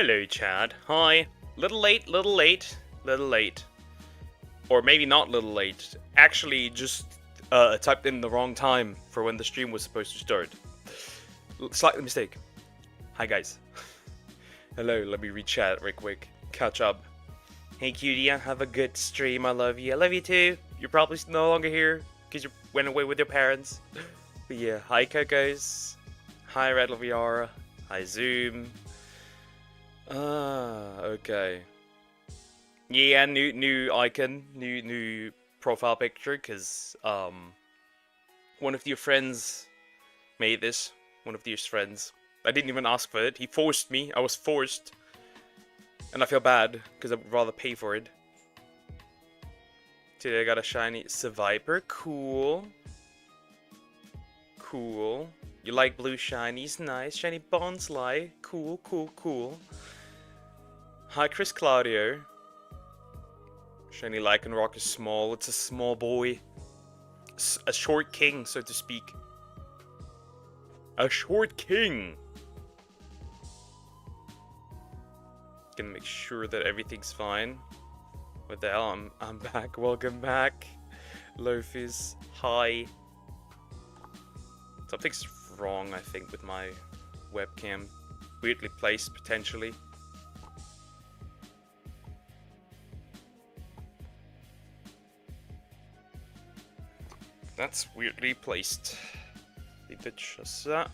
Hello, Chad. Hi. Little late, little late, little late. Or maybe not little late. Actually, just typed in the wrong time for when the stream was supposed to start. Slightly mistake. Hi, guys. Hello, let me read chat real quick. Catch up. Hey, cutie, have a good stream. I love you. I love you too. You're probably no longer here because you went away with your parents. But yeah, hi, Cocos. Hi, Red VR. Hi, Zoom. Okay. Yeah, new icon, new profile picture, cause one of your friends made this. One of your friends. I didn't even ask for it. He forced me. I was forced, and I feel bad because I would rather pay for it. Today I got a shiny Survivor. Cool. Cool. You like blue shinies? Nice. Shiny Bonsly. Cool, cool, cool. Hi, Chris Claudio. Shiny Lycanroc is small. It's a small boy. A short king, so to speak. A short king! Gonna make sure that everything's fine. What the hell? I'm back. Welcome back. Lofies. Hi. Something's wrong, I think, with my webcam. Weirdly placed, potentially. That's weirdly placed. Leave it just that.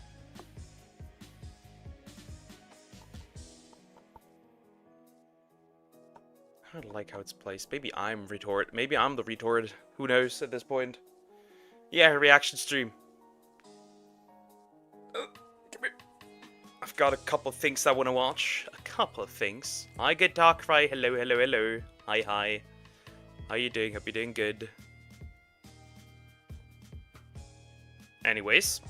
I don't like how it's placed. Maybe I'm retarded. Maybe I'm the retard. Who knows at this point? Yeah, reaction stream. Come here. I've got a couple of things I want to watch. A couple of things. Hi, good Darkrai. Hello, hello, hello. Hi, hi. How you doing? Hope you're doing good. Anyways,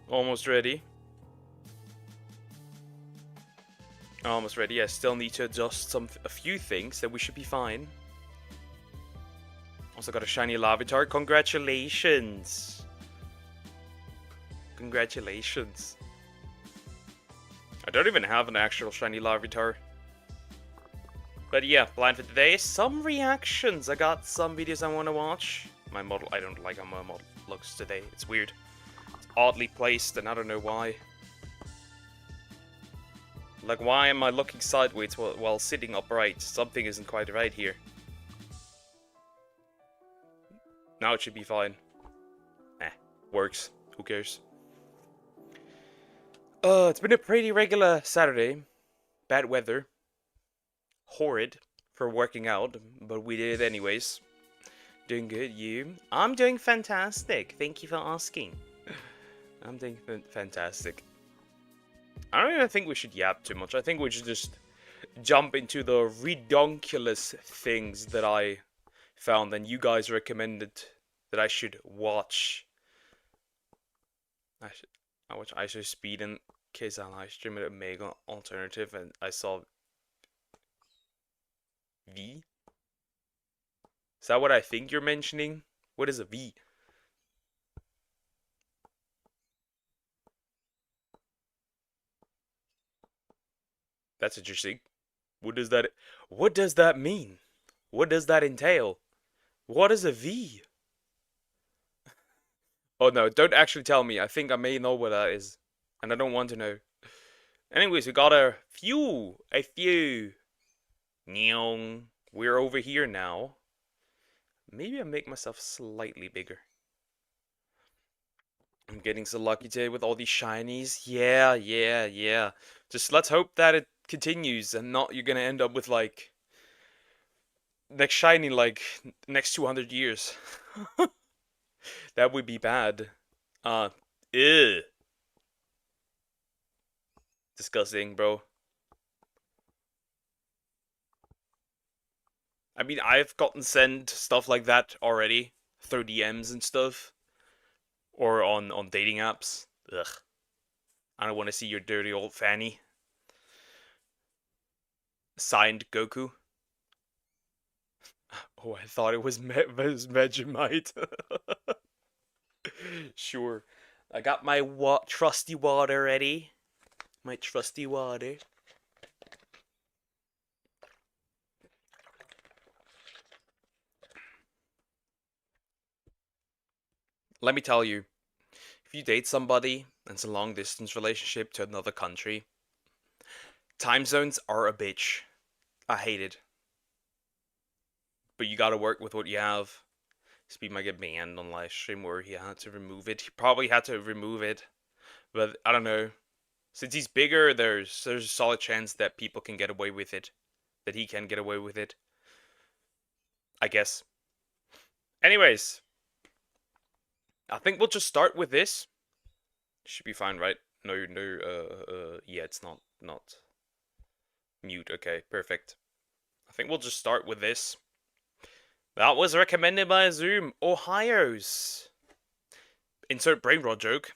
almost ready. Almost ready. I still need to adjust a few things, that we should be fine. Also got a shiny Larvitar. Congratulations! Congratulations. I don't even have an actual shiny Larvitar. But yeah, plan for today. Some reactions. I got some videos I want to watch. My model, I don't like how my model looks today. It's weird. It's oddly placed, and I don't know why. Like, why am I looking sideways while sitting upright? Something isn't quite right here. Now it should be fine. Works. Who cares? It's been a pretty regular Saturday. Bad weather. Horrid for working out, but we did it anyways. Doing good, you? I'm doing fantastic. Thank you for asking. I'm doing fantastic. I don't even think we should yap too much. I think we should just jump into the redonkulous things that I found and you guys recommended that I should watch. I watch ISO Speed in case I live stream at Omega Alternative, and I saw V. Is that what I think you're mentioning? What is a V? That's interesting. What does that mean? What does that entail? What is a V? Oh no, don't actually tell me. I think I may know what that is. And I don't want to know. Anyways, we got a few. Nyong. We're over here now. Maybe I make myself slightly bigger. I'm getting so lucky today with all these shinies. Yeah. Just let's hope that it continues and not you're gonna end up with like next shiny like next 200 years. That would be bad. Ew. Disgusting, bro. I mean, I've gotten sent stuff like that already through DMs and stuff, or on dating apps. Ugh. I don't want to see your dirty old fanny. Signed, Goku. Oh, I thought it was Vegemite. Sure. I got my trusty water ready. My trusty water. let me tell you, if you date somebody and it's a long distance relationship to another country, time zones are a bitch. I hate it. But you gotta work with what you have. Speed might get banned on live stream or he had to remove it. He probably had to remove it. But I don't know. Since he's bigger, there's a solid chance that people can get away with it. That he can get away with it. I guess. Anyways, I think we'll just start with this. Should be fine, right? No, yeah, it's not mute. Okay, perfect. I think we'll just start with this. That was recommended by Zoom. Ohio's. Insert brain rot joke.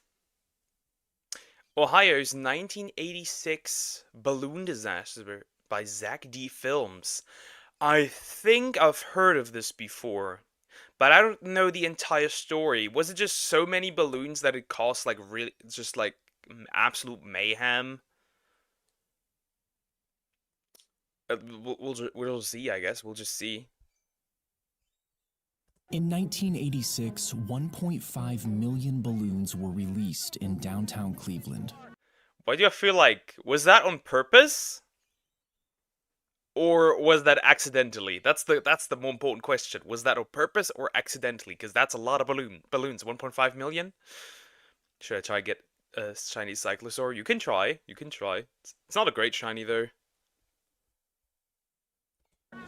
Ohio's 1986 balloon disaster by Zach D. Films. I think I've heard of this before, but I don't know the entire story. Was it just so many balloons that it caused like really just like absolute mayhem? We'll see, I guess. We'll just see. In 1986, 1.5 million balloons were released in downtown Cleveland. Why do I feel like, was that on purpose? Or was that accidentally? That's the more important question. Was that on purpose or accidentally? Because that's a lot of balloons. 1.5 million? Should I try to get a shiny Cyclosaur? You can try. You can try. It's not a great shiny, though.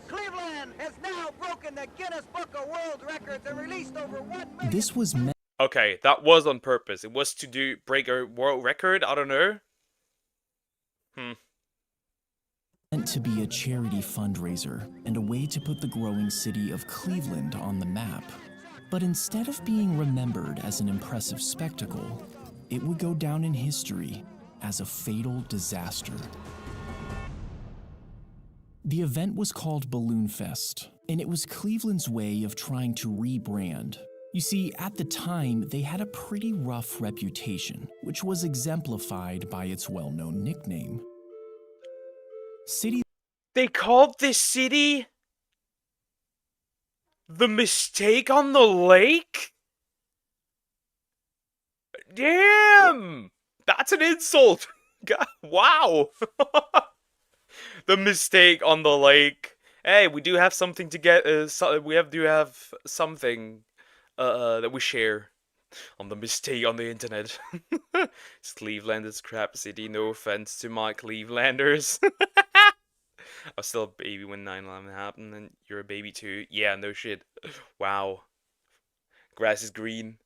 Cleveland has now broken the Guinness Book of World Records and released over 1 million. This was meant Okay, that was on purpose. It was to break a world record? I don't know. to be a charity fundraiser and a way to put the growing city of Cleveland on the map. But instead of being remembered as an impressive spectacle, it would go down in history as a fatal disaster. The event was called Balloon Fest, and it was Cleveland's way of trying to rebrand. You see, at the time, they had a pretty rough reputation, which was exemplified by its well-known nickname. They called this city the Mistake on the Lake? Damn! That's an insult! God, wow! The Mistake on the Lake. Hey, we do have something to get. We do have something that we share on the mistake on the internet. It's Cleveland, it's crap city. No offense to my Clevelanders. I was still a baby when 9/11 happened, and you're a baby too. Yeah, no shit. Wow. Grass is green.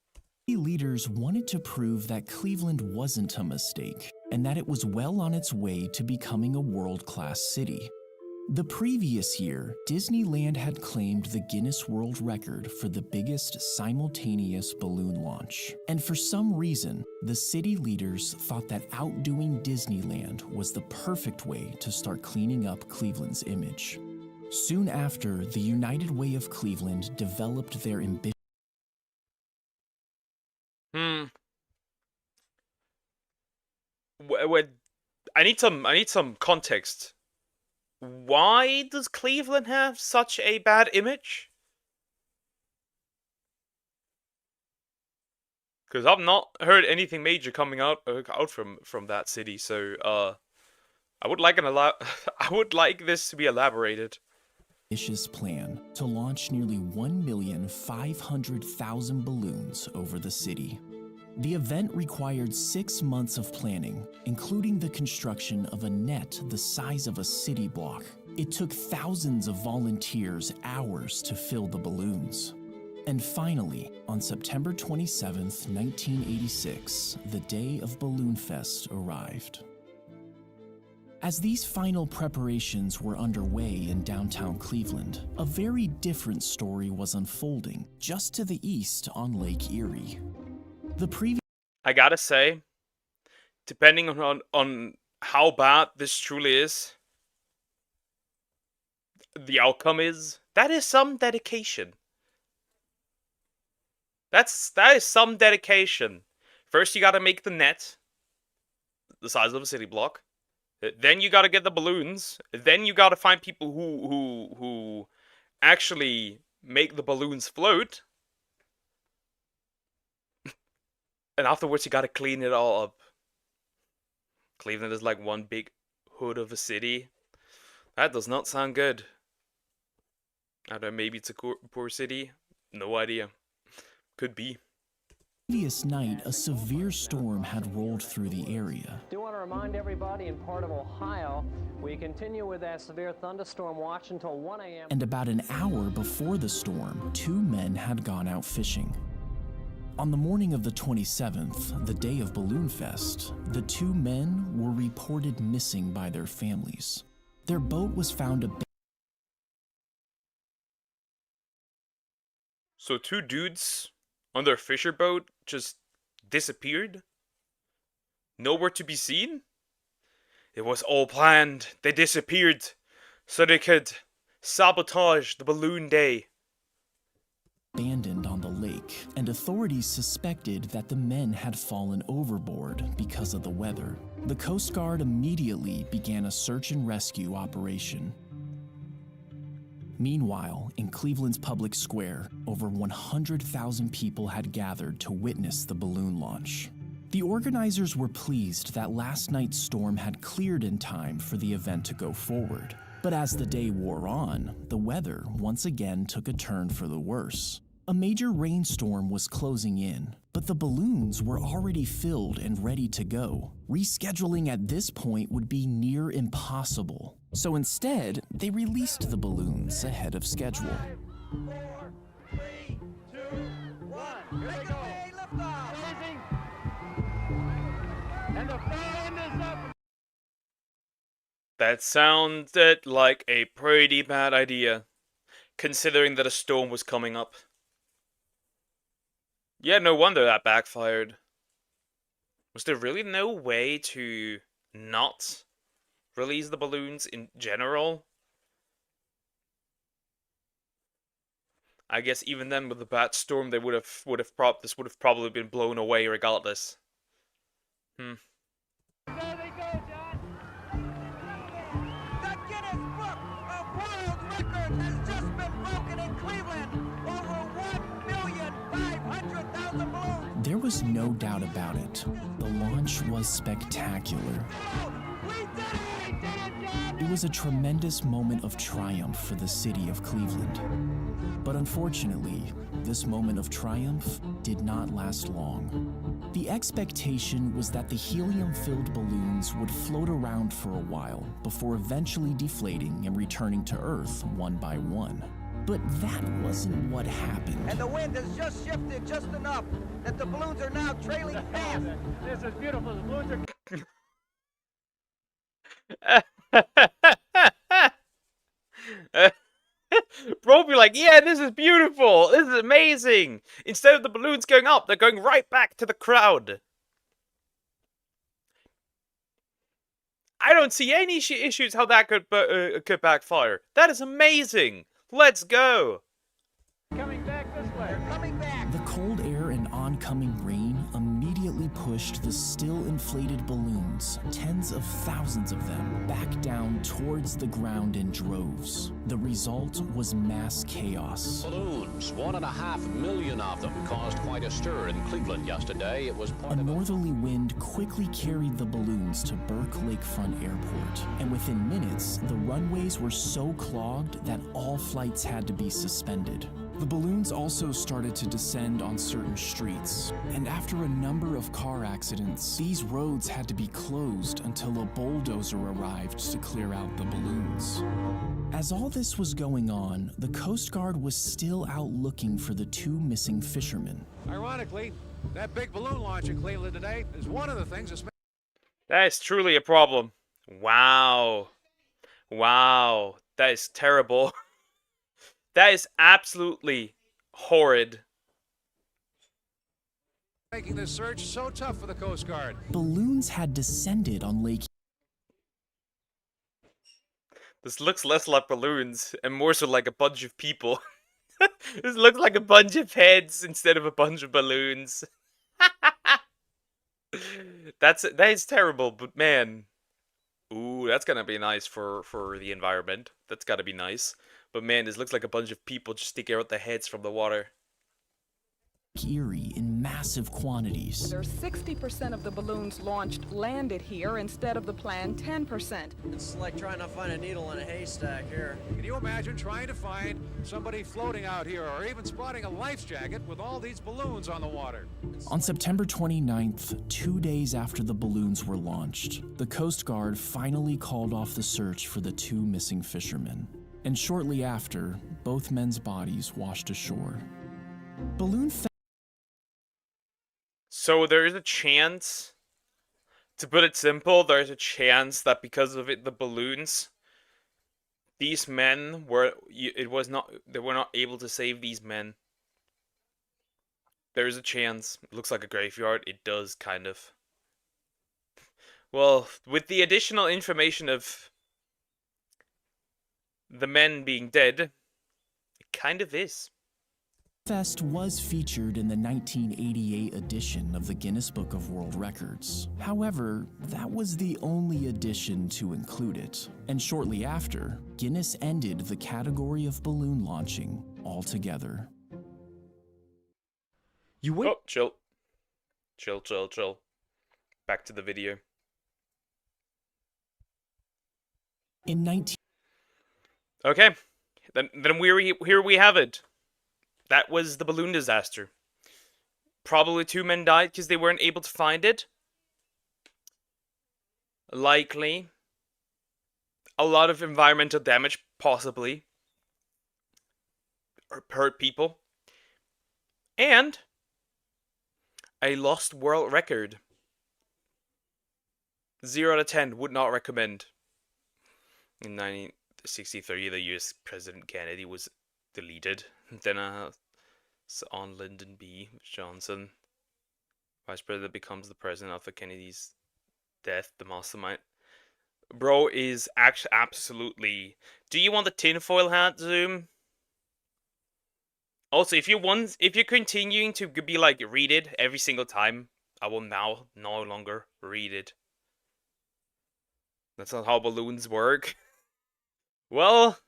Leaders wanted to prove that Cleveland wasn't a mistake and that it was well on its way to becoming a world-class city. The previous year, Disneyland had claimed the Guinness World Record for the biggest simultaneous balloon launch. And for some reason, the city leaders thought that outdoing Disneyland was the perfect way to start cleaning up Cleveland's image. Soon after, the United Way of Cleveland developed their ambition. I need some context. Why does Cleveland have such a bad image? Because I've not heard anything major coming out from that city, so I would like I would like this to be elaborated. Ambitious plan to launch nearly 1,500,000 balloons over the city. The event required 6 months of planning, including the construction of a net the size of a city block. It took thousands of volunteers hours to fill the balloons. And finally, on September 27th, 1986, the day of Balloon Fest arrived. As these final preparations were underway in downtown Cleveland, a very different story was unfolding just to the east on Lake Erie. I gotta say, depending on how bad this truly is, the outcome is, that is some dedication. That is some dedication. First, you gotta make the net the size of a city block. Then you gotta get the balloons. Then you gotta find people who actually make the balloons float. And afterwards, you gotta clean it all up. Cleveland is like one big hood of a city. That does not sound good. I don't know, maybe it's a poor city. No idea. Could be. Previous night, a severe storm had rolled through the area. Do want to remind everybody in part of Ohio, we continue with that severe thunderstorm watch until 1 a.m. And about an hour before the storm, 2 men had gone out fishing. On the morning of the 27th, the day of Balloon Fest, the 2 men were reported missing by their families. Their boat was found abandoned. So 2 dudes on their fisher boat just disappeared? Nowhere to be seen? It was all planned. They disappeared so they could sabotage the balloon day. On the lake, and authorities suspected that the men had fallen overboard because of the weather. The Coast Guard immediately began a search and rescue operation. Meanwhile, in Cleveland's public square, over 100,000 people had gathered to witness the balloon launch. The organizers were pleased that last night's storm had cleared in time for the event to go forward. But as the day wore on, the weather once again took a turn for the worse. A major rainstorm was closing in, but the balloons were already filled and ready to go. Rescheduling at this point would be near impossible. So instead, they released the balloons ahead of schedule. 5, 4, 3, 2, 1. Here they go. Liftoff. And the fan is up. That sounded like a pretty bad idea, considering that a storm was coming up. Yeah, no wonder that backfired. Was there really no way to not release the balloons in general? I guess even then, with the bad storm, they this would have probably been blown away regardless. The Guinness Book of World Records has just been broken in Cleveland. Over 1,500,000 balloons. There was no doubt about it. The launch was spectacular. We did it! We did it, John! It was a tremendous moment of triumph for the city of Cleveland. But unfortunately, this moment of triumph did not last long. The expectation was that the helium-filled balloons would float around for a while before eventually deflating and returning to Earth one by one. But that wasn't what happened. And the wind has just shifted just enough that the balloons are now trailing fast. This is beautiful. The balloons are... Bro be like, yeah, this is beautiful, this is amazing. Instead of the balloons going up, they're going right back to the crowd. I don't see any issues how that could backfire. That is amazing. Let's go. coming back this way. They're coming back. The cold air and oncoming rain immediately pushed the still inflated balloons, tens of thousands of them, back down towards the ground in droves. The result was mass chaos. Balloons, 1.5 million of them, caused quite a stir in Cleveland yesterday. It was A part of northerly wind quickly carried the balloons to Burke Lakefront Airport, and within minutes, the runways were so clogged that all flights had to be suspended. The balloons also started to descend on certain streets, and after a number of car accidents, these roads had to be closed until a bulldozer arrived to clear out the balloons. As all this was going on, the Coast Guard was still out looking for the 2 missing fishermen. Ironically, that big balloon launch in Cleveland today is one of the things that's That is truly a problem. Wow. Wow. That is terrible. That is absolutely horrid. making this search so tough for the Coast Guard. Balloons had descended on Lake This looks less like balloons and more so like a bunch of people. This looks like a bunch of heads instead of a bunch of balloons. That is terrible, but man. Ooh, that's gonna be nice for the environment. That's gotta be nice. But man, this looks like a bunch of people just sticking out their heads from the water. Erie in massive quantities. There's 60% of the balloons launched landed here instead of the planned 10%. It's like trying to find a needle in a haystack here. Can you imagine trying to find somebody floating out here or even spotting a life jacket with all these balloons on the water? On September 29th, 2 days after the balloons were launched, the Coast Guard finally called off the search for the 2 missing fishermen. And shortly after, both men's bodies washed ashore. Balloon So there is a chance, to put it simple, there's a chance that because of it, the balloons, these men were, they were not able to save these men. There is a chance. It looks like a graveyard. It does, kind of. Well, with the additional information of the men being dead, it kind of is. Fest was featured in the 1988 edition of the Guinness Book of World Records. However, that was the only edition to include it. And shortly after, Guinness ended the category of balloon launching altogether. You would. Oh, chill. Chill, chill, chill. Back to the video. In 19... Okay. Then here we have it. That was the balloon disaster. Probably 2 men died because they weren't able to find it. Likely. A lot of environmental damage, possibly. Or hurt people. And a lost world record. 0 out of 10, would not recommend. In 1963, the US President Kennedy was deleted. Then on Lyndon B. Johnson, Vice President, becomes the president after Kennedy's death. The mastermind, bro, is actually absolutely. Do you want the tinfoil hat zoom? Also, if you're continuing to be like read it every single time, I will now no longer read it. That's not how balloons work. Well,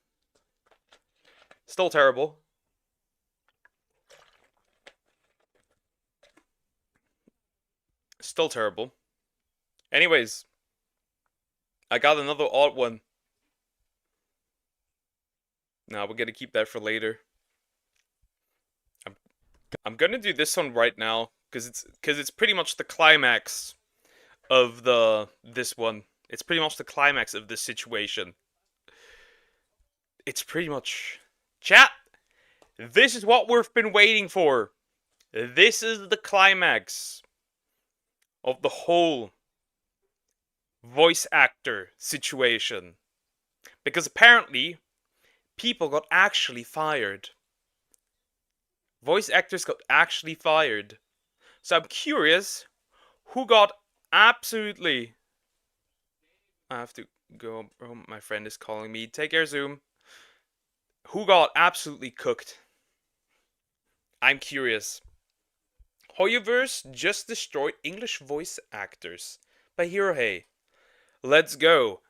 still terrible. Still terrible. Anyways, I got another odd one. Now we're gonna keep that for later. I'm gonna do this one right now because it's pretty much the climax of this one. It's pretty much the climax of this situation. It's pretty much, chat. This is what we've been waiting for. This is the climax of the whole voice actor situation. Because apparently, people got actually fired. Voice actors got actually fired. So I'm curious, who got absolutely... I have to go, oh, my friend is calling me. Take care, Zoom. Who got absolutely cooked? I'm curious. Hoyoverse just destroyed English voice actors by Hirohei. Let's go.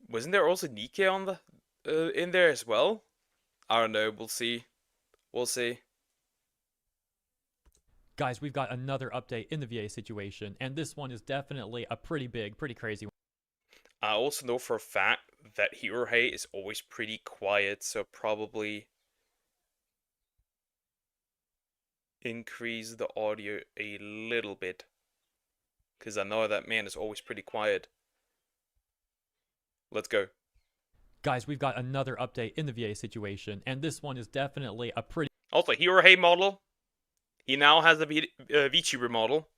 Wasn't there also Nikke on the in there as well? I don't know. We'll see. We'll see. Guys, we've got another update in the VA situation, and this one is definitely a pretty big, pretty crazy one. I also know for a fact that Hirohei is always pretty quiet, so probably increase the audio a little bit. Because I know that man is always pretty quiet. Let's go. Guys, we've got another update in the VA situation, and this one is definitely a pretty... Also, Hirohei model. He now has a VTuber model.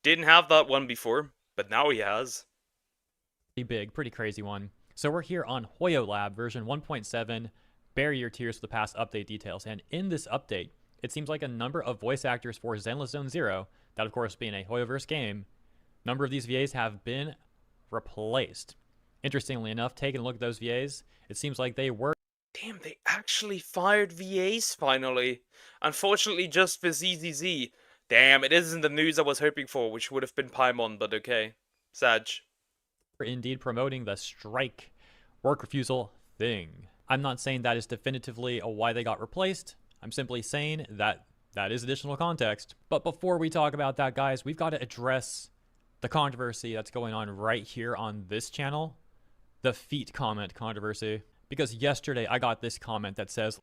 Didn't have that one before, but now he has. Pretty big, pretty crazy one. So we're here on Hoyo Lab version 1.7, Bury Your Tears for the past update details. And in this update, it seems like a number of voice actors for Zenless Zone Zero, that of course being a Hoyoverse game, number of these VAs have been replaced. Interestingly enough, taking a look at those VAs, it seems like they were... Damn, they actually fired VAs finally. Unfortunately, just for ZZZ. Damn, it isn't the news I was hoping for, which would have been Paimon, but okay. Sag. Indeed promoting the strike work refusal thing. I'm not saying that is definitively why they got replaced. I'm simply saying that That is additional context. But before we talk about that, guys, we've got to address the controversy that's going on right here on this channel. The feet comment controversy. Because yesterday I got this comment that says,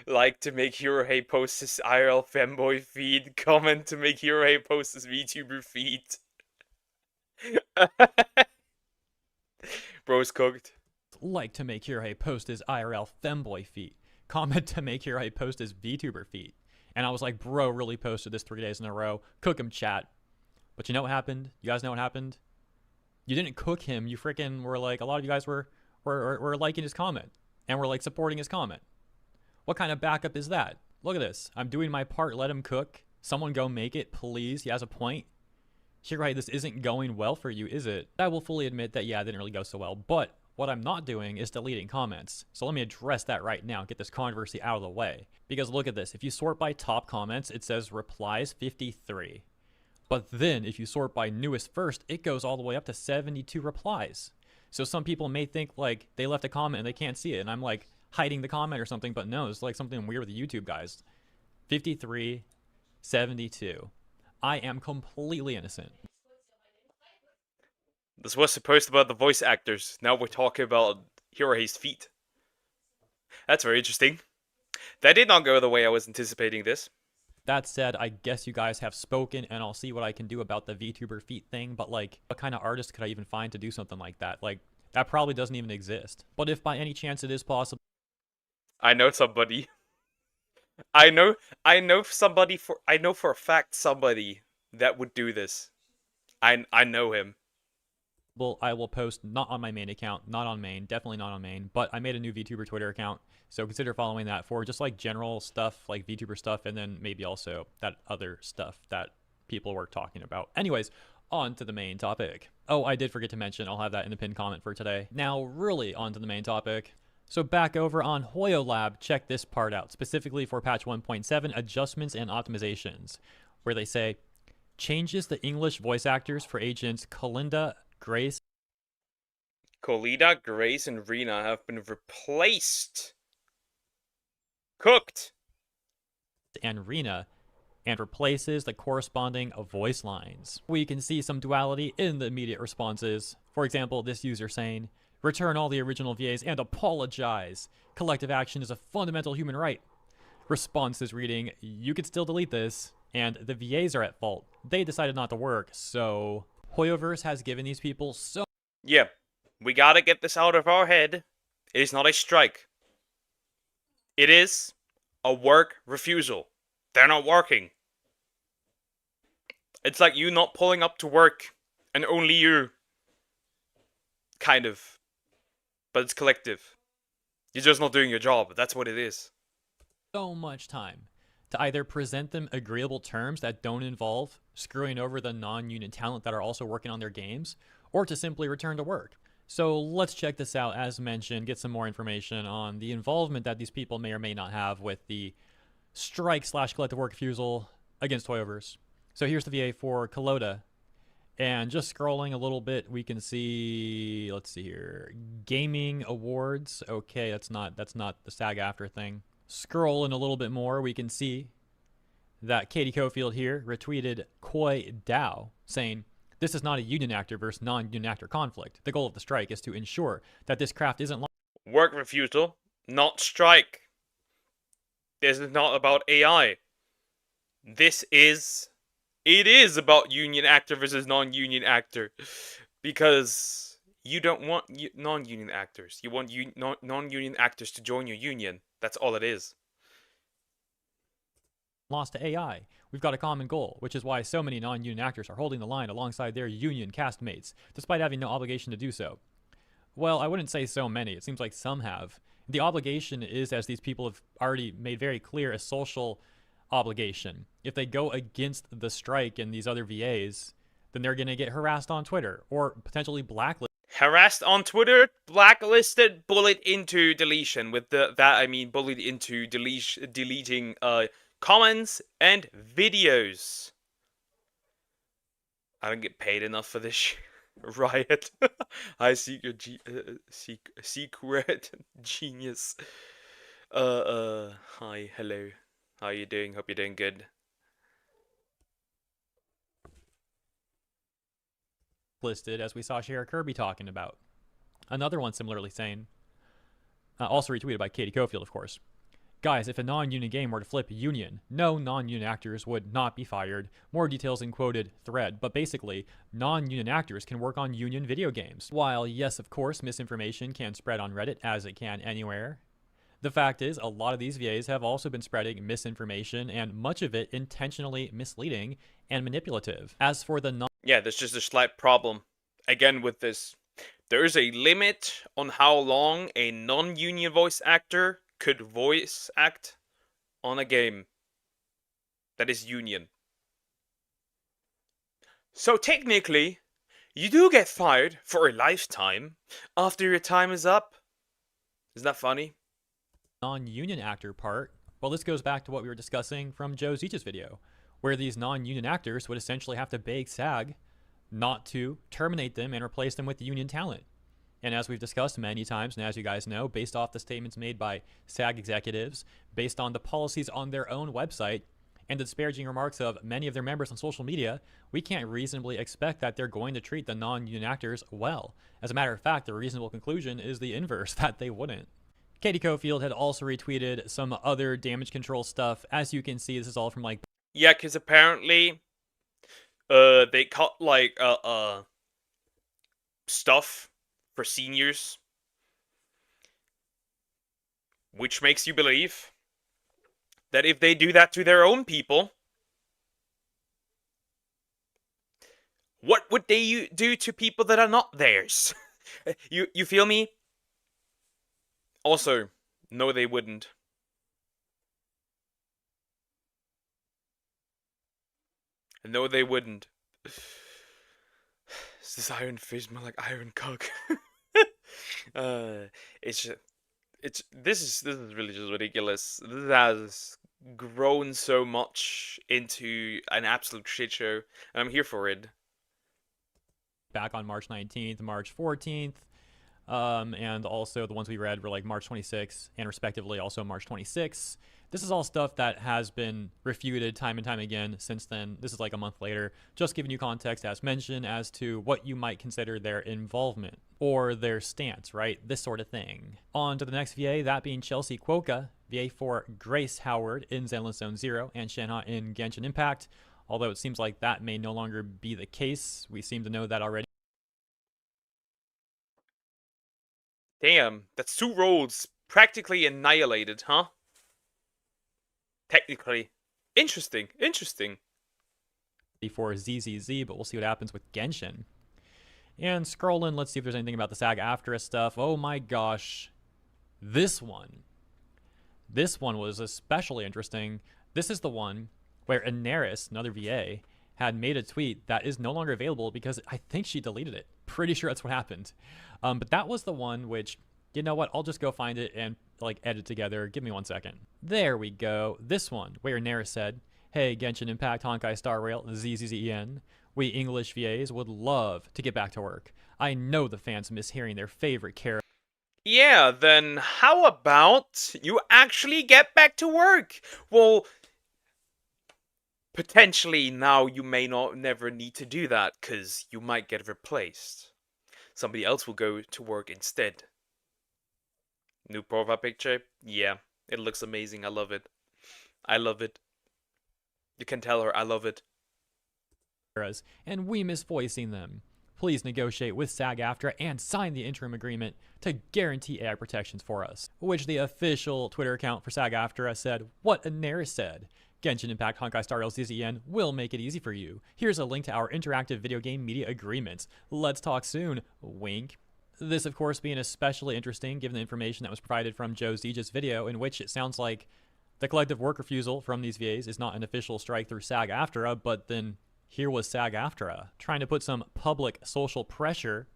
like to make Hirohei post his IRL fanboy feed. Comment to make Hirohei post his VTuber feed. Bro's cooked. like to make Hirohei post his IRL femboy feet. Comment to make Hirohei post his VTuber feet. And I was like, bro really posted this 3 days in a row. Cook him, chat. But you know what happened? You guys know what happened? You didn't cook him. You freaking were like, a lot of you guys were liking his comment. And were like supporting his comment. What kind of backup is that? Look at this. I'm doing my part. Let him cook. Someone go make it, please. He has a point. Hirohei, this isn't going well for you, is it? I will fully admit that, yeah, it didn't really go so well. But what I'm not doing is deleting comments. So let me address that right now. Get this controversy out of the way. Because look at this. If you sort by top comments, it says replies 53. But then if you sort by newest first, it goes all the way up to 72 replies. So some people may think like they left a comment and they can't see it. And I'm like hiding the comment or something. But no, it's like something weird with the YouTube guys. 53, 72. I am completely innocent. This was supposed about the voice actors. Now we're talking about Hirohei's feet. That's very interesting. That did not go the way I was anticipating this. That said, I guess you guys have spoken, and I'll see what I can do about the VTuber feet thing, but like, what kind of artist could I even find to do something like that? Like, that probably doesn't even exist. But if by any chance it is possible... I know somebody. I know for a fact somebody that would do this. I know him. Well, I will post not on my main account, not on main, definitely not on main, but I made a new VTuber Twitter account, so consider following that for just like general stuff, like VTuber stuff, and then maybe also that other stuff that people were talking about. Anyways, on to the main topic. Oh, I did forget to mention, I'll have that in the pinned comment for today. Now, really on to the main topic. So back over on Hoyo Lab, check this part out, specifically for patch 1.7, adjustments and optimizations, where they say, changes the English voice actors for agents Colida, Grace, and Rena have been replaced. Cooked. And Rena, and replaces the corresponding voice lines. We can see some duality in the immediate responses. For example, this user saying, return all the original VAs and apologize. Collective action is a fundamental human right. Responses reading, you could still delete this, and the VAs are at fault. They decided not to work, so... Hoyoverse has given these people so... Yeah, we gotta get this out of our head. It is not a strike. It is a work refusal. They're not working. It's like you not pulling up to work, and only you. Kind of. But it's collective. You're just not doing your job. That's what it is. So much time to either present them agreeable terms that don't involve screwing over the non-union talent that are also working on their games, or to simply return to work. So let's check this out, as mentioned, get some more information on the involvement that these people may or may not have with the strike / collective work refusal against Hoyoverse. So here's the VA for Colida. And just scrolling a little bit, we can see, let's see here, gaming awards. Okay, that's not the SAG-AFTRA thing. Scrolling a little bit more, we can see that Katie Cofield here retweeted Koi Dao saying, this is not a union actor versus non-union actor conflict. The goal of the strike is to ensure that this craft isn't... Work refusal, not strike. This is not about AI. It is about union actor versus non-union actor. Because you don't want non-union actors. You want non-union actors to join your union. That's all it is. Lost to AI. We've got a common goal, which is why so many non-union actors are holding the line alongside their union castmates, despite having no obligation to do so. Well, I wouldn't say so many. It seems like some have. The obligation is, as these people have already made very clear, a social obligation. If they go against the strike and these other VAs, then they're going to get harassed on Twitter or potentially blacklisted. Harassed on Twitter, blacklisted, bullied into deletion. With that I mean bullied into deleting comments and videos. I don't get paid enough for this shit. Riot. Hi, secret genius. Hi, hello. How you doing? Hope you're doing good. Listed, as we saw Shara Kirby talking about. Another one similarly saying, also retweeted by Katie Cofield, of course. Guys, if a non-union game were to flip union, no non-union actors would not be fired. More details in quoted thread, but basically, non-union actors can work on union video games. While, yes, of course, misinformation can spread on Reddit as it can anywhere, the fact is, a lot of these VAs have also been spreading misinformation, and much of it intentionally misleading and manipulative. As for the yeah, there's just a slight problem. Again with this. There is a limit on how long a non-union voice actor could voice act on a game that is union. So technically, you do get fired for a lifetime after your time is up. Isn't that funny? non-union actor part, well, this goes back to what we were discussing from Joe Zeech's video, where these non-union actors would essentially have to beg SAG not to terminate them and replace them with union talent. And as we've discussed many times, and as you guys know, based off the statements made by SAG executives, based on the policies on their own website, and the disparaging remarks of many of their members on social media, we can't reasonably expect that they're going to treat the non-union actors well. As a matter of fact, the reasonable conclusion is the inverse, that they wouldn't. Katie Cofield had also retweeted some other damage control stuff. As you can see, this is all from like... Yeah, because apparently, they cut like, stuff for seniors, which makes you believe that if they do that to their own people, what would they do to people that are not theirs? You feel me? Also, no, they wouldn't. No, they wouldn't. Does this iron fist smell like iron cock? This is really just ridiculous. This has grown so much into an absolute shit show, and I'm here for it. Back on March 19th, March 14th, and also the ones we read were like March 26th and respectively also March 26th. This is all stuff that has been refuted time and time again since then. This is like a month later. Just giving you context, as mentioned, as to what you might consider their involvement or their stance, right? This sort of thing. On to the next VA, that being Chelsea Kwoka, VA for Grace Howard in Zenless Zone Zero and Shanha in Genshin Impact. Although it seems like that may no longer be the case. We seem to know that already. Damn, that's 2 roles practically annihilated, huh? Technically. Interesting. For ZZZ, but we'll see what happens with Genshin. And scrolling, let's see if there's anything about the SAG-AFTRA stuff. Oh my gosh. This one was especially interesting. This is the one where Inaris, another VA, had made a tweet that is no longer available because I think she deleted it. Pretty sure that's what happened. But that was the one which, you know what, I'll just go find it and like edit together. Give me 1 second. There we go. This one, where Inaris said, hey, Genshin Impact, Honkai Star Rail, ZZZEN, we English VAs would love to get back to work. I know the fans miss hearing their favorite character. Yeah, then how about you actually get back to work? Well, potentially now you may never need to do that, because you might get replaced. Somebody else will go to work instead. New profile picture? Yeah, it looks amazing. I love it. You can tell her I love it. And we miss voicing them. Please negotiate with SAG-AFTRA and sign the interim agreement to guarantee AI protections for us. Which the official Twitter account for SAG-AFTRA said what Inaris said. Genshin Impact Honkai Star Rail ZZN will make it easy for you. Here's a link to our interactive video game media agreements. Let's talk soon. Wink. This, of course, being especially interesting given the information that was provided from Joe Zeech's video, in which it sounds like the collective work refusal from these VAs is not an official strike through SAG-AFTRA, but then here was SAG-AFTRA trying to put some public social pressure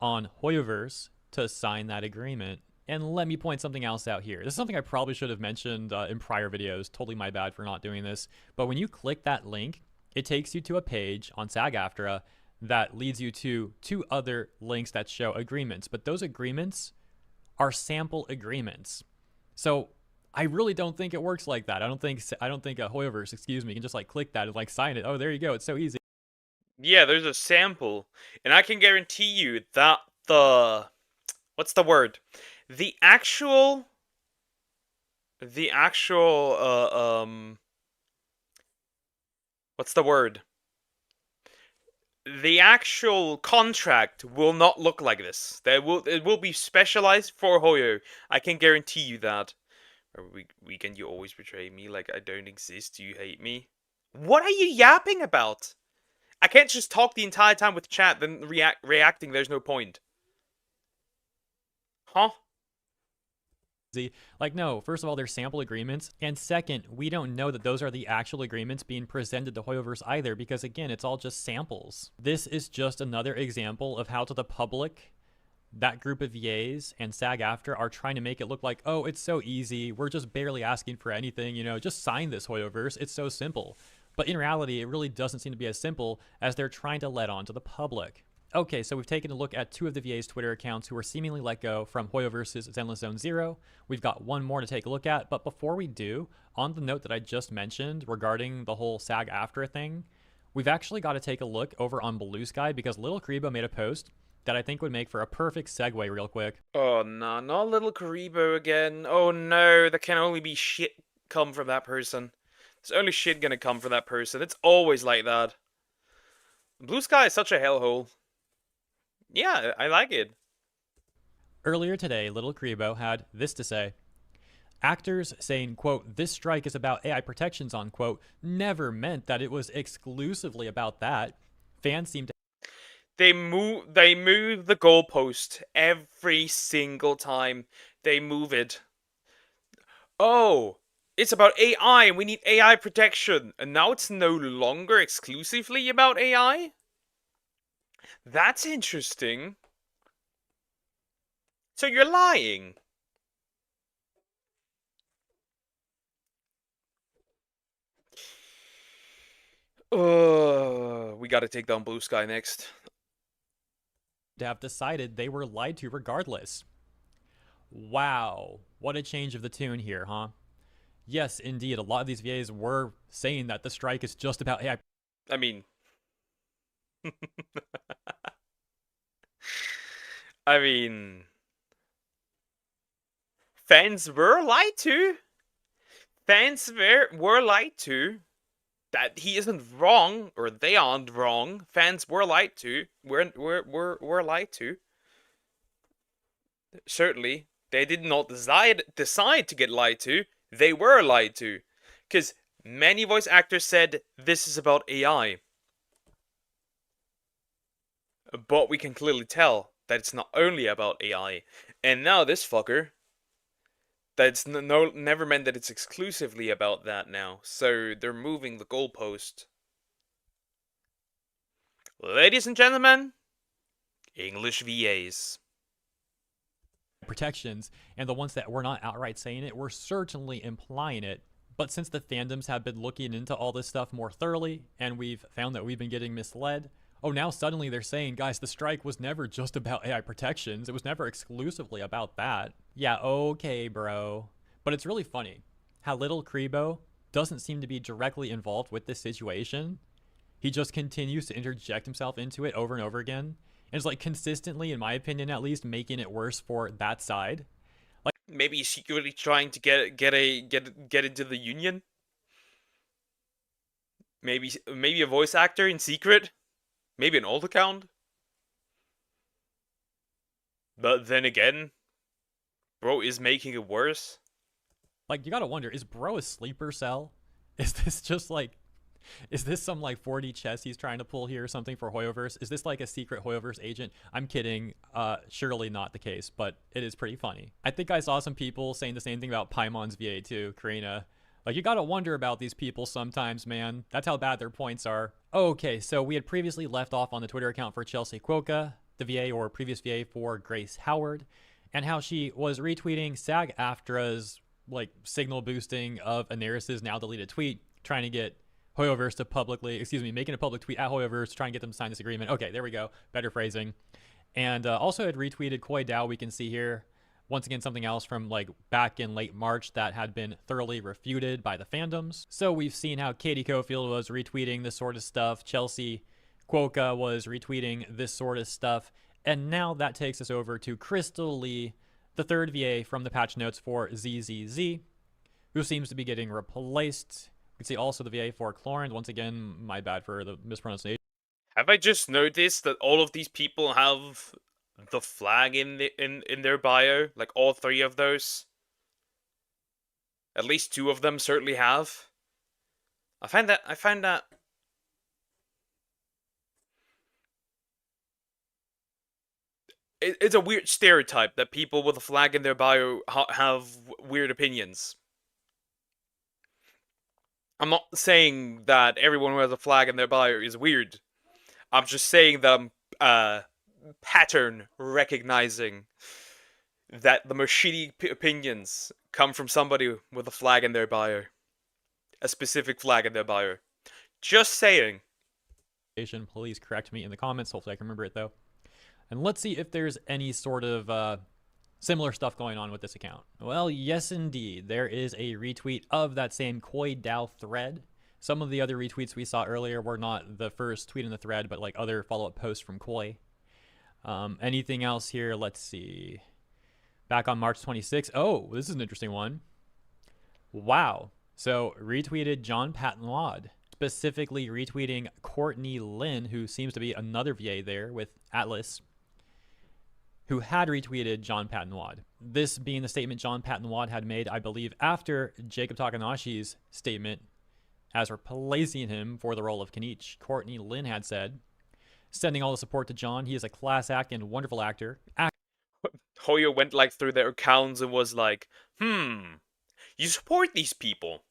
on Hoyoverse to sign that agreement. And let me point something else out here. This is something I probably should have mentioned in prior videos. Totally my bad for not doing this. But when you click that link, it takes you to a page on SAG-AFTRA that leads you to 2 other links that show agreements, but those agreements are sample agreements. So I really don't think it works like that. I don't think a Hoyoverse, can just like click that and like sign it. Oh, there you go. It's so easy. Yeah, there's a sample, and I can guarantee you that what's the word? The actual what's the word? The actual contract will not look like this. It will be specialized for Hoyo. I can guarantee you that. Weekend, you always betray me like I don't exist. You hate me. What are you yapping about? I can't just talk the entire time with chat, then reacting. There's no point. Huh? Like, no, first of all, they're sample agreements, and second, we don't know that those are the actual agreements being presented to Hoyoverse either, because again, it's all just samples. This is just another example of how to the public, that group of VAs and SAG-AFTRA are trying to make it look like, oh, it's so easy, we're just barely asking for anything, you know, just sign this, Hoyoverse, it's so simple. But in reality, it really doesn't seem to be as simple as they're trying to let on to the public. Okay, so we've taken a look at 2 of the VA's Twitter accounts who were seemingly let go from Hoyoverse's Zenless Zone Zero. We've got 1 more to take a look at, but before we do, on the note that I just mentioned regarding the whole SAG-AFTRA thing, we've actually got to take a look over on Blue Sky because Little Karibo made a post that I think would make for a perfect segue real quick. Oh no, not Little Karibo again. Oh no, there can only be shit come from that person. There's only shit gonna come from that person. It's always like that. Blue Sky is such a hellhole. Yeah, I like it. Earlier today, Little Karibo had this to say. Actors saying, quote, this strike is about AI protections, unquote, never meant that it was exclusively about that. Fans seem to... They move the goalpost every single time they move it. Oh, it's about AI and we need AI protection. And now it's no longer exclusively about AI? That's interesting. So you're lying. We gotta take down Blue Sky next. To have decided they were lied to regardless. Wow, what a change of the tune here, huh? Yes, indeed, a lot of these VAs were saying that the strike is just about AI. I mean... I mean... Fans were lied to. Fans were lied to. That he isn't wrong, or they aren't wrong. Fans were lied to. Were lied to. Certainly, they did not decide to get lied to. They were lied to. Because many voice actors said, this is about AI. But we can clearly tell that it's not only about AI. And now this fucker... That's never meant that it's exclusively about that now. So they're moving the goalpost. Ladies and gentlemen, English VAs. Protections, and the ones that were not outright saying it were certainly implying it. But since the fandoms have been looking into all this stuff more thoroughly, and we've found that we've been getting misled, oh, now suddenly they're saying, guys, the strike was never just about AI protections. It was never exclusively about that. Yeah, okay, bro. But it's really funny how Little Karibo doesn't seem to be directly involved with this situation. He just continues to interject himself into it over and over again. And it's like consistently, in my opinion at least, making it worse for that side. Like, maybe he's secretly trying to get into the union? Maybe a voice actor in secret? Maybe an alt account? But then again, bro is making it worse. Like, you gotta wonder, is bro a sleeper cell? Is this just like... Is this some like 4D chess he's trying to pull here or something for Hoyoverse? Is this like a secret Hoyoverse agent? I'm kidding. Surely not the case, but it is pretty funny. I think I saw some people saying the same thing about Paimon's VA too, Karina. Like, you gotta wonder about these people sometimes, man. That's how bad their points are. Okay, so we had previously left off on the Twitter account for Chelsea Quokka, the VA or previous VA for Grace Howard, and how she was retweeting SAG-AFTRA's like signal boosting of Anaris's now deleted tweet, trying to get Hoyoverse to publicly, making a public tweet at Hoyoverse trying to get them to sign this agreement. Okay, there we go. Better phrasing. And also had retweeted Koi Dao, we can see here. Once again, something else from like back in late March that had been thoroughly refuted by the fandoms. So we've seen how Katie Cofield was retweeting this sort of stuff. Chelsea Quokka was retweeting this sort of stuff. And now that takes us over to Crystal Lee, the third VA from the patch notes for ZZZ, who seems to be getting replaced. We can see also the VA for Chlorine. Once again, my bad for the mispronunciation. Have I just noticed that all of these people have the flag in their bio? Like all three of those? At least two of them certainly have. I find that it's a weird stereotype that people with a flag in their bio have weird opinions. I'm not saying that everyone who has a flag in their bio is weird. I'm just saying that I'm pattern recognizing that the most shitty opinions come from somebody with a flag in their bio. A specific flag in their bio. Just saying. Please correct me in the comments. Hopefully I can remember it though. And let's see if there's any sort of similar stuff going on with this account. Well, yes indeed. There is a retweet of that same Koi Dao thread. Some of the other retweets we saw earlier were not the first tweet in the thread, but like other follow-up posts from Koi. Anything else here? Let's see. Back on March 26th. Oh, this is an interesting one. Wow. So retweeted John Patton-Wad, specifically retweeting Courtney Lynn, who seems to be another VA there with Atlas, who had retweeted John Patton-Wad. This being the statement John Patton-Wad had made, I believe, after Jacob Takanashi's statement as replacing him for the role of Kenichi. Courtney Lynn had said, sending all the support to John. He is a class act and wonderful actor. Hoyo went like through their accounts and was like, you support these people.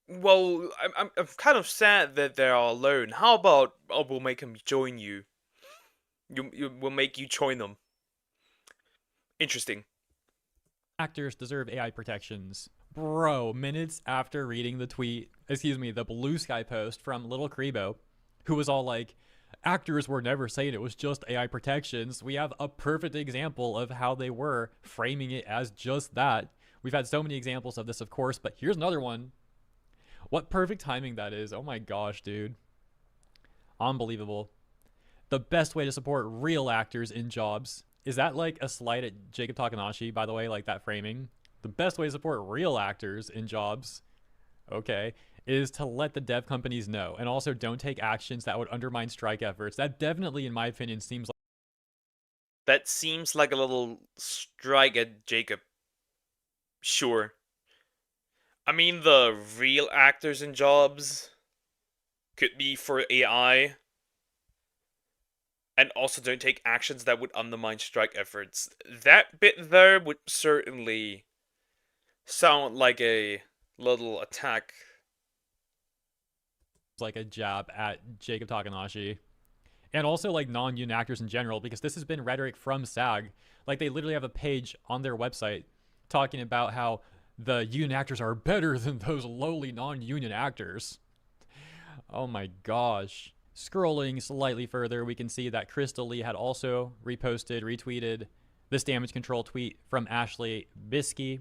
Well, I'm kind of sad that they're all alone. How about we'll make them join you? We'll make you join them. Interesting. Actors deserve AI protections. Bro, minutes after reading the tweet, the Blue Sky post from Little Kribo, who was all like, actors were never saying it was just AI protections. We have a perfect example of how they were framing it as just that. We've had so many examples of this, of course, but here's another one. What perfect timing that is. Oh my gosh, dude. Unbelievable. The best way to support real actors in jobs. Is that like a slight at Jacob Takanashi, by the way, like that framing? The best way to support real actors in jobs, okay, is to let the dev companies know. And also don't take actions that would undermine strike efforts. That definitely, in my opinion, seems like... That seems like a little strike at Jacob. Sure. I mean, the real actors in jobs could be for AI. And also don't take actions that would undermine strike efforts. That bit there would certainly sound like a little attack. It's like a jab at Jacob Takanashi. And also like non-union actors in general, because this has been rhetoric from SAG. Like they literally have a page on their website talking about how the union actors are better than those lowly non-union actors. Oh my gosh. Scrolling slightly further, we can see that Crystal Lee had also retweeted this damage control tweet from Ashley Biskey.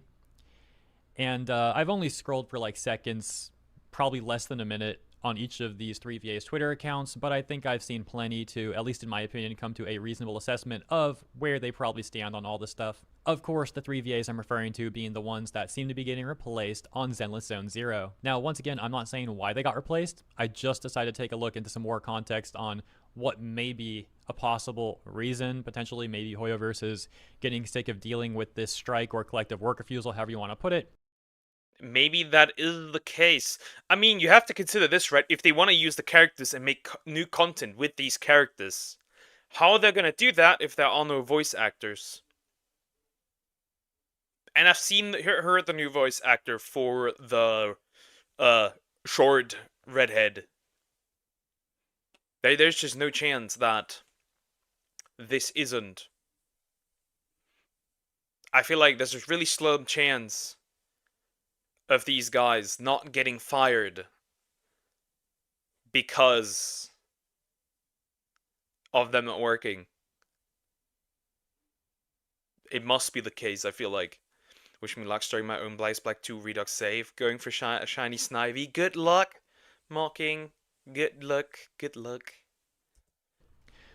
And I've only scrolled for like seconds, probably less than a minute on each of these three VA's Twitter accounts, but I think I've seen plenty to, at least in my opinion, come to a reasonable assessment of where they probably stand on all this stuff. Of course, the three VAs I'm referring to being the ones that seem to be getting replaced on Zenless Zone Zero. Now, once again, I'm not saying why they got replaced. I just decided to take a look into some more context on what may be a possible reason. Potentially, maybe Hoyoverse is getting sick of dealing with this strike or collective work refusal, however you want to put it. Maybe that is the case. I mean, you have to consider this, right? If they want to use the characters and make new content with these characters, how are they going to do that if there are no voice actors? And I've heard the new voice actor for the short redhead. There's just no chance that this isn't. I feel like there's a really slim chance of these guys not getting fired because of them not working. It must be the case, I feel like. Wish me luck starting my own Blaze Black 2 Redux save. Going for a shiny Snivy. Good luck. Mocking. Good luck. Good luck.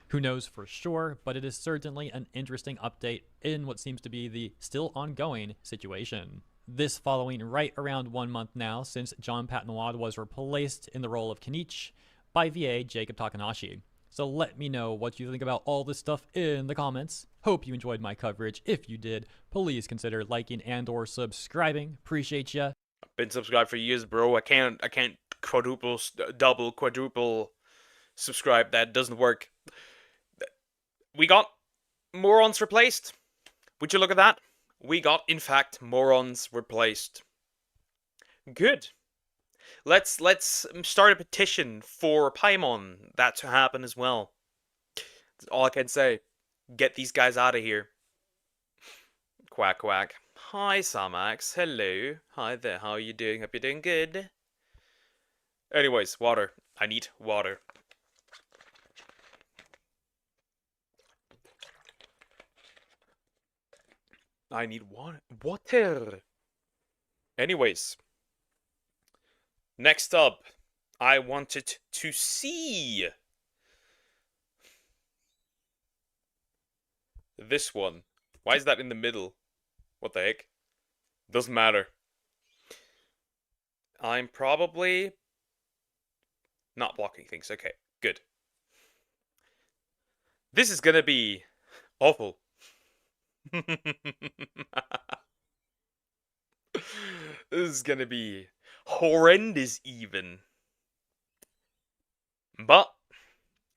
Who knows for sure, but it is certainly an interesting update in what seems to be the still ongoing situation. This following right around 1 month now since John Patnoid was replaced in the role of Kenichi by VA Jacob Takanashi. So let me know what you think about all this stuff in the comments. Hope you enjoyed my coverage. If you did, please consider liking and or subscribing. Appreciate ya. I've been subscribed for years, bro. I can't quadruple, double, quadruple subscribe. That doesn't work. We got morons replaced. Would you look at that? We got, in fact, morons replaced. Good. Let's start a petition for Paimon that to happen as well. That's all I can say. Get these guys out of here. Quack quack. Hi Samax. Hello. Hi there. How are you doing? Hope you're doing good. Anyways, water. I need water. I need water. Anyways. Next up, I wanted to see this one. Why is that in the middle? What the heck? Doesn't matter. I'm probably not blocking things. Okay, good. This is gonna be awful. This is gonna be horrendous even. But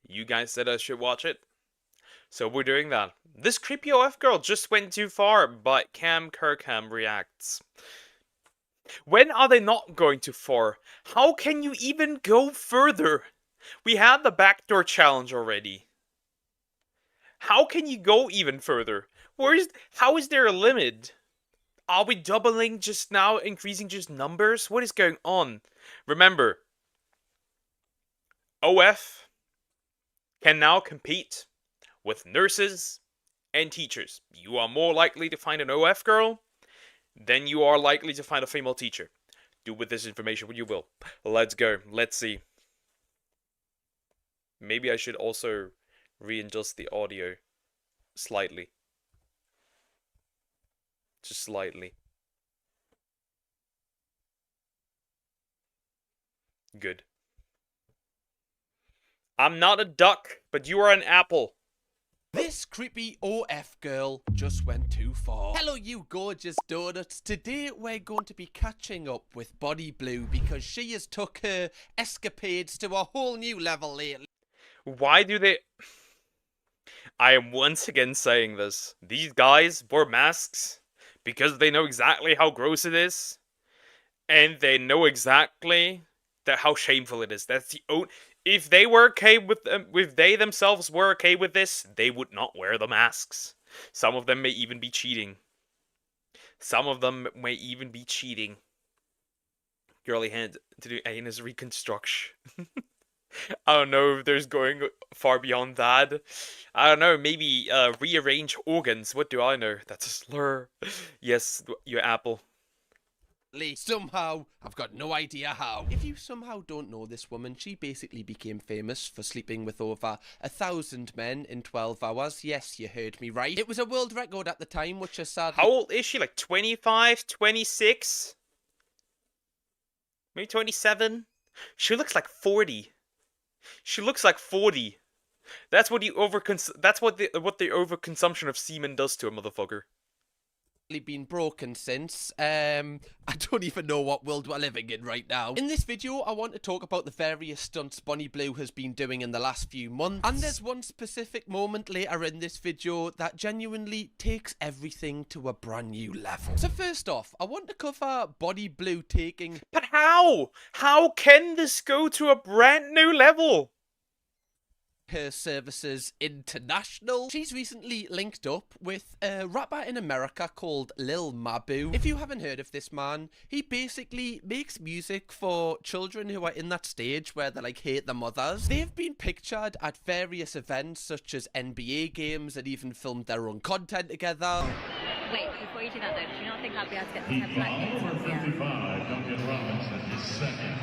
you guys said I should watch it, so we're doing that. This creepy OF girl just went too far, but Cam Kirkham reacts. When are they not going too far? How can you even go further? We had the backdoor challenge already. How can you go even further? How is there a limit? Are we doubling just now, increasing just numbers? What is going on? Remember, OF can now compete with nurses and teachers. You are more likely to find an OF girl than you are likely to find a female teacher. Do with this information what you will. Let's go. Let's see. Maybe I should also readjust the audio slightly. Just slightly. Good. I'm not a duck, but you are an apple. This creepy OF girl just went too far. Hello you gorgeous donuts. Today we're going to be catching up with Body Blue because she has took her escapades to a whole new level lately. Why do they... I am once again saying this. These guys wear masks because they know exactly how gross it is. And they know exactly how shameful it is. That's the only... If they were okay with if they themselves were okay with this, they would not wear the masks. Some of them may even be cheating. Some of them may even be cheating. Girly hand to do anus reconstruction. I don't know if there's going far beyond that. I don't know, maybe rearrange organs. What do I know? That's a slur. Yes, your apple. Somehow, I've got no idea how. If you somehow don't know this woman, she basically became famous for sleeping with over 1,000 men in 12 hours. Yes, you heard me right. It was a world record at the time, which is sad. How old is she? Like 25, 26? Maybe 27? She looks like 40. She looks like 40. That's what the overconsumption of semen does to a motherfucker. Been broken since. I don't even know what world we're living in right now. In this video, I want to talk about the various stunts Bonnie Blue has been doing in the last few months. And there's one specific moment later in this video that genuinely takes everything to a brand new level. So first off, I want to cover Bonnie Blue taking... But how? How can this go to a brand new level? her services international. She's recently linked up with a rapper in America called Lil Mabu. If you haven't heard of this man, he basically makes music for children who are in that stage where they like hate their mothers. They've been pictured at various events such as NBA games and even filmed their own content together. Wait, before you do that though, do you not think I'll be able to get this temple like $55, Duncan Robinson is second.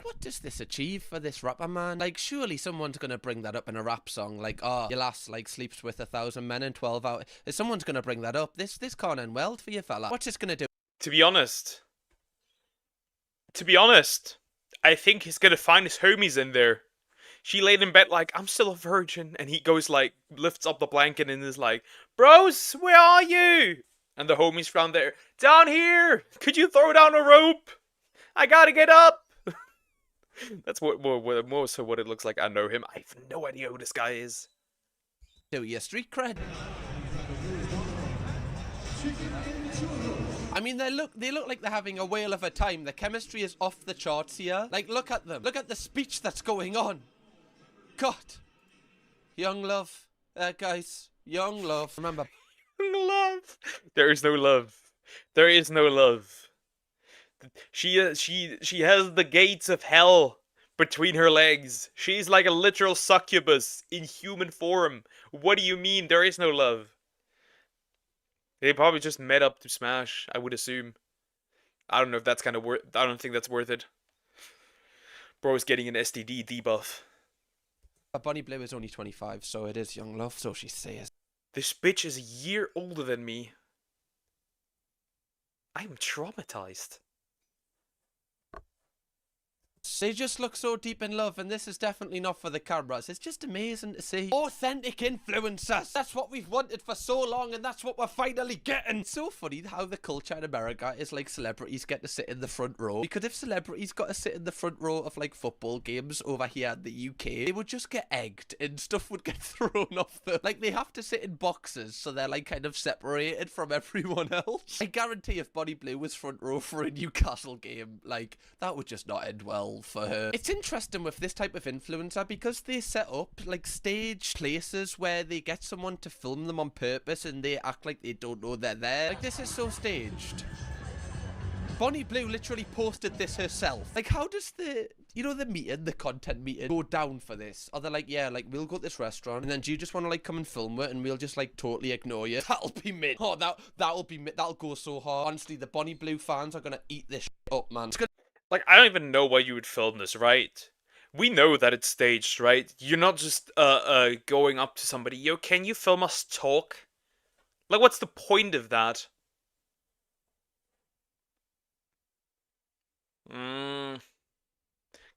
What does this achieve for this rapper, man? Like, surely someone's gonna bring that up in a rap song. Like, oh, your lass, like, sleeps with 1,000 men in 12 hours. If someone's gonna bring that up, this can't end well for you, fella. What's this gonna do? To be honest, I think he's gonna find his homies in there. She laid in bed like, I'm still a virgin. And he goes like, lifts up the blanket and is like, bros, where are you? And the homies down there, down here. Could you throw down a rope? I gotta get up. That's more so what it looks like. I know him. I have no idea who this guy is. Do your street cred. I mean, they look like they're having a whale of a time. The chemistry is off the charts here. Like, look at them. Look at the speech that's going on. God. Young love. Guys. Young love. Remember. Young love. There is no love. There is no love. She has the gates of hell between her legs. She's like a literal succubus in human form. What do you mean there is no love? They probably just met up to smash, I would assume. I don't know if that's kind of worth. I don't think that's worth it. Bro's getting an STD debuff. Bonnie Blue is only 25, so it is young love, so she says. This bitch is a year older than me. I'm traumatized. They just look so deep in love, and this is definitely not for the cameras. It's just amazing to see. Authentic influencers. That's what we've wanted for so long, and that's what we're finally getting. It's so funny how the culture in America is like celebrities get to sit in the front row. Because if celebrities got to sit in the front row of like football games over here in the UK, they would just get egged and stuff would get thrown off them. Like, they have to sit in boxes, so they're like kind of separated from everyone else. I guarantee if Bonnie Blue was front row for a Newcastle game, like, that would just not end well for her. It's interesting with this type of influencer because they set up like stage places where they get someone to film them on purpose and they act like they don't know they're there. Like, this is so staged. Bonnie Blue literally posted this herself. Like, how does the meeting, the content meeting, go down for this? Are they like, yeah, like, we'll go to this restaurant, and then do you just want to, like, come and film it, and we'll just, like, totally ignore you? That'll be mint. Oh, that'll be mint. That'll go so hard. Honestly, the Bonnie Blue fans are gonna eat this up, man. Like, I don't even know why you would film this, right? We know that it's staged, right? You're not just, going up to somebody, yo, can you film us talk? Like, what's the point of that?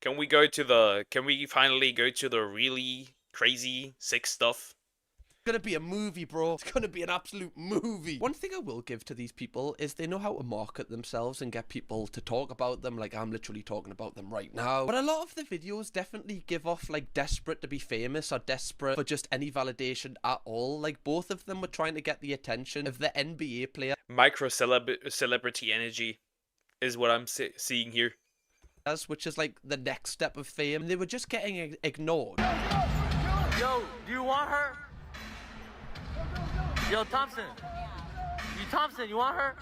Can we finally go to the really crazy, sick stuff? It's gonna be a movie, bro. It's gonna be an absolute movie. One thing I will give to these people is they know how to market themselves and get people to talk about them. Like, I'm literally talking about them right now. But a lot of the videos definitely give off, like, desperate to be famous or desperate for just any validation at all. Like, both of them were trying to get the attention of the NBA player. Celebrity energy is what I'm seeing here. Which is, like, the next step of fame. They were just getting ignored. Yo, do you want her? Yo, Thompson. Thompson, you want her?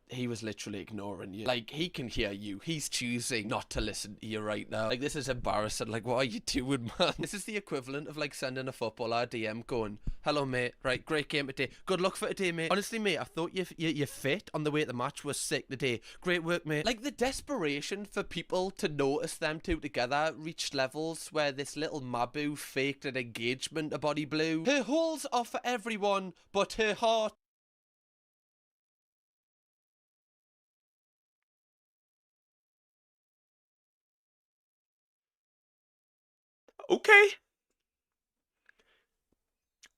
He was literally ignoring you. Like, he can hear you. He's choosing not to listen to you right now. Like, this is embarrassing. Like, what are you doing, man? This is the equivalent of, like, sending a footballer a DM going, hello, mate. Right, great game today. Good luck for today, mate. Honestly, mate, I thought your fit on the way to the match was sick today. Great work, mate. Like, the desperation for people to notice them two together reached levels where this little Mabu faked an engagement to Bonnie Blue. Her holes are for everyone, but her heart. Okay.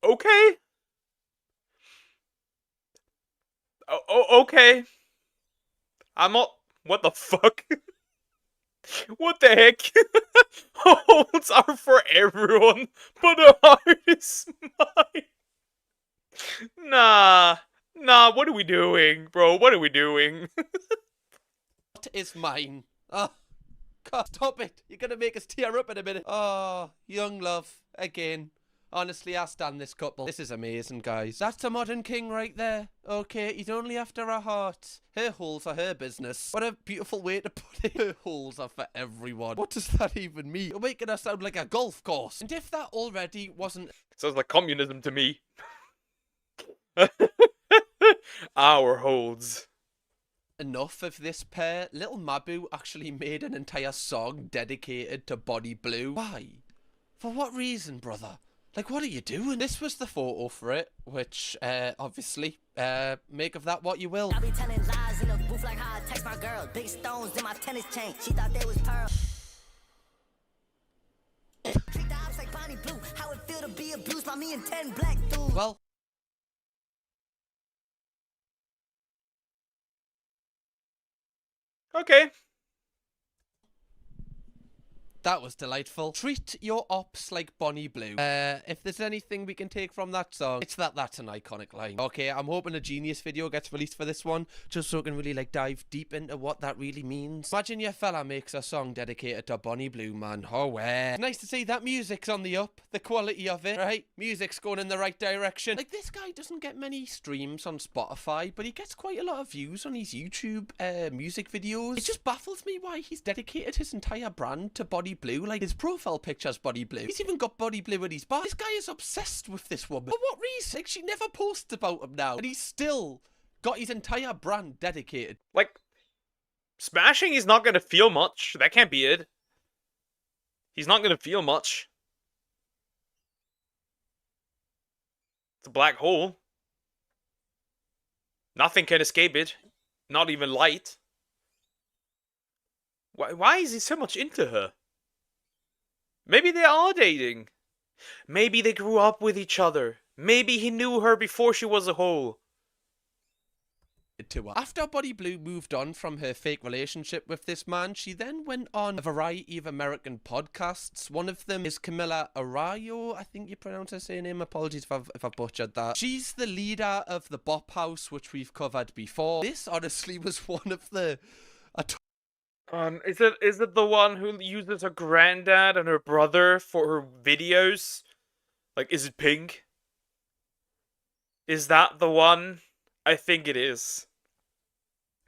Okay. Okay. I'm not. What the fuck? What the heck? Holds are for everyone, but a heart is mine. Nah. Nah, what are we doing, bro? What are we doing? What is mine? Oh, God, stop it. You're gonna make us tear up in a minute. Oh, young love. Again. Honestly, I stand this couple. This is amazing, guys. That's a modern king right there. Okay, he's only after her heart. Her holes are her business. What a beautiful way to put it. Her holes are for everyone. What does that even mean? You're making us sound like a golf course. And if that already wasn't... Sounds like communism to me. Our holds. Enough of this pair, Little Mabu actually made an entire song dedicated to Bonnie Blue. Why? For what reason, brother? Like, what are you doing? This was the photo for it, which, obviously, make of that what you will. I be telling lies in the booth like how I text my girl. Big stones in my tennis chain. She thought they was pearl. Treat the ops like Bonnie Blue. How it feel to be abused by me and 10 black dudes. Well, okay. that was delightful. Treat your ops like Bonnie Blue. If there's anything we can take from that song, it's that that's an iconic line. Okay, I'm hoping a Genius video gets released for this one, just so I can really, like, dive deep into what that really means. Imagine your fella makes a song dedicated to Bonnie Blue, man. Oh, well. Nice to see that music's on the up. The quality of it, right? Music's going in the right direction. Like, this guy doesn't get many streams on Spotify, but he gets quite a lot of views on his YouTube music videos. It just baffles me why he's dedicated his entire brand to Bonnie Blue. Like, his profile picture's Bonnie Blue. He's even got Bonnie Blue in his bar. This guy is obsessed with this woman. For what reason? Like, she never posts about him now, and he's still got his entire brand dedicated. Like, smashing is not gonna feel much. That can't be it. He's not gonna feel much. It's a black hole. Nothing can escape it. Not even light. Why is he so much into her? Maybe they are dating. Maybe they grew up with each other. Maybe he knew her before she was a hole. To her. After Bonnie Blue moved on from her fake relationship with this man, she then went on a variety of American podcasts. One of them is Camila Arroyo, I think you pronounce her surname. Apologies if I butchered that. She's the leader of the Bop House, which we've covered before. This honestly was one of the... Is it the one who uses her granddad and her brother for her videos? Like, is it Pink? Is that the one? I think it is.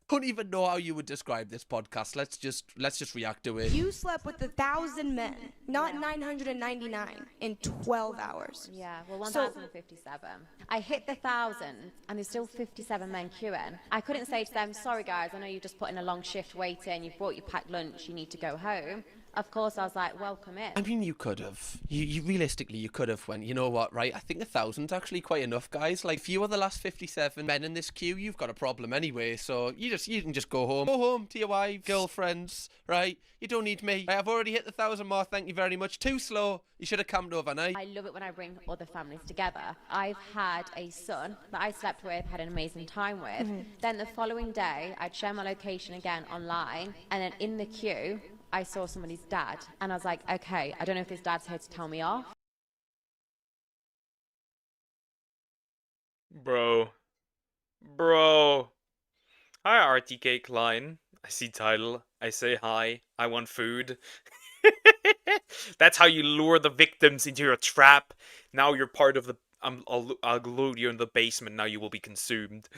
I don't even know how you would describe this podcast. Let's just react to it. You slept with 1,000 men, not 999, in 12 hours. Yeah, well, 1,057. I hit the 1,000, and there's still 57 men queuing. I couldn't say to them, sorry guys, I know you just put in a long shift waiting, you've brought your packed lunch, you need to go home. Of course, I was like, welcome in. I mean, you could have. You realistically, you could have went, you know what, right? I think 1,000's actually quite enough, guys. Like, if you are the last 57 men in this queue, you've got a problem anyway. So you can just go home. Go home to your wife, girlfriends, right? You don't need me. I've already hit the 1,000 mark, thank you very much. Too slow. You should have camped overnight. I love it when I bring other families together. I've had a son that I slept with, had an amazing time with. Then the following day, I'd share my location again online, and then in the queue, I saw somebody's dad, and I was like, okay, I don't know if this dad's here to tell me off. Bro. Hi, RTK Klein. I see title. I say hi. I want food. That's how you lure the victims into your trap. Now you're part of the... I'll load you in the basement. Now you will be consumed.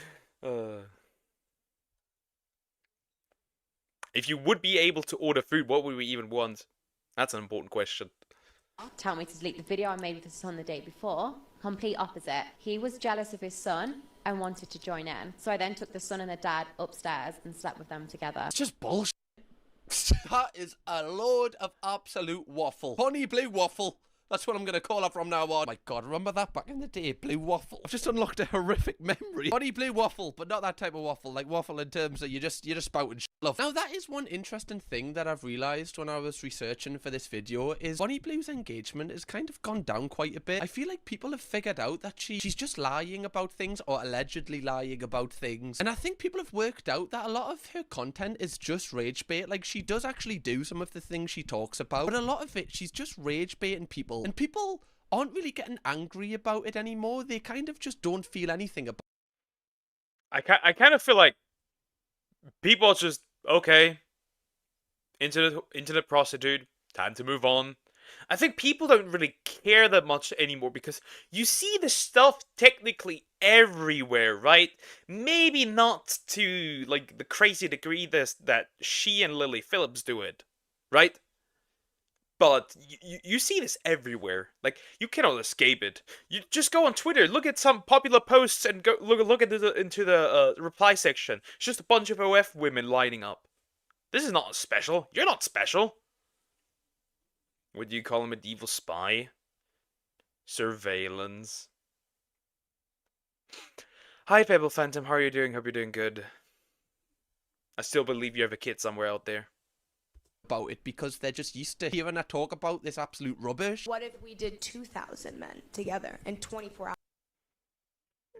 If you would be able to order food, what would we even want? That's an important question. Tell me to delete the video I made with his son the day before. Complete opposite. He was jealous of his son and wanted to join in. So I then took the son and the dad upstairs and slept with them together. It's just bullshit. That is a load of absolute waffle. Bonnie Blue waffle. That's what I'm going to call her from now on. Oh my God, remember that back in the day? Blue waffle. I've just unlocked a horrific memory. Bonnie Blue waffle, but not that type of waffle. Like waffle in terms of you're just spouting love. Now that is one interesting thing that I've realised when I was researching for this video is Bonnie Blue's engagement has kind of gone down quite a bit. I feel like people have figured out that she's just lying about things or allegedly lying about things. And I think people have worked out that a lot of her content is just rage bait. Like she does actually do some of the things she talks about, but a lot of it, she's just rage baiting people. And people aren't really getting angry about it anymore. They kind of just don't feel anything about I kind of feel like people are just okay. Internet prostitute. Time to move on. I think people don't really care that much anymore because you see the stuff technically everywhere, right? Maybe not to like the crazy degree that she and Lily Phillips do it, right? But you see this everywhere. Like you cannot escape it. You just go on Twitter, look at some popular posts, and go look at into the reply section. It's just a bunch of OF women lining up. This is not special. You're not special. Would you call him a medieval spy? Surveillance. Hi, Pebble Phantom. How are you doing? Hope you're doing good. I still believe you have a kid somewhere out there. it because they're just used to hearing her talk about this absolute rubbish. What if we did 2,000 men together in 24 hours?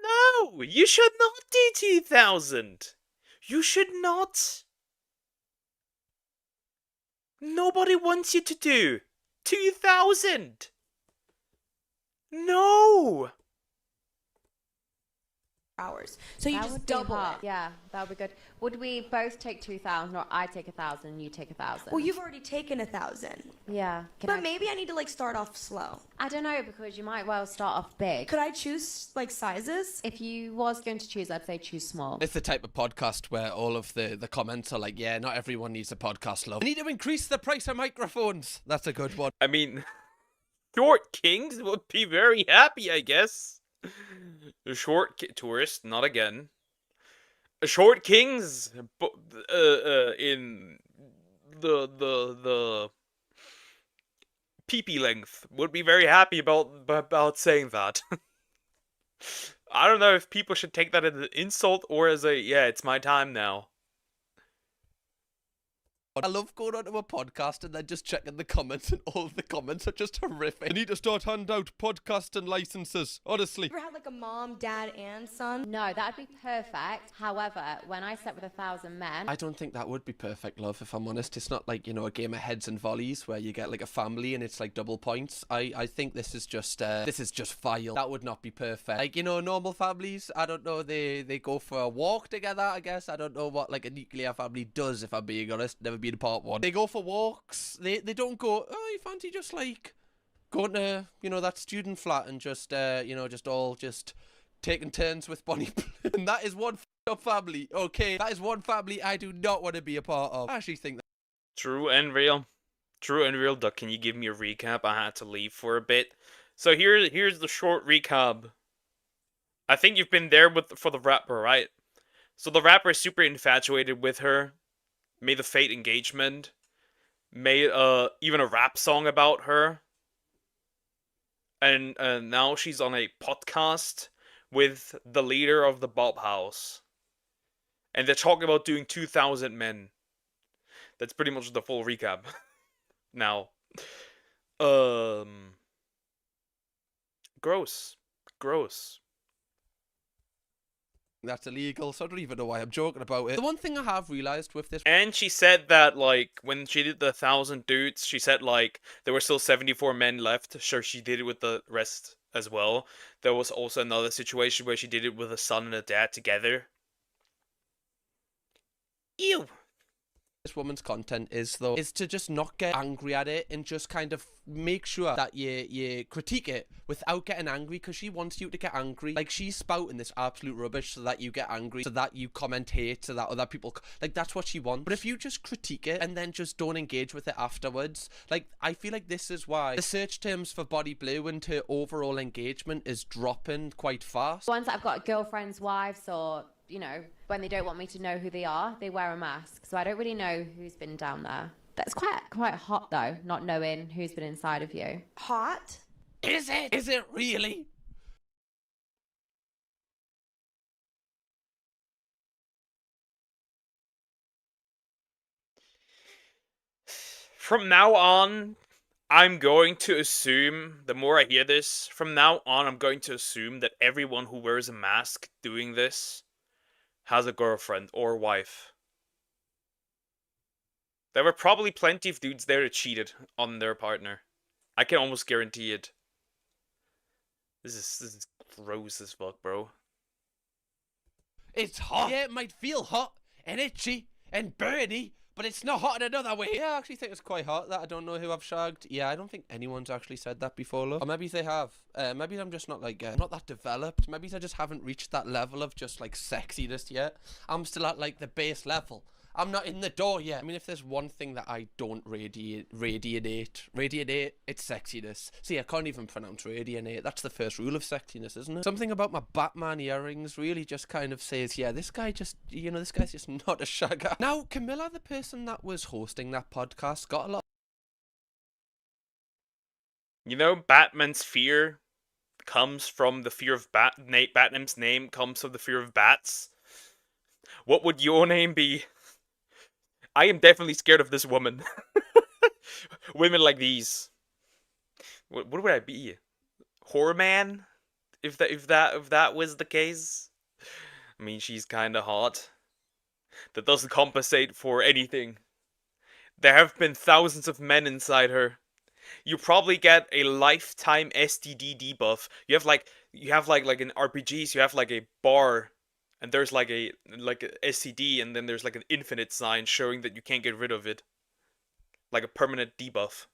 No! You should not do 2,000! You should not! Nobody wants you to do 2,000! No! Hours. So you That just would be double hot. it. Yeah, that would be good. Would we both take 2,000, or I take 1,000, you take 1,000? Well, you've already taken 1,000. Yeah. But maybe I need to like start off slow. I don't know, because you might well start off big. Could I choose like sizes? If you was going to choose, I'd say choose small. It's the type of podcast where all of the comments are like, yeah, not everyone needs a podcast, love. We need to increase the price of microphones. That's a good one. I mean, Short Kings would be very happy, I guess. The tourist, not again. Short Kings, in the PP length would be very happy about saying that. I don't know if people should take that as an insult or as a yeah, it's my time now. I love going onto a podcast and then just checking the comments, and all of the comments are just horrific. I need to start handing out podcasting licenses, honestly. Ever had like a mom, dad, and son? No, that'd be perfect. However, when I slept with 1,000 men... I don't think that would be perfect, love, if I'm honest. It's not like, you know, a game of heads and volleys where you get like a family and it's like double points. I think this is just vile. That would not be perfect. Like, you know, normal families, I don't know, they go for a walk together, I guess. I don't know what like a nuclear family does, if I'm being honest. Never been a part one. They go for walks. They don't go, oh, you fancy just like going to, you know, that student flat and just, you know, just taking turns with Bonnie. And that is one up family, okay? That is one family I do not want to be a part of. I actually think that. True and real. True and real. Duck, can you give me a recap? I had to leave for a bit. So here's the short recap. I think you've been there for the rapper, right? So the rapper is super infatuated with her. Made the Fate engagement. Made even a rap song about her. And now she's on a podcast with the leader of the Bob House. And they're talking about doing 2,000 men. That's pretty much the full recap. Now. Gross. Gross. That's illegal, so I don't even know why I'm joking about it. The one thing I have realized with this... And she said that, like, when she did the 1,000 dudes, she said, like, there were still 74 men left. Sure, she did it with the rest as well. There was also another situation where she did it with a son and a dad together. Ew. This woman's content is, though, is to just not get angry at it and just kind of make sure that you critique it without getting angry, because she wants you to get angry. Like, she's spouting this absolute rubbish so that you get angry, so that you comment hate, so that other people... Like, that's what she wants. But if you just critique it and then just don't engage with it afterwards, like, I feel like this is why the search terms for Body Blue and her overall engagement is dropping quite fast. The ones that I've got girlfriends, wives, or... you know, when they don't want me to know who they are, they wear a mask. So I don't really know who's been down there. That's quite hot, though, not knowing who's been inside of you. Hot? Is it? Is it really? From now on, I'm going to assume, the more I hear this, from now on I'm going to assume that everyone who wears a mask doing this has a girlfriend or wife. There were probably plenty of dudes there that cheated on their partner. I can almost guarantee it. This is gross as fuck, bro. It's hot. Yeah, it might feel hot and itchy and burny, but it's not hot in another way. Yeah, I actually think it's quite hot that I don't know who I've shagged. Yeah, I don't think anyone's actually said that before, love. Or maybe they have. Maybe I'm just not like, not that developed. Maybe I just haven't reached that level of just like sexiness yet. I'm still at like the base level. I'm not in the door yet. I mean, if there's one thing that I don't radiate, it's sexiness. See, I can't even pronounce radiate. That's the first rule of sexiness, isn't it? Something about my Batman earrings really just kind of says, yeah, this guy just, this guy's just not a shagger. Now, Camilla, the person that was hosting that podcast, got a lot. Batman's fear comes from the fear of Batman's name comes from the fear of bats. What would your name be? I am definitely scared of this woman. Women like these. What would I be? Horror man? If that was the case. I mean, she's kind of hot. That doesn't compensate for anything. There have been thousands of men inside her. You probably get a lifetime STD debuff. You have like in RPGs, you have like a bar. And there's like a SCD, and then there's like an infinite sign showing that you can't get rid of it. Like a permanent debuff.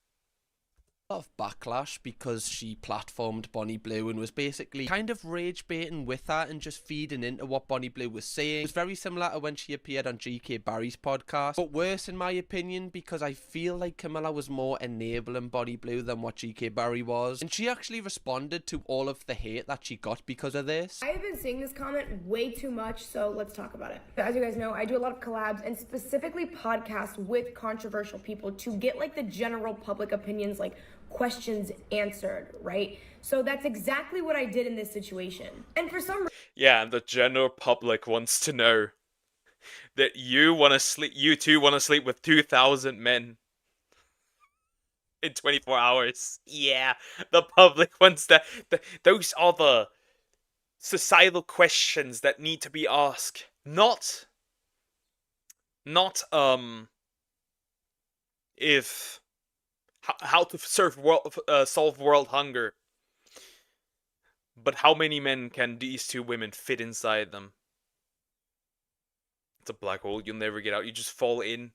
Of backlash because she platformed Bonnie Blue and was basically kind of rage baiting with that and just feeding into what Bonnie Blue was saying. It was very similar to when she appeared on GK Barry's podcast, but worse in my opinion because I feel like Camilla was more enabling Bonnie Blue than what GK Barry was, and she actually responded to all of the hate that she got because of this. I've been seeing this comment way too much, so let's talk about it. As you guys know, I do a lot of collabs and specifically podcasts with controversial people to get like the general public opinions, like questions answered, right? So that's exactly what I did in this situation. And for some reason, yeah, the general public wants to know that you two want to sleep with 2,000 men in 24 hours. Yeah, the public wants that. Those are the societal questions that need to be asked. Not if how to solve world hunger, but how many men can these two women fit inside them? It's a black hole. You'll never get out. You just fall in.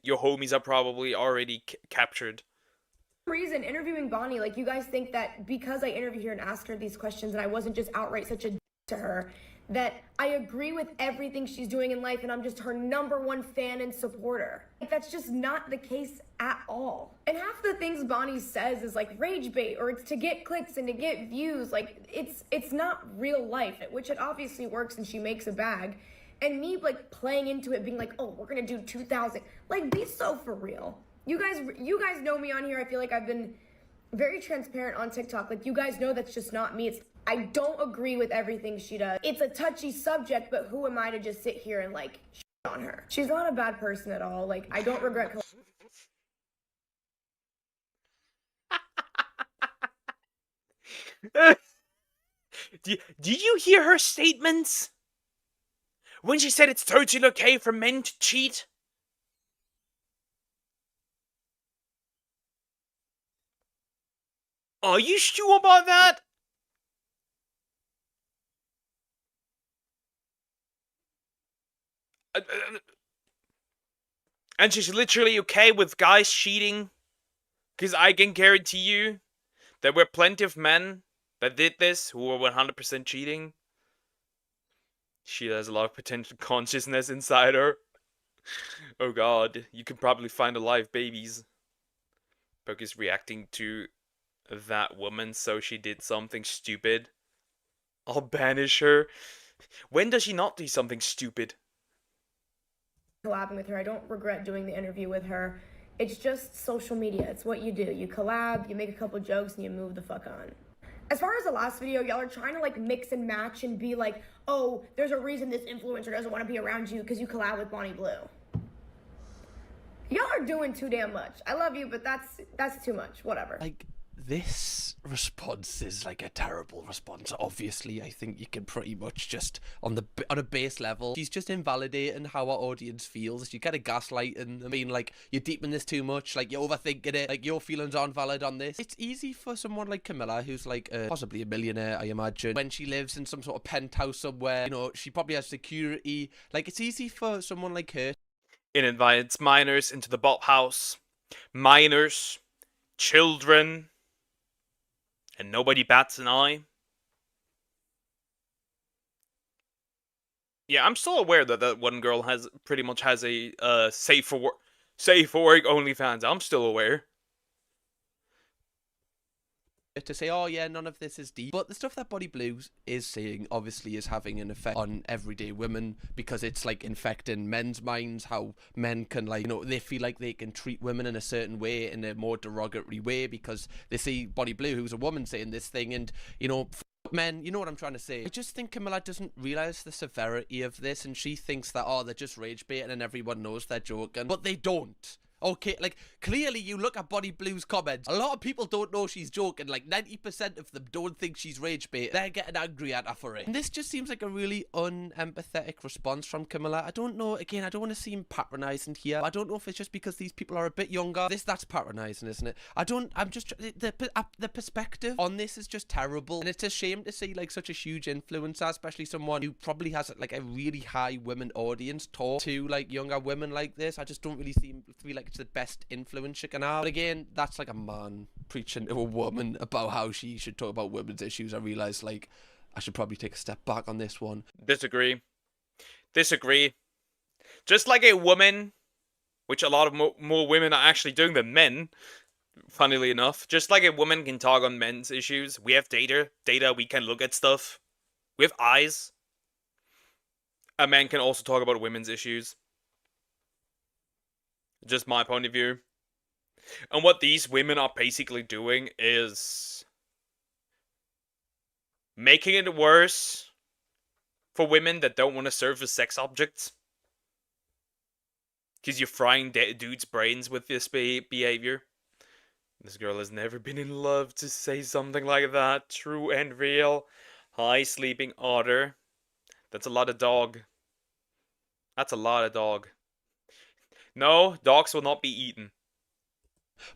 Your homies are probably already captured. Reason interviewing Bonnie, like you guys think that because I interviewed her and asked her these questions and I wasn't just outright such a to her, that I agree with everything she's doing in life and I'm just her #1 fan and supporter. Like, that's just not the case at all. And half the things Bonnie says is like rage bait, or it's to get clicks and to get views. Like it's not real life, which it obviously works and she makes a bag. And me like playing into it, being like, oh, we're gonna do 2,000. Like, be so for real. You guys know me on here. I feel like I've been very transparent on TikTok. Like, you guys know that's just not me. I don't agree with everything she does. It's a touchy subject, but who am I to just sit here and like shit on her? She's not a bad person at all. Like, I don't regret. Did you hear her statements? When she said it's totally okay for men to cheat? Are you sure about that? And she's literally okay with guys cheating? Because I can guarantee you there were plenty of men that did this who were 100% cheating. She has a lot of potential consciousness inside her. Oh god, you could probably find alive babies. Because reacting to that woman, so she did something stupid. I'll banish her. When does she not do something stupid? Collabing with her. I don't regret doing the interview with her. It's just social media. It's what you do. You collab, you make a couple jokes, and you move the fuck on. As far as the last video, y'all are trying to like mix and match and be like, oh, there's a reason this influencer doesn't want to be around you because you collab with Bonnie Blue. Y'all are doing too damn much. I love you, but that's too much. Whatever. Like, this response is like a terrible response. Obviously, I think you can pretty much just on a base level, she's just invalidating how our audience feels. You kind of gaslighting and being like, you're deep in this too much, like you're overthinking it, like your feelings aren't valid on this. It's easy for someone like Camilla, who's like possibly a millionaire, I imagine, when she lives in some sort of penthouse somewhere. You know, she probably has security. Like, it's easy for someone like her. It invites minors into the bot house. Minors, children, and nobody bats an eye. Yeah, I'm still aware that that one girl pretty much has a safe for work OnlyFans. I'm still aware. To say, oh yeah, none of this is deep. But the stuff that Body Blue is saying obviously is having an effect on everyday women, because it's like infecting men's minds, how men can, like, you know, they feel like they can treat women in a certain way, in a more derogatory way, because they see Body Blue, who's a woman, saying this thing, and, you know, men, you know what I'm trying to say. I just think Camilla doesn't realise the severity of this, and she thinks that, oh, they're just rage baiting and everyone knows they're joking. But they don't. Okay, like, clearly you look at Body Blue's comments, a lot of people don't know she's joking. Like, 90% of them don't think she's rage bait. They're getting angry at her for it. And this just seems like a really unempathetic response from Camilla. I don't know, again, I don't want to seem patronising here. I don't know if it's just because these people are a bit younger. That's patronising, isn't it? The perspective on this is just terrible. And it's a shame to see, like, such a huge influencer, especially someone who probably has, like, a really high women audience, talk to, like, younger women like this. I just don't really feel like it's the best influence you can have. But again, that's like a man preaching to a woman about how she should talk about women's issues. I realise, like, I should probably take a step back on this one. Disagree. Just like a woman, which a lot of more women are actually doing than men, funnily enough. Just like a woman can talk on men's issues, we have data, we can look at stuff. We have eyes. A man can also talk about women's issues. Just my point of view. And what these women are basically doing is making it worse for women that don't want to serve as sex objects. Because you're frying dudes' brains with this behavior. This girl has never been in love to say something like that. True and real. Hi, sleeping otter. That's a lot of dog. That's a lot of dog. No, dogs will not be eaten.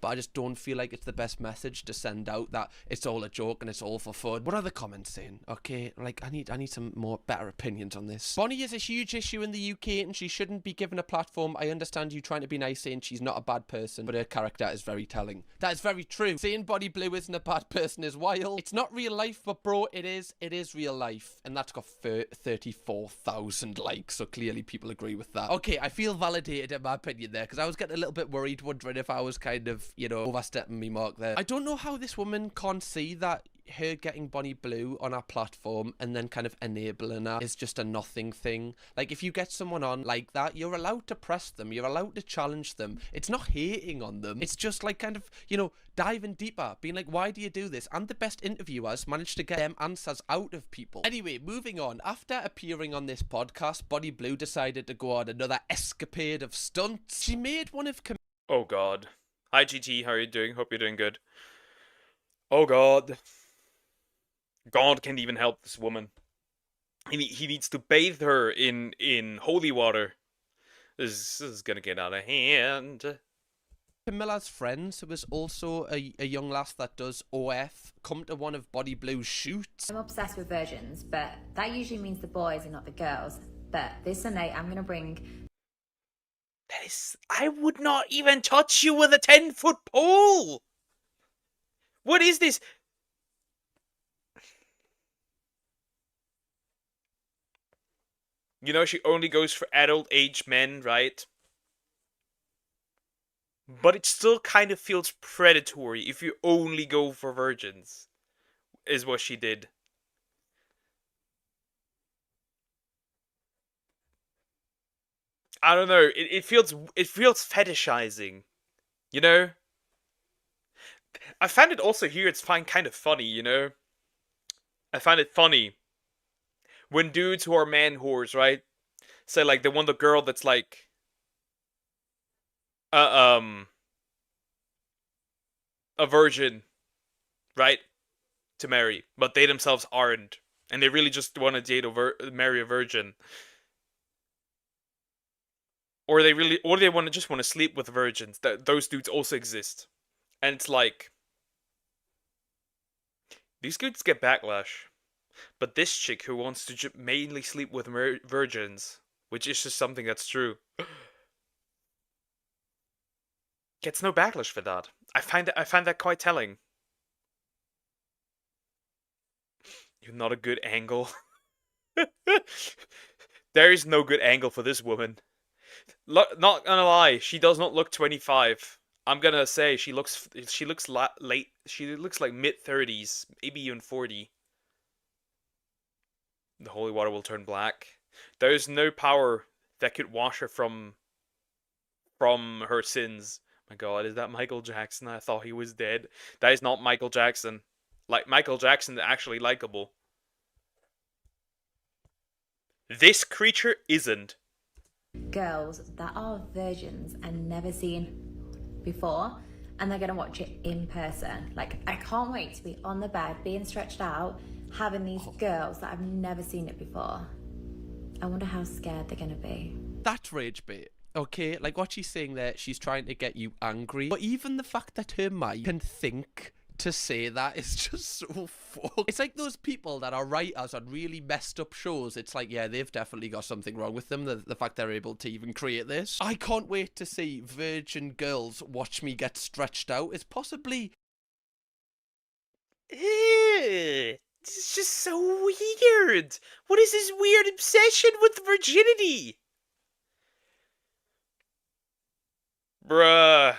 But I just don't feel like it's the best message to send out, that it's all a joke and it's all for fun. What are the comments saying? Okay, like, I need some more better opinions on this. Bonnie is a huge issue in the UK and she shouldn't be given a platform. I understand you trying to be nice, saying she's not a bad person, but her character is very telling. That is very true. Saying Body Blue isn't a bad person is wild. It's not real life, but bro, it is real life. And that's got 34,000 likes, so clearly people agree with that. Okay, I feel validated in my opinion there, because I was getting a little bit worried, wondering if I was kind of, you know, overstepping me mark there. I don't know how this woman can't see that her getting Bonnie Blue on our platform and then kind of enabling her is just a nothing thing. Like, if you get someone on like that, you're allowed to press them, you're allowed to challenge them. It's not hating on them, it's just like kind of, you know, diving deeper, being like, why do you do this? And the best interviewers managed to get them answers out of people. Anyway, moving on. After appearing on this podcast, Bonnie Blue decided to go on another escapade of stunts. She made one of... Oh god. Hi GT, how are you doing? Hope you're doing good. Oh god. God can't even help this woman. He needs to bathe her in holy water. This is gonna get out of hand. Camilla's friends, who is also a young lass that does OF, come to one of Body Blue's shoots. I'm obsessed with virgins, but that usually means the boys and not the girls. But this Sunday, I'm gonna bring... That is... I would not even touch you with a 10-foot pole! What is this? You know, she only goes for adult-age men, right? But it still kind of feels predatory if you only go for virgins, is what she did. I don't know, it feels fetishizing, you know? I find it also here, it's kind of funny, you know? I find it funny when dudes who are man whores, right, say like they want a girl that's like a virgin, right? To marry, but they themselves aren't, and they really just want to marry a virgin, or they want to sleep with virgins. Those dudes also exist, and it's like these dudes get backlash, but this chick who wants to mainly sleep with virgins, which is just something that's true, gets no backlash for that. I find that quite telling. You're not a good angle. There is no good angle for this woman. Not gonna lie, she does not look 25. I'm gonna say she looks late. She looks like mid-30s, maybe even 40. The holy water will turn black. There is no power that could wash her from her sins. My God, is that Michael Jackson? I thought he was dead. That is not Michael Jackson. Like Michael Jackson, actually likable. This creature isn't. Girls that are virgins and never seen before, and they're gonna watch it in person. Like, I can't wait to be on the bed, being stretched out, having these girls that have never seen it before. I wonder how scared they're gonna be. That's rage bait. Okay, like what she's saying there, she's trying to get you angry. But even the fact that her mind can think to say that is just so fucked. It's like those people that are writers on really messed up shows. It's like, yeah, they've definitely got something wrong with them. The fact they're able to even create this. I can't wait to see virgin girls watch me get stretched out. It's possibly... It's just so weird. What is this weird obsession with virginity? Bruh.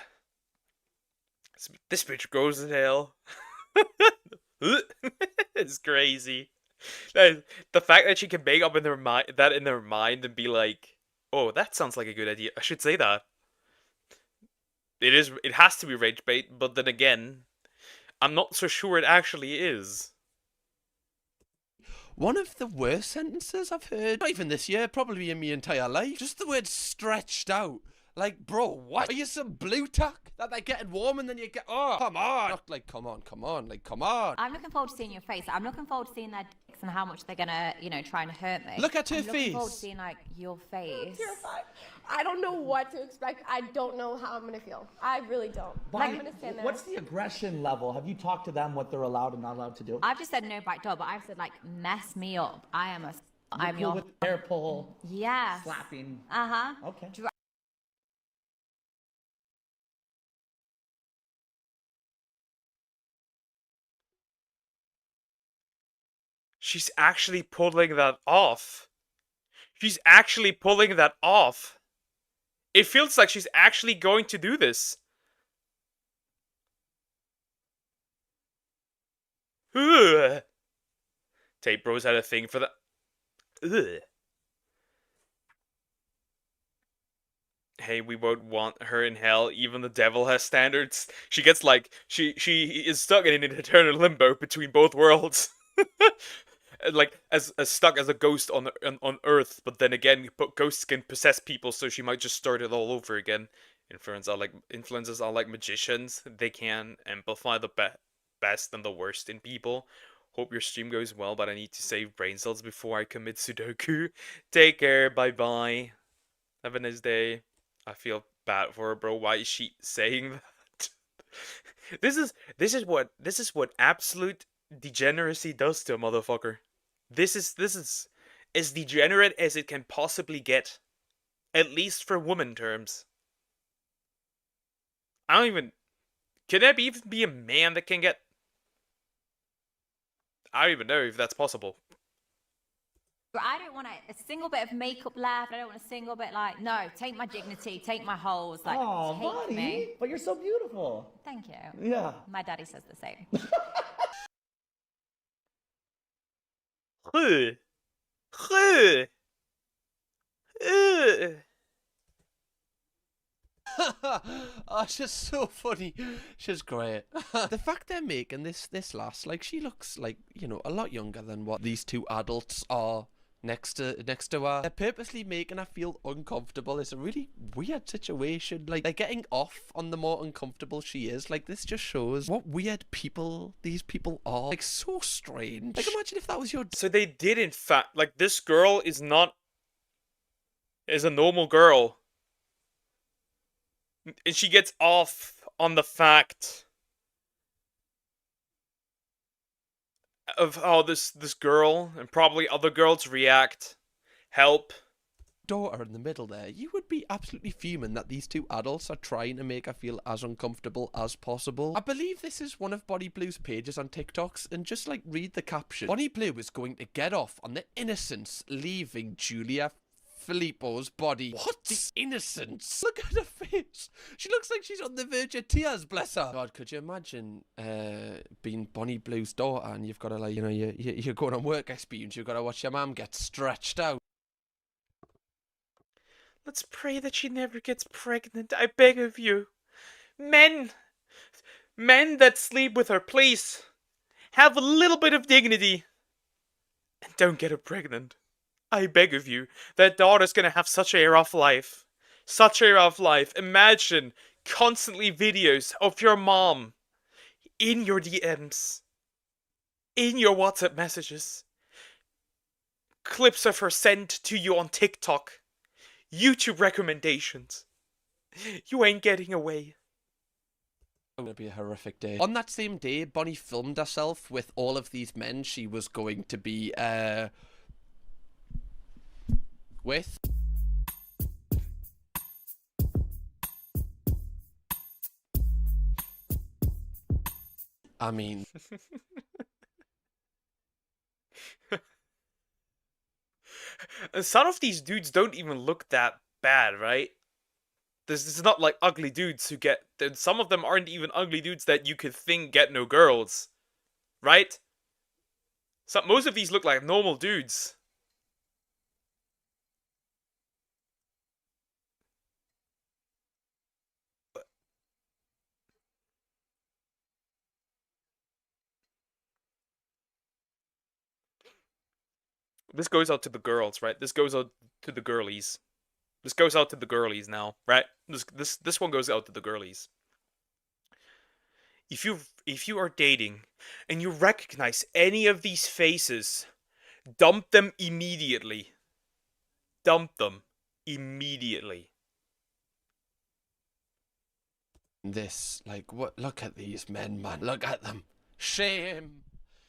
This bitch goes to hell. It's crazy. The fact that she can make up in their mind and be like, "Oh, that sounds like a good idea. I should say that." It has to be rage bait, but then again, I'm not so sure it actually is. One of the worst sentences I've heard, not even this year, probably in my entire life. Just the word stretched out. Like, bro, what? Are you some blue tack? That they're getting warm and then you get... Oh, come on. Not like, come on. Like, come on. I'm looking forward to seeing your face. I'm looking forward to seeing their dicks and how much they're gonna, try and hurt me. Look at her I'm face. looking forward to seeing, your face. I'm terrified. I don't know what to expect. I don't know how I'm gonna feel. I really don't. I'm gonna stand there. What's the aggression level? Have you talked to them what they're allowed and not allowed to do? I've just said no back door, but I've said, mess me up. I'm cool with hair pull. Yeah. Slapping. Uh-huh. Okay. She's actually pulling that off. She's actually pulling that off. It feels like she's actually going to do this. Ugh. Tape Bros had a thing for that. Ugh. Hey, we won't want her in hell. Even the devil has standards. She gets she is stuck in an eternal limbo between both worlds. As stuck as a ghost on Earth, but then again, ghosts can possess people, so she might just start it all over again. Influencers are like magicians; they can amplify the best and the worst in people. Hope your stream goes well, but I need to save brain cells before I commit Sudoku. Take care, bye bye. Have a nice day. I feel bad for her, bro. Why is she saying that? This is what absolute degeneracy does to a motherfucker. This is as degenerate as it can possibly get, at least for woman terms. Can there even be a man that can get? I don't even know if that's possible. I don't want a single bit of makeup left. I don't want a single bit no, take my dignity, take my holes, take buddy, me. But you're so beautiful. Thank you. Yeah. My daddy says the same. Oh, she's so funny. She's great. The fact they're making this lass, she looks a lot younger than what these two adults are next to her. They're purposely making her feel uncomfortable. It's a really weird situation. Like, they're getting off on the more uncomfortable she is. Like, this just shows what weird people these people are. Like, so strange. Like, imagine if that was your... So they did, in fact, like, this girl is a normal girl. And she gets off on the fact of how this girl and probably other girls react. Help. Daughter in the middle there, you would be absolutely fuming that these two adults are trying to make her feel as uncomfortable as possible. I believe this is one of Bonnie Blue's pages on TikToks, and just like read the caption. Bonnie Blue is going to get off on the innocence leaving Julia Filippo's body. What? The innocence? Look at her face. She looks like she's on the verge of tears, bless her. God, could you imagine being Bonnie Blue's daughter and you've got to, like, you know, you're going on work experience, you've got to watch your mum get stretched out. Let's pray that she never gets pregnant. I beg of you. Men that sleep with her, please. Have a little bit of dignity. And don't get her pregnant. I beg of you. That daughter's gonna have such a rough life. Such a rough life. Imagine constantly videos of your mom in your DMs. In your WhatsApp messages. Clips of her sent to you on TikTok. YouTube recommendations. You ain't getting away. It's going to be a horrific day. On that same day, Bonnie filmed herself with all of these men she was going to be, with. I mean... Some of these dudes don't even look that bad, right? This is not like ugly dudes who get... Some of them aren't even ugly dudes that you could think get no girls. Right? Most of these look like normal dudes. This goes out to the girls, right? This goes out to the girlies. This goes out to the girlies now, right? This one goes out to the girlies. If you are dating and you recognize any of these faces, dump them immediately. Dump them immediately. This, like, what? Look at these men, man. Look at them. Shame.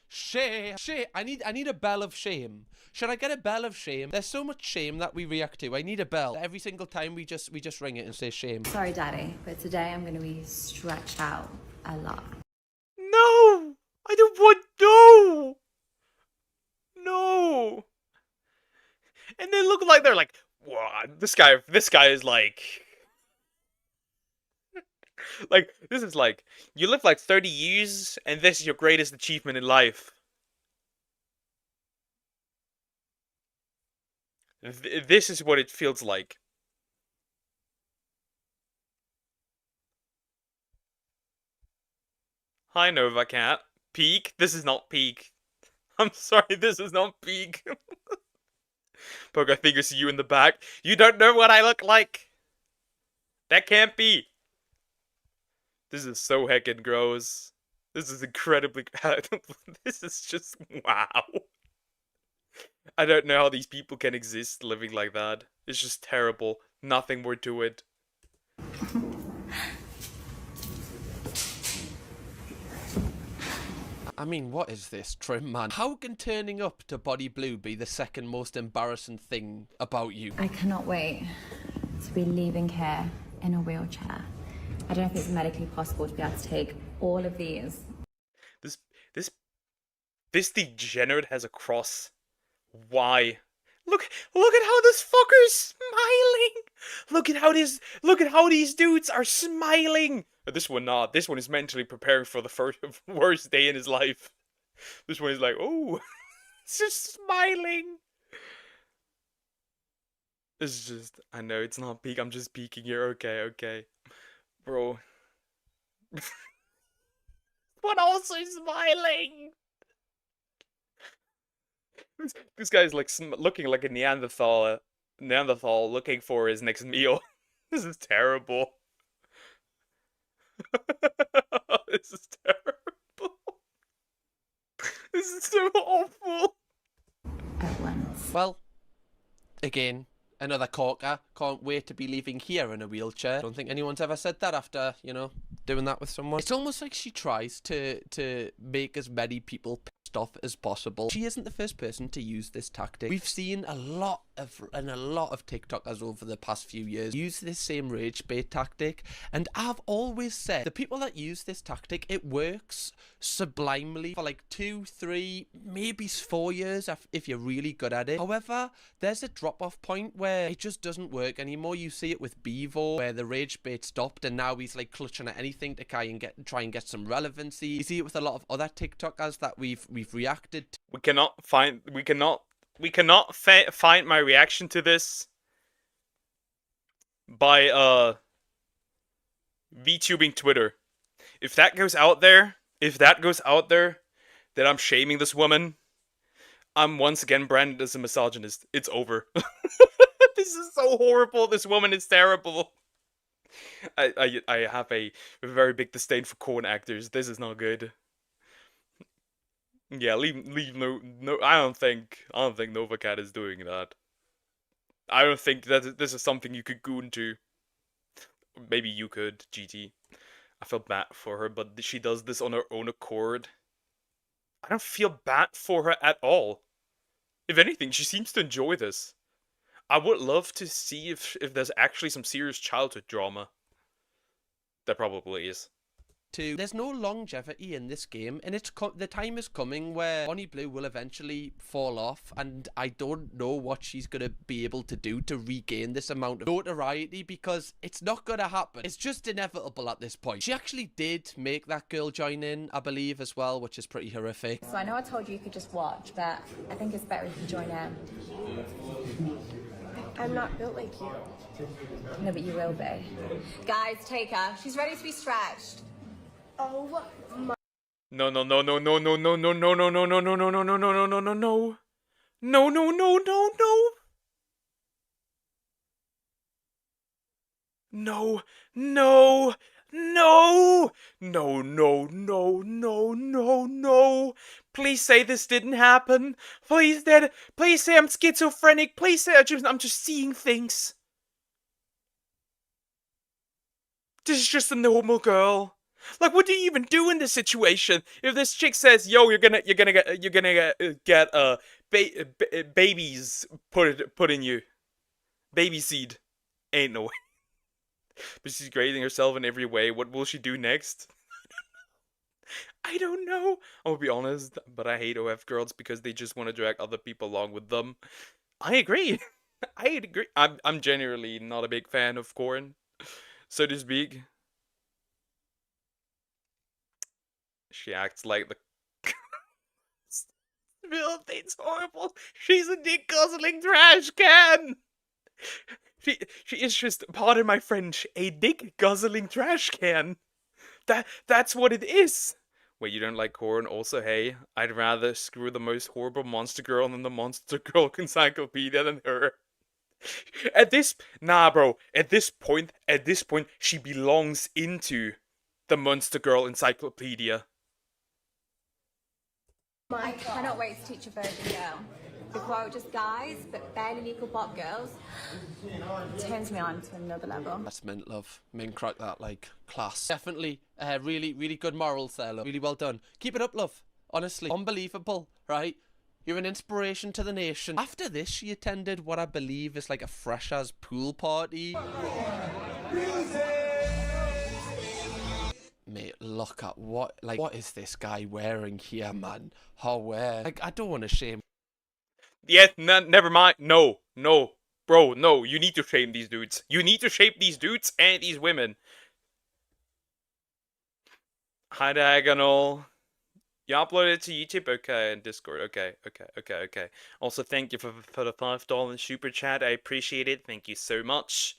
Shame. Shame. I need a bell of shame. Should I get a bell of shame? There's so much shame that we react to. I need a bell. Every single time we just ring it and say shame. Sorry, Daddy, but today I'm going to be stretched out a lot. No! I don't want... No! No! And they look like they're like, what? This guy is like... Like, this is like, you live like 30 years, and this is your greatest achievement in life. This is what it feels like. Hi, Nova Cat. Peak? This is not peak. I'm sorry, this is not peak. Poke, I think I see you in the back. You don't know what I look like. That can't be. This is so heckin' gross. This is incredibly... This is just... Wow. I don't know how these people can exist living like that. It's just terrible. Nothing more to it. I mean, what is this trim, man? How can turning up to Bonnie Blue be the second most embarrassing thing about you? I cannot wait to be leaving here in a wheelchair. I don't know if it's medically possible to be able to take all of these. This degenerate has a cross. Why? Look at how this fucker's smiling. Look at how these dudes are smiling. But this one not. This one is mentally preparing for the worst day in his life. This one is like, oh, it's just smiling. It's just, I know it's not peak. I'm just peeking here. Okay. Bro. But also smiling. This guy's like looking like a Neanderthal looking for his next meal. This is terrible. This is terrible. This is so awful. Well, again, another corker. Can't wait to be leaving here in a wheelchair. Don't think anyone's ever said that after, you know, doing that with someone. It's almost like she tries to make as many people pissed off as possible. She isn't the first person to use this tactic. We've seen a lot of TikTokers over the past few years use this same rage bait tactic, and I've always said the people that use this tactic, it works sublimely for like 2, 3, maybe 4 years if you're really good at it. However, there's a drop-off point where it just doesn't work anymore. You see it with Bevo, where the rage bait stopped and now he's like clutching at anything to try and get some relevancy. You see it with a lot of other TikTokers that we've reacted to. We cannot find my reaction to this by VTubing Twitter. If that goes out there, then I'm shaming this woman. I'm once again branded as a misogynist. It's over. This is so horrible. This woman is terrible. I have a very big disdain for corn actors. This is not good. Yeah, leave no. I don't think Novacat is doing that. I don't think that this is something you could goon to. Maybe you could, GT. I feel bad for her, but she does this on her own accord. I don't feel bad for her at all. If anything, she seems to enjoy this. I would love to see if there's actually some serious childhood drama. There probably is. There's no longevity in this game, and the time is coming where Bonnie Blue will eventually fall off, and I don't know what she's gonna be able to do to regain this amount of notoriety, because it's not gonna happen. It's just inevitable at this point. She actually did make that girl join in, I believe, as well, which is pretty horrific. So I know I told you could just watch, but I think it's better if you join in. I'm not built like you. No, but you will be. Guys, take her. She's ready to be stretched. Oh my. No. No, no, no, no, no, no, no, no, no, no, no, no, no, no, no, no, no, no, no, no. No, no, no, no, no. No, no, no, no, no, no, no, no, no. Please say this didn't happen. Please say I'm schizophrenic. Please say I'm just seeing things. This is just a normal girl. Like, what do you even do in this situation? If this chick says, "Yo, you're gonna get babies put in you, baby seed," ain't no way. But she's grading herself in every way. What will she do next? I don't know. I'll be honest, but I hate OF girls because they just want to drag other people along with them. I agree. I agree. I'm genuinely not a big fan of corn, so to speak. She acts like the Philippines horrible. She's a dick guzzling trash can. She is just, pardon my French, a dick guzzling trash can. That's what it is. Wait, you don't like corn? Also, hey, I'd rather screw the most horrible monster girl than the monster girl encyclopedia than her. At this point, she belongs into the monster girl encyclopedia. I cannot wait to teach a virgin girl. Before it was just guys, but barely legal bot girls. It turns me on to another level. That's mint, love. Mint crack that, like, class. Definitely, really, really good morals there, love. Really well done. Keep it up, love. Honestly, unbelievable, right? You're an inspiration to the nation. After this, she attended what I believe is like a freshers pool party. Mate, look at what is this guy wearing here, man? Like, I don't want to shame. Yeah, never mind. No, bro, no. You need to shame these dudes. You need to shame these dudes and these women. Hi, Diagonal. You uploaded it to YouTube? Okay, and Discord. Okay. Also, thank you for the $5 super chat. I appreciate it. Thank you so much.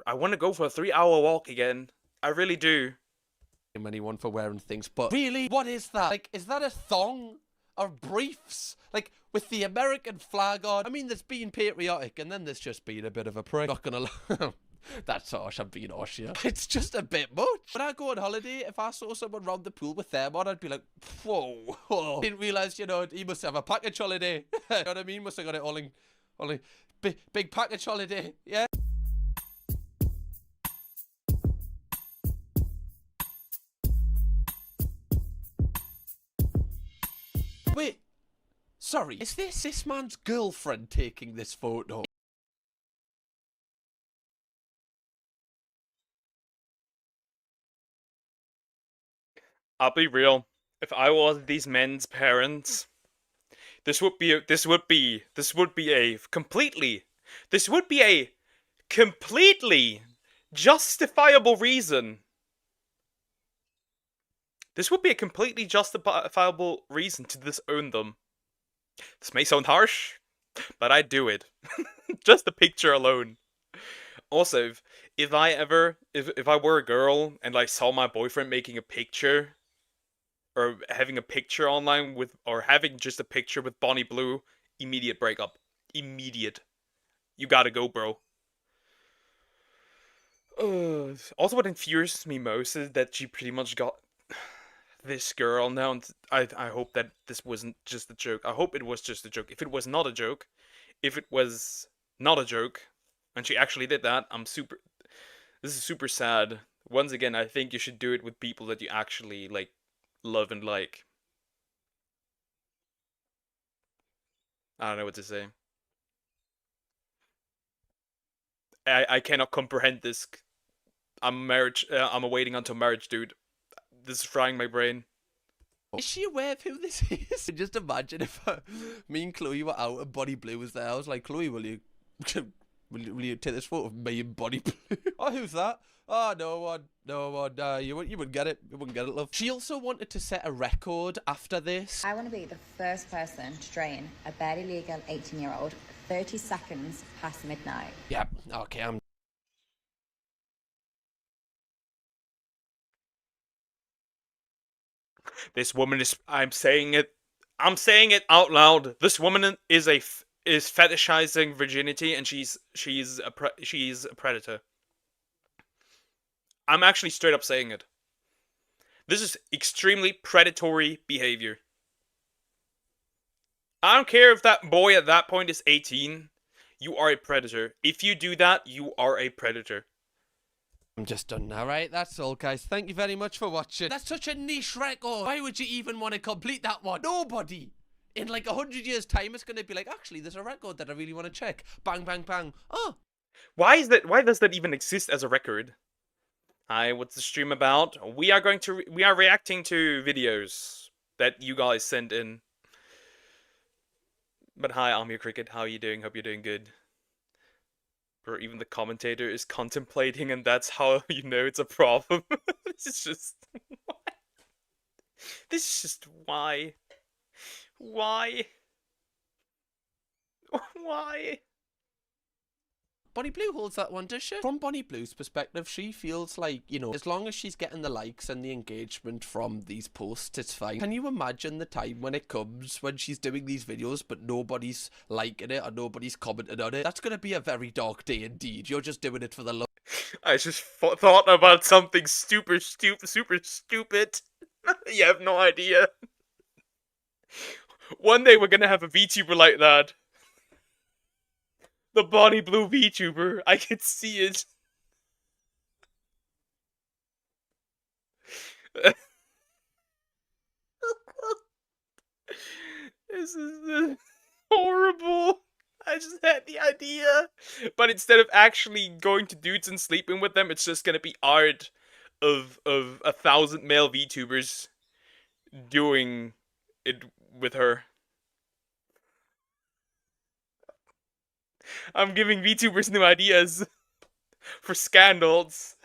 I want to go for a 3-hour walk again. I really do. anyone for wearing things, but really, what is that? Like, is that a thong? Or briefs? Like, with the American flag on? I mean, there's being patriotic, and then there's just being a bit of a prick. Not gonna lie. That's harsh, I'm being harsh here. It's just a bit much. When I go on holiday, if I saw someone round the pool with them on, I'd be like, whoa, whoa. Didn't realise, you know, he must have a package holiday. You know what I mean? Must have got it all in big package holiday, yeah? Wait, sorry, is this man's girlfriend taking this photo? I'll be real. If I was these men's parents, this would be a completely justifiable reason. This would be a completely justifiable reason to disown them. This may sound harsh, but I'd do it. Just the picture alone. Also, if I were a girl and like saw my boyfriend making a picture, or having a picture online with, or having just a picture with Bonnie Blue, immediate breakup. Immediate. You gotta go, bro. Also, what infuriates me most is that she pretty much got this girl now, and I hope that this wasn't just a joke. I hope it was just a joke. If it was not a joke, and she actually did that, this is super sad. Once again, I think you should do it with people that you actually, like, love and like. I don't know what to say. I cannot comprehend this. I'm awaiting until marriage, dude. This is frying my brain. Is she aware of who this is? Just imagine if me and Chloe were out and Bonnie Blue was there. I was like, Chloe, will you take this photo of me and Bonnie Blue? Oh, who's that? Oh, no one. You wouldn't get it. You wouldn't get it, love. She also wanted to set a record after this. I want to be the first person to drain a barely legal 18-year-old 30 seconds past midnight. Yeah, okay, This woman is. I'm saying it out loud. This woman is fetishizing virginity, and she's a predator. I'm actually straight up saying it. This is extremely predatory behavior. I don't care if that boy at that point is 18. You are a predator. If you do that, you are a predator. I'm just done now, right? That's all, guys. Thank you very much for watching. That's such a niche record. Why would you even want to complete that one? Nobody. In like 100 years' time, it's going to be like, actually, there's a record that I really want to check. Bang, bang, bang. Oh. Why does that even exist as a record? Hi, what's the stream about? We are reacting to videos that you guys sent in. But hi, I'm your cricket. How are you doing? Hope you're doing good. Or even the commentator is contemplating, and that's how you know it's a problem. This is just why? Why? Bonnie Blue holds that one, does she? From Bonnie Blue's perspective, she feels like, you know, as long as she's getting the likes and the engagement from these posts, it's fine. Can you imagine the time when it comes when she's doing these videos but nobody's liking it or nobody's commenting on it? That's going to be a very dark day indeed. You're just doing it for the love. I just thought about something super stupid. You have no idea. One day we're gonna have a VTuber like that. The Bonnie Blue VTuber. I can see it. This is horrible. I just had the idea. But instead of actually going to dudes and sleeping with them, it's just gonna be art of 1,000 male VTubers doing it with her. I'm giving VTubers new ideas for scandals.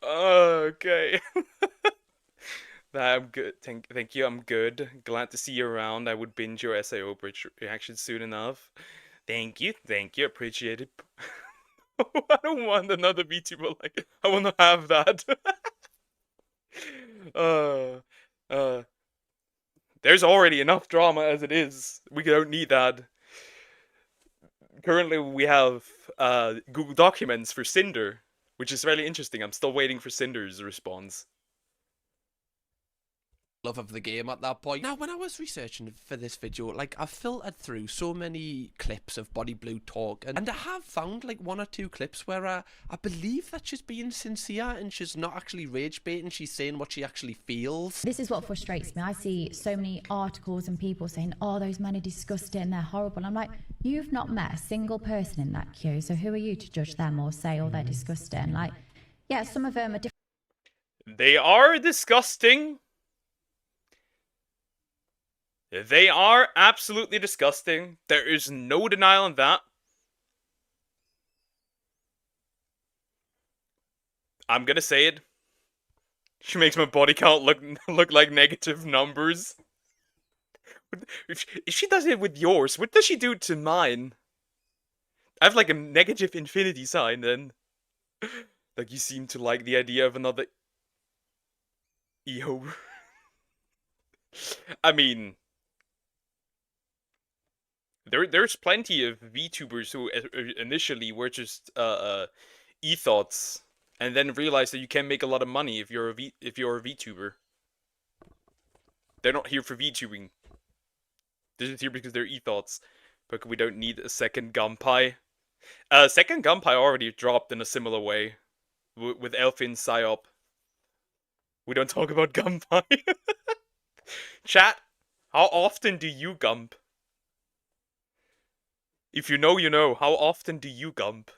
Okay. I'm good. Thank you. I'm good. Glad to see you around. I would binge your SAO bridge reaction soon enough. Thank you. Thank you. Appreciate it. I don't want another VTuber like I want to have that. uh, uh. There's already enough drama as it is. We don't need that. Currently, we have Google Documents for Cinder, which is really interesting. I'm still waiting for Cinder's response. Love of the game at that point. Now, when I was researching for this video, like, I filtered through so many clips of Body Blue talk, and I have found like 1 or 2 clips where I believe that she's being sincere and she's not actually rage baiting. She's saying what she actually feels. This is what frustrates me. I see so many articles and people saying, oh, those men are disgusting, they're horrible. I'm like, you've not met a single person in that queue, so who are you to judge them or say, oh, they're disgusting? Like, yeah, some of them are different. They are disgusting. They are absolutely disgusting. There is no denial on that. I'm gonna say it. She makes my body count look like negative numbers. If she does it with yours, what does she do to mine? I have like a negative infinity sign then. Like you seem to like the idea of another EO. I mean, there's plenty of VTubers who initially were just e-thoughts and then realized that you can make a lot of money if you're a VTuber. They're not here for VTubing. They're just here because they're e-thoughts. But we don't need a second Gunpie. Second Gunpie already dropped in a similar way with Elfin Psyop. We don't talk about Gunpie. Chat, how often do you gump? If you know, you know. How often do you gump?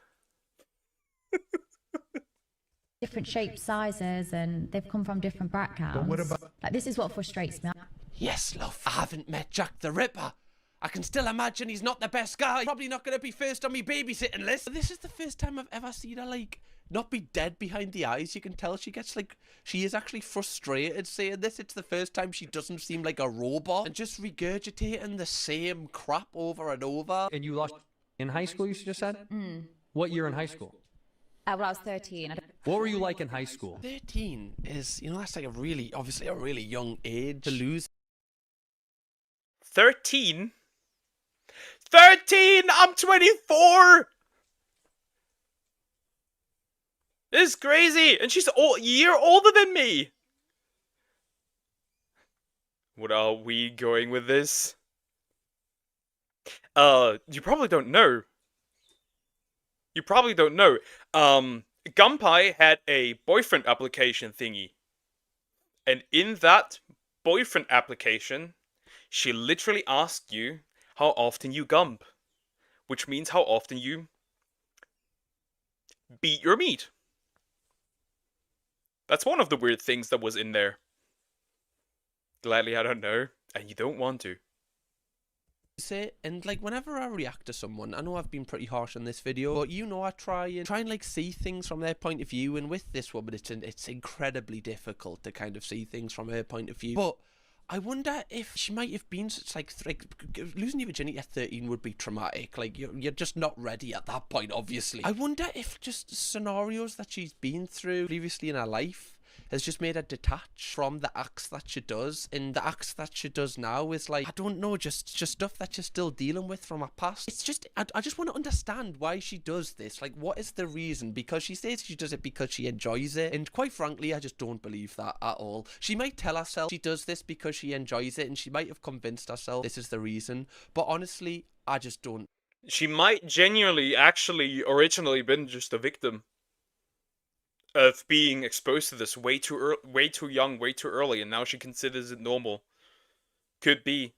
Different shapes, sizes, and they've come from different backgrounds. what about... Like, this is what frustrates me. Yes, love. I haven't met Jack the Ripper. I can still imagine he's not the best guy. Probably not going to be first on me babysitting list. But this is the first time I've ever seen her, like, not be dead behind the eyes. You can tell she gets, like, she is actually frustrated saying this. It's the first time she doesn't seem like a robot and just regurgitating the same crap over and over. And you lost in high school, you just said? Mm. What year in high school? When I was 13. What were you like in high school? 13 is, you know, that's like obviously a really young age to lose. 13? 13! I'm 24! This is crazy! And she's a year older than me! What are we going with this? You probably don't know. You probably don't know. Gunpie had a boyfriend application thingy. And in that boyfriend application, she literally asked you how often you gump. Which means how often you beat your meat. That's one of the weird things that was in there. Gladly I don't know. And you don't want to. Say, and like whenever I react to someone, I know I've been pretty harsh on this video, but you know I try and like see things from their point of view, and with this woman it's incredibly difficult to kind of see things from her point of view. But I wonder if she might have been like losing your virginity at 13 would be traumatic. Like you're just not ready at that point, obviously. I wonder if just scenarios that she's been through previously in her life has just made her detach from the acts that she does, and the acts that she does now is like, I don't know, just stuff that she's still dealing with from her past. It's just, I just want to understand why she does this. Like, what is the reason? Because she says she does it because she enjoys it, and quite frankly, I just don't believe that at all. She might tell herself she does this because she enjoys it, and she might have convinced herself this is the reason, but honestly, I just don't. She might genuinely actually originally been just a victim of being exposed to this way too young, way too early, and now she considers it normal. Could be.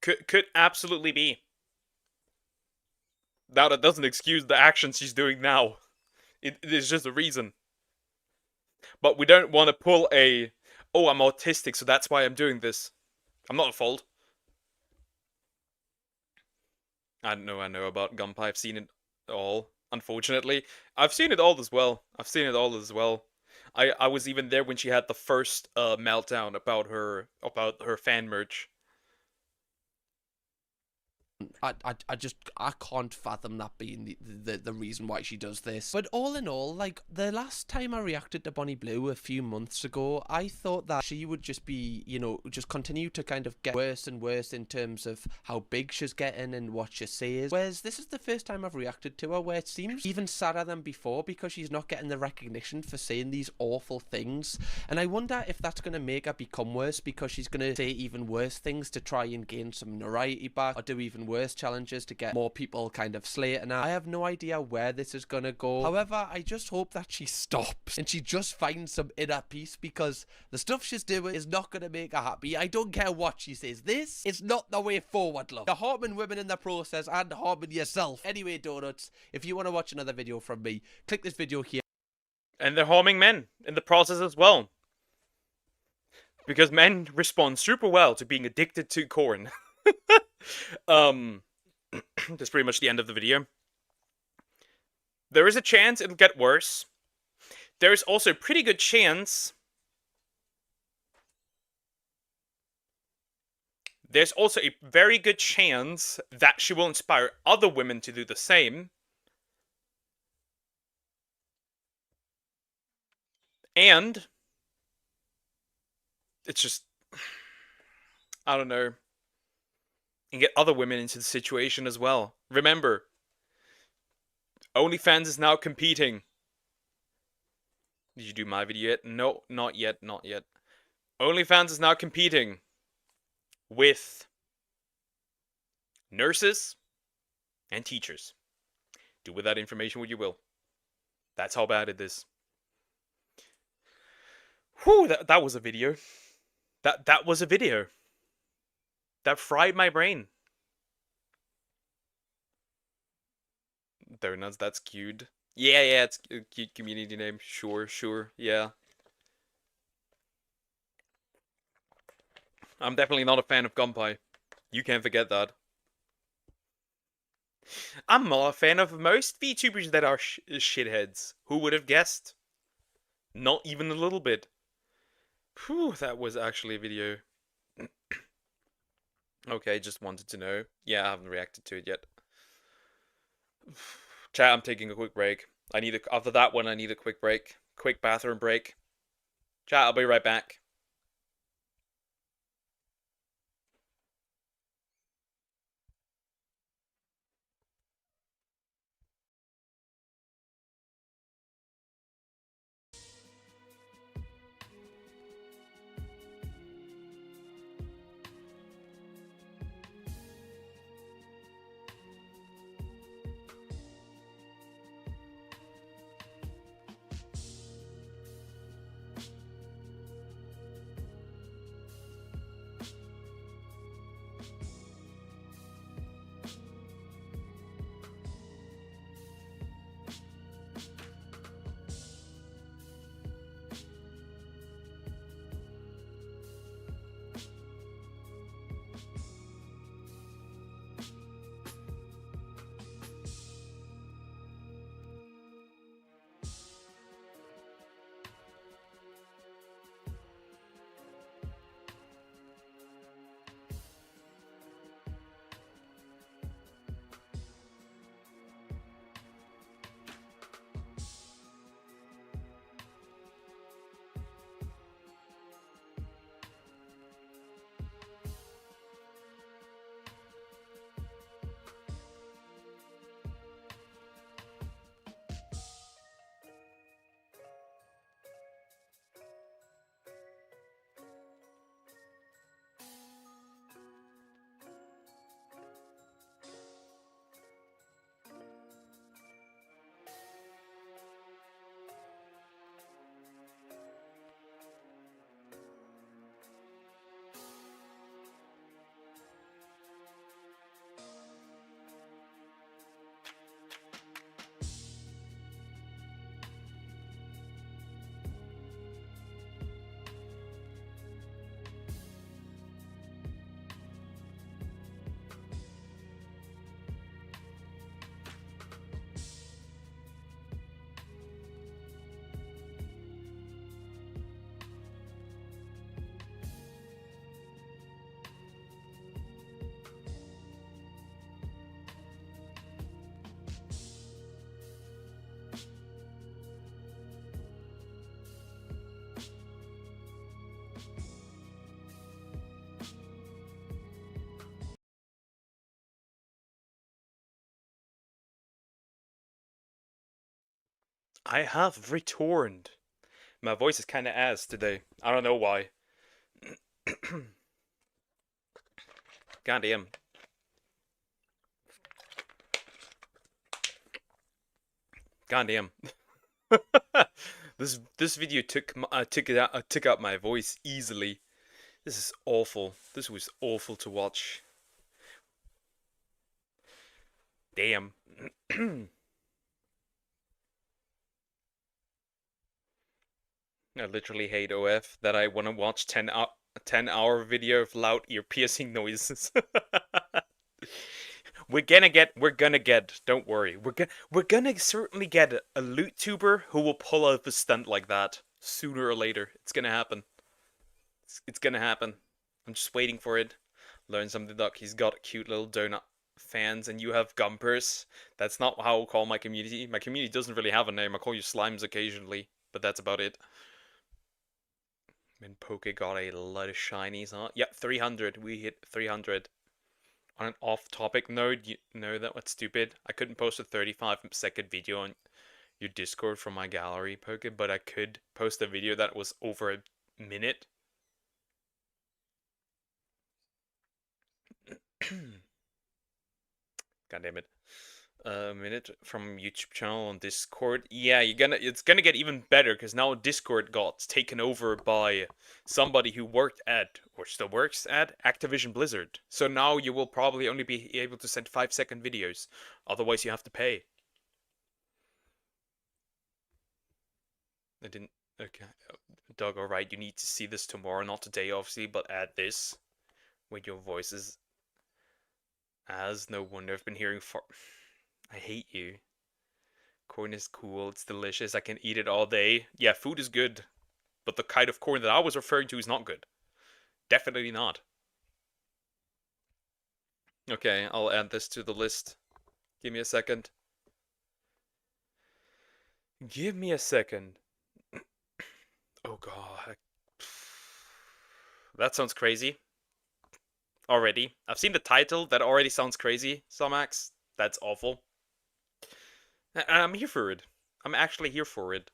Could absolutely be. Now that doesn't excuse the actions she's doing now. It is just a reason. But we don't want to pull a, oh, I'm autistic, so that's why I'm doing this. I'm not at fault. I know about Gunpie. I've seen it all. Unfortunately, I've seen it all as well. I was even there when she had the first meltdown about her fan merch. I can't fathom that being the reason why she does this. But all in all, like, the last time I reacted to Bonnie Blue a few months ago, I thought that she would just be, you know, just continue to kind of get worse and worse in terms of how big she's getting and what she says. Whereas this is the first time I've reacted to her where it seems even sadder than before because she's not getting the recognition for saying these awful things. And I wonder if that's going to make her become worse because she's going to say even worse things to try and gain some notoriety back or do even worse challenges to get more people kind of slating her. I have no idea where this is gonna go. However, I just hope that she stops and she just finds some inner peace because the stuff she's doing is not gonna make her happy. I don't care what she says. This is not the way forward, love. You're harming women in the process and harming yourself. Anyway, donuts, if you want to watch another video from me, click this video here. And they're harming men in the process as well. Because men respond super well to being addicted to corn. That's pretty much the end of the video. There is a chance it'll get worse. There's also a pretty good chance... There's also a very good chance that she will inspire other women to do the same. And... it's just... I don't know. And get other women into the situation as well. Remember, OnlyFans is now competing. Did you do my video yet? No, not yet, not yet. OnlyFans is now competing with nurses and teachers. Do with that information what you will. That's how bad it is. Whew, that was a video. That was a video. That fried my brain. Donuts, that's cute. Yeah, it's a cute community name. Sure, yeah. I'm definitely not a fan of Gunpie. You can't forget that. I'm not a fan of most VTubers that are shitheads. Who would have guessed? Not even a little bit. Whew, that was actually a video. Okay, just wanted to know. Yeah, I haven't reacted to it yet. Chat, I'm taking a quick break. After that one, I need a quick break. Quick bathroom break. Chat, I'll be right back. I have returned. My voice is kind of ass today. I don't know why. Goddamn. Goddamn. This video took out my voice easily. This is awful. This was awful to watch. Damn. I literally hate OF that I want to watch 10-hour video of loud ear-piercing noises. We're gonna get, don't worry. We're gonna certainly get a loot tuber who will pull off a stunt like that sooner or later. It's gonna happen. It's gonna happen. I'm just waiting for it. Learn something, Duck. He's got cute little donut fans, and you have gumpers. That's not how I call my community. My community doesn't really have a name. I call you slimes occasionally, but that's about it. And Poke got a lot of shinies, huh? Yep, 300. We hit 300. On an off-topic note, you know that was stupid. I couldn't post a 35-second video on your Discord from my gallery, Poke, but I could post a video that was over a minute. God damn it. A minute from YouTube channel on Discord. Yeah, it's gonna get even better because now Discord got taken over by somebody who worked at, or still works at, Activision Blizzard. So now you will probably only be able to send 5-second videos. Otherwise you have to pay. I didn't... Okay. Doug, alright, you need to see this tomorrow, not today obviously, but add this. With your voices. As no wonder I've been hearing for... I hate you. Corn is cool, it's delicious, I can eat it all day. Yeah, food is good. But the kind of corn that I was referring to is not good. Definitely not. Okay, I'll add this to the list. Give me a second. Give me a second. Oh god. That sounds crazy. Already. I've seen the title, that already sounds crazy, Somax. That's awful. I'm here for it. I'm actually here for it.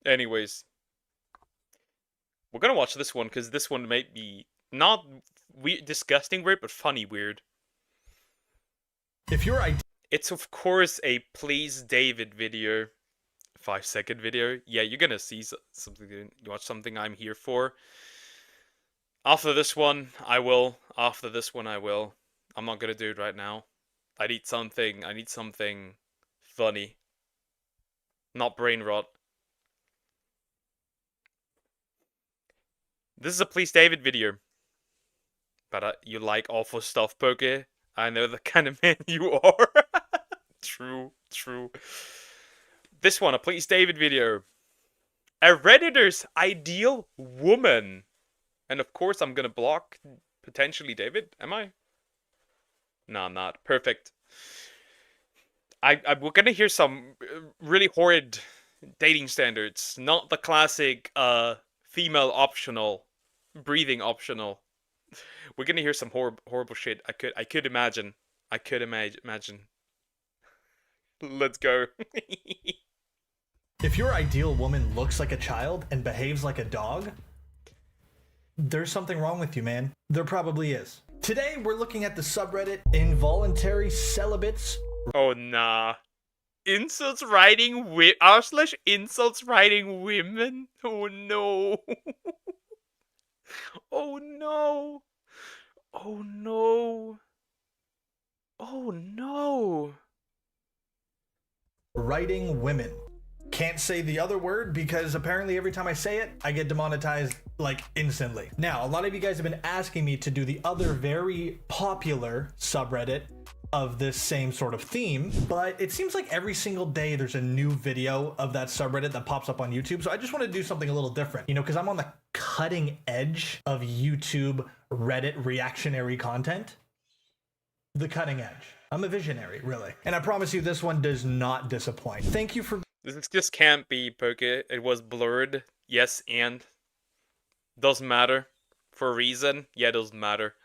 Anyways. We're gonna watch this one, because this one might be not disgusting weird, but funny weird. If you're It's of course a Please David video. 5-second video. Yeah, you're gonna see something, you watch something I'm here for. After this one, I will. After this one, I will. I'm not gonna do it right now. I need something funny. Not brain rot. This is a Please David video. But you like awful stuff, Poke. I know the kind of man you are. True. This one, a Please David video. A Redditor's ideal woman. And of course I'm gonna block, potentially, David. Am I? No, I'm not. Perfect. We're gonna hear some really horrid dating standards. Not the classic, female optional, breathing optional. We're gonna hear some horrible shit. I could imagine. Let's go. If your ideal woman looks like a child and behaves like a dog, there's something wrong with you, man. There probably is. Today, we're looking at the subreddit Involuntary Celibates. Oh, nah. Insults writing r/insults writing women? Oh, no. Oh, no. Oh, no. Oh, no. Writing women. Can't say the other word because apparently every time I say it, I get demonetized like instantly. Now, a lot of you guys have been asking me to do the other very popular subreddit of this same sort of theme, but it seems like every single day there's a new video of that subreddit that pops up on YouTube. So I just want to do something a little different, you know, because I'm on the cutting edge of YouTube Reddit reactionary content. The cutting edge. I'm a visionary, really. And I promise you this one does not disappoint. Thank you for... This just can't be, Poke. It was blurred. Yes, and... Doesn't matter. For a reason. Yeah, it doesn't matter.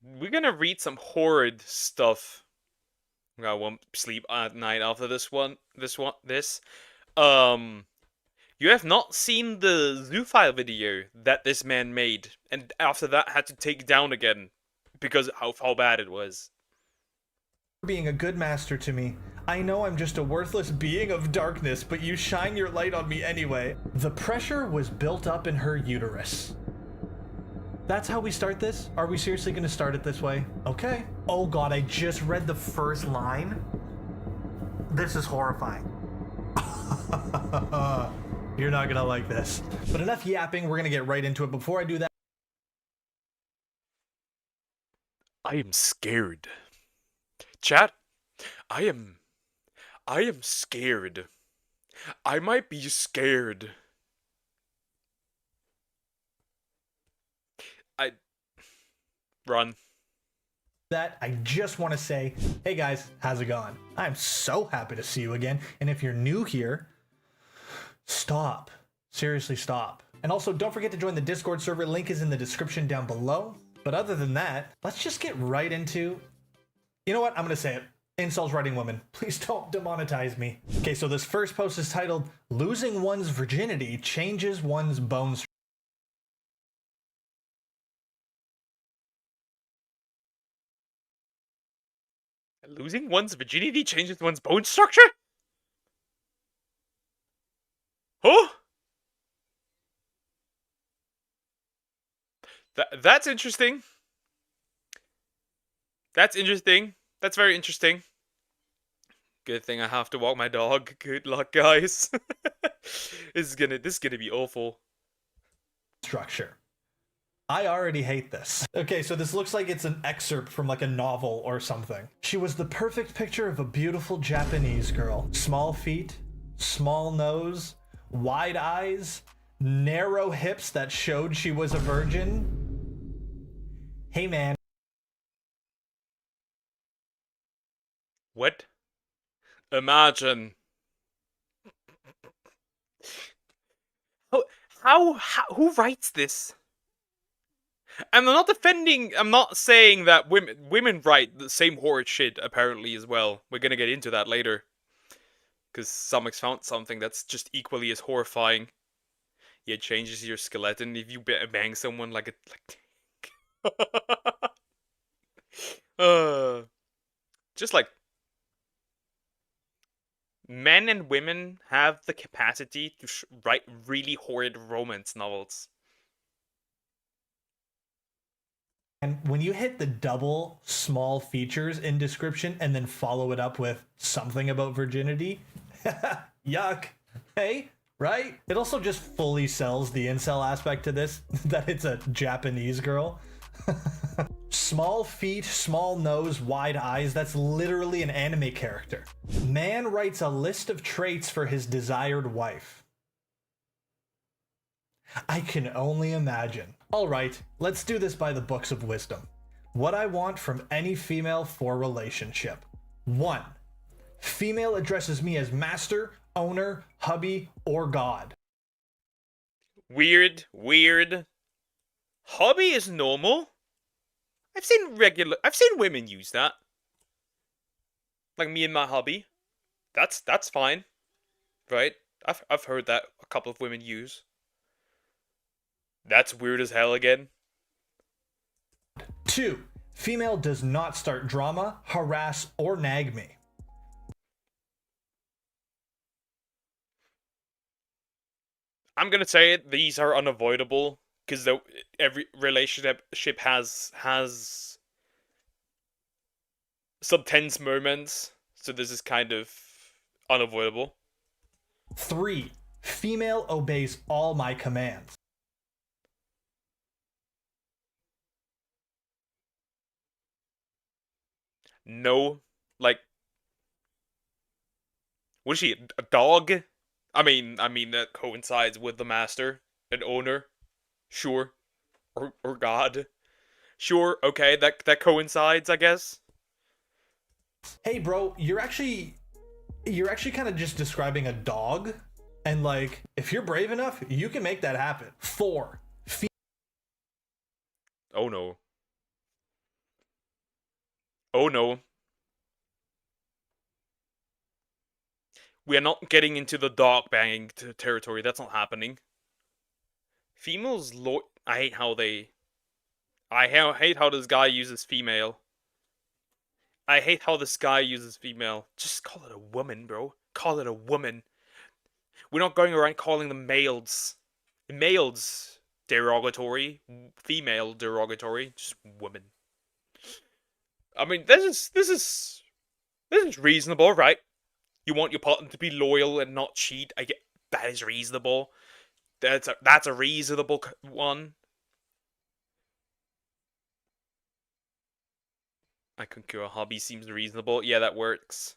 we're gonna read some horrid stuff. I won't sleep at night after this. You have not seen the Zoophile video that this man made, and after that had to take down again because of how bad it was. Being a good master to me. I know I'm just a worthless being of darkness, but you shine your light on me anyway. The pressure was built up in her uterus. That's how we start this? Are we seriously gonna start it this way? Okay. Oh god, I just read the first line. This is horrifying. You're not gonna like this. But enough yapping, we're gonna get right into it. Before I do that, I am scared. Chat, I am scared. I might be scared. Run. That I just want to say, hey guys, how's it going? I'm so happy to see you again. And if you're new here, stop. Seriously, stop. And also, don't forget to join the Discord server. Link is in the description down below. But other than that, let's just get right into... You know what? I'm going to say it. Insults writing women. Please don't demonetize me. Okay, so this first post is titled, Losing One's Virginity Changes One's Bone Structure. Losing one's virginity changes one's bone structure? Huh? That's interesting. That's interesting. That's very interesting. Good thing I have to walk my dog. Good luck, guys. This is gonna be awful. Structure. I already hate this. Okay, so this looks like it's an excerpt from like a novel or something. She was the perfect picture of a beautiful Japanese girl. Small feet, small nose, wide eyes, narrow hips that showed she was a virgin. Hey man. What? Imagine. Who writes this? And I'm not defending, I'm not saying that women write the same horrid shit, apparently, as well. We're gonna get into that later. Because Samix found something that's just equally as horrifying. Yeah, it changes your skeleton if you bang someone like a... just like... Men and women have the capacity to write really horrid romance novels. And when you hit the double small features in description and then follow it up with something about virginity, yuck. Hey, right? It also just fully sells the incel aspect to this, that it's a Japanese girl. Small feet, small nose, wide eyes, that's literally an anime character. Man writes a list of traits for his desired wife. I can only imagine. Alright, let's do this by the books of wisdom. What I want from any female for relationship. 1. Female addresses me as master, owner, hubby, or god. Weird. Hubby is normal. I've seen women use that. Like me and my hubby. That's fine. Right? I've heard that a couple of women use. That's weird as hell again. 2. Female does not start drama, harass, or nag me. I'm gonna say it, these are unavoidable, because every relationship has some tense moments, so this is kind of unavoidable. 3. Female obeys all my commands. No, like, what is she, a dog? I mean that coincides with the master, an owner, sure, or god, sure, okay, that coincides, I guess. Hey bro, you're actually kind of just describing a dog, and like, if you're brave enough, you can make that happen. 4. Oh no. Oh no. We are not getting into the dog banging territory. That's not happening. Females I hate how they... I hate how this guy uses female. I hate how this guy uses female. Just call it a woman, bro. Call it a woman. We're not going around calling them males. Males derogatory. Female derogatory. Just woman. I mean, this is reasonable, right? You want your partner to be loyal and not cheat. I get that is reasonable. That's a reasonable one. I concur. A hobby seems reasonable. Yeah, that works.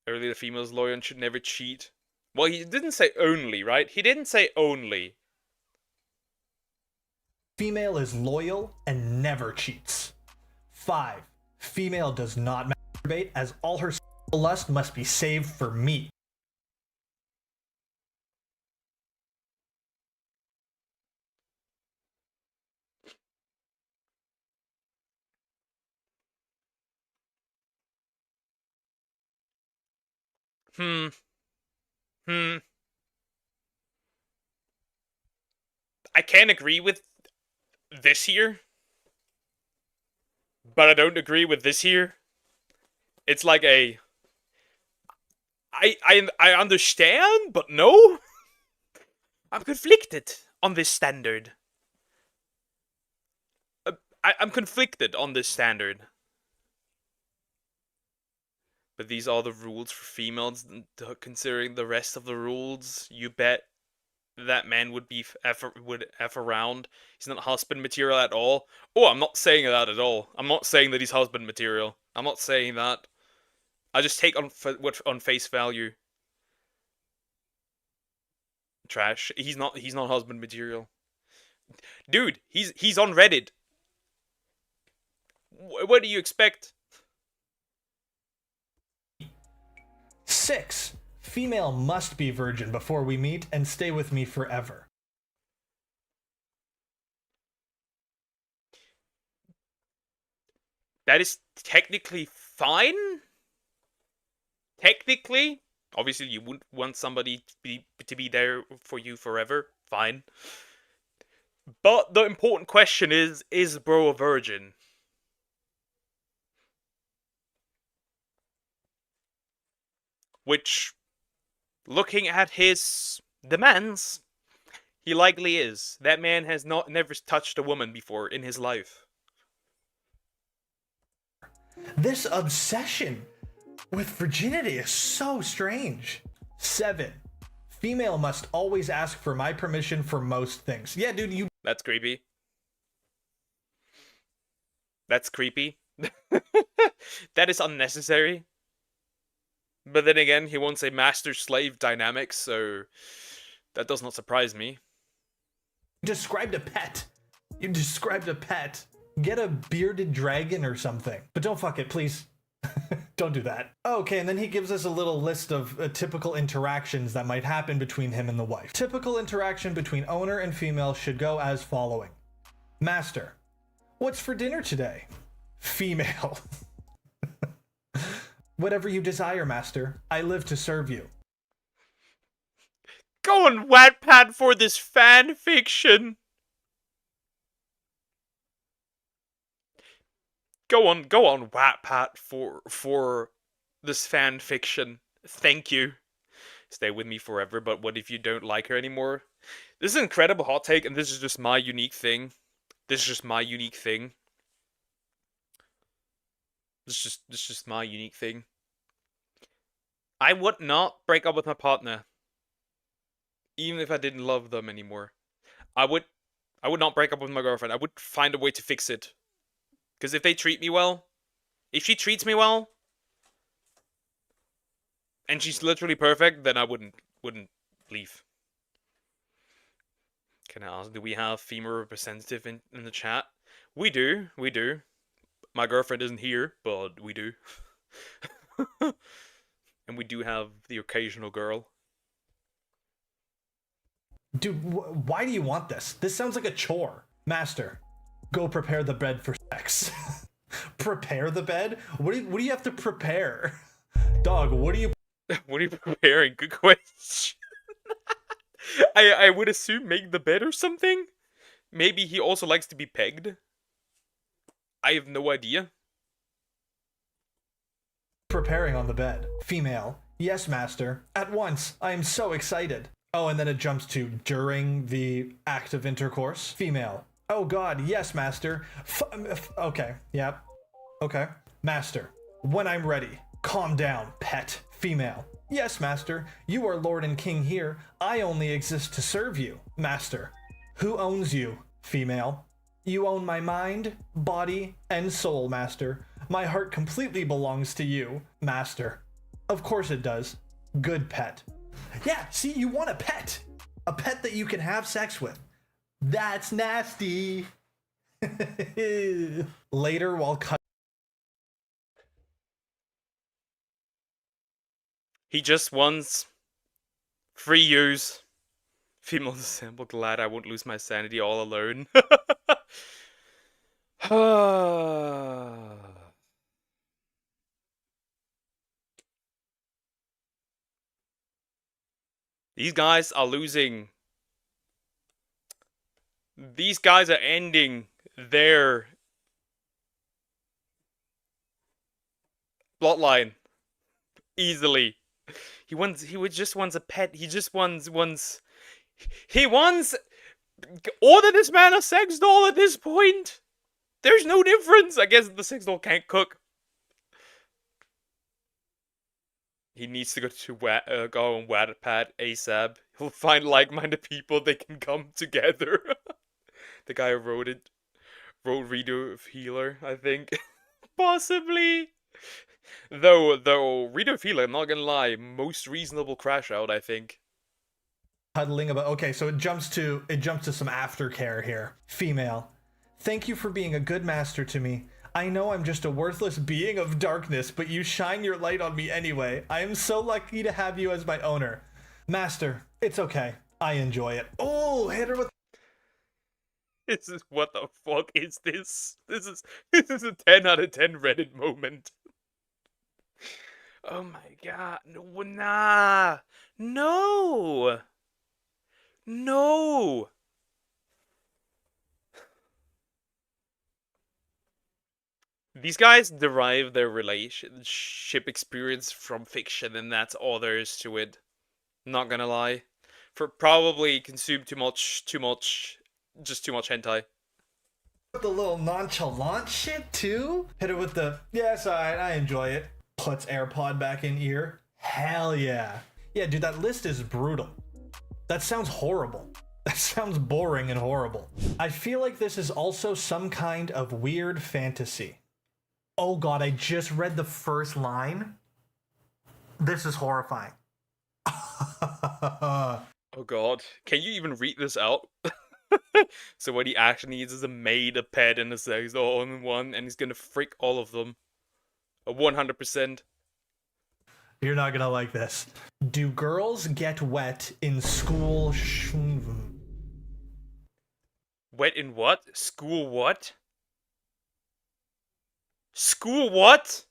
Earlier, the female's loyal and should never cheat. Well, he didn't say only, right? He didn't say only. Female is loyal and never cheats. 5. Female does not masturbate, as all her sexual lust must be saved for me. I can't agree with this here, but I don't agree with this here. It's like a... I understand, but no. I'm conflicted on this standard. I'm conflicted on this standard. But these are the rules for females. Considering the rest of the rules, you bet that man would be would F around. He's not husband material at all. Oh, I'm not saying that at all. I'm not saying that he's husband material. I'm not saying that. I just take on face value. Trash. He's not husband material. Dude, he's on Reddit. What do you expect? 6. Female must be virgin before we meet and stay with me forever. That is technically fine. Technically, obviously you wouldn't want somebody to be there for you forever. Fine. But the important question is bro a virgin? Which, looking at his demands, he likely is. That man has never touched a woman before in his life. This obsession with virginity is so strange. 7. Female must always ask for my permission for most things. Yeah, dude, you... That's creepy. That's creepy. That is unnecessary. But then again, he wants a master-slave dynamic, so that does not surprise me. You described a pet. You described a pet. Get a bearded dragon or something. But don't fuck it, please. Don't do that. Okay, and then he gives us a little list of typical interactions that might happen between him and the wife. Typical interaction between owner and female should go as following. Master, what's for dinner today? Female. Whatever you desire, master. I live to serve you. Go on Wattpad for this fan fiction. Go on Wattpad for this fan fiction. Thank you. Stay with me forever, but what if you don't like her anymore? This is an incredible hot take, and this is just my unique thing. This is just my unique thing. This is just my unique thing. I would not break up with my partner, even if I didn't love them anymore. I would not break up with my girlfriend. I would find a way to fix it. Because if they treat me well, if she treats me well, and she's literally perfect, then I wouldn't leave. Can I ask, do we have female representative in the chat? We do. My girlfriend isn't here, but we do. And we do have the occasional girl. Dude, why do you want this? This sounds like a chore. Master, go prepare the bread for sex. Prepare the bed? What do you have to prepare? Dog, what do you... What are you preparing? Good question. I would assume make the bed or something? Maybe he also likes to be pegged? I have no idea. Preparing on the bed. Female. Yes, master. At once. I am so excited. Oh, and then it jumps to during the act of intercourse. Female. Oh god, yes, master. Okay, yep. Okay. Master. When I'm ready. Calm down, pet. Female. Yes, master. You are lord and king here. I only exist to serve you. Master. Who owns you? Female. You own my mind, body, and soul, master. My heart completely belongs to you, master. Of course it does. Good pet. Yeah, see, you want a pet. A pet that you can have sex with. That's nasty. Later, while He just wants free use. Female disciple, glad I won't lose my sanity all alone. These guys are losing. These guys are ending their plotline easily. Just wants a pet. He just wants order this man a sex doll at this point. There's no difference. I guess the sex doll can't cook. He needs to go on Wattpad ASAP. He'll find like-minded people. They can come together. The guy who wrote Reader of Healer, I think. Possibly. Though Reader of Healer, I'm not gonna lie, most reasonable crash out, I think. Huddling about... Okay, so it jumps to some aftercare here. Female. Thank you for being a good master to me. I know I'm just a worthless being of darkness, but you shine your light on me anyway. I am so lucky to have you as my owner. Master, it's okay. I enjoy it. Oh, hit her with... What the fuck is this? This is a 10 out of 10 Reddit moment. Oh my god. No, nah. No. No. These guys derive their relationship experience from fiction, and that's all there is to it. Not gonna lie. For probably consume too much hentai. The little nonchalant shit too? Hit it with the, yes, I enjoy it. Puts AirPod back in ear. Hell yeah. Yeah, dude, that list is brutal. That sounds horrible. That sounds boring and horrible. I feel like this is also some kind of weird fantasy. Oh god, I just read the first line. This is horrifying. Oh god, can you even read this out? So what he actually needs is a maid, a pet, and a sex all in one, and he's gonna freak all of them. 100%. You're not gonna like this. Do girls get wet in school? Wet in what? School what? School what?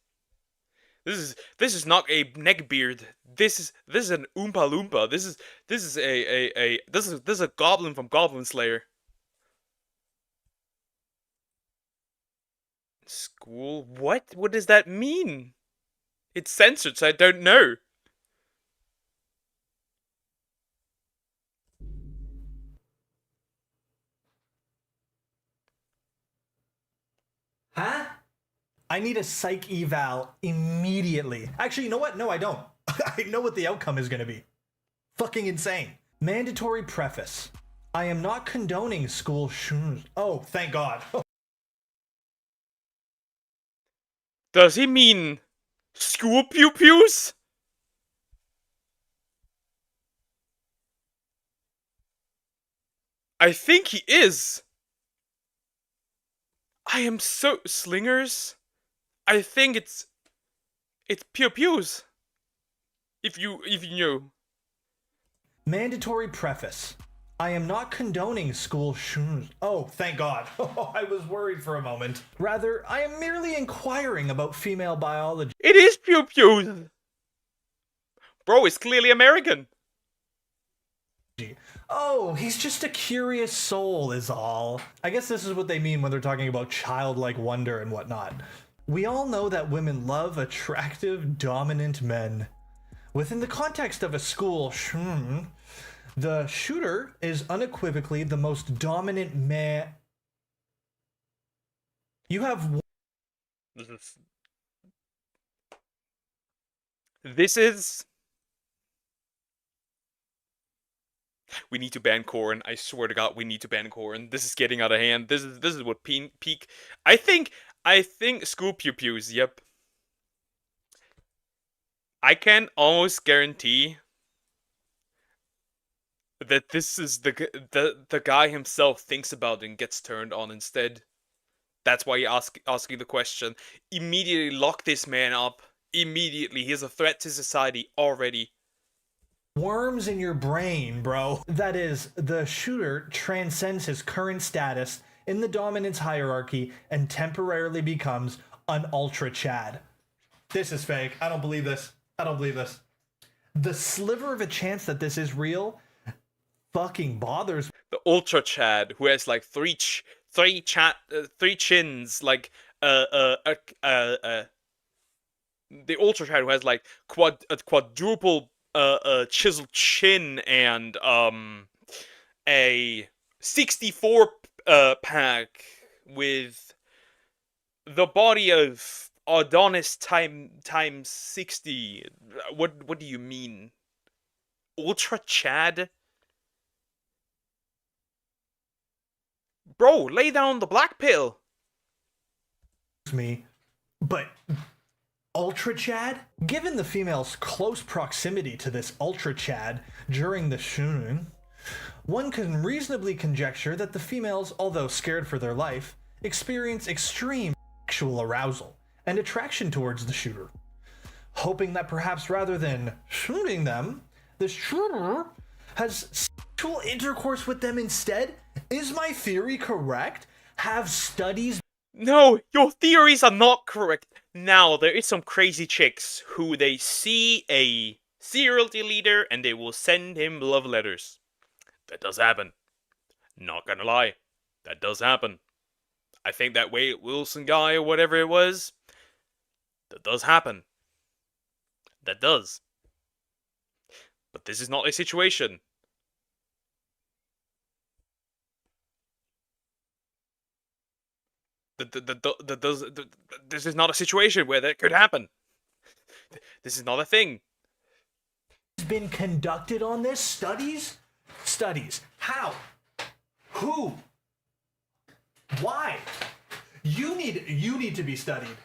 This is not a neckbeard. This is an Oompa Loompa. This is a goblin from Goblin Slayer. School what? What does that mean? It's censored, so I don't know. Huh? I need a psych eval immediately. Actually, you know what? No, I don't. I know what the outcome is going to be. Fucking insane. Mandatory preface. I am not condoning school shoes. Oh, thank God. Does he mean school pew-pews? I think he is. I am so... Slingers? I think it's pew-pews. If you know. Mandatory preface. I am not condoning school shootings. Oh, thank God. I was worried for a moment. Rather, I am merely inquiring about female biology. It is pew pews. Bro, it's clearly American. Oh, he's just a curious soul is all. I guess this is what they mean when they're talking about childlike wonder and whatnot. We all know that women love attractive, dominant men. Within the context of a school, the shooter is unequivocally the most dominant man. You have... This is... We need to ban Corrin. I swear to God, we need to ban Corrin. This is getting out of hand. This is what peak. I think school pew pews. Yep. I can almost guarantee that this is the guy himself thinks about it and gets turned on instead. That's why he asking the question. Immediately lock this man up. Immediately, he's a threat to society already. Worms in your brain, bro. That is, the shooter transcends his current status in the dominance hierarchy and temporarily becomes an ultra Chad. This is fake. I don't believe this. I don't believe this. The sliver of a chance that this is real fucking bothers. The ultra Chad who has like three chins, like the ultra Chad who has like quadruple chiseled chin and a 64 pack with the body of Adonis times 60. What do you mean? Ultra Chad? Bro, lay down the black pill. Me, but Ultra Chad? Given the female's close proximity to this Ultra Chad during the shooting, one can reasonably conjecture that the females, although scared for their life, experience extreme sexual arousal and attraction towards the shooter, hoping that perhaps rather than shooting them, the shooter has sexual intercourse with them instead. Is my theory correct? Have studies... No, your theories are not correct. Now, there is some crazy chicks who they see a serial leader and they will send him love letters. That does happen. Not gonna lie. That does happen. I think that Wade Wilson guy or whatever it was, that does happen. That does. But this is not a situation. This is not a situation where that could happen. This is not a thing. Been conducted on this? Studies? Studies. How? Who? Why? You need to be studied.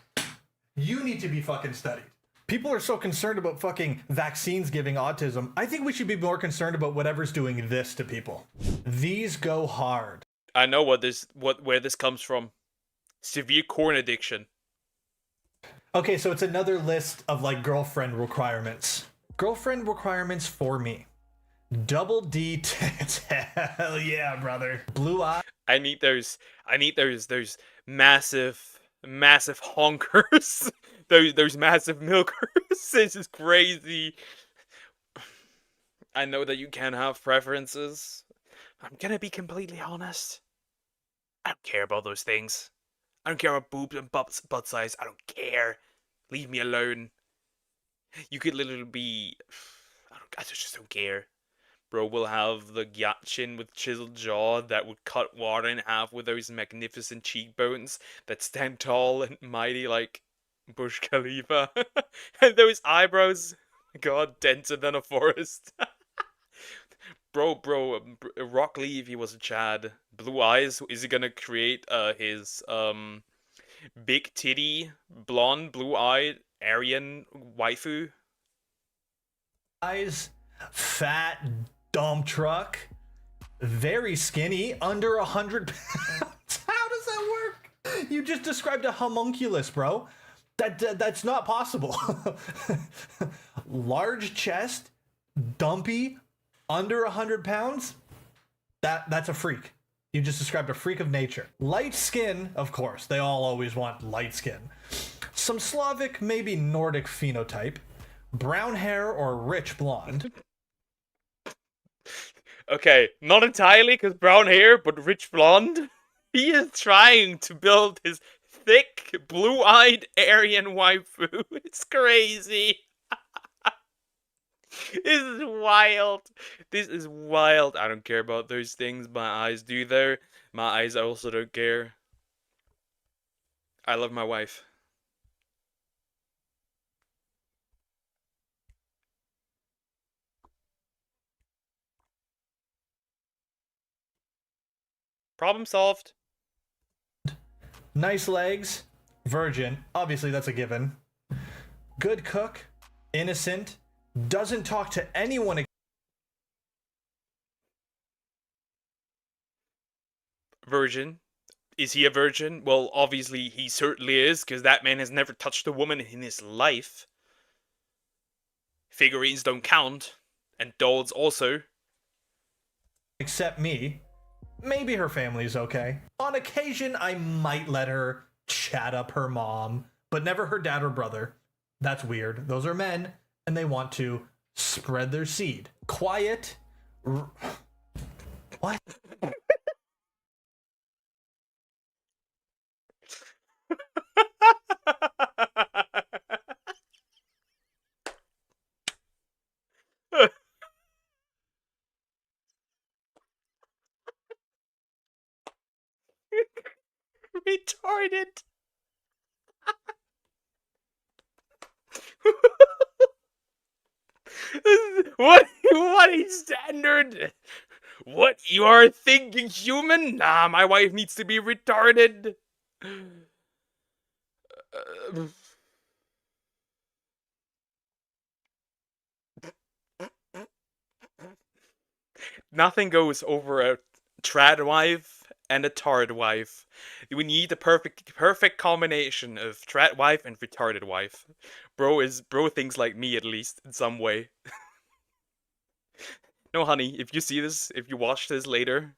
You need to be fucking studied. People are so concerned about fucking vaccines giving autism. I think we should be more concerned about whatever's doing this to people. These go hard. I know where this comes from. Severe corn addiction. Okay, so it's another list of like girlfriend requirements. Girlfriend requirements for me. Double D tits. Hell yeah, brother. Blue eye. I need those massive honkers. those massive milkers. This is crazy. I know that you can have preferences. I'm gonna be completely honest. I don't care about those things. I don't care about boobs and butt size. I don't care. Leave me alone. You could literally be... I just don't care. Bro, we'll have the Gyatchin with chiseled jaw that would cut water in half with those magnificent cheekbones that stand tall and mighty like Burj Khalifa. And those eyebrows, God, denser than a forest. Bro, Rock Lee, if he was a Chad. Blue eyes, is he gonna create his big titty, blonde, blue-eyed, Aryan waifu? Eyes, fat, dump truck, very skinny, under 100 pounds. How does that work? You just described a homunculus, bro. That's not possible. Large chest, dumpy, under 100 pounds. That's a freak. You just described a freak of nature. Light skin, of course. They all always want light skin. Some Slavic, maybe Nordic phenotype. Brown hair or rich blonde. Okay, not entirely, because brown hair, but rich blonde. He is trying to build his thick, blue-eyed Aryan waifu. It's crazy. This is wild. This is wild. I don't care about those things. My eyes do, though. My eyes also don't care. I love my wife. Problem solved. Nice legs. Virgin. Obviously, that's a given. Good cook. Innocent. Doesn't talk to anyone. Virgin. Is he a virgin? Well, obviously he certainly is, because that man has never touched a woman in his life. Figurines don't count. And dolls also. Except me. Maybe her family's okay. On occasion, I might let her chat up her mom, but never her dad or brother. That's weird. Those are men, and they want to spread their seed. Quiet. What? Retarded. What is standard? What, you are thinking human? Nah, my wife needs to be retarded. Nothing goes over a trad wife and a tard wife. We need the perfect combination of trad wife and retarded wife. Bro thinks like me, at least in some way. No, honey, if you see this, if you watch this later,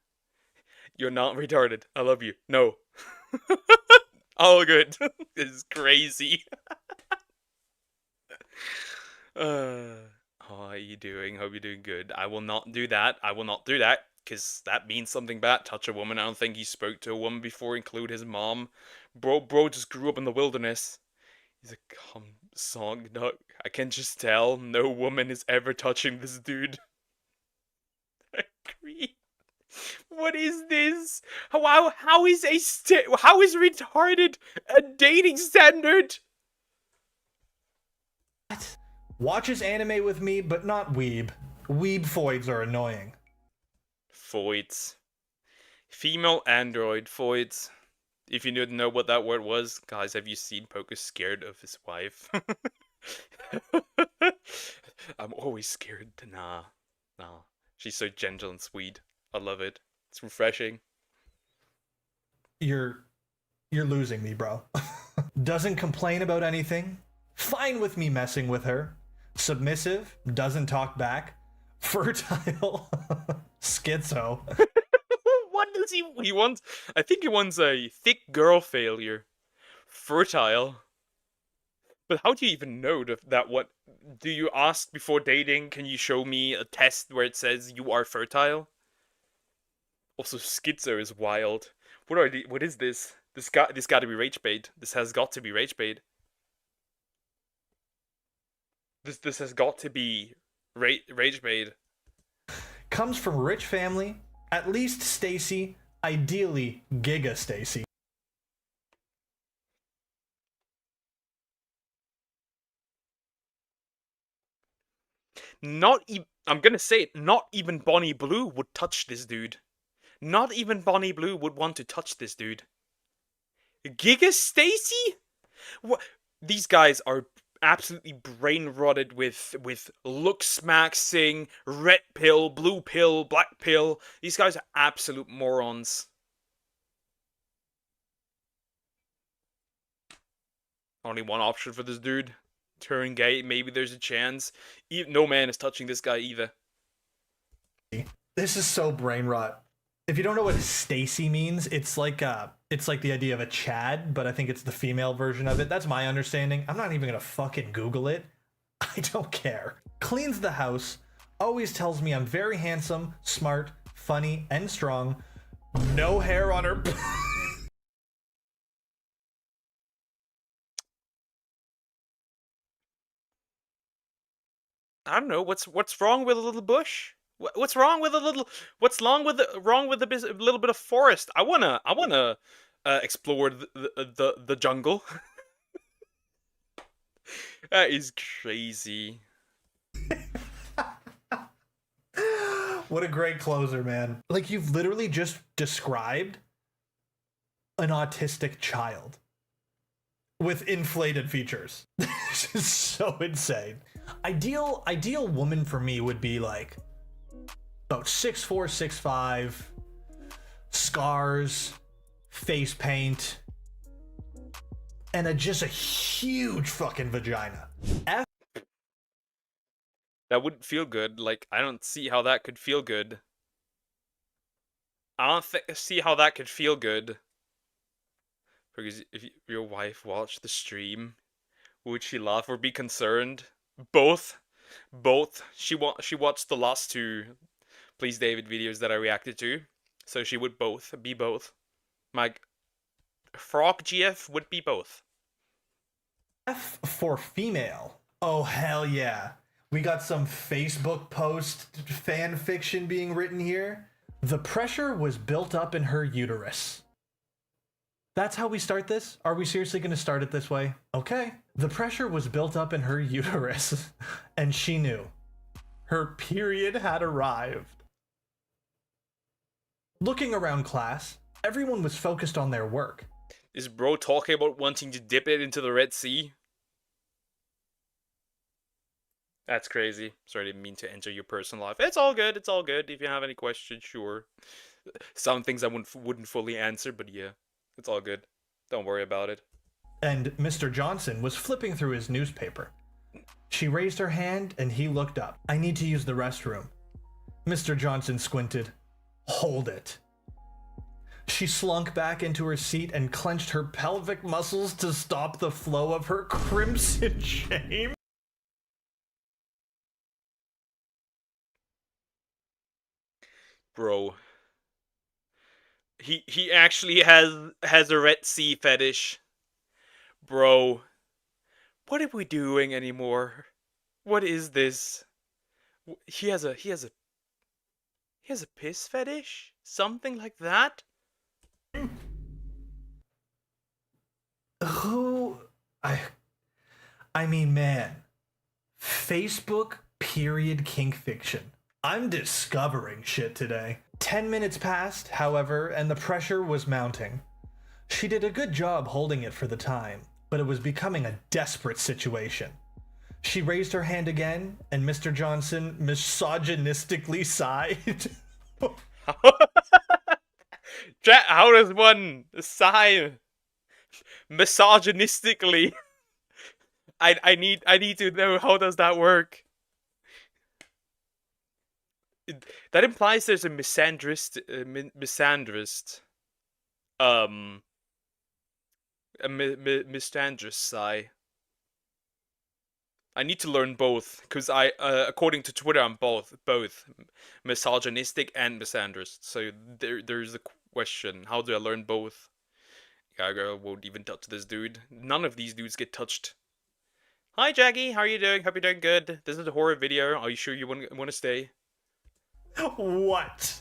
you're not retarded. I love you. No. All good. This is crazy. How are you doing? Hope you're doing good. I will not do that. I will not do that, because that means something bad. Touch a woman. I don't think he spoke to a woman before, include his mom. Bro just grew up in the wilderness. He's a song. No, I can just tell no woman is ever touching this dude. I agree. What is this? How is retarded a dating standard? What? Watches anime with me, but not weeb. Weeb-foids are annoying. Foids. Female android foids. If you didn't know what that word was, guys, have you seen Poker scared of his wife? I'm always scared. Nah. She's so gentle and sweet. I love it. It's refreshing. You're losing me, bro. Doesn't complain about anything. Fine with me messing with her. Submissive. Doesn't talk back. Fertile. Schizo. What does he wants? I think he wants a thick girl failure. Fertile. But how do you even know that what? Do you ask before dating, can you show me a test where it says you are fertile? Also, schizo is wild. What is this? This got to be rage bait. This has got to be rage bait. This has got to be rage bait. Comes from rich family. At least Stacy. Ideally, Giga Stacy. I'm gonna say it, not even Bonnie Blue would touch this dude. Not even Bonnie Blue would want to touch this dude. Giga Stacy? What? These guys are absolutely brain rotted with looks maxing, red pill, blue pill, black pill. These guys are absolute morons. Only one option for this dude. Turn gay, maybe there's a chance. No man is touching this guy either. This is so brain rot. If you don't know what Stacy means, it's like the idea of a Chad, but I think it's the female version of it. That's my understanding. I'm not even gonna fucking Google it. I don't care. Cleans the house, always tells me I'm very handsome, smart, funny, and strong. No hair on her. I don't know what's wrong with a little bush. What's wrong with a little? What's wrong with a little bit of forest? I wanna explore the jungle. That is crazy. What a great closer, man. Like, you've literally just described an autistic child with inflated features. This is so insane. Ideal woman for me would be like about 6'4", 6'5", scars, face paint, and just a huge fucking vagina. That wouldn't feel good. Like, I don't see how that could feel good. I don't see how that could feel good. Because if your wife watched the stream, would she laugh or be concerned? Both. She watched the last two Please David videos that I reacted to, so she would be both. My frog GF would be both. F for female. Oh, hell yeah. We got some Facebook post fan fiction being written here. The pressure was built up in her uterus. That's how we start this? Are we seriously going to start it this way? Okay. The pressure was built up in her uterus, and she knew. Her period had arrived. Looking around class, everyone was focused on their work. Is bro talking about wanting to dip it into the Red Sea? That's crazy. Sorry, I didn't mean to enter your personal life. It's all good. It's all good. If you have any questions, sure. Some things I wouldn't fully answer, but yeah, it's all good. Don't worry about it. And Mr. Johnson was flipping through his newspaper. She raised her hand and he looked up. I need to use the restroom. Mr. Johnson squinted. Hold it. She slunk back into her seat and clenched her pelvic muscles to stop the flow of her crimson shame. Bro. He actually has a Red Sea fetish. Bro. What are we doing anymore? What is this? He has a piss fetish? Something like that? Who? I mean, man. Facebook period kink fiction. I'm discovering shit today. 10 minutes passed, however, and the pressure was mounting. She did a good job holding it for the time, but it was becoming a desperate situation. She raised her hand again, and Mr. Johnson misogynistically sighed. How does one sigh misogynistically? I need to know, how does that work? That implies there's a misandrist sigh. I need to learn both, because according to Twitter, I'm both misogynistic and misandrist. So there's a question: how do I learn both? I won't even touch this dude. None of these dudes get touched. Hi, Jackie. How are you doing? Hope you're doing good. This is a horror video. Are you sure you want to stay? What?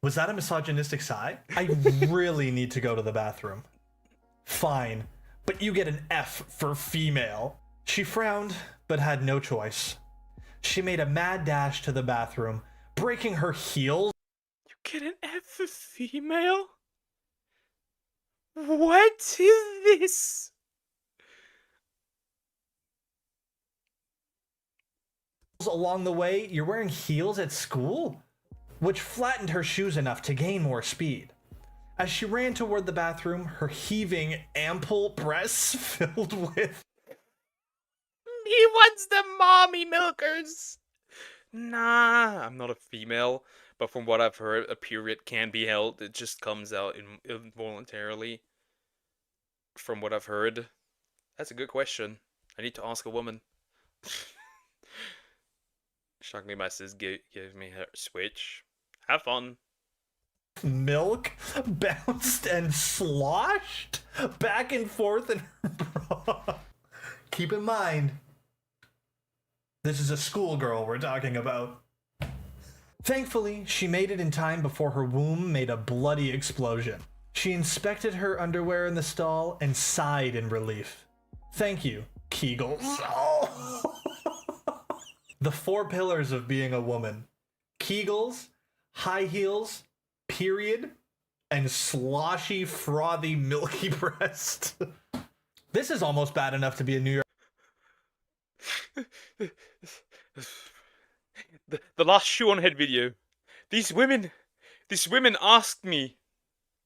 Was that a misogynistic sigh? I really need to go to the bathroom. Fine, but you get an F for female. She frowned, but had no choice. She made a mad dash to the bathroom, breaking her heels. You get an F for female? What is this? Along the way, you're wearing heels at school? Which flattened her shoes enough to gain more speed. As she ran toward the bathroom, her heaving, ample breasts filled with He wants the mommy milkers. Nah, I'm not a female, but from what I've heard, a period can be held. It just comes out involuntarily. From what I've heard. That's a good question. I need to ask a woman. Shockingly, my sis gave me her Switch. Have fun. Milk bounced and sloshed back and forth in her bra. Keep in mind, this is a schoolgirl we're talking about. Thankfully, she made it in time before her womb made a bloody explosion. She inspected her underwear in the stall and sighed in relief. Thank you, Kegels. Oh. The 4 pillars of being a woman. Kegels, high heels, period, and sloshy, frothy, milky breast. This is almost bad enough to be a New York. The last shoe on head video. These women asked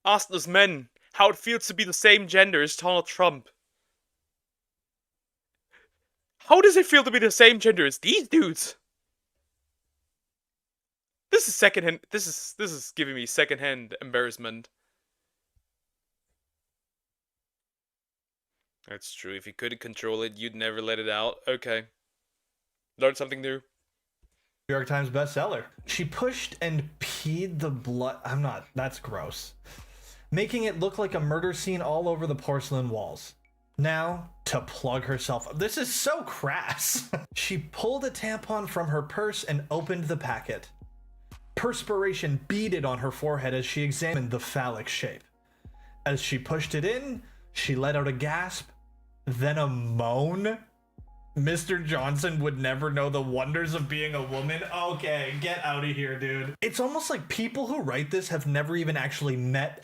us men, how it feels to be the same gender as Donald Trump. How does it feel to be the same gender as these dudes? This is secondhand. This is giving me secondhand embarrassment. That's true. If you couldn't control it, you'd never let it out. Okay. Learn something new. New York Times bestseller. She pushed and peed the blood. That's gross. Making it look like a murder scene all over the porcelain walls. Now, to plug herself up. This is so crass. She pulled a tampon from her purse and opened the packet. Perspiration beaded on her forehead as she examined the phallic shape. As she pushed it in, she let out a gasp, then a moan. Mr. Johnson would never know the wonders of being a woman. Okay, get out of here, dude. It's almost like people who write this have never even actually met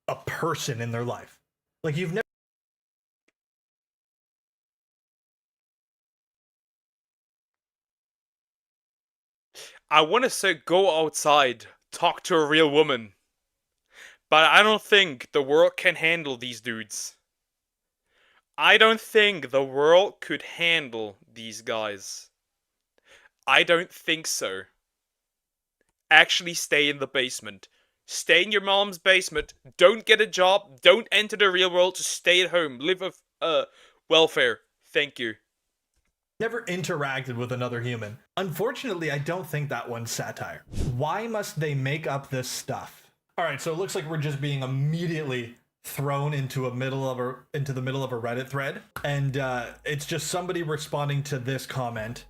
a person in their life. Like, you've never... I want to say go outside, talk to a real woman. But I don't think the world can handle these dudes. I don't think the world could handle these guys. I don't think so. Actually stay in the basement. Stay in your mom's basement. Don't get a job. Don't enter the real world. Just stay at home. Live with welfare. Thank you. Never interacted with another human. Unfortunately, I don't think that one's satire. Why must they make up this stuff? All right, so it looks like we're just being immediately thrown into the middle of a Reddit thread, and it's just somebody responding to this comment.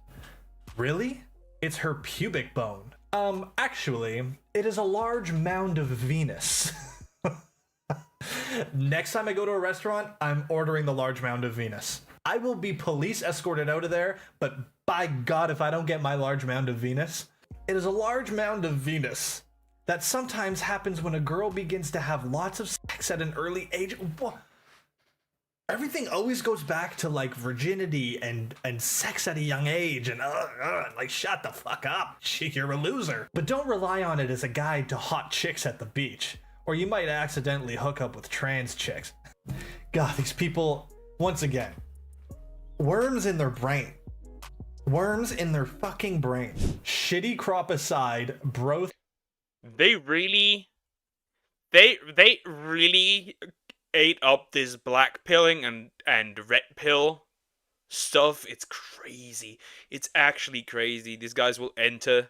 Really? It's her pubic bone. Actually, it is a large mound of Venus. Next time I go to a restaurant, I'm ordering the large mound of Venus. I will be police escorted out of there, but by God, if I don't get my large mound of Venus. It is a large mound of Venus that sometimes happens when a girl begins to have lots of sex at an early age. Everything always goes back to like virginity and sex at a young age, and like, shut the fuck up. You're a loser. But don't rely on it as a guide to hot chicks at the beach, or you might accidentally hook up with trans chicks. God, these people, once again, worms in their brain. Worms in their fucking brain. Shitty crop aside, bro. They really ate up this black pilling and red pill stuff. It's crazy. It's actually crazy. These guys will enter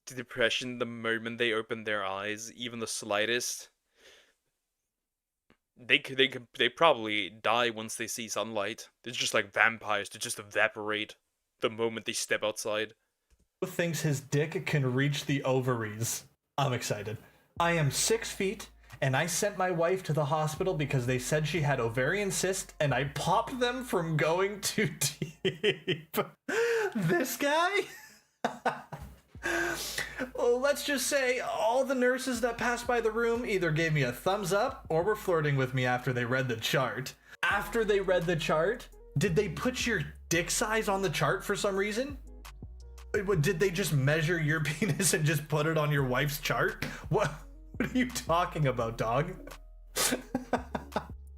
to depression the moment they open their eyes, even the slightest. They probably die once they see sunlight. They're just like vampires. They just evaporate the moment they step outside. Thinks his dick can reach the ovaries. I'm excited. I am 6 feet, and I sent my wife to the hospital because they said she had ovarian cysts, and I popped them from going too deep. This guy? Well, let's just say all the nurses that passed by the room either gave me a thumbs up or were flirting with me after they read the chart. After they read the chart? Did they put your dick size on the chart for some reason? Did they just measure your penis and just put it on your wife's chart? What are you talking about, dog?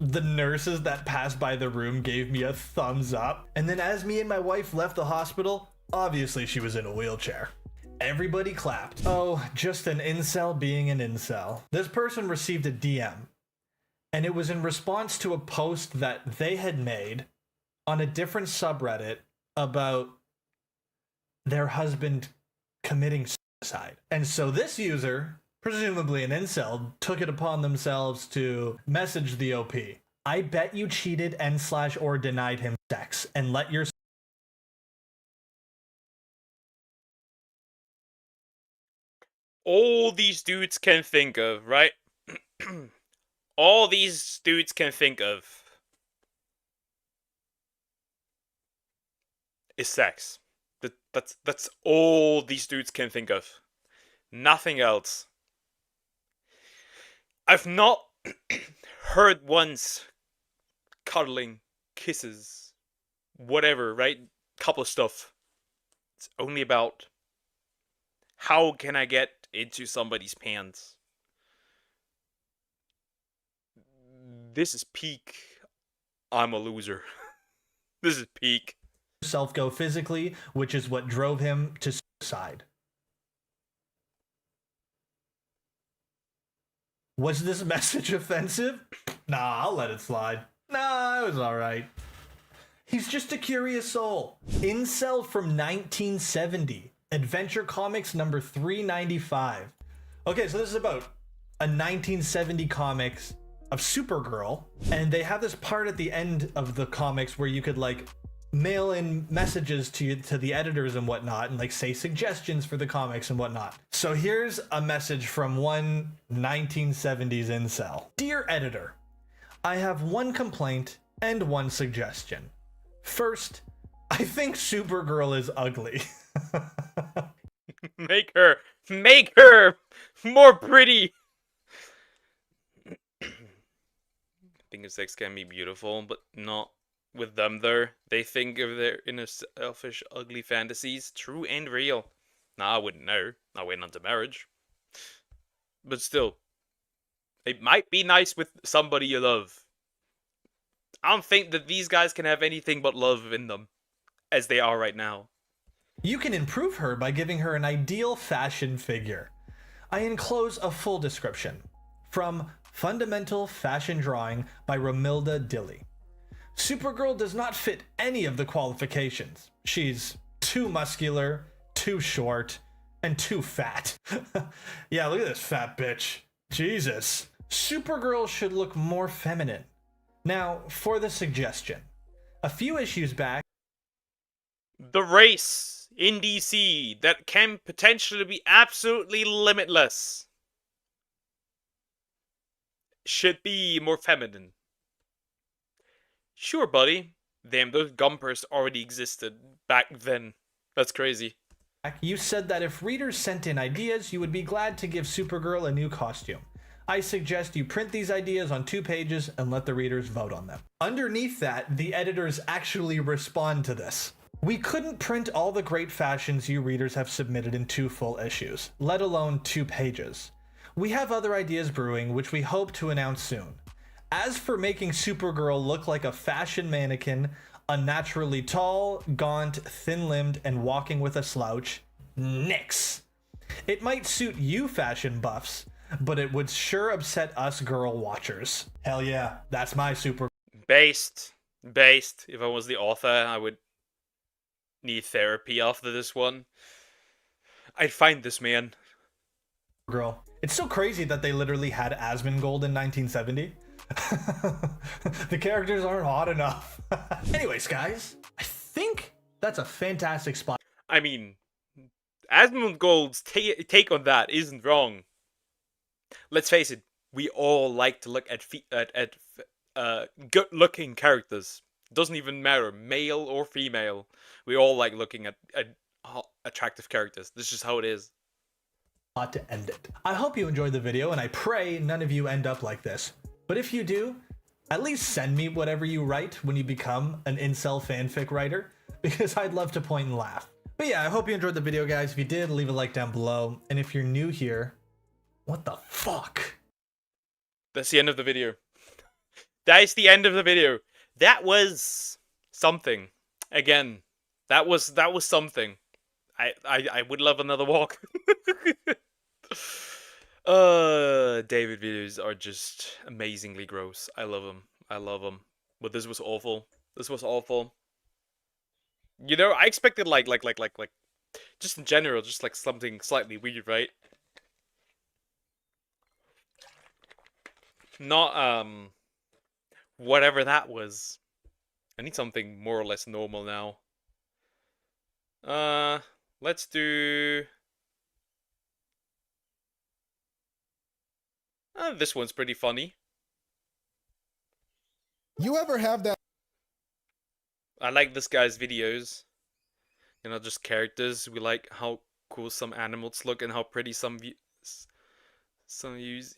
The nurses that passed by the room gave me a thumbs up. And then as me and my wife left the hospital, obviously she was in a wheelchair. Everybody clapped. Oh, just an incel being an incel. This person received a DM, and it was in response to a post that they had made on a different subreddit about their husband committing suicide. And so this user, presumably an incel, took it upon themselves to message the OP. I bet you cheated and/or denied him sex and let your all these dudes can think of, right? All these dudes can think of is sex. That's all these dudes can think of. Nothing else. I've not heard once cuddling, kisses, whatever, right? Couple of stuff. It's only about how can I get into somebody's pants. This is peak. I'm a loser. This is peak. Self go physically, which is what drove him to suicide. Was this message offensive? Nah, I'll let it slide. Nah, it was alright. He's just a curious soul. Incel from 1970. Adventure Comics number 395. Okay, so this is about a 1970 comics of Supergirl, and they have this part at the end of the comics where you could like mail in messages to the editors and whatnot, and like say suggestions for the comics and whatnot. So here's a message from one 1970s incel. Dear editor, I have one complaint and one suggestion. First, I think Supergirl is ugly. Make her more pretty. I think sex can be beautiful, but not with them there. They think of their inner selfish, ugly fantasies, true and real. Nah, I wouldn't know. Not waiting until marriage. But still, it might be nice with somebody you love. I don't think that these guys can have anything but love in them, as they are right now. You can improve her by giving her an ideal fashion figure. I enclose a full description from Fundamental Fashion Drawing by Romilda Dilly. Supergirl does not fit any of the qualifications. She's too muscular, too short, and too fat. Yeah, look at this fat bitch. Jesus. Supergirl should look more feminine. Now, for the suggestion. A few issues back, the race in DC that can potentially be absolutely limitless should be more feminine. Sure, buddy. Damn, those gumpers already existed back then. That's crazy. You said that if readers sent in ideas, you would be glad to give Supergirl a new costume. I suggest you print these ideas on 2 pages and let the readers vote on them. Underneath that, the editors actually respond to this. We couldn't print all the great fashions you readers have submitted in 2 full issues, let alone 2 pages. We have other ideas brewing, which we hope to announce soon. As for making Supergirl look like a fashion mannequin, unnaturally tall, gaunt, thin-limbed, and walking with a slouch, nix. It might suit you fashion buffs, but it would sure upset us girl watchers. Hell yeah, that's my super. Based. If I was the author, I would need therapy after this one. I'd find this man. Girl. It's so crazy that they literally had Asmongold in 1970. The characters aren't hot enough. Anyways, guys, I think that's a fantastic spot. I mean, Asmongold's take on that isn't wrong. Let's face it, we all like to look at good-looking characters. Doesn't even matter, male or female. We all like looking at attractive characters. This is just how it is. To end it. I hope you enjoyed the video, and I pray none of you end up like this. But if you do, at least send me whatever you write when you become an incel fanfic writer, because I'd love to point and laugh. But yeah, I hope you enjoyed the video, guys. If you did, leave a like down below. And if you're new here, what the fuck? That's the end of the video. That is the end of the video. That was something. Again, that was something. I would love another walk. David videos are just amazingly gross. I love them. I love them. But this was awful. This was awful. You know, I expected like just in general, just like something slightly weird, right? Not whatever that was. I need something more or less normal now. Let's do this one's pretty funny. You ever have that? I like this guy's videos. You know, just characters. We like how cool some animals look and how pretty some use.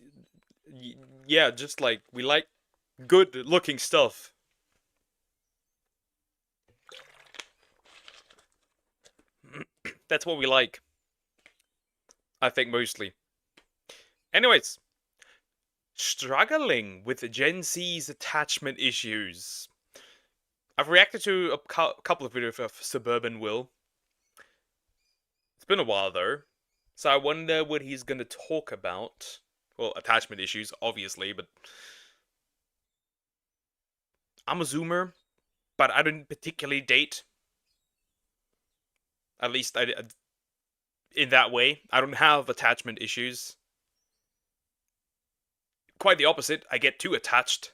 Yeah, just like we like good looking stuff. That's what we like. I think mostly. Anyways, struggling with Gen Z's attachment issues. I've reacted to a couple of videos of Suburban Will. It's been a while though, so I wonder what he's gonna talk about. Well, attachment issues, obviously, but I'm a Zoomer, but I don't particularly date. At least in that way, I don't have attachment issues. Quite the opposite, I get too attached.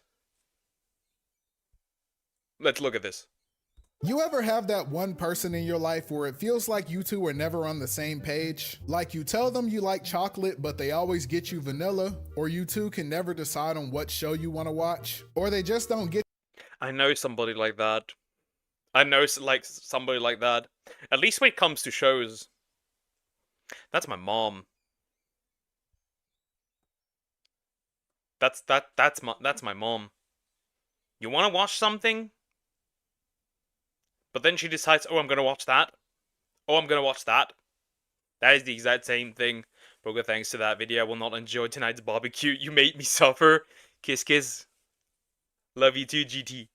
Let's look at this. You ever have that one person in your life where it feels like you two are never on the same page? Like you tell them you like chocolate, but they always get you vanilla, or you two can never decide on what show you want to watch, or they just don't get. I know somebody like that. I know like somebody like that. At least when it comes to shows. That's my mom. That's my mom. You want to watch something? But then she decides, oh, I'm going to watch that. Oh, I'm going to watch that. That is the exact same thing. But good thanks to that video, I will not enjoy tonight's barbecue. You made me suffer. Kiss, kiss. Love you too, GT.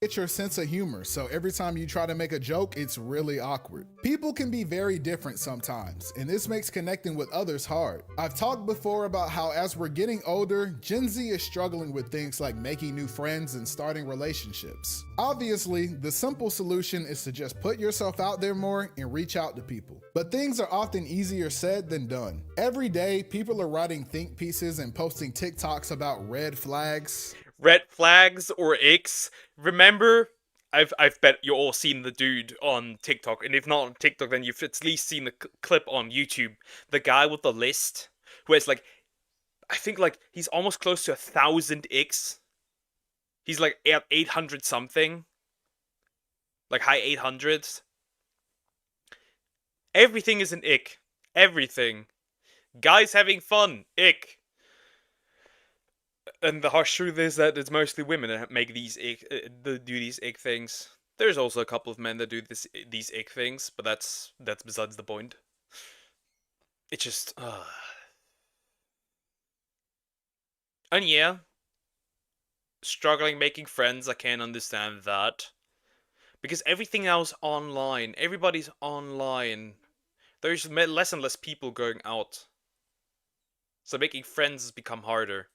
Get your sense of humor, so every time you try to make a joke, it's really awkward. People can be very different sometimes, and this makes connecting with others hard. I've talked before about how as we're getting older, Gen Z is struggling with things like making new friends and starting relationships. Obviously, the simple solution is to just put yourself out there more and reach out to people. But things are often easier said than done. Every day, people are writing think pieces and posting TikToks about red flags. Red flags or icks. Remember, I've bet you all seen the dude on TikTok, and if not on TikTok, then you've at least seen the clip on YouTube. The guy with the list, who has like, I think like he's almost close to 1,000 icks. He's like at 800 something, like high 800s. Everything is an ick. Everything. Guys having fun, ick. And the harsh truth is that it's mostly women that make these do these ick things. There's also a couple of men that do these ick things, but that's besides the point. It's just, and yeah, struggling making friends. I can't understand that because everything now is online. Everybody's online. There's less and less people going out, so making friends has become harder.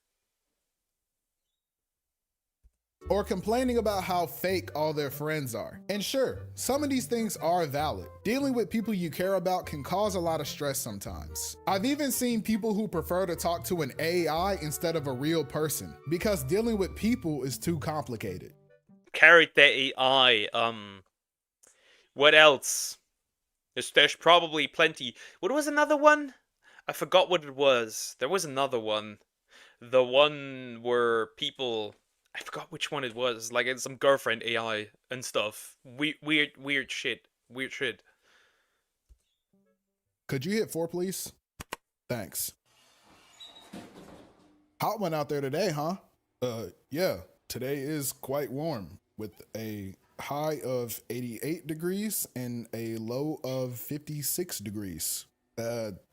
Or complaining about how fake all their friends are. And sure, some of these things are valid. Dealing with people you care about can cause a lot of stress sometimes. I've even seen people who prefer to talk to an AI instead of a real person because dealing with people is too complicated. Character AI, what else? There's probably plenty. What was another one? I forgot what it was. There was another one. The one where people... I forgot which one it was. Like, it's some girlfriend AI and stuff. Weird shit. Weird shit. Could you hit 4, please? Thanks. Hot one out there today, huh? Yeah. Today is quite warm with a high of 88 degrees and a low of 56 degrees.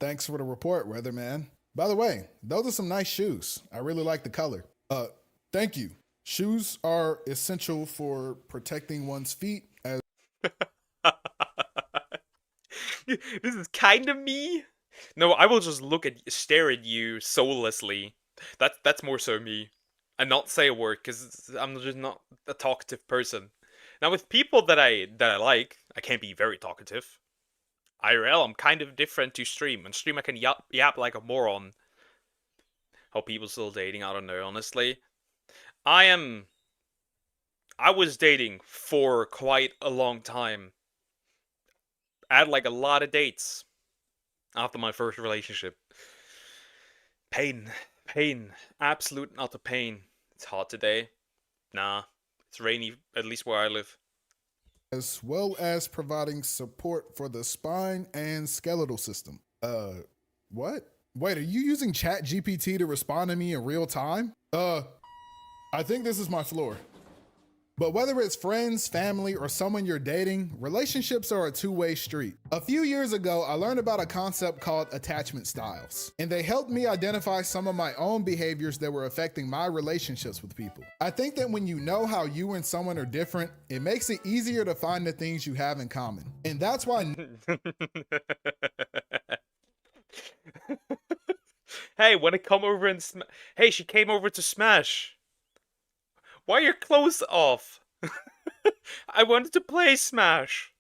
Thanks for the report, weatherman. By the way, those are some nice shoes. I really like the color. Thank you. Shoes are essential for protecting one's feet as This is kind of me. No, I will just stare at you soullessly. That's more so me, and not say a word because I'm just not a talkative person. Now with people that I like, I can't be very talkative. IRL, I'm kind of different to stream. On stream, I can yap like a moron. How people still dating, I don't know, honestly. I was dating for quite a long time. I had like a lot of dates after my first relationship. Pain. Pain. Absolute utter pain. It's hot today. Nah. It's rainy, at least where I live. as well as providing support for the spine and skeletal system. What? Wait, are you using ChatGPT to respond to me in real time? I think this is my floor. But whether it's friends, family, or someone you're dating, relationships are a two-way street. A few years ago, I learned about a concept called attachment styles, and they helped me identify some of my own behaviors that were affecting my relationships with people. I think that when you know how you and someone are different, it makes it easier to find the things you have in common. And that's why Hey, wanna come over and Hey, she came over to smash. Why are your clothes off? I wanted to play Smash.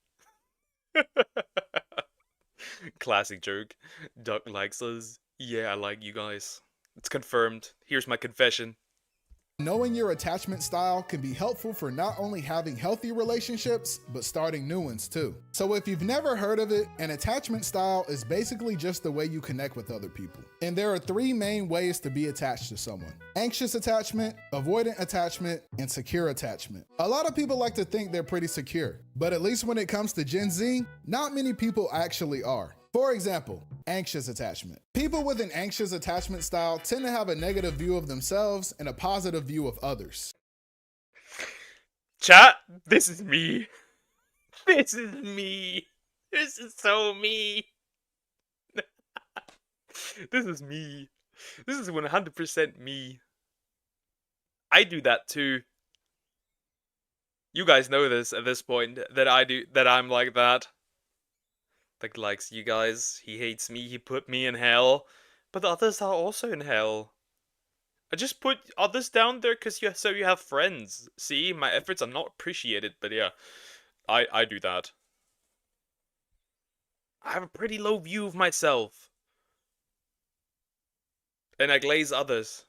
Classic joke. Duck likes us. Yeah, I like you guys. It's confirmed. Here's my confession. knowing your attachment style can be helpful for not only having healthy relationships, but starting new ones too. So if you've never heard of it, an attachment style is basically just the way you connect with other people. And there are three main ways to be attached to someone: anxious attachment, avoidant attachment, and secure attachment. A lot of people like to think they're pretty secure, but at least when it comes to Gen Z, not many people actually are. For example, anxious attachment. People with an anxious attachment style tend to have a negative view of themselves and a positive view of others. Chat, this is me. This is me. This is so me. This is me. This is 100% me. I do that too. You guys know this at this point, that I'm like that. Like, likes you guys, he hates me, he put me in hell. But the others are also in hell. I just put others down there because you have friends. See, my efforts are not appreciated, but yeah, I do that. I have a pretty low view of myself. And I glaze others.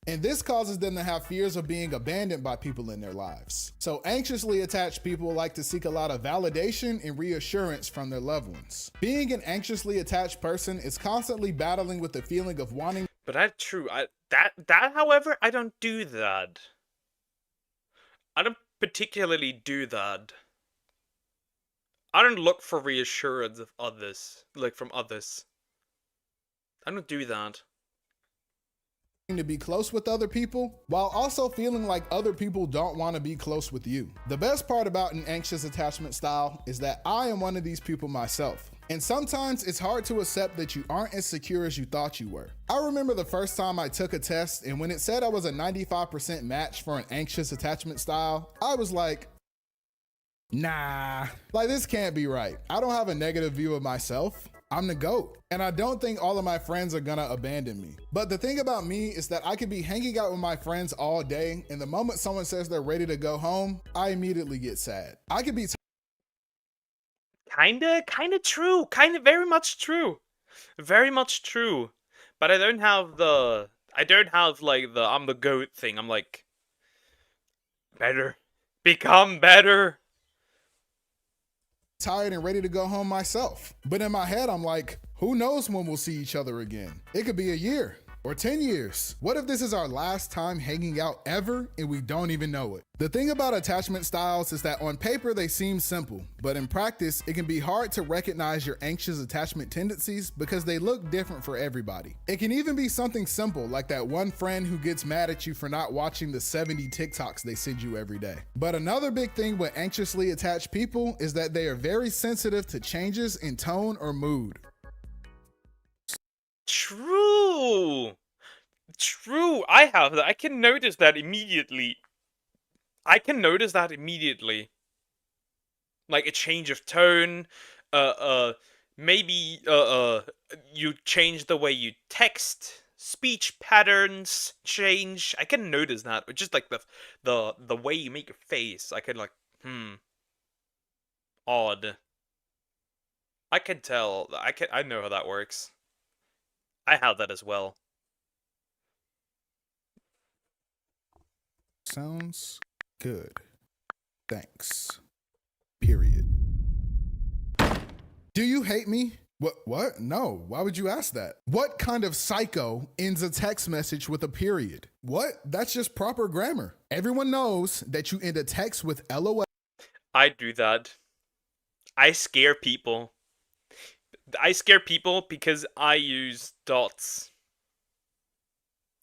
And this causes them to have fears of being abandoned by people in their lives. So anxiously attached people like to seek a lot of validation and reassurance from their loved ones. Being an anxiously attached person is constantly battling with the feeling of wanting. But that's true. However, I don't do that. I don't particularly do that. I don't look for reassurance of others, like from others. I don't do that. To be close with other people while also feeling like other people don't want to be close with you. The best part about an anxious attachment style is that I am one of these people myself. And sometimes it's hard to accept that you aren't as secure as you thought you were. I remember the first time I took a test, and when it said I was a 95% match for an anxious attachment style, I was like, nah, like this can't be right. I don't have a negative view of myself. I'm the GOAT. And I don't think all of my friends are gonna abandon me. But the thing about me is that I could be hanging out with my friends all day, and the moment someone says they're ready to go home, I immediately get sad. I could be Kinda true. Very much true. Very much true. But I don't have like the I'm the GOAT thing. I'm like, better. Become better. tired and ready to go home myself. But in my head, I'm like, who knows when we'll see each other again? It could be a year or 10 years. What if this is our last time hanging out ever and we don't even know it? The thing about attachment styles is that on paper they seem simple, but in practice it can be hard to recognize your anxious attachment tendencies because they look different for everybody. It can even be something simple like that one friend who gets mad at you for not watching the 70 TikToks they send you every day. But another big thing with anxiously attached people is that they are very sensitive to changes in tone or mood. True. True. I I have that. I can notice that immediately. Like a change of tone, maybe you change the way you text, speech patterns change. I can notice that, but just like the way you make your face, I can like, odd. I can tell. I know how that works. I have that as well. Sounds good. Thanks. Period. Do you hate me? What? No. Why would you ask that? What kind of psycho ends a text message with a period? What? That's just proper grammar. Everyone knows that you end a text with LOL. I do that. I scare people. I scare people because I use dots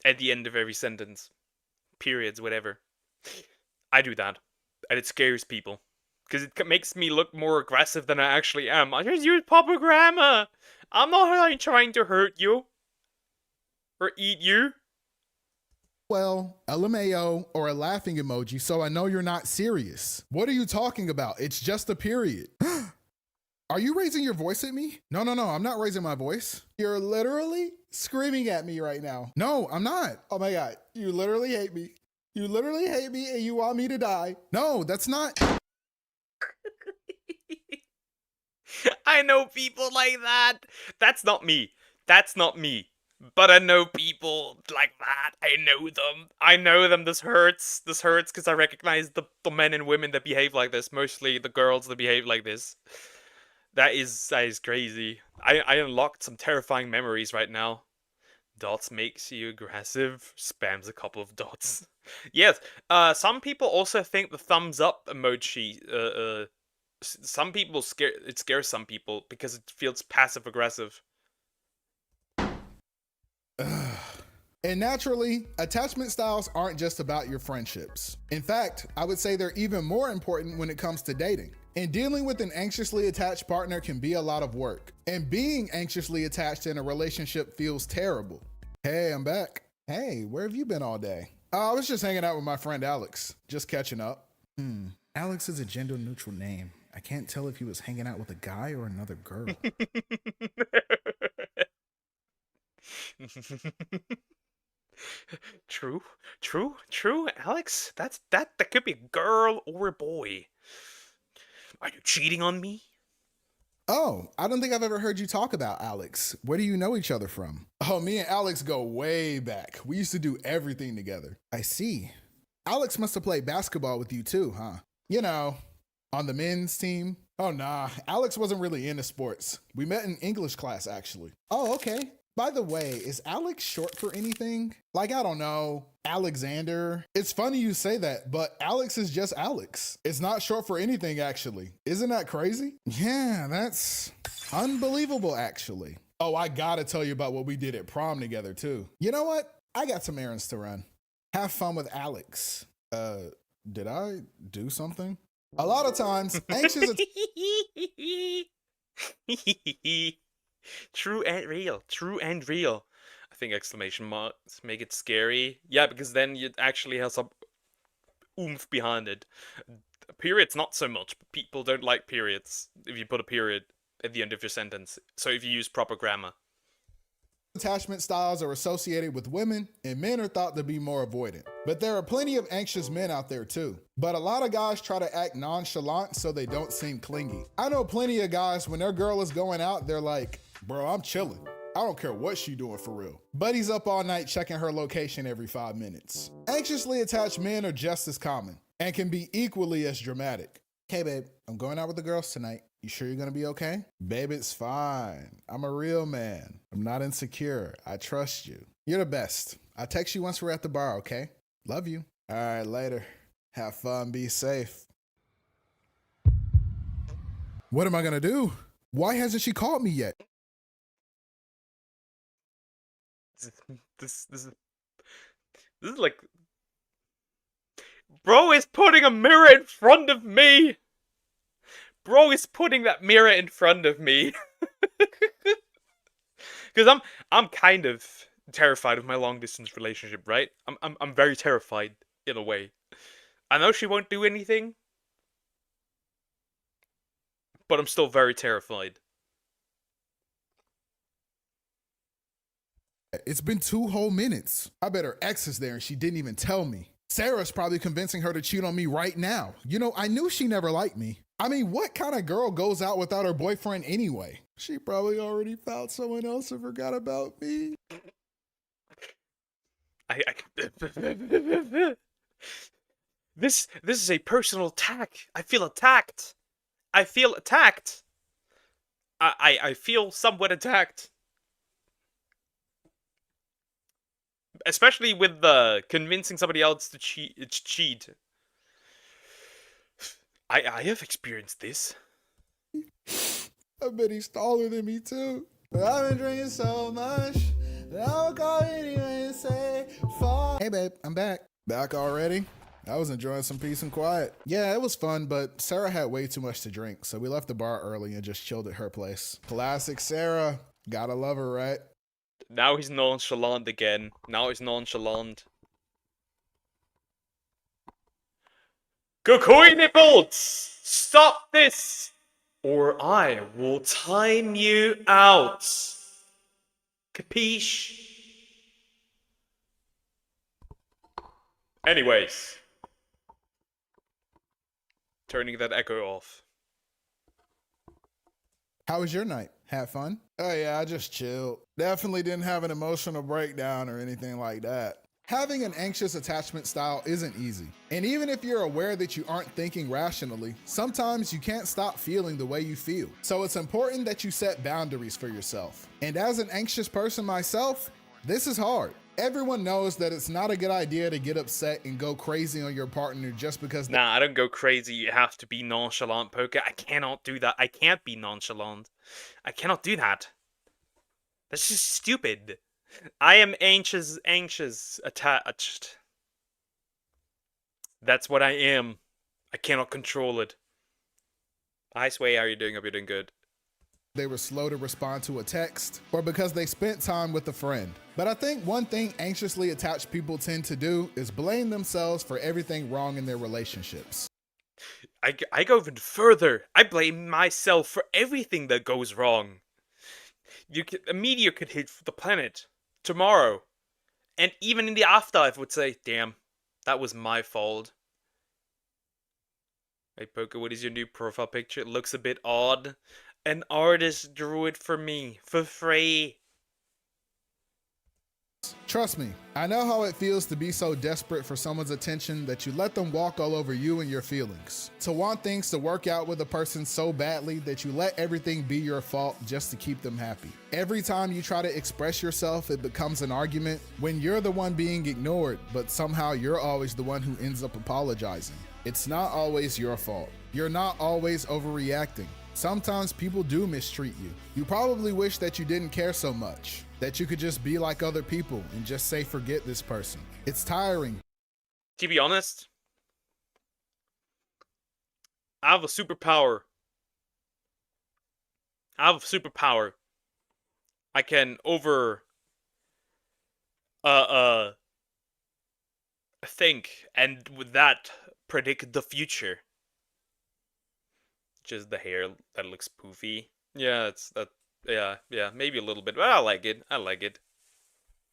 at the end of every sentence. Periods, whatever. I do that. And it scares people. Because it makes me look more aggressive than I actually am. I just use proper grammar. I'm not like, trying to hurt you. Or eat you. Well, LMAO or a laughing emoji, so I know you're not serious. What are you talking about? It's just a period. Are you raising your voice at me? No, I'm not raising my voice. You're literally screaming at me right now. No, I'm not. Oh my God, you literally hate me. You literally hate me and you want me to die. No, that's not. I know people like that. That's not me. That's not me. But I know people like that. I know them. I know them. This hurts. This hurts because I recognize the men and women that behave like this. Mostly the girls that behave like this. That is crazy. I unlocked some terrifying memories right now. Dots makes you aggressive. Spams a couple of dots. Yes. Some people also think the thumbs up emoji. Some people it scares some people because it feels passive aggressive. And naturally, attachment styles aren't just about your friendships. In fact, I would say they're even more important when it comes to dating. And dealing with an anxiously attached partner can be a lot of work. And being anxiously attached in a relationship feels terrible. Hey, I'm back. Hey, where have you been all day? I was just hanging out with my friend Alex, just catching up. Alex is a gender neutral name. I can't tell if he was hanging out with a guy or another girl. True, Alex. That could be a girl or a boy. Are you cheating on me? Oh, I don't think I've ever heard you talk about Alex. Where do you know each other from? Oh, me and Alex go way back. We used to do everything together. I see. Alex must have played basketball with you too, huh? You know, on the men's team. Oh, nah, Alex wasn't really into sports. We met in English class, actually. Oh, okay. By the way, is Alex short for anything? Like, I don't know, Alexander? It's funny you say that, but Alex is just Alex. It's not short for anything, actually. Isn't that crazy? Yeah, that's unbelievable, actually. Oh, I gotta tell you about what we did at prom together, too. You know what? I got some errands to run. Have fun with Alex. Did I do something? A lot of times, anxious... True and real. I think exclamation marks make it scary. Yeah, because then you actually have some oomph behind it. Periods, not so much. People don't like periods if you put a period at the end of your sentence. So if you use proper grammar. Attachment styles are associated with women, and men are thought to be more avoidant. But there are plenty of anxious men out there too. But a lot of guys try to act nonchalant so they don't seem clingy. I know plenty of guys, when their girl is going out, they're like, bro, I'm chilling. I don't care what she doing for real. But he's up all night checking her location every 5 minutes. Anxiously attached men are just as common and can be equally as dramatic. Hey babe, I'm going out with the girls tonight. You sure you're gonna be okay? Babe, it's fine. I'm a real man. I'm not insecure. I trust you. You're the best. I'll text you once we're at the bar, okay? Love you. All right, later. Have fun, be safe. What am I gonna do? Why hasn't she called me yet? This is like... Bro is putting a mirror in front of me! Bro is putting that mirror in front of me. Because I'm kind of terrified of my long distance relationship, right? I'm very terrified in a way. I know she won't do anything, but I'm still very terrified. It's been 2 whole minutes. I bet her ex is there and she didn't even tell me. Sarah's probably convincing her to cheat on me right now. You know, I knew she never liked me. I mean, what kind of girl goes out without her boyfriend anyway? She probably already found someone else and forgot about me. This is a personal attack. I feel attacked. I feel attacked. I feel somewhat attacked. Especially with convincing somebody else to cheat. I have experienced this. I bet he's taller than me too. But I've been drinking so much that I'll call anyway and say, fuck. Hey babe, I'm back. Back already? I was enjoying some peace and quiet. Yeah, it was fun, but Sarah had way too much to drink, so we left the bar early and just chilled at her place. Classic Sarah. Gotta love her, right? Now he's nonchalant again. Now he's nonchalant. Kukui nipples! Stop this! Or I will time you out. Capiche? Anyways. Turning that echo off. How was your night? Had fun? Oh yeah, I just chilled. Definitely didn't have an emotional breakdown or anything like that. Having an anxious attachment style isn't easy. And even if you're aware that you aren't thinking rationally, sometimes you can't stop feeling the way you feel. So it's important that you set boundaries for yourself. And as an anxious person myself, this is hard. Everyone knows that it's not a good idea to get upset and go crazy on your partner just because— Nah, I don't go crazy. You have to be nonchalant, Poker. I cannot do that. I can't be nonchalant. I cannot do that. That's just stupid. I am anxious, attached. That's what I am. I cannot control it. Hi, Sway, how are you doing? Hope you're doing good. They were slow to respond to a text, or because they spent time with a friend. But I think one thing anxiously attached people tend to do is blame themselves for everything wrong in their relationships. I go even further. I blame myself for everything that goes wrong. A meteor could hit the planet tomorrow, and even in the afterlife would say, damn, that was my fault. Hey, Poker, what is your new profile picture? It looks a bit odd. An artist drew it for me, for free. Trust me, I know how it feels to be so desperate for someone's attention that you let them walk all over you and your feelings. To want things to work out with a person so badly that you let everything be your fault just to keep them happy. Every time you try to express yourself, it becomes an argument when you're the one being ignored, but somehow you're always the one who ends up apologizing. It's not always your fault. You're not always overreacting. Sometimes people do mistreat you. You probably wish that you didn't care so much, that you could just be like other people and just say forget this person. It's tiring. To be honest, I have a superpower. I can think, and with that predict the future. Just the hair that looks poofy. Yeah, it's that. Yeah, maybe a little bit, but I like it.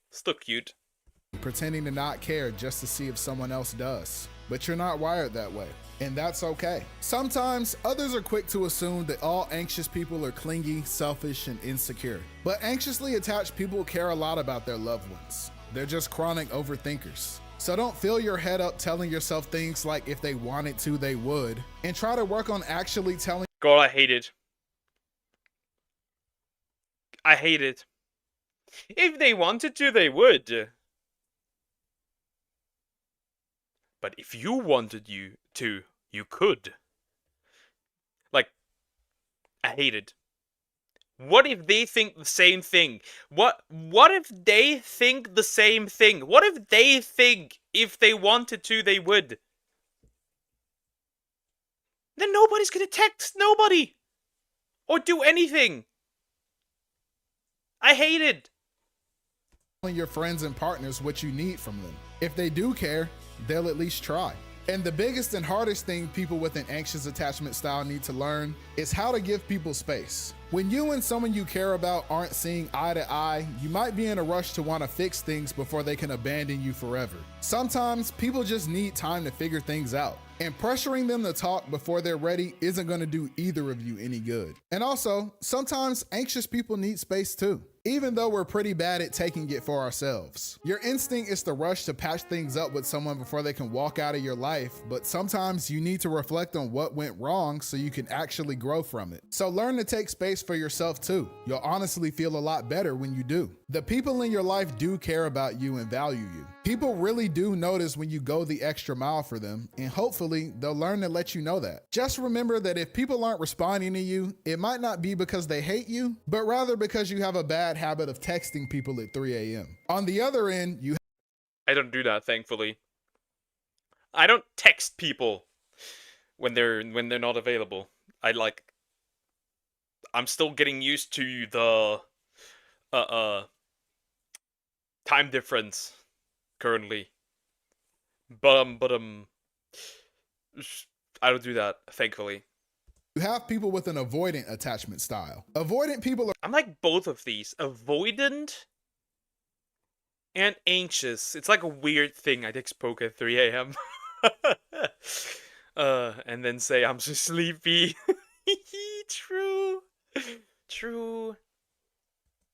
Still cute. Pretending to not care just to see if someone else does. But you're not wired that way, and that's okay. Sometimes others are quick to assume that all anxious people are clingy, selfish, and insecure. But anxiously attached people care a lot about their loved ones. They're just chronic overthinkers. So don't fill your head up telling yourself things like if they wanted to, they would, and try to work on actually telling— God, I hate it. I hate it. If they wanted to, they would. But if you wanted to, you could. Like, I hate it. What if they think the same thing? What if they think the same thing? What if they think if they wanted to, they would? Then nobody's gonna text nobody. Or do anything. I hate it. your friends and partners what you need from them. If they do care, they'll at least try. And the biggest and hardest thing people with an anxious attachment style need to learn is how to give people space. When you and someone you care about aren't seeing eye to eye, you might be in a rush to want to fix things before they can abandon you forever. Sometimes people just need time to figure things out. And pressuring them to talk before they're ready isn't going to do either of you any good. And also, sometimes anxious people need space too, even though we're pretty bad at taking it for ourselves. Your instinct is to rush to patch things up with someone before they can walk out of your life, but sometimes you need to reflect on what went wrong so you can actually grow from it. So learn to take space for yourself too. You'll honestly feel a lot better when you do. The people in your life do care about you and value you. People really do notice when you go the extra mile for them, and hopefully they'll learn to let you know that. Just remember that if people aren't responding to you, it might not be because they hate you, but rather because you have a bad habit of texting people at 3 a.m. On the other end, I don't do that, thankfully. I don't text people when they're not available. I'm still getting used to the time difference currently. But I don't do that, thankfully. You have people with an avoidant attachment style. Avoidant people are— I'm like both of these. Avoidant and anxious. It's like a weird thing. I text Poke at 3 a.m. And then say I'm so sleepy. True. True.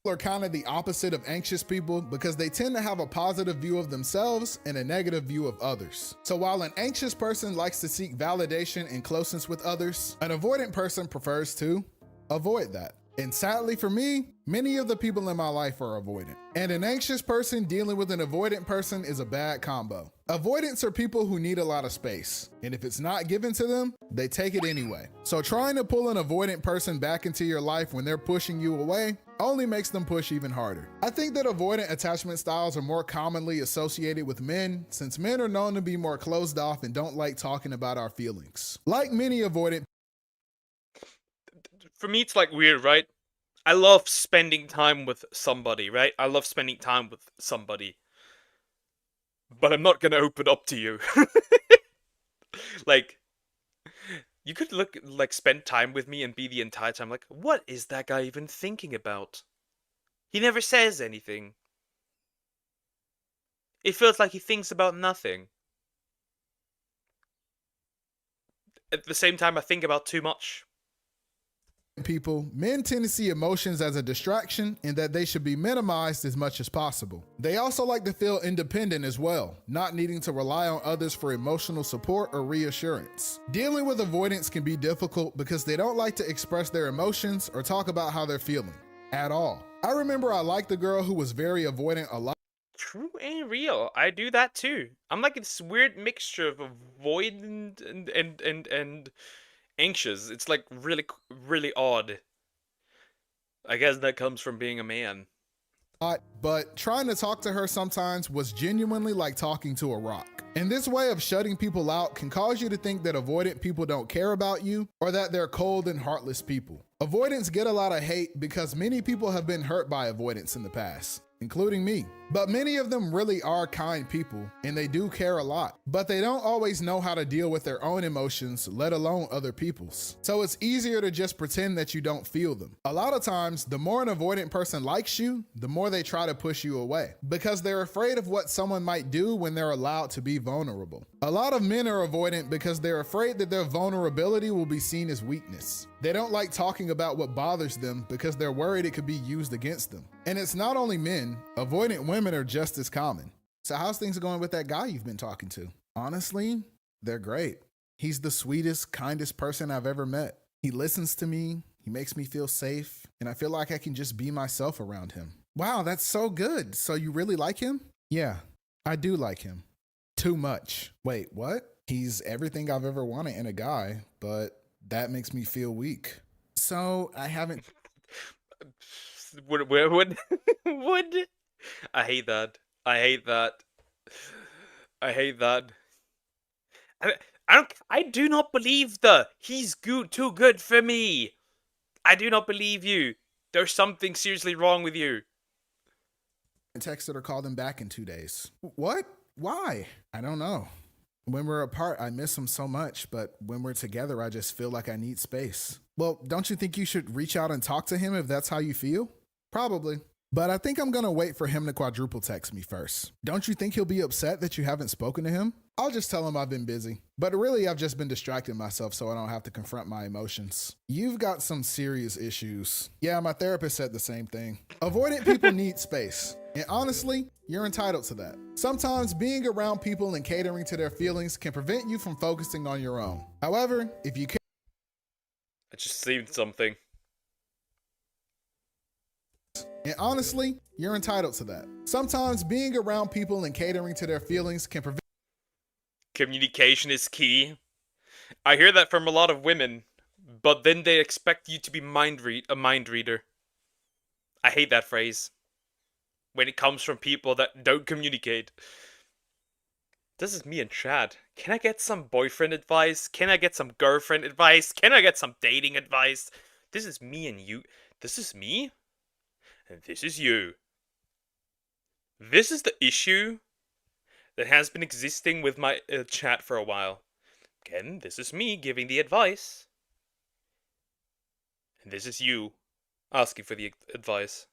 Are kind of the opposite of anxious people because they tend to have a positive view of themselves and a negative view of others. So while an anxious person likes to seek validation and closeness with others, an avoidant person prefers to avoid that. And sadly for me, many of the people in my life are avoidant. And an anxious person dealing with an avoidant person is a bad combo. Avoidants are people who need a lot of space, and if it's not given to them, they take it anyway. So trying to pull an avoidant person back into your life when they're pushing you away only makes them push even harder. I think that avoidant attachment styles are more commonly associated with men, since men are known to be more closed off and don't like talking about our feelings. Like many avoidant— For me, it's like weird, right? I love spending time with somebody, right? I love spending time with somebody. But I'm not gonna open up to you. Like, you could spend time with me and be the entire time like, what is that guy even thinking about? He never says anything. It feels like he thinks about nothing. At the same time, I think about too much. People, men tend to see emotions as a distraction and that they should be minimized as much as possible. They also like to feel independent as well, not needing to rely on others for emotional support or reassurance. Dealing with avoidance can be difficult because they don't like to express their emotions or talk about how they're feeling at all. I remember I liked a girl who was very avoidant a lot. True and real. I do that too. I'm like this weird mixture of avoidant and anxious. It's like really odd. I guess that comes from being a man. But trying to talk to her sometimes was genuinely like talking to a rock. And this way of shutting people out can cause you to think that avoidant people don't care about you or that they're cold and heartless people. Avoidants get a lot of hate because many people have been hurt by avoidance in the past, including me. But many of them really are kind people and they do care a lot, but they don't always know how to deal with their own emotions, let alone other people's. So it's easier to just pretend that you don't feel them. A lot of times, the more an avoidant person likes you, the more they try to push you away because they're afraid of what someone might do when they're allowed to be vulnerable. A lot of men are avoidant because they're afraid that their vulnerability will be seen as weakness. They don't like talking about what bothers them because they're worried it could be used against them. And it's not only men, avoidant women are just as common. So how's things going with that guy you've been talking to? Honestly, they're great. He's the sweetest, kindest person I've ever met. He listens to me, he makes me feel safe, and I feel like I can just be myself around him. Wow, that's so good. So you really like him? Yeah, I do like him. Too much. Wait, what? He's everything I've ever wanted in a guy, but that makes me feel weak. So I haven't... Would I hate that. I hate that. I hate that. I do not believe he's too good for me. I do not believe you. There's something seriously wrong with you. texted or called him back in 2 days. What? Why? I don't know. When we're apart, I miss him so much, but when we're together, I just feel like I need space. Well, don't you think you should reach out and talk to him if that's how you feel? Probably. But I think I'm gonna wait for him to quadruple text me first. Don't you think he'll be upset that you haven't spoken to him? I'll just tell him I've been busy. But really, I've just been distracting myself so I don't have to confront my emotions. You've got some serious issues. Yeah, my therapist said the same thing. Avoidant people need space. And honestly, you're entitled to that. Sometimes being around people and catering to their feelings can prevent you from focusing on your own. However, if you care, I just seen something. and honestly, you're entitled to that. Sometimes being around people and catering to their feelings can prevent. Communication is key. I hear that from a lot of women, but then they expect you to be a mind reader. I hate that phrase. When it comes from people that don't communicate. This is me and Chad. Can I get some boyfriend advice? Can I get some girlfriend advice? Can I get some dating advice? This is me and you. This is me. And this is you. This is the issue that has been existing with my chat for a while. Again, this is me giving the advice. And this is you asking for the advice.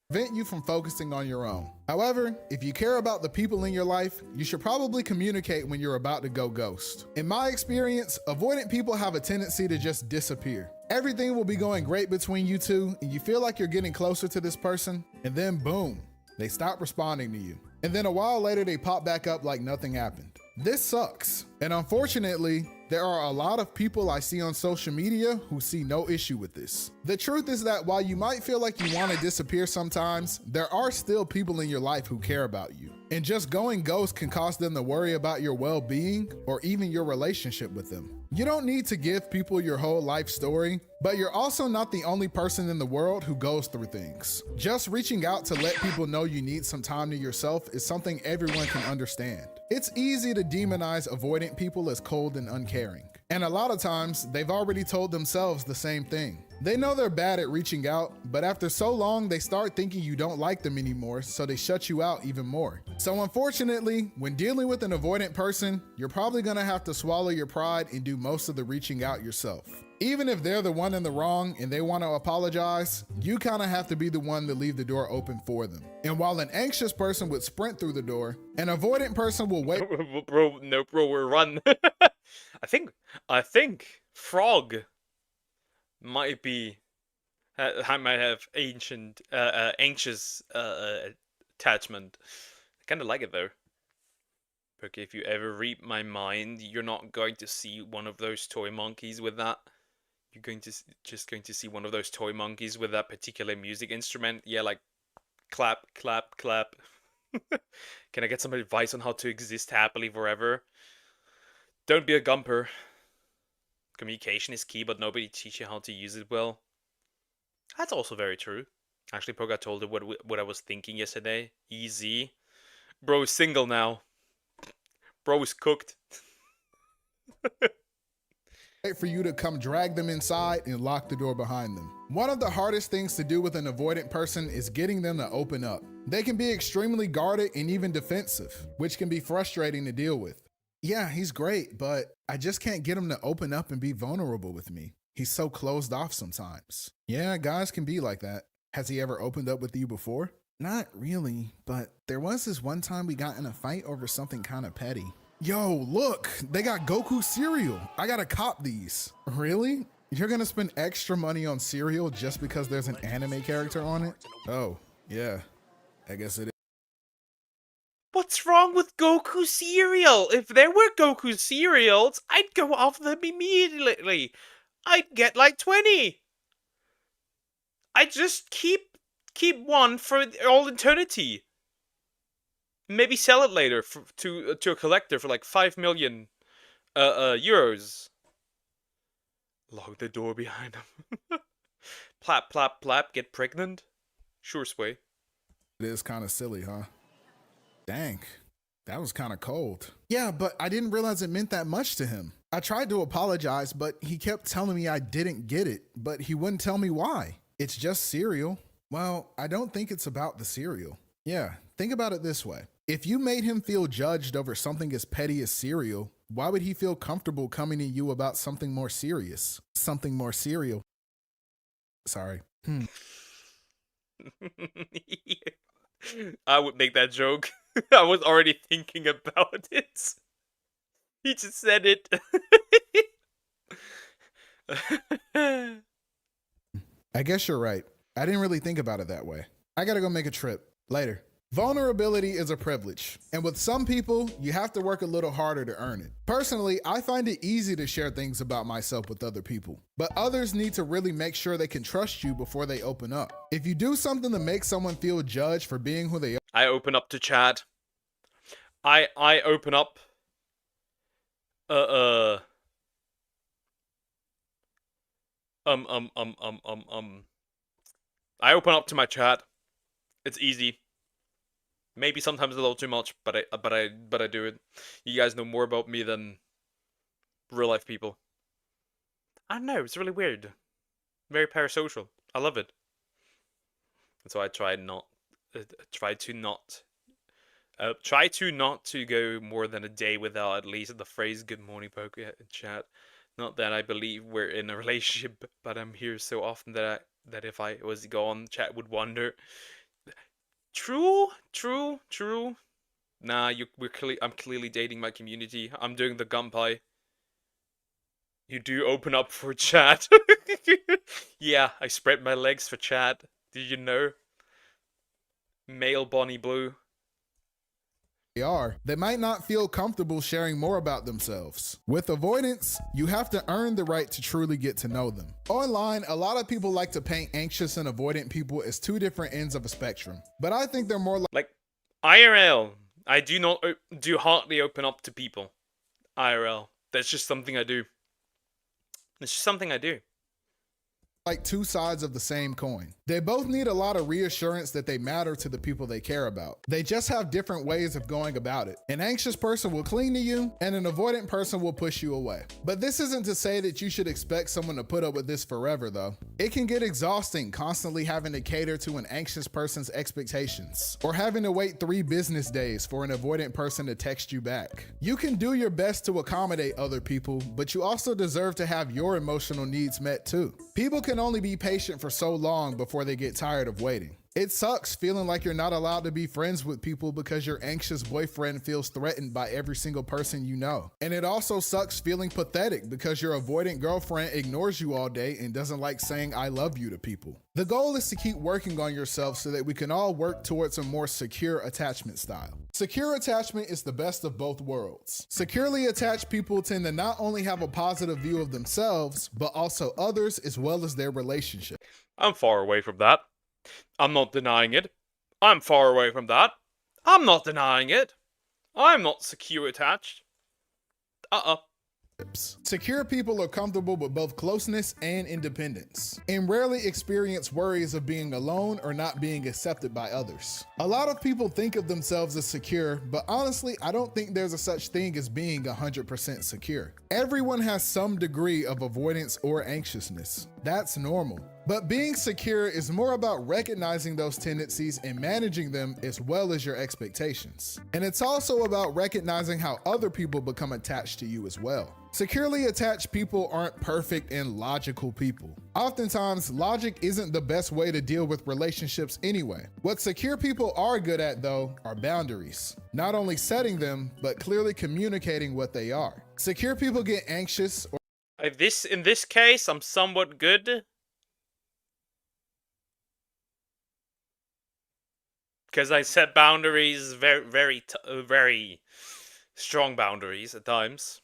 Prevent you from focusing on your own. However, if you care about the people in your life, you should probably communicate when you're about to go ghost. In my experience, avoidant people have a tendency to just disappear. Everything will be going great between you two, and you feel like you're getting closer to this person, and then boom, they stop responding to you. And then a while later, they pop back up like nothing happened. This sucks. And unfortunately, there are a lot of people I see on social media who see no issue with this. The truth is that while you might feel like you want to disappear sometimes, there are still people in your life who care about you. And just going ghost can cause them to worry about your well-being or even your relationship with them. You don't need to give people your whole life story, but you're also not the only person in the world who goes through things. Just reaching out to let people know you need some time to yourself is something everyone can understand. It's easy to demonize avoidant people as cold and uncaring. And a lot of times, they've already told themselves the same thing. They know they're bad at reaching out, but after so long, they start thinking you don't like them anymore, so they shut you out even more. So unfortunately, when dealing with an avoidant person, you're probably gonna have to swallow your pride and do most of the reaching out yourself. Even if they're the one in the wrong and they want to apologize, you kind of have to be the one to leave the door open for them. And while an anxious person would sprint through the door, an avoidant person will wait. Bro, we're run. I think Frog might be. I might have anxious attachment. I kind of like it though. Okay, if you ever read my mind, you're not going to see one of those toy monkeys with that. You're just going to see one of those toy monkeys with that particular music instrument. Yeah, like clap, clap, clap. Can I get some advice on how to exist happily forever? Don't be a gumper. Communication is key, but nobody teaches you how to use it well. That's also very true. Actually, Poga told her what I was thinking yesterday. Easy. Bro is single now. Bro is cooked. For you to come drag them inside and lock the door behind them. One of the hardest things to do with an avoidant person is getting them to open up. They can be extremely guarded and even defensive, which can be frustrating to deal with. Yeah, he's great, but I just can't get him to open up and be vulnerable with me. He's so closed off sometimes. Yeah, guys can be like that. Has he ever opened up with you before? Not really, but there was this one time we got in a fight over something kind of petty. Yo, look, they got Goku cereal. I gotta cop these. Really? You're gonna spend extra money on cereal just because there's an anime character on it? Oh, yeah, I guess it is. What's wrong with Goku cereal? If there were Goku cereals, I'd go off them immediately. I'd get like 20. I'd just keep one for all eternity. Maybe sell it later to a collector for like 5 million euros. Lock the door behind him. Plap, plap, plap, get pregnant? Sure, Sway. It is kind of silly, huh? Dang, that was kind of cold. Yeah, but I didn't realize it meant that much to him. I tried to apologize, but he kept telling me I didn't get it, but he wouldn't tell me why. It's just cereal. Well, I don't think it's about the cereal. Yeah, think about it this way. If you made him feel judged over something as petty as cereal, why would he feel comfortable coming to you about something more serious? Something more serial. Sorry. I would make that joke. I was already thinking about it. He just said it. I guess you're right. I didn't really think about it that way. I gotta go make a trip. Later. Vulnerability is a privilege, and with some people, you have to work a little harder to earn it. Personally, I find it easy to share things about myself with other people, but others need to really make sure they can trust you before they open up. If you do something to make someone feel judged for being who they are, I open up to chat. I open up. I open up to my chat. It's easy. Maybe sometimes a little too much, but I do it. You guys know more about me than real life people. I don't know. It's really weird. Very parasocial. I love it. And so I try to not to go more than a day without at least the phrase "Good morning, poker" in chat. Not that I believe we're in a relationship, but I'm here so often that if I was gone, chat would wonder. True. Nah, I'm clearly dating my community. I'm doing the gunpie. You do open up for chat. Yeah, I spread my legs for chat. Did you know? Male Bonnie Blue. they might not feel comfortable sharing more about themselves. With avoidance, you have to earn the right to truly get to know them. Online, a lot of people like to paint anxious and avoidant people as two different ends of a spectrum, but I think they're more like IRL. I do not do hardly open up to people. IRL. That's just something I do. It's just something I do. Like two sides of the same coin. They both need a lot of reassurance that they matter to the people they care about. They just have different ways of going about it. An anxious person will cling to you, and an avoidant person will push you away. But this isn't to say that you should expect someone to put up with this forever, though. It can get exhausting constantly having to cater to an anxious person's expectations, or having to wait 3 business days for an avoidant person to text you back. You can do your best to accommodate other people, but you also deserve to have your emotional needs met too. People can only be patient for so long before they get tired of waiting. It sucks feeling like you're not allowed to be friends with people because your anxious boyfriend feels threatened by every single person you know. And it also sucks feeling pathetic because your avoidant girlfriend ignores you all day and doesn't like saying I love you to people. The goal is to keep working on yourself so that we can all work towards a more secure attachment style. Secure attachment is the best of both worlds. Securely attached people tend to not only have a positive view of themselves, but also others as well as their relationship. I'm far away from that. I'm not denying it. I'm far away from that. I'm not denying it. I'm not secure attached. Secure people are comfortable with both closeness and independence, and rarely experience worries of being alone or not being accepted by others. A lot of people think of themselves as secure, but honestly, I don't think there's a such thing as being 100% secure. Everyone has some degree of avoidance or anxiousness. That's normal. But being secure is more about recognizing those tendencies and managing them as well as your expectations. And it's also about recognizing how other people become attached to you as well. Securely attached people aren't perfect and logical people. Oftentimes, logic isn't the best way to deal with relationships anyway. What secure people are good at, though, are boundaries. Not only setting them, but clearly communicating what they are. Secure people get anxious or in this case, I'm somewhat good. Because I set boundaries, very strong boundaries at times.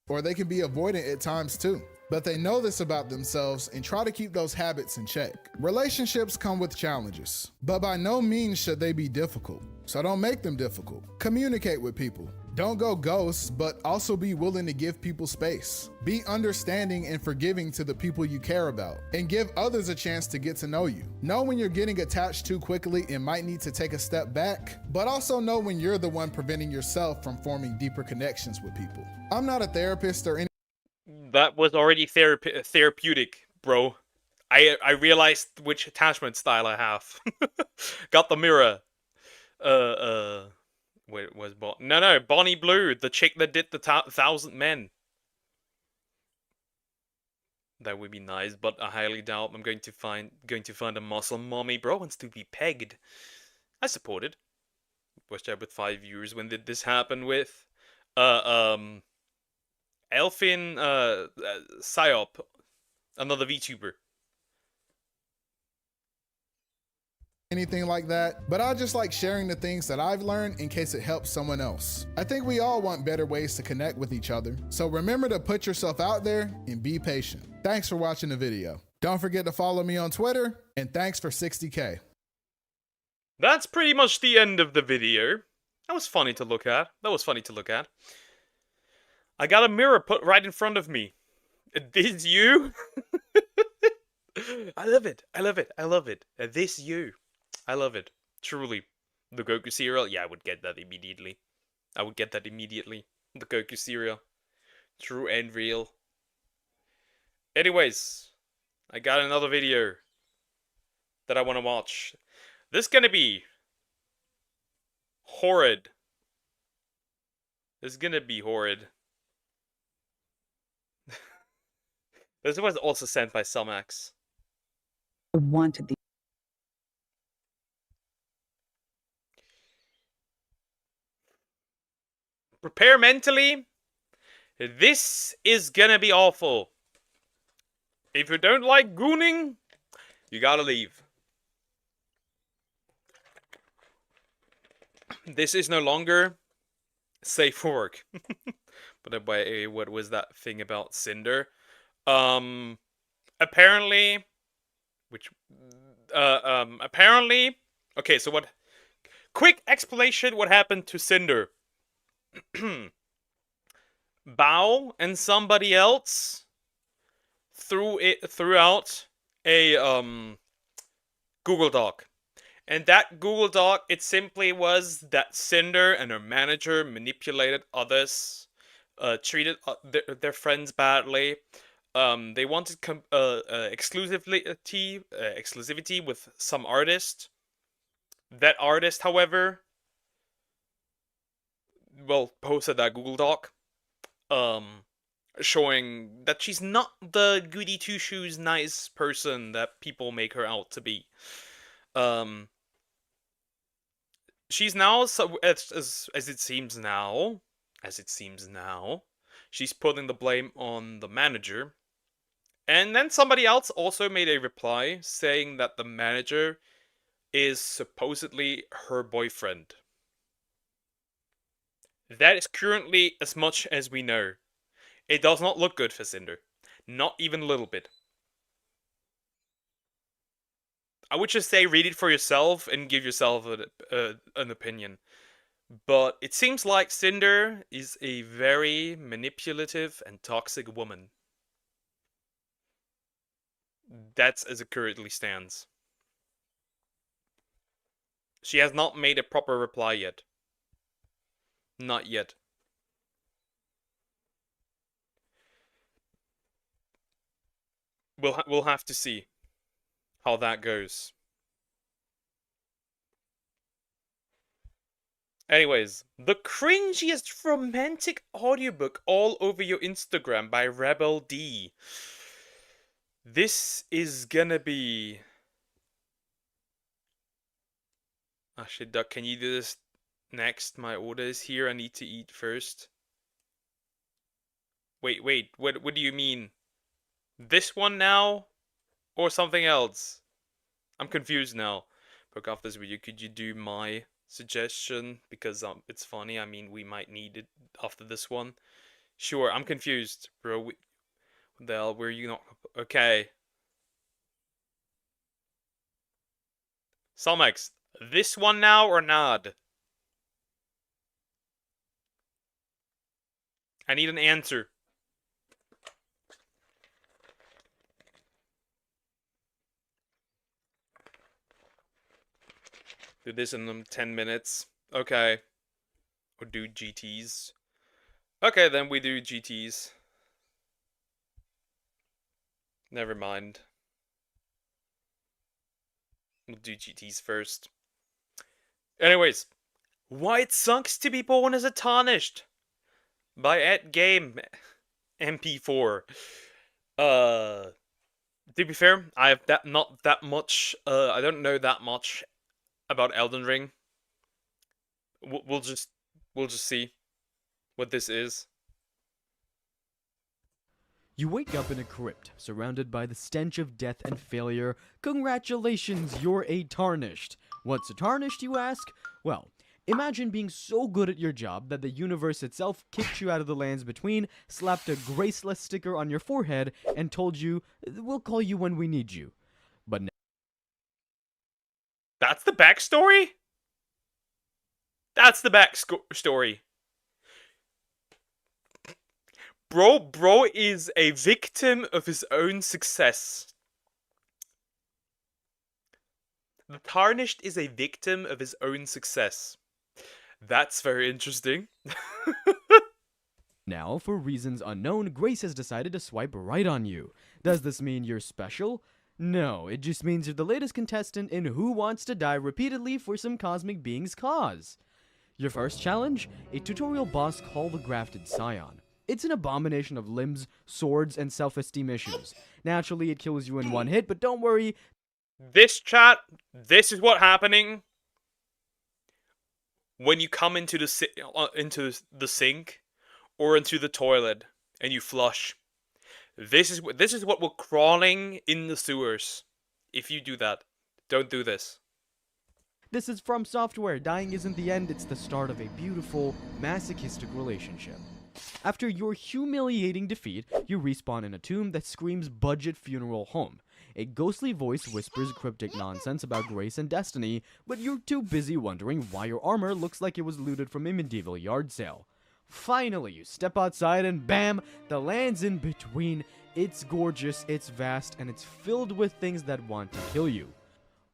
Or they can be avoidant at times too. But they know this about themselves and try to keep those habits in check. Relationships come with challenges, but by no means should they be difficult. So don't make them difficult. Communicate with people. Don't go ghost, but also be willing to give people space. Be understanding and forgiving to the people you care about, and give others a chance to get to know you. Know when you're getting attached too quickly and might need to take a step back, but also know when you're the one preventing yourself from forming deeper connections with people. I'm not a therapist or any. That was already therapeutic, bro. I realized which attachment style I have. Got the mirror. Wait, was no, Bonnie Blue, the chick that did the 1,000 Men. That would be nice, but I highly doubt I'm going to find a Muslim mommy. Bro wants to be pegged. I supported. Watched out with 5 viewers. When did this happen with? Elfin Psyop, another VTuber. Anything like that, but I just like sharing the things that I've learned in case it helps someone else. I think we all want better ways to connect with each other, so remember to put yourself out there and be patient. Thanks for watching the video. Don't forget to follow me on Twitter, and thanks for 60K. That's pretty much the end of the video. That was funny to look at. I got a mirror put right in front of me. This you? I love it. This you. I love it. Truly. The Goku cereal? Yeah, I would get that immediately. The Goku cereal. True and real. Anyways, I got another video that I want to watch. This is gonna be horrid. This was also sent by Sumax. Wanted the Prepare mentally. This is gonna be awful. If you don't like gooning, you gotta leave. This is no longer safe for work. But what was that thing about Cinder? Apparently, okay, so what? Quick explanation: what happened to Cinder? Bao and somebody else threw out a Google Doc. And that Google Doc, it simply was that Cinder and her manager manipulated others, treated their friends badly. They wanted exclusivity with some artist. That artist, however, posted that Google Doc, showing that she's not the goody two shoes nice person that people make her out to be. She's now, so as it seems now, she's putting the blame on the manager. And then somebody else also made a reply saying that the manager is supposedly her boyfriend. That is currently as much as we know. It does not look good for Cinder. Not even a little bit. I would just say read it for yourself and give yourself an opinion. But it seems like Cinder is a very manipulative and toxic woman. That's as it currently stands. She has not made a proper reply yet. Not yet. We'll have to see how that goes. Anyways, the cringiest romantic audiobook all over your Instagram by Rebel D. This is gonna be... Ah shit, Duck, can you do this next? My order is here, I need to eat first. Wait, what do you mean? This one now? Or something else? I'm confused now. Broke off this video, could you do my suggestion? Because it's funny, I mean, we might need it after this one. Sure, I'm confused, bro. What the hell, were you not... Okay. Salmex, this one now or not? I need an answer. Do this in 10 minutes. Okay. Or do GTs. Okay, then we do GTs. Never mind. We'll do GTs first. Anyways, why it sucks to be born as a tarnished by @game MP4. To be fair, I have not that much. I don't know that much about Elden Ring. We'll just see what this is. You wake up in a crypt, surrounded by the stench of death and failure. Congratulations, you're a tarnished. What's a tarnished, you ask? Well, imagine being so good at your job that the universe itself kicked you out of the lands between, slapped a graceless sticker on your forehead, and told you, we'll call you when we need you. But That's the backstory? That's the backstory. Bro is a victim of his own success. The Tarnished is a victim of his own success. That's very interesting. now, for reasons unknown, Grace has decided to swipe right on you. Does this mean you're special? No, it just means you're the latest contestant in Who Wants to Die repeatedly for some cosmic being's cause. Your first challenge? A tutorial boss called the Grafted Scion. It's an abomination of limbs, swords, and self-esteem issues. Naturally, it kills you in one hit, but don't worry. This chat, this is what happening when you come into the sink or into the toilet and you flush. This is what we're crawling in the sewers. If you do that, don't do this. This is From Software. Dying isn't the end, it's the start of a beautiful, masochistic relationship. After your humiliating defeat, you respawn in a tomb that screams budget funeral home. A ghostly voice whispers cryptic nonsense about grace and destiny, but you're too busy wondering why your armor looks like it was looted from a medieval yard sale. Finally, you step outside and bam, the land's in between. It's gorgeous, it's vast, and it's filled with things that want to kill you.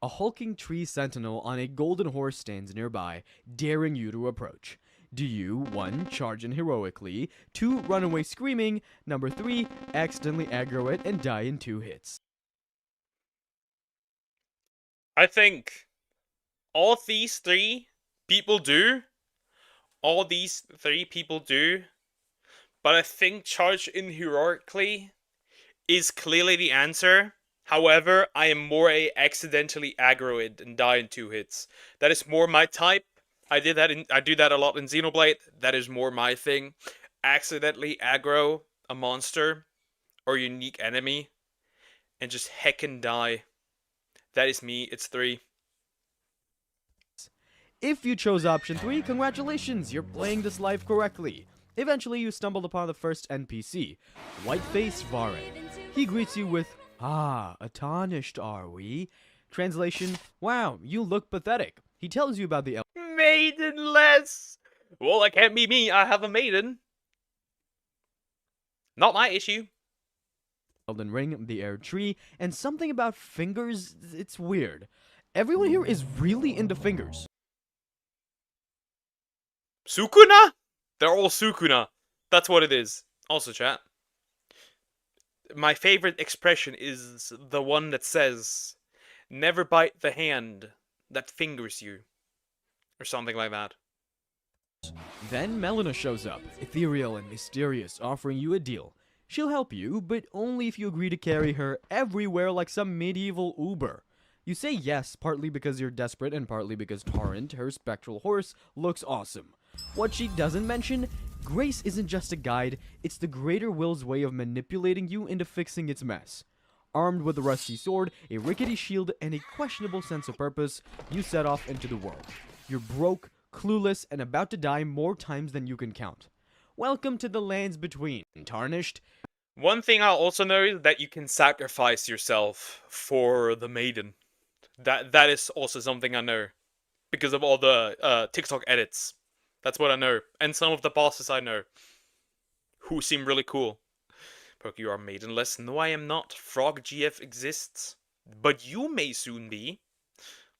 A hulking tree sentinel on a golden horse stands nearby, daring you to approach. Do you, 1, charge in heroically, 2, run away screaming, number 3, accidentally aggro it and die in 2 hits? I think all these three people do, but I think charge in heroically is clearly the answer. However, I am more a accidentally aggro it and die in 2 hits. That is more my type. I do that a lot in Xenoblade. That is more my thing. Accidentally aggro a monster or unique enemy and just heckin' die. That is me. It's 3. If you chose option 3, congratulations, you're playing this life correctly. Eventually, you stumbled upon the first NPC, Whiteface Vare. He greets you with, "Ah, a tarnished are we?" Translation, "Wow, you look pathetic." He tells you about the Maidenless! Well, that can't be me. I have a maiden. Not my issue. Elden Ring, the Air Tree, and something about fingers. It's weird. Everyone here is really into fingers. Sukuna? They're all Sukuna. That's what it is. Also, chat. My favorite expression is the one that says, "Never bite the hand that fingers you." Or something like that. Then Melina shows up, ethereal and mysterious, offering you a deal. She'll help you, but only if you agree to carry her everywhere like some medieval Uber. You say yes, partly because you're desperate and partly because Torrent, her spectral horse, looks awesome. What she doesn't mention, Grace isn't just a guide, it's the greater will's way of manipulating you into fixing its mess. Armed with a rusty sword, a rickety shield, and a questionable sense of purpose, you set off into the world. You're broke, clueless, and about to die more times than you can count. Welcome to the lands between, Tarnished. One thing I'll also know is that you can sacrifice yourself for the maiden. That is also something I know. Because of all the TikTok edits. That's what I know. And some of the bosses I know. Who seem really cool. Poke, you are maidenless. No, I am not. Frog GF exists. But you may soon be.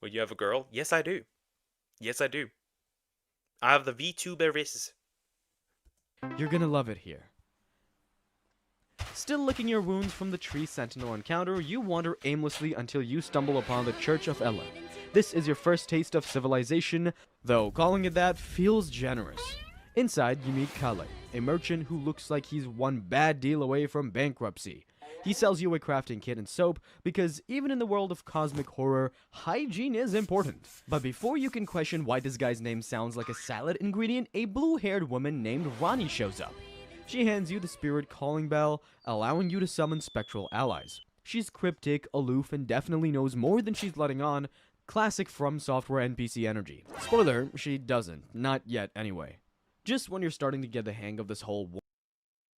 Well, you have a girl? Yes, I do. Yes, I do. I have the VTuber. You're gonna love it here. Still licking your wounds from the tree sentinel encounter, you wander aimlessly until you stumble upon the Church of Ella. This is your first taste of civilization, though calling it that feels generous. Inside, you meet Kale, a merchant who looks like he's one bad deal away from bankruptcy. He sells you a crafting kit and soap because even in the world of cosmic horror, hygiene is important. But before you can question why this guy's name sounds like a salad ingredient, a blue-haired woman named Ronnie shows up. She hands you the spirit calling bell, allowing you to summon spectral allies. She's cryptic, aloof, and definitely knows more than she's letting on. Classic From Software NPC energy. Spoiler, she doesn't. Not yet, anyway. Just when you're starting to get the hang of this whole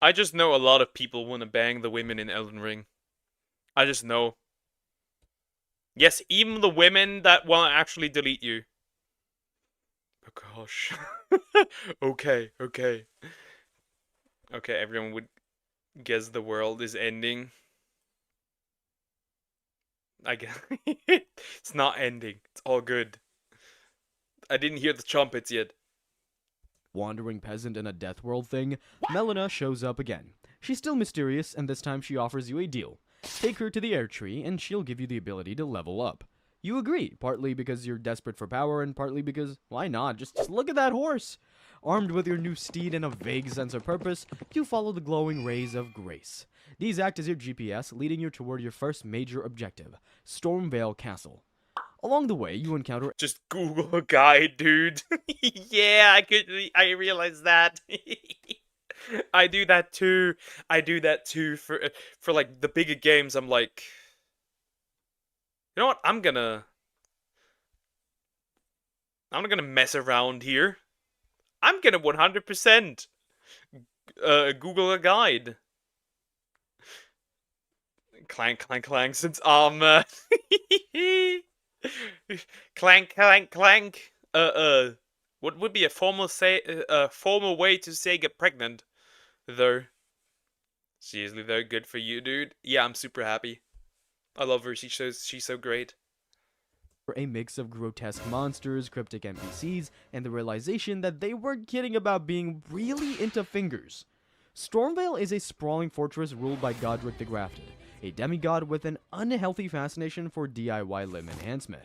I just know a lot of people want to bang the women in Elden Ring. I just know. Yes, even the women that want to actually delete you. Oh gosh. Okay. Okay, everyone would guess the world is ending. I guess it's not ending. It's all good. I didn't hear the trumpets yet. Wandering peasant in a death world thing, Melina shows up again. She's still mysterious, and this time she offers you a deal. Take her to the air tree, and she'll give you the ability to level up. You agree, partly because you're desperate for power, and partly because, why not? Just look at that horse! Armed with your new steed and a vague sense of purpose, you follow the glowing rays of grace. These act as your GPS, leading you toward your first major objective, Stormvale Castle. Along the way, you encounter... Just Google a guide, dude. Yeah, I realized that. I do that too. For like the bigger games. I'm like, you know what? I'm gonna mess around here. I'm gonna 100% Google a guide. Clank, clank, clank. Since armor. Clank, clank, clank. What would be a formal way to say get pregnant? Though. Seriously though, good for you, dude. Yeah, I'm super happy. I love her. She's so great. A mix of grotesque monsters, cryptic NPCs, and the realization that they weren't kidding about being really into fingers. Stormvale is a sprawling fortress ruled by Godric the Grafted, a demigod with an unhealthy fascination for DIY limb enhancement.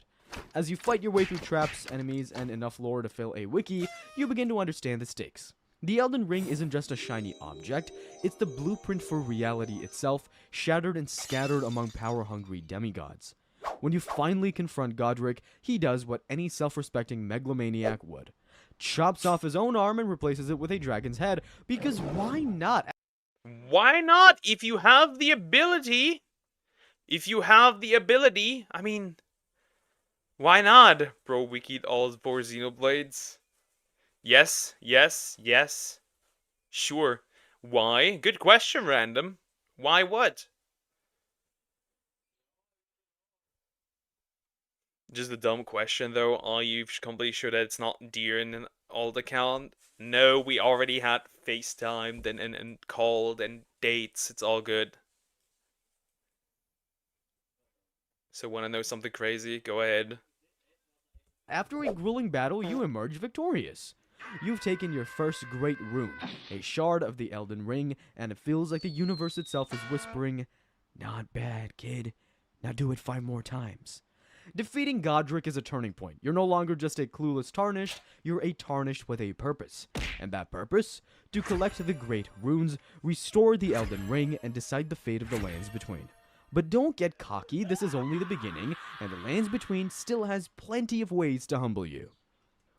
As you fight your way through traps, enemies, and enough lore to fill a wiki, you begin to understand the stakes. The Elden Ring isn't just a shiny object, it's the blueprint for reality itself, shattered and scattered among power-hungry demigods. When you finally confront Godric, he does what any self-respecting megalomaniac would. Chops off his own arm and replaces it with a dragon's head, because why not? Why not? If you have the ability, I mean, why not? Bro, we keep all 4 Xenoblades. Yes. Sure. Why? Good question, random. Why what? Just a dumb question, though. Are you completely sure that it's not deer in an old account? No, we already had FaceTimed and called and dates. It's all good. So, want to know something crazy? Go ahead. After a grueling battle, you emerge victorious. You've taken your first great rune, a shard of the Elden Ring, and it feels like the universe itself is whispering, "Not bad, kid. Now do it 5 more times." Defeating Godric is a turning point. You're no longer just a clueless Tarnished, you're a Tarnished with a purpose. And that purpose? To collect the great runes, restore the Elden Ring, and decide the fate of the lands between. But don't get cocky, this is only the beginning, and the lands between still has plenty of ways to humble you.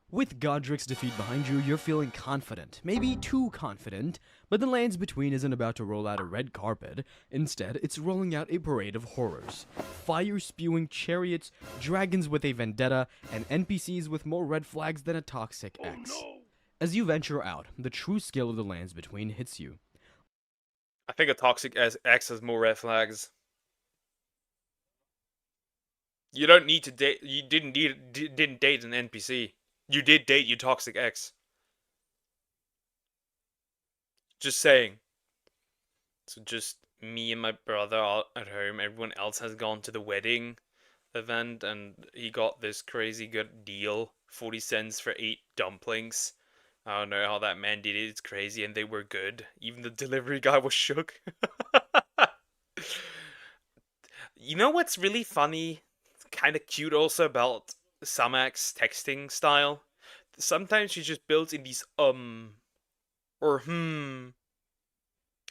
With Godric's defeat behind you, you're feeling confident. Maybe too confident, but the lands between isn't about to roll out a red carpet. Instead, it's rolling out a parade of horrors. Fire-spewing chariots, dragons with a vendetta, and NPCs with more red flags than a toxic ex. Oh, no. As you venture out, the true scale of the lands between hits you. I think a toxic ex has more red flags. You don't need to date. You didn't date an NPC. You did date your toxic ex. Just saying. So just me and my brother are at home. Everyone else has gone to the wedding event, and he got this crazy good deal. 40 cents for 8 dumplings. I don't know how that man did it. It's crazy, and they were good. Even the delivery guy was shook. You know what's really funny, kind of cute also about Samak's texting style? Sometimes she just builds in these or I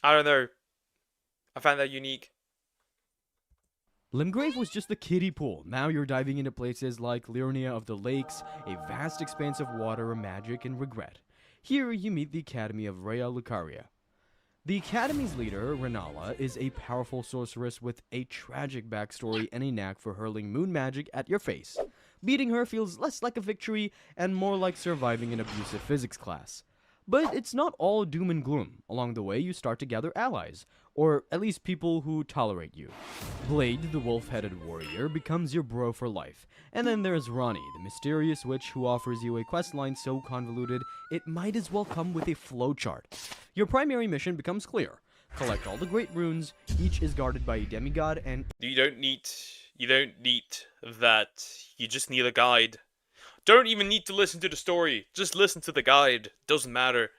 don't know. I find that unique. Limgrave was just the kiddie pool. Now you're diving into places like Liurnia of the Lakes, a vast expanse of water, magic, and regret. Here you meet the Academy of Rhea Lucaria. The Academy's leader, Renala, is a powerful sorceress with a tragic backstory and a knack for hurling moon magic at your face. Beating her feels less like a victory and more like surviving an abusive physics class. But it's not all doom and gloom. Along the way, you start to gather allies, or at least people who tolerate you. Blade, the wolf-headed warrior, becomes your bro for life. And then there's Ronnie, the mysterious witch who offers you a questline so convoluted it might as well come with a flowchart. Your primary mission becomes clear. Collect all the great runes, each is guarded by a demigod, and You don't need that. You just need a guide. Don't even need to listen to the story. Just listen to the guide. Doesn't matter.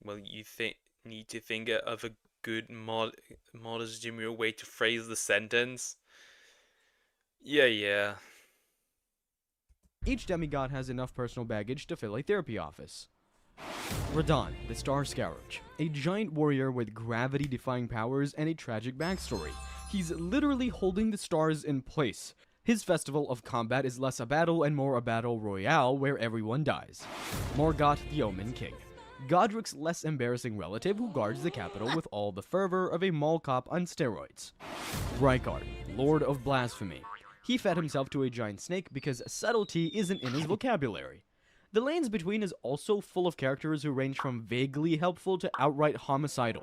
Well, you need to think of a good modest demure way to phrase the sentence. Yeah. each demigod has enough personal baggage to fill a therapy office. Radon, the Star Scourge, a giant warrior with gravity-defying powers and a tragic backstory. He's literally holding the stars in place. His festival of combat is less a battle and more a battle royale where everyone dies. Morgoth, the Omen King, Godric's less embarrassing relative who guards the capital with all the fervor of a mall cop on steroids. Rykard, Lord of Blasphemy. He fed himself to a giant snake because subtlety isn't in his vocabulary. The Lands Between is also full of characters who range from vaguely helpful to outright homicidal.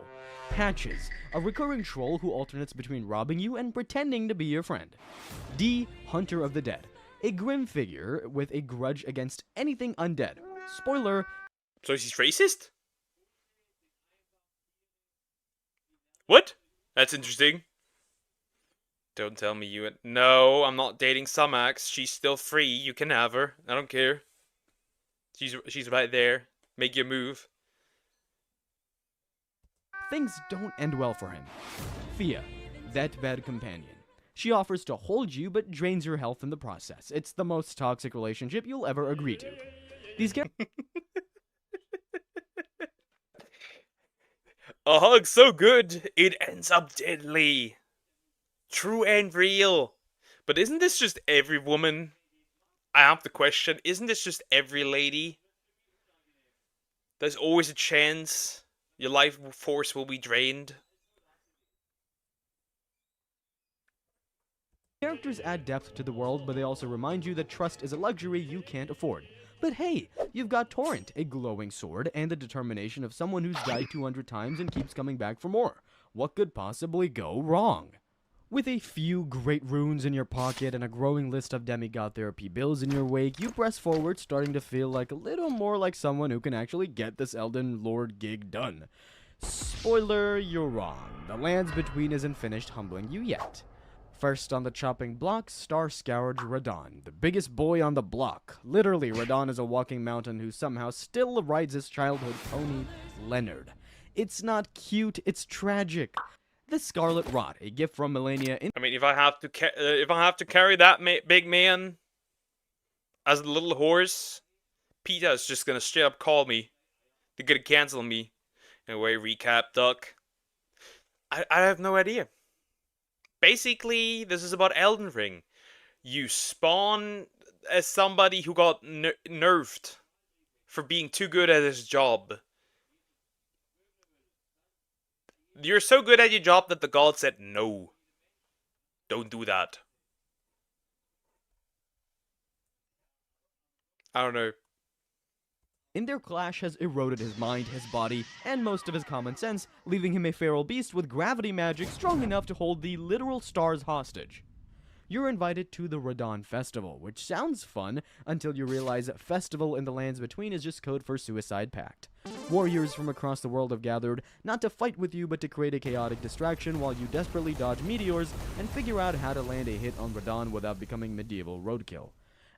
Patches, a recurring troll who alternates between robbing you and pretending to be your friend. D, Hunter of the Dead, a grim figure with a grudge against anything undead. Spoiler. So he's racist? What? That's interesting. Don't tell me you... No, I'm not dating Sumax. She's still free. You can have her. I don't care. She's right there. Make your move. Things don't end well for him. Thea, that bad companion. She offers to hold you, but drains your health in the process. It's the most toxic relationship you'll ever agree to. These A hug so good, it ends up deadly. True and real. But isn't this just every woman? I have the question, isn't this just every lady? There's always a chance your life force will be drained. Characters add depth to the world, but they also remind you that trust is a luxury you can't afford. But hey, you've got Torrent, a glowing sword, and the determination of someone who's died 200 times and keeps coming back for more. What could possibly go wrong? With a few great runes in your pocket and a growing list of demigod therapy bills in your wake, you press forward, starting to feel like a little more like someone who can actually get this Elden Lord gig done. Spoiler, you're wrong. The Lands Between isn't finished humbling you yet. First on the chopping block, Star Scourge Radon, the biggest boy on the block. Literally, Radon is a walking mountain who somehow still rides his childhood pony, Leonard. It's not cute, it's tragic. The Scarlet Rot, a gift from Melania. I mean, if I have to carry that big man as a little horse, PETA is just gonna straight up call me. They're gonna cancel me. Anyway, recap, Duck. I have no idea. Basically, this is about Elden Ring. You spawn as somebody who got nerfed for being too good at his job. You're so good at your job that the god said no. Don't do that. I don't know. In their clash has eroded his mind, his body, and most of his common sense, leaving him a feral beast with gravity magic strong enough to hold the literal stars hostage. You're invited to the Radon Festival, which sounds fun until you realize Festival in the Lands Between is just code for Suicide Pact. Warriors from across the world have gathered, not to fight with you, but to create a chaotic distraction while you desperately dodge meteors and figure out how to land a hit on Radon without becoming medieval roadkill.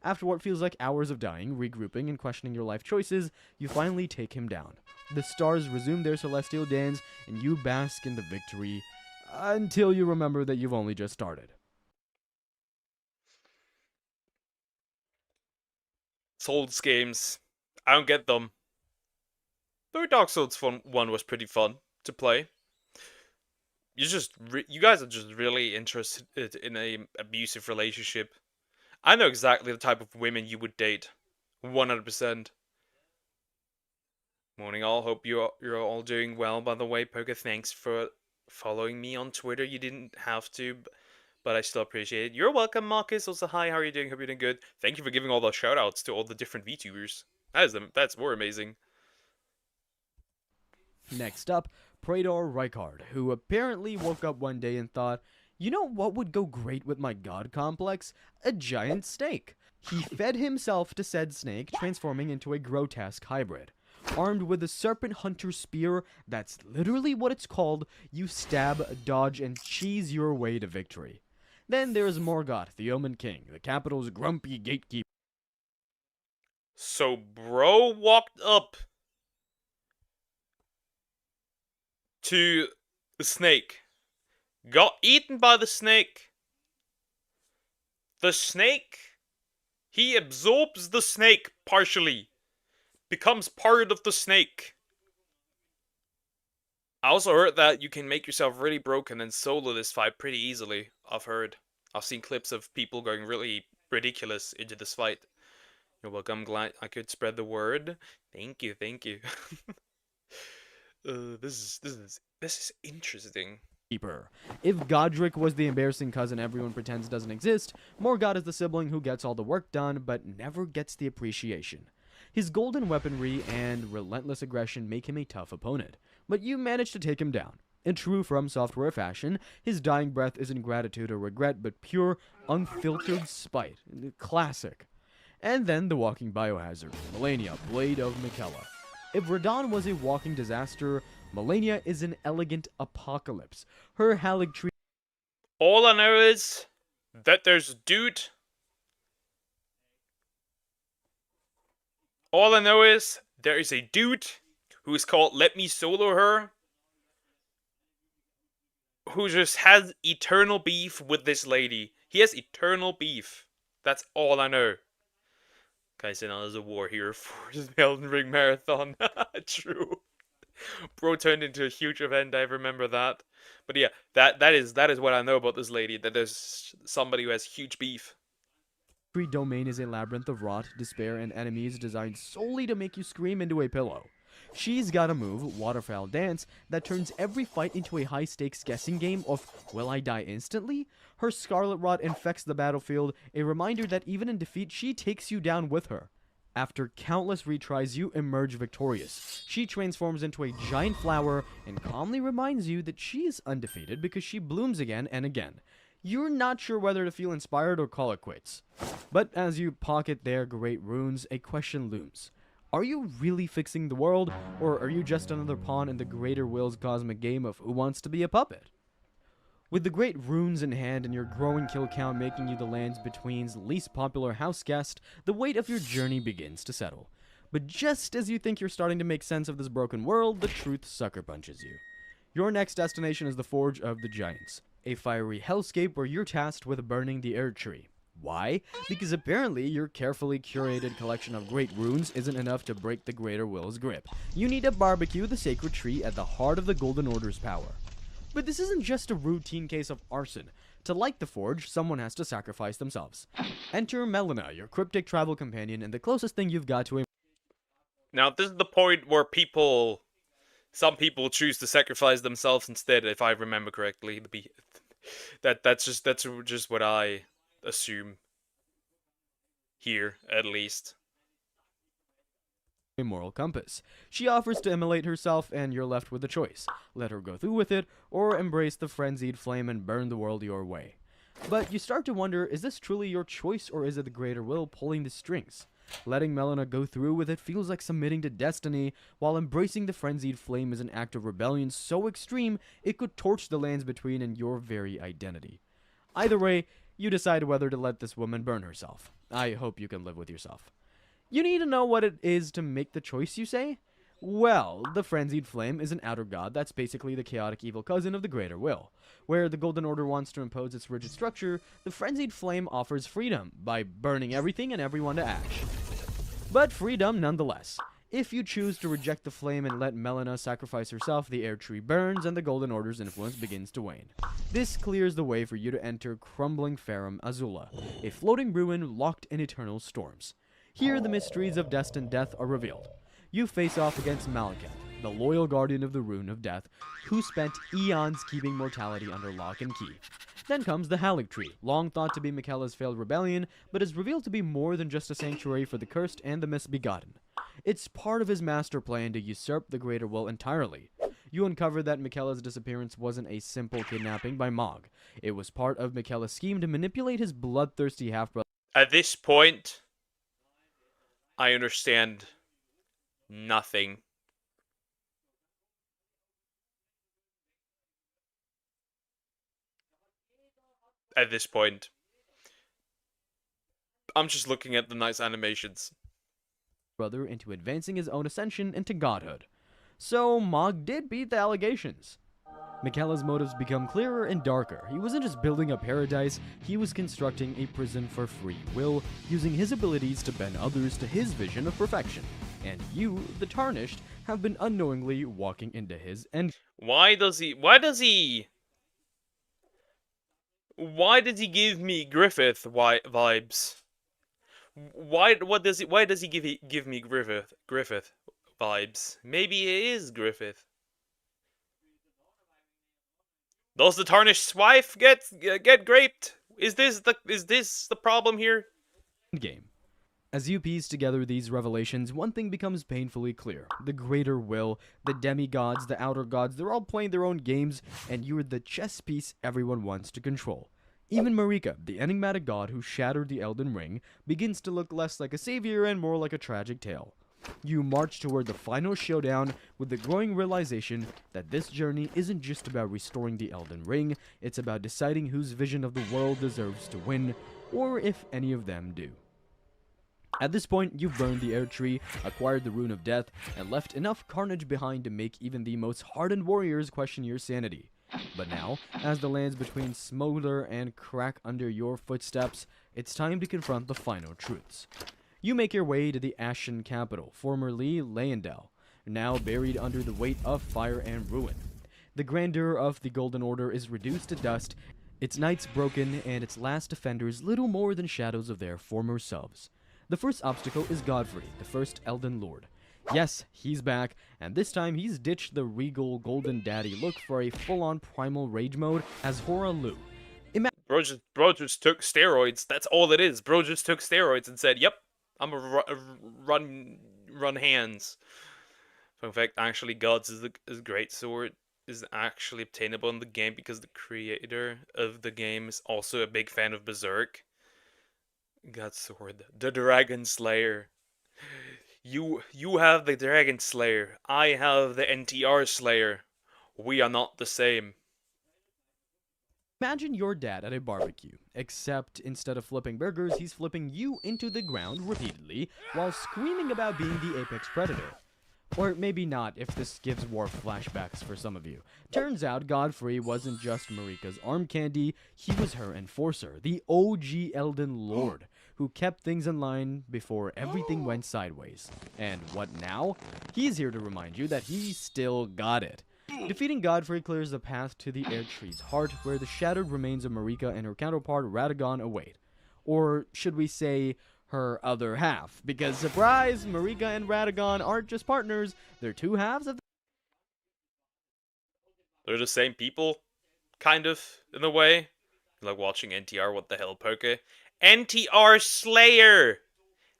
After what feels like hours of dying, regrouping, and questioning your life choices, you finally take him down. The stars resume their celestial dance, and you bask in the victory, until you remember that you've only just started. Souls games. I don't get them. Though Dark Souls 1 was pretty fun to play. You guys are just really interested in a abusive relationship. I know exactly the type of women you would date. 100%. Morning all, hope you're all doing well. By the way, Poker, thanks for following me on Twitter. You didn't have to, but I still appreciate it. You're welcome, Marcus. Also, hi, how are you doing? Hope you're doing good. Thank you for giving all those shoutouts to all the different VTubers. That's more amazing. Next up, Praedor Rykard, who apparently woke up one day and thought, you know what would go great with my god complex? A giant snake. He fed himself to said snake, transforming into a grotesque hybrid. Armed with a serpent hunter spear, that's literally what it's called, you stab, dodge, and cheese your way to victory. Then there's Morgoth, the Omen King, the capital's grumpy gatekeeper. So bro walked up to the snake, got eaten by the snake. The snake, he absorbs the snake partially, becomes part of the snake. I also heard that you can make yourself really broken and solo this fight pretty easily. I've seen clips of people going really ridiculous into this fight. You're welcome, glad I could spread the word. Thank you. This is interesting. If Godric was the embarrassing cousin everyone pretends doesn't exist, Morgoth is the sibling who gets all the work done but never gets the appreciation. His golden weaponry and relentless aggression make him a tough opponent, but you manage to take him down. In true From Software fashion, his dying breath isn't gratitude or regret, but pure, unfiltered spite. Classic. And then the walking biohazard, Melania, Blade of Miquella. If Radahn was a walking disaster, Melania is an elegant apocalypse. Her Halig tree. All I know is that there's a dude. All I know is there is a dude who is called Let Me Solo Her, who just has eternal beef with this lady. He has eternal beef. That's all I know. Guys, now there's a war here for the Elden Ring marathon. True. Bro turned into a huge event. I remember that. But yeah, that is what I know about this lady. That there's somebody who has huge beef. Every domain is a labyrinth of rot, despair, and enemies designed solely to make you scream into a pillow. She's got a move, Waterfowl Dance, that turns every fight into a high-stakes guessing game of, will I die instantly? Her Scarlet Rot infects the battlefield, a reminder that even in defeat, she takes you down with her. After countless retries, you emerge victorious. She transforms into a giant flower and calmly reminds you that she is undefeated because she blooms again and again. You're not sure whether to feel inspired or call it quits. But as you pocket their great runes, a question looms. Are you really fixing the world, or are you just another pawn in the greater will's cosmic game of who wants to be a puppet? With the great runes in hand and your growing kill count making you the Lands Between's least popular house guest, the weight of your journey begins to settle. But just as you think you're starting to make sense of this broken world, the truth sucker punches you. Your next destination is the Forge of the Giants, a fiery hellscape where you're tasked with burning the Erd Tree. Why? Because apparently your carefully curated collection of great runes isn't enough to break the Greater Will's grip. You need to barbecue the sacred tree at the heart of the Golden Order's power. But this isn't just a routine case of arson. To light the forge, someone has to sacrifice themselves. Enter Melina, your cryptic travel companion, and the closest thing you've got to a... Now, this is the point where some people choose to sacrifice themselves instead, if I remember correctly. That's just what I assume here, at least. A moral compass. She offers to immolate herself, and you're left with a choice. Let her go through with it, or embrace the frenzied flame and burn the world your way. But you start to wonder, is this truly your choice, or is it the greater will pulling the strings? Letting Melina go through with it feels like submitting to destiny, while embracing the frenzied flame is an act of rebellion so extreme it could torch the Lands Between and your very identity. Either way, you decide whether to let this woman burn herself. I hope you can live with yourself. You need to know what it is to make the choice, you say? Well, the Frenzied Flame is an outer god that's basically the chaotic evil cousin of the Greater Will. Where the Golden Order wants to impose its rigid structure, the Frenzied Flame offers freedom by burning everything and everyone to ash. but freedom nonetheless. If you choose to reject the flame and let Melina sacrifice herself, the air tree burns and the Golden Order's influence begins to wane. This clears the way for you to enter crumbling Farum Azula, a floating ruin locked in eternal storms. Here the mysteries of destined death are revealed. You face off against Malekith, the loyal guardian of the Rune of Death, who spent eons keeping mortality under lock and key. Then comes the Haligtree, long thought to be Miquella's failed rebellion, but is revealed to be more than just a sanctuary for the cursed and the misbegotten. It's part of his master plan to usurp the Greater Will entirely. You uncover that Miquella's disappearance wasn't a simple kidnapping by Mog. It was part of Miquella's scheme to manipulate his bloodthirsty half-brother. At this point, I understand nothing. At this point, I'm just looking at the nice animations. Brother into advancing his own ascension into godhood. So Mog did beat the allegations. Miquella's motives become clearer and darker. He wasn't just building a paradise, he was constructing a prison for free will, using his abilities to bend others to his vision of perfection. And you, the Tarnished, have been unknowingly walking into his end. Why does he give me Griffith vibes? Why does he give me Griffith vibes? Maybe it is Griffith. Does the Tarnished's wife get graped? Is this the problem here? Game. As you piece together these revelations, one thing becomes painfully clear. The Greater Will, the demigods, the outer gods, they're all playing their own games, and you're the chess piece everyone wants to control. Even Marika, the enigmatic god who shattered the Elden Ring, begins to look less like a savior and more like a tragic tale. You march toward the final showdown with the growing realization that this journey isn't just about restoring the Elden Ring, it's about deciding whose vision of the world deserves to win, or if any of them do. At this point, you've burned the air tree, acquired the Rune of Death, and left enough carnage behind to make even the most hardened warriors question your sanity. But now, as the lands between smolder and crack under your footsteps, it's time to confront the final truths. You make your way to the Ashen capital, formerly Leyendell, now buried under the weight of fire and ruin. The grandeur of the Golden Order is reduced to dust, its knights broken, and its last defenders little more than shadows of their former selves. The first obstacle is Godfrey, the first Elden Lord. Yes, he's back, and this time he's ditched the regal Golden Daddy look for a full-on primal rage mode as Hora Lu. Bro just took steroids. That's all it is. Bro just took steroids and said, "Yep, I'm a run hands." So in fact, actually, God's is great sword is actually obtainable in the game because the creator of the game is also a big fan of Berserk. God's sword, the Dragon Slayer. You have the Dragon Slayer. I have the NTR Slayer. We are not the same. Imagine your dad at a barbecue, except instead of flipping burgers, he's flipping you into the ground repeatedly while screaming about being the apex predator. Or maybe not, if this gives war flashbacks for some of you. Turns out Godfrey wasn't just Marika's arm candy, he was her enforcer, the OG Elden Lord, who kept things in line before everything went sideways. And what now? He's here to remind you that he still got it. Defeating Godfrey clears the path to the Erdtree's heart, where the shattered remains of Marika and her counterpart Radagon await. Or should we say, her other half? Because surprise, Marika and Radagon aren't just partners, they're two halves of They're the same people, kind of, in a way. Like watching NTR, what the hell, Poke? NTR Slayer!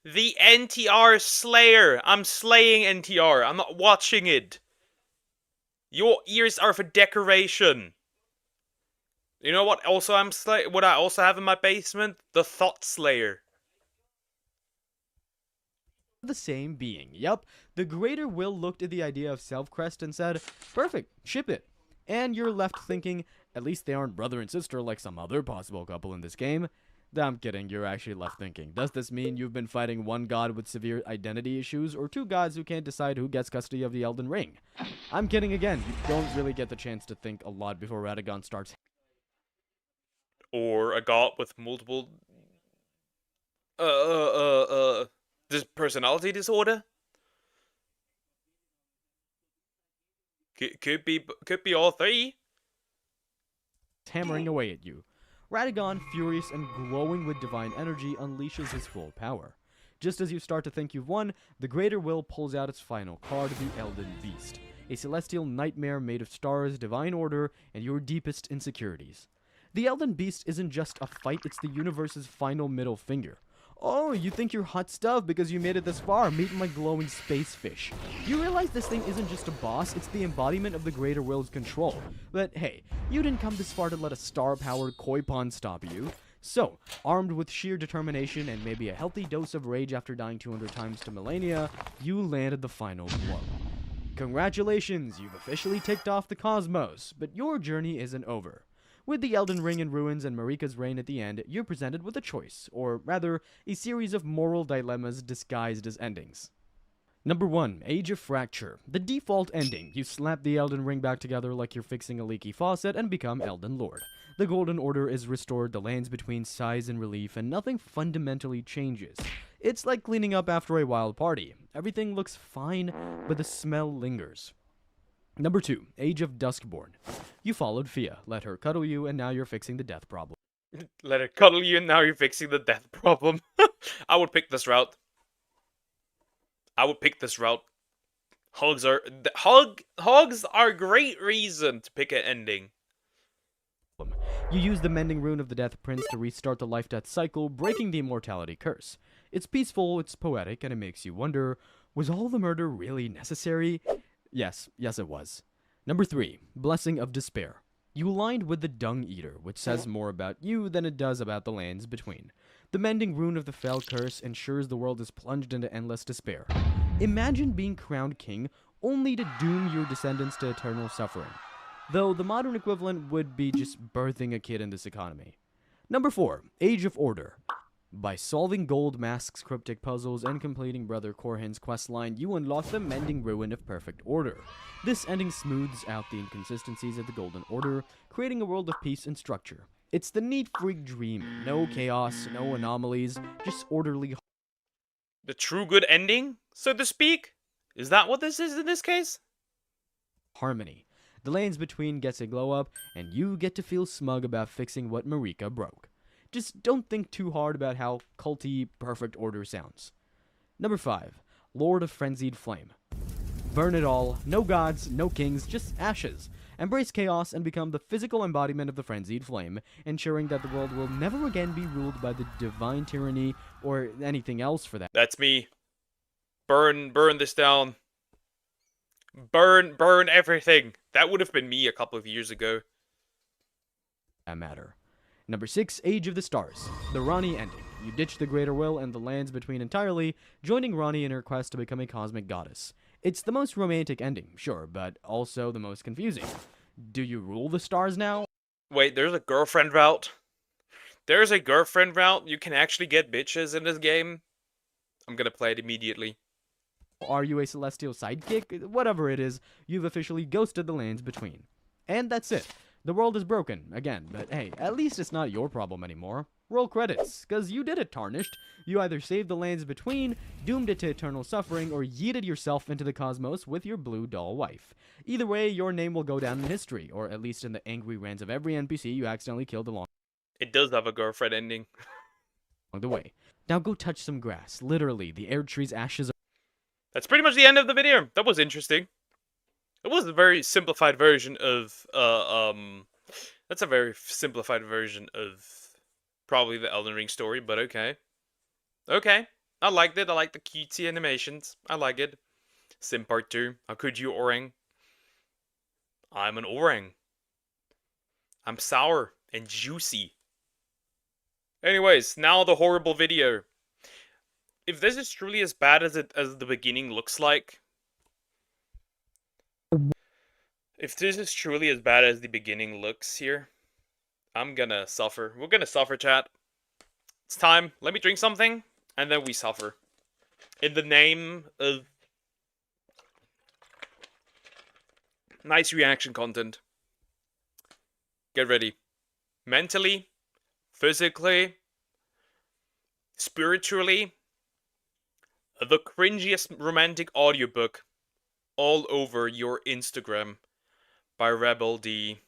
The NTR Slayer! I'm slaying NTR, I'm not watching it! Your ears are for decoration! You know what also what I also have in my basement? The Thought Slayer. the same being. Yup, the Greater Will looked at the idea of Self-Crest and said, perfect, ship it. And you're left thinking, at least they aren't brother and sister like some other possible couple in this game. I'm kidding, you're actually left thinking. Does this mean you've been fighting one god with severe identity issues, or two gods who can't decide who gets custody of the Elden Ring? I'm kidding again, you don't really get the chance to think a lot before Radagon starts. Or a god with multiple... This personality disorder? Could be all three. Hammering away at you. Radagon, furious and glowing with divine energy, unleashes his full power. Just as you start to think you've won, the Greater Will pulls out its final card, the Elden Beast, a celestial nightmare made of stars, divine order, and your deepest insecurities. The Elden Beast isn't just a fight, it's the universe's final middle finger. Oh, you think you're hot stuff because you made it this far. Meet my glowing space fish. You realize this thing isn't just a boss, it's the embodiment of the Greater Will's control. But hey, you didn't come this far to let a star-powered koi pond stop you. So, armed with sheer determination and maybe a healthy dose of rage after dying 200 times to Millennia, you landed the final blow. Congratulations, you've officially ticked off the cosmos, but your journey isn't over. With the Elden Ring in ruins and Marika's reign at the end, you're presented with a choice, or rather, a series of moral dilemmas disguised as endings. Number 1, Age of Fracture. The default ending. You slap the Elden Ring back together like you're fixing a leaky faucet and become Elden Lord. The Golden Order is restored, the lands between sighs and relief, and nothing fundamentally changes. It's like cleaning up after a wild party. Everything looks fine, but the smell lingers. Number 2, Age of Duskborn. You followed Fia, let her cuddle you, and now you're fixing the death problem. Let her cuddle you, and now you're fixing the death problem. I would pick this route. Hugs are a great reason to pick an ending. You use the Mending Rune of the Death Prince to restart the life-death cycle, breaking the immortality curse. It's peaceful, it's poetic, and it makes you wonder, was all the murder really necessary? Yes it was. Number 3, Blessing of Despair. You aligned with the Dung Eater, which says more about you than it does about the lands between. The Mending Rune of the Fell Curse ensures the world is plunged into endless despair. Imagine being crowned king, only to doom your descendants to eternal suffering. Though the modern equivalent would be just birthing a kid in this economy. Number 4, Age of Order. By solving Gold Mask's cryptic puzzles and completing Brother Corhin's questline, you unlock the Mending Ruin of Perfect Order. This ending smooths out the inconsistencies of the Golden Order, creating a world of peace and structure. It's the neat freak dream. No chaos, no anomalies, just orderly. The true good ending, so to speak? Is that what this is in this case? Harmony. The lanes between gets a glow up, and you get to feel smug about fixing what Marika broke. Just don't think too hard about how culty Perfect Order sounds. Number 5, Lord of Frenzied Flame. Burn it all, no gods, no kings, just ashes. Embrace chaos and become the physical embodiment of the Frenzied Flame, ensuring that the world will never again be ruled by the divine tyranny or anything else for that. That's me. Burn this down. Burn everything. That would have been me a couple of years ago. That matter. Number 6, Age of the Stars. The Rani ending. You ditch the Greater Will and the lands between entirely, joining Rani in her quest to become a cosmic goddess. It's the most romantic ending, sure, but also the most confusing. Do you rule the stars now? Wait, there's a girlfriend route? There's a girlfriend route? You can actually get bitches in this game? I'm gonna play it immediately. Are you a celestial sidekick? Whatever it is, you've officially ghosted the lands between. And that's it. The world is broken, again, but hey, at least it's not your problem anymore. Roll credits, cause you did it, Tarnished. You either saved the lands between, doomed it to eternal suffering, or yeeted yourself into the cosmos with your blue doll wife. Either way, your name will go down in history, or at least in the angry rants of every NPC you accidentally killed along It does have a girlfriend ending. the way. Now go touch some grass. Literally, the air tree's ashes are... That's pretty much the end of the video. That was interesting. It was a very simplified version of, that's a very simplified version of probably the Elden Ring story, but okay. Okay. I liked it. I like the cutesy animations. I like it. Sim Part 2. How could you, Orang? I'm an Orang. I'm sour and juicy. Anyways, now the horrible video. If this is truly as bad as the beginning looks like, if this is truly as bad as the beginning looks here, I'm gonna suffer. We're gonna suffer, chat. It's time. Let me drink something, and then we suffer. In the name of nice reaction content. Get ready. Mentally, physically, spiritually, The cringiest romantic audiobook all over your Instagram by Rebel D.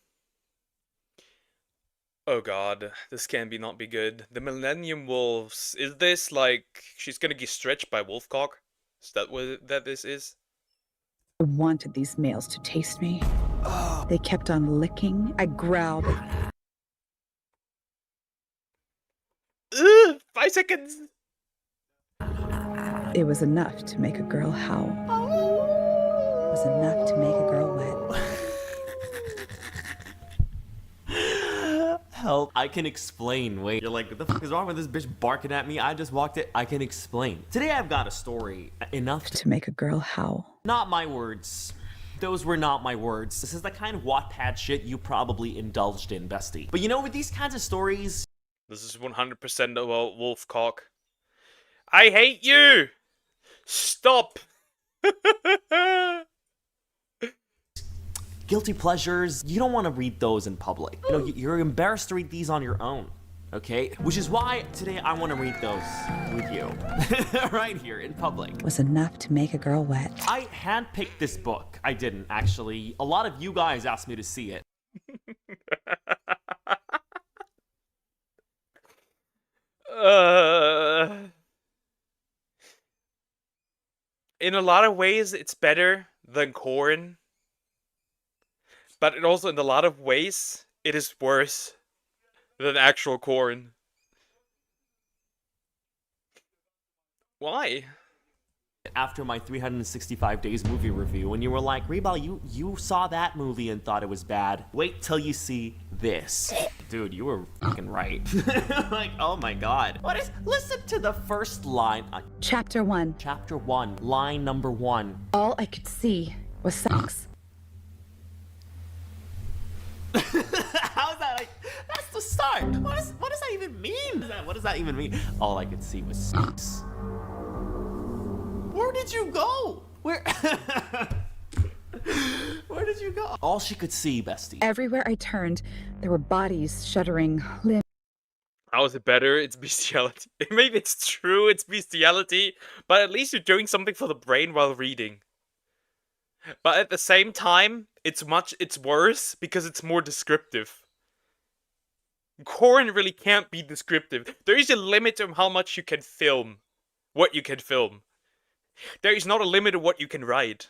Oh god, this can be not be good. The Millennium Wolves. Is this like she's gonna get stretched by Wolfcock? Is that what that this is? I wanted these males to taste me. They kept on licking. I growled. Ugh, 5 seconds. It was enough to make a girl howl. It was enough to make a girl wet. Help. I can explain. Wait, you're like, what the fuck is wrong with this bitch barking at me? I just walked it. I can explain. Today I've got a story. Enough to make a girl howl. Not my words. Those were not my words. This is the kind of Wattpad shit you probably indulged in, bestie. But you know, with these kinds of stories... This is 100% about Wolfcock. I hate you! Stop! Guilty pleasures, you don't want to read those in public. You know, you're embarrassed to read these on your own, okay? Which is why today I want to read those with you. Right here in public. It was enough to make a girl wet. I handpicked this book. I didn't, actually. A lot of you guys asked me to see it. In a lot of ways, it's better than Corn. But it also, in a lot of ways, it is worse than actual Corn. Why? After my 365 days movie review, and you were like, Rebal, you saw that movie and thought it was bad. Wait till you see this. Dude, you were fucking right. Like, oh my god. What is, listen to the first line. Chapter 1. Chapter 1, line number 1. All I could see was sex. How is that like, that's the start. What does that even mean? What does that even mean? All I could see was sex. Where did you go? Where did you go? All she could see, bestie. Everywhere I turned, there were bodies shuddering, limbs. How is it better? It's bestiality. Maybe it's true, it's bestiality, but at least you're doing something for the brain while reading. But at the same time, it's worse because it's more descriptive. Corn really can't be descriptive. There is a limit to how much you can film. What you can film. There is not a limit to what you can write.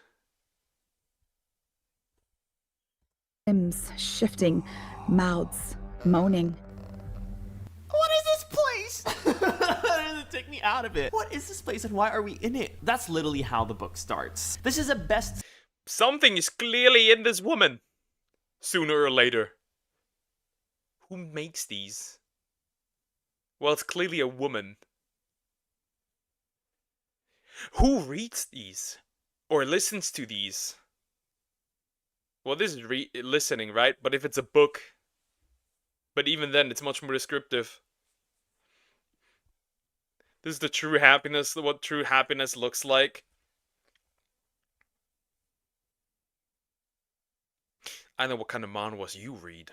Limbs shifting, mouths moaning. What is this place? Take me out of it. What is this place and why are we in it? That's literally how the book starts. This is a best... Something is clearly in this woman. Sooner or later. Who makes these? Well, it's clearly a woman. Who reads these? Or listens to these? Well, this is listening, right? But if it's a book... But even then, it's much more descriptive. This is the true happiness, what true happiness looks like. I know what kind of manhwas you read.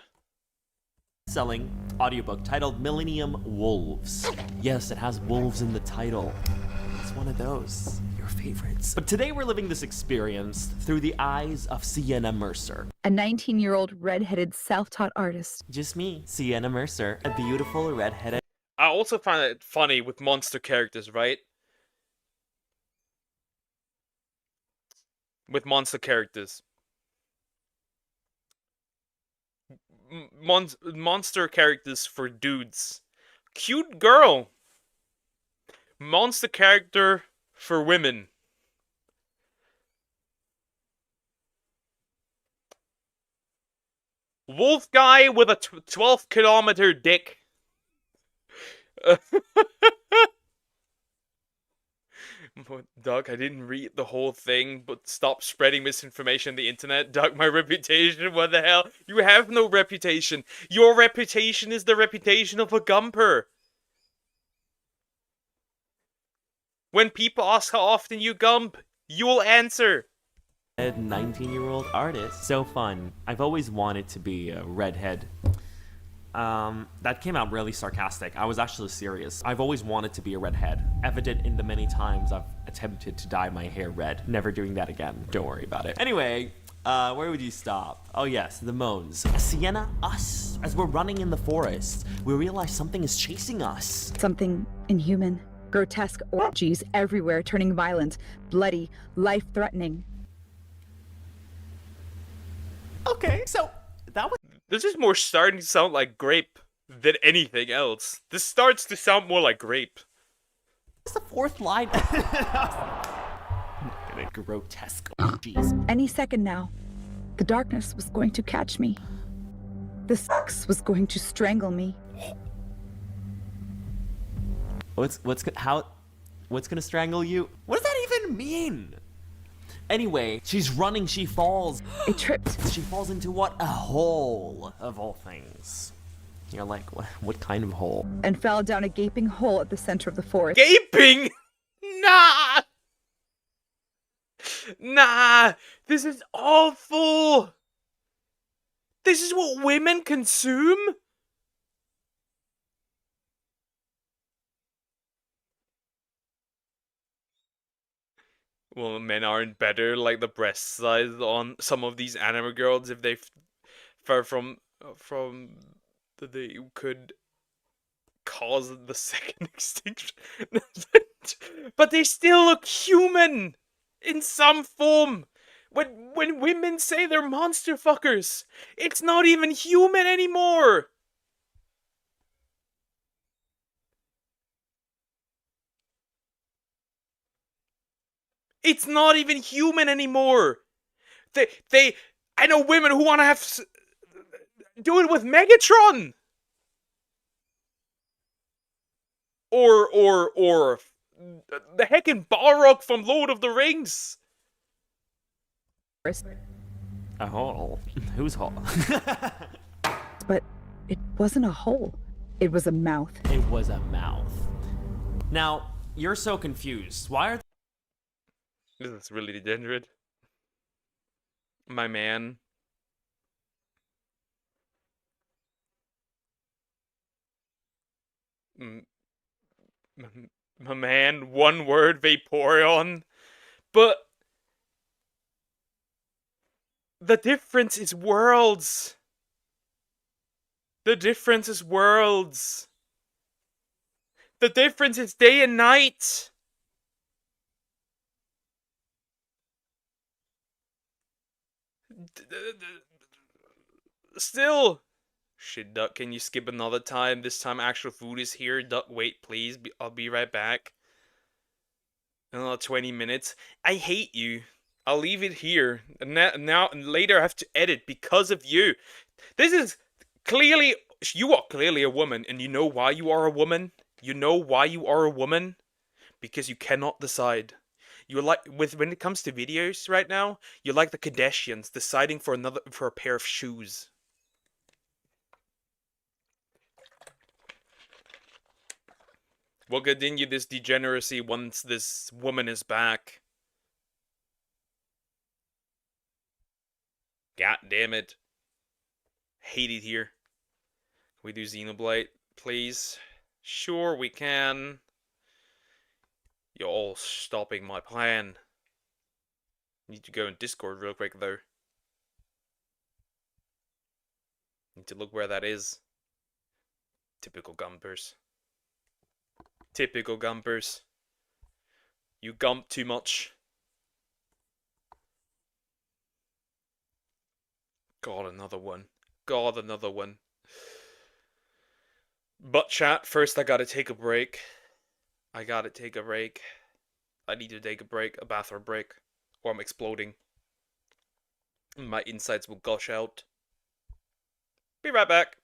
Selling audiobook titled Millennium Wolves. Yes, it has wolves in the title. It's one of those, your favorites. But today we're living this experience through the eyes of Sienna Mercer. A 19-year-old redheaded self-taught artist. Just me, Sienna Mercer, a beautiful redheaded... I also find it funny with monster characters, right? With monster characters. Monster characters for dudes. Cute girl. Monster character for women. Wolf guy with a 12-kilometer dick. Doug, I didn't read the whole thing, but stop spreading misinformation on the internet. Doug, my reputation, what the hell? You have no reputation. Your reputation is the reputation of a gumper. When people ask how often you gump, you'll answer. 19-year-old artist. So fun. I've always wanted to be a redhead That came out really sarcastic. I was actually serious. I've always wanted to be a redhead, evident in the many times I've attempted to dye my hair red. Never doing that again. Don't worry about it. Anyway, where would you stop? Oh yes, the moans. Sienna, us. As we're running in the forest, we realize something is chasing us. Something inhuman. Grotesque orgies everywhere, turning violent, bloody, life-threatening. Okay, so that was... This is more starting to sound like grape than anything else. This starts to sound more like grape. What's the fourth line? Grotesque orgies. Any second now, the darkness was going to catch me. The sex was going to strangle me. What's gonna strangle you? What does that even mean? Anyway, she's running, she falls. It tripped. She falls into what? A hole, of all things. You're like, what kind of hole? And fell down a gaping hole at the center of the forest. Gaping? Nah! Nah! This is awful! This is what women consume? Well, men aren't better, like the breast size on some of these anime girls, if they far from they could cause the second extinction. But they still look human in some form. When women say they're monster fuckers, it's not even human anymore. It's not even human anymore. I know women who want to do it with Megatron. Or the heckin' Balrog from Lord of the Rings. A hole? Whose hole? But it wasn't a hole. It was a mouth. It was a mouth. Now, you're so confused. Why are... This is really degenerate. My man. My man, one word, Vaporeon. But the difference is worlds. The difference is worlds. The difference is day and night. Still. Shit, Duck, can you skip another time? This time actual food is here. Duck, wait, please. I'll be right back. Another 20 minutes. I hate you. I'll leave it here. And now and later I have to edit because of you. This is clearly... You are clearly a woman. And you know why you are a woman? You know why you are a woman? Because you cannot decide. You're like... When it comes to videos right now, you're like the Kardashians deciding for a pair of shoes. We'll continue this degeneracy once this woman is back. God damn it. Hate it here. Can we do Xenoblade, please? Sure, we can. You're all stopping my plan. Need to go in Discord real quick, though. Need to look where that is. Typical gumpers. Typical gumpers. You gump too much. God, another one. God, another one. But chat, first I gotta take a break. I need to take a break, a bathroom break, or I'm exploding. My insides will gush out. Be right back.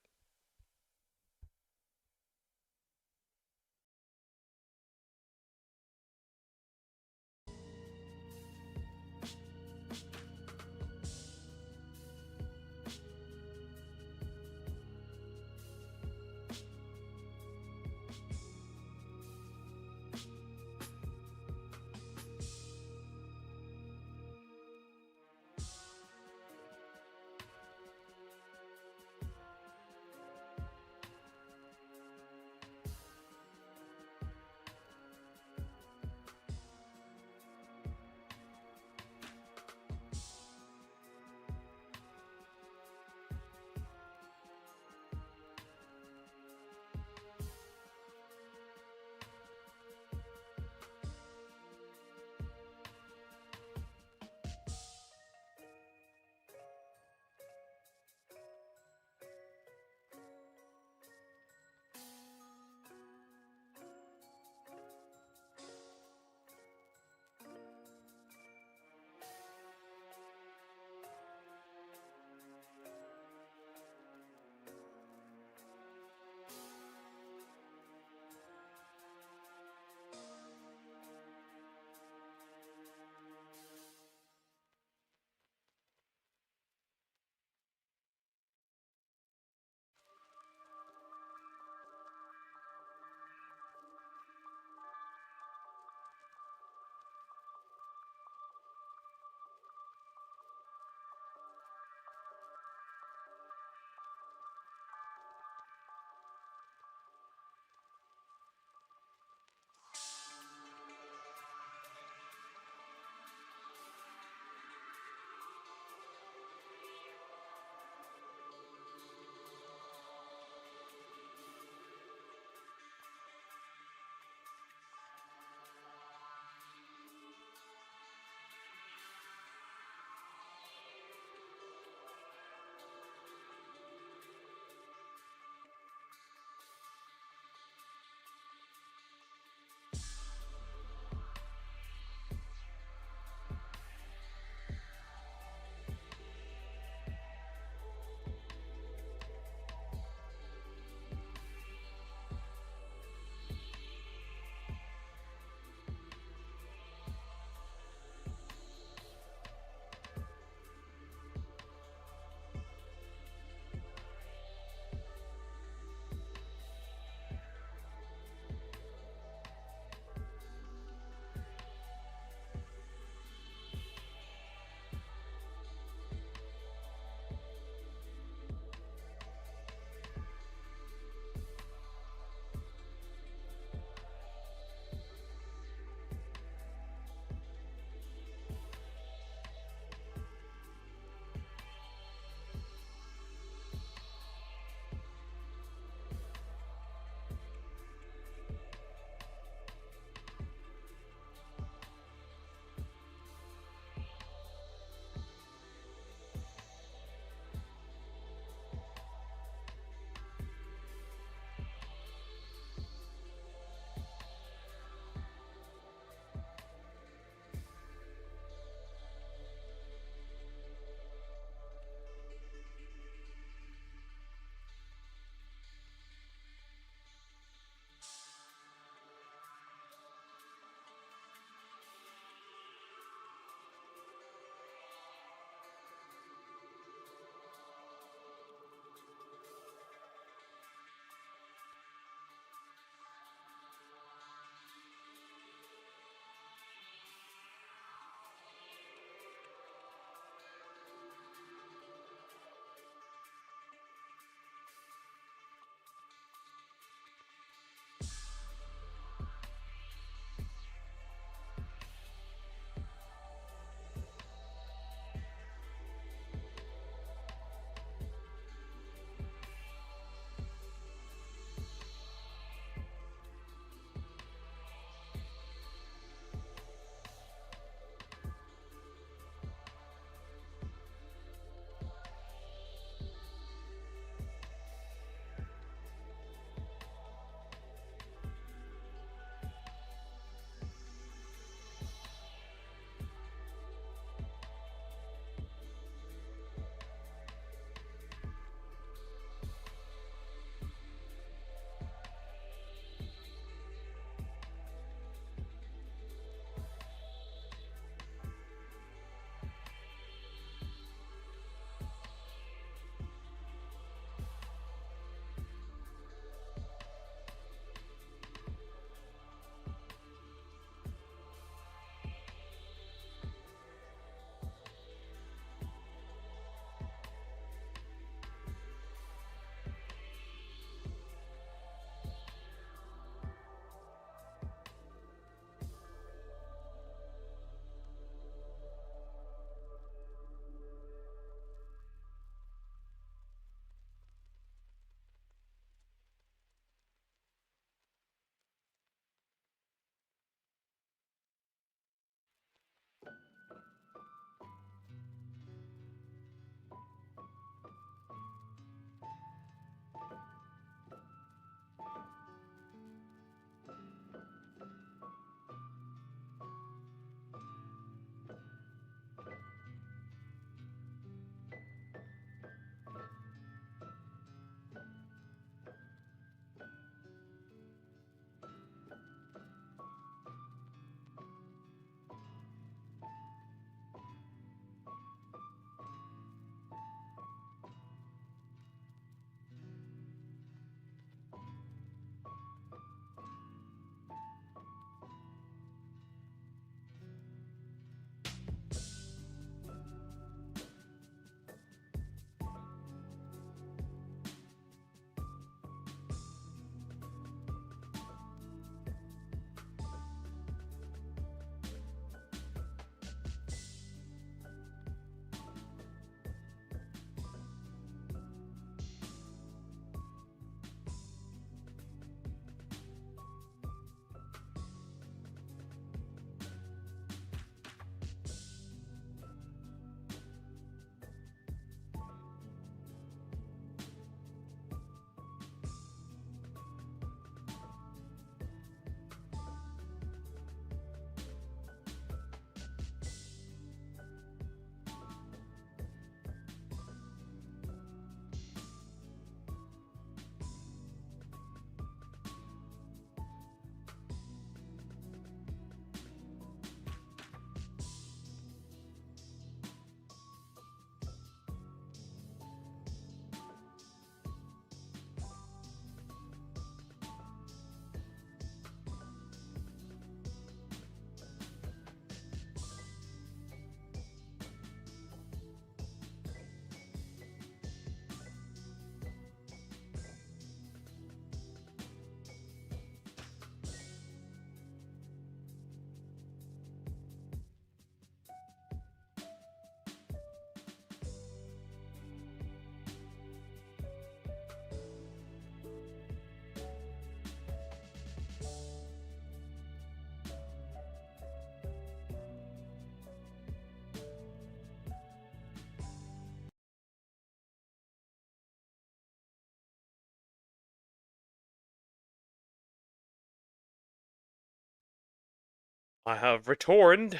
I have returned.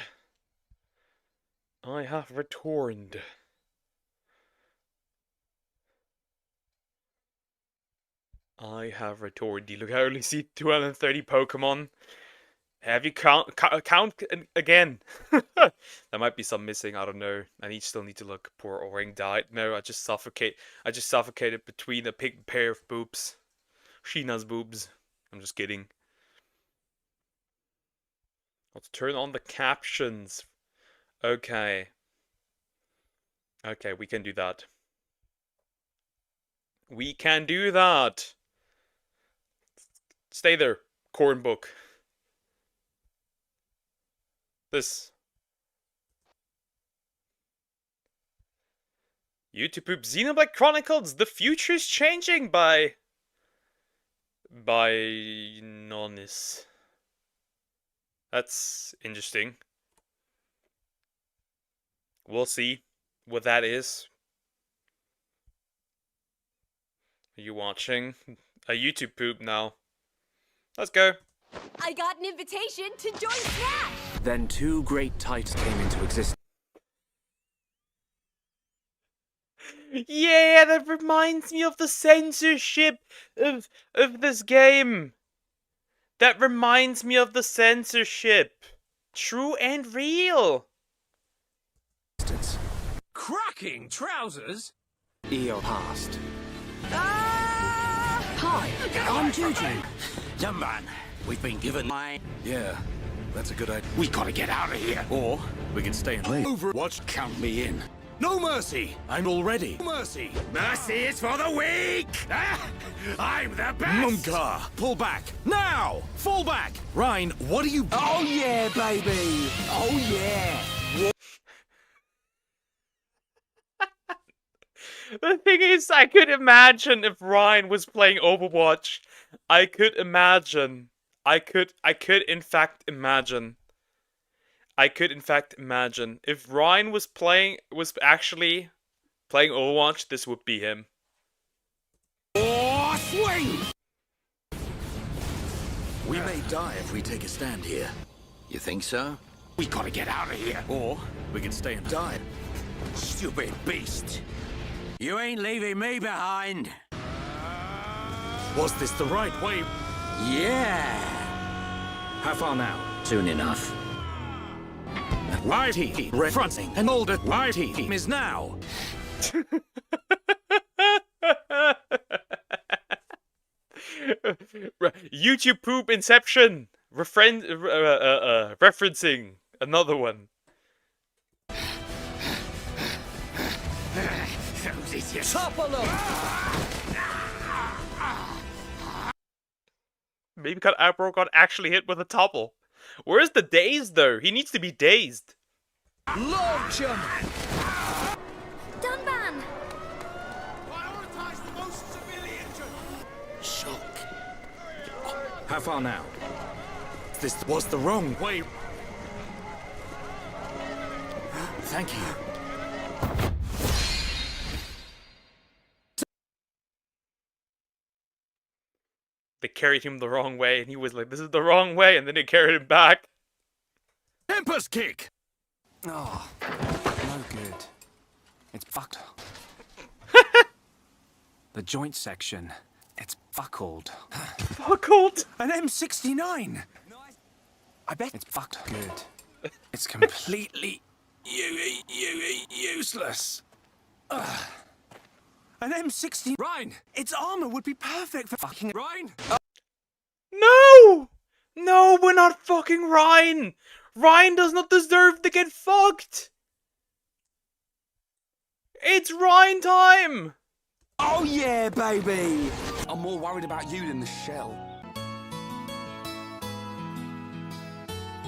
I have returned. I have returned. Look, I only see 230 Pokemon. Have you count again? There might be some missing. I don't know. Still need to look. Poor O-ring died. No, I just suffocated between a big pair of boobs. Sheena's boobs. I'm just kidding. Let's turn on the captions. Okay. Okay, we can do that. We can do that. Stay there, corn book. This. YouTube Xenoblade Chronicles: The Future is Changing by Nonis. That's interesting. We'll see what that is. Are you watching a YouTube poop now? Let's go. I got an invitation to join Smash! Then two great titans came into existence. Yeah, that reminds me of the censorship of this game. That reminds me of the censorship. True and real. Cracking trousers? EO past. Hi, I'm Juju. Young man, we've been given my... Yeah, that's a good idea. We gotta get out of here. Or we can stay and lay. Overwatch, count me in. No mercy! I'm already. No mercy! Mercy is for the weak! I'm the best! Mumka, pull back! Now! Fall back! Ryan, what are you... Oh yeah, baby! Oh yeah! The thing is, I could imagine if Ryan was playing Overwatch. I could imagine. I could in fact imagine. If Ryan was actually playing Overwatch, this would be him. Oh, swing! We may die if we take a stand here. You think so? We gotta get out of here. Or we can stay and die. Stupid beast! You ain't leaving me behind! Was this the right way? Yeah! How far now? Soon enough. Right team referencing and older right team is now. YouTube poop inception. Referencing another one. Maybe Abro got actually hit with a topple. Where's the dazed though? He needs to be dazed. Launch him! Dunban! Prioritize the most severely injured. Shock. How far now? This was the wrong way. Thank you. They carried him the wrong way, and he was like, this is the wrong way, and then they carried him back. Tempest kick! Oh, no good. It's fucked. The joint section, it's buckled. Buckled? An M69! I bet it's fucked good. It's completely useless. Ugh. An M60... Ryan, its armor would be perfect for fucking... Ryan! No! No, we're not fucking Ryan! Ryan does not deserve to get fucked! It's Ryan time! Oh yeah, baby! I'm more worried about you than the shell.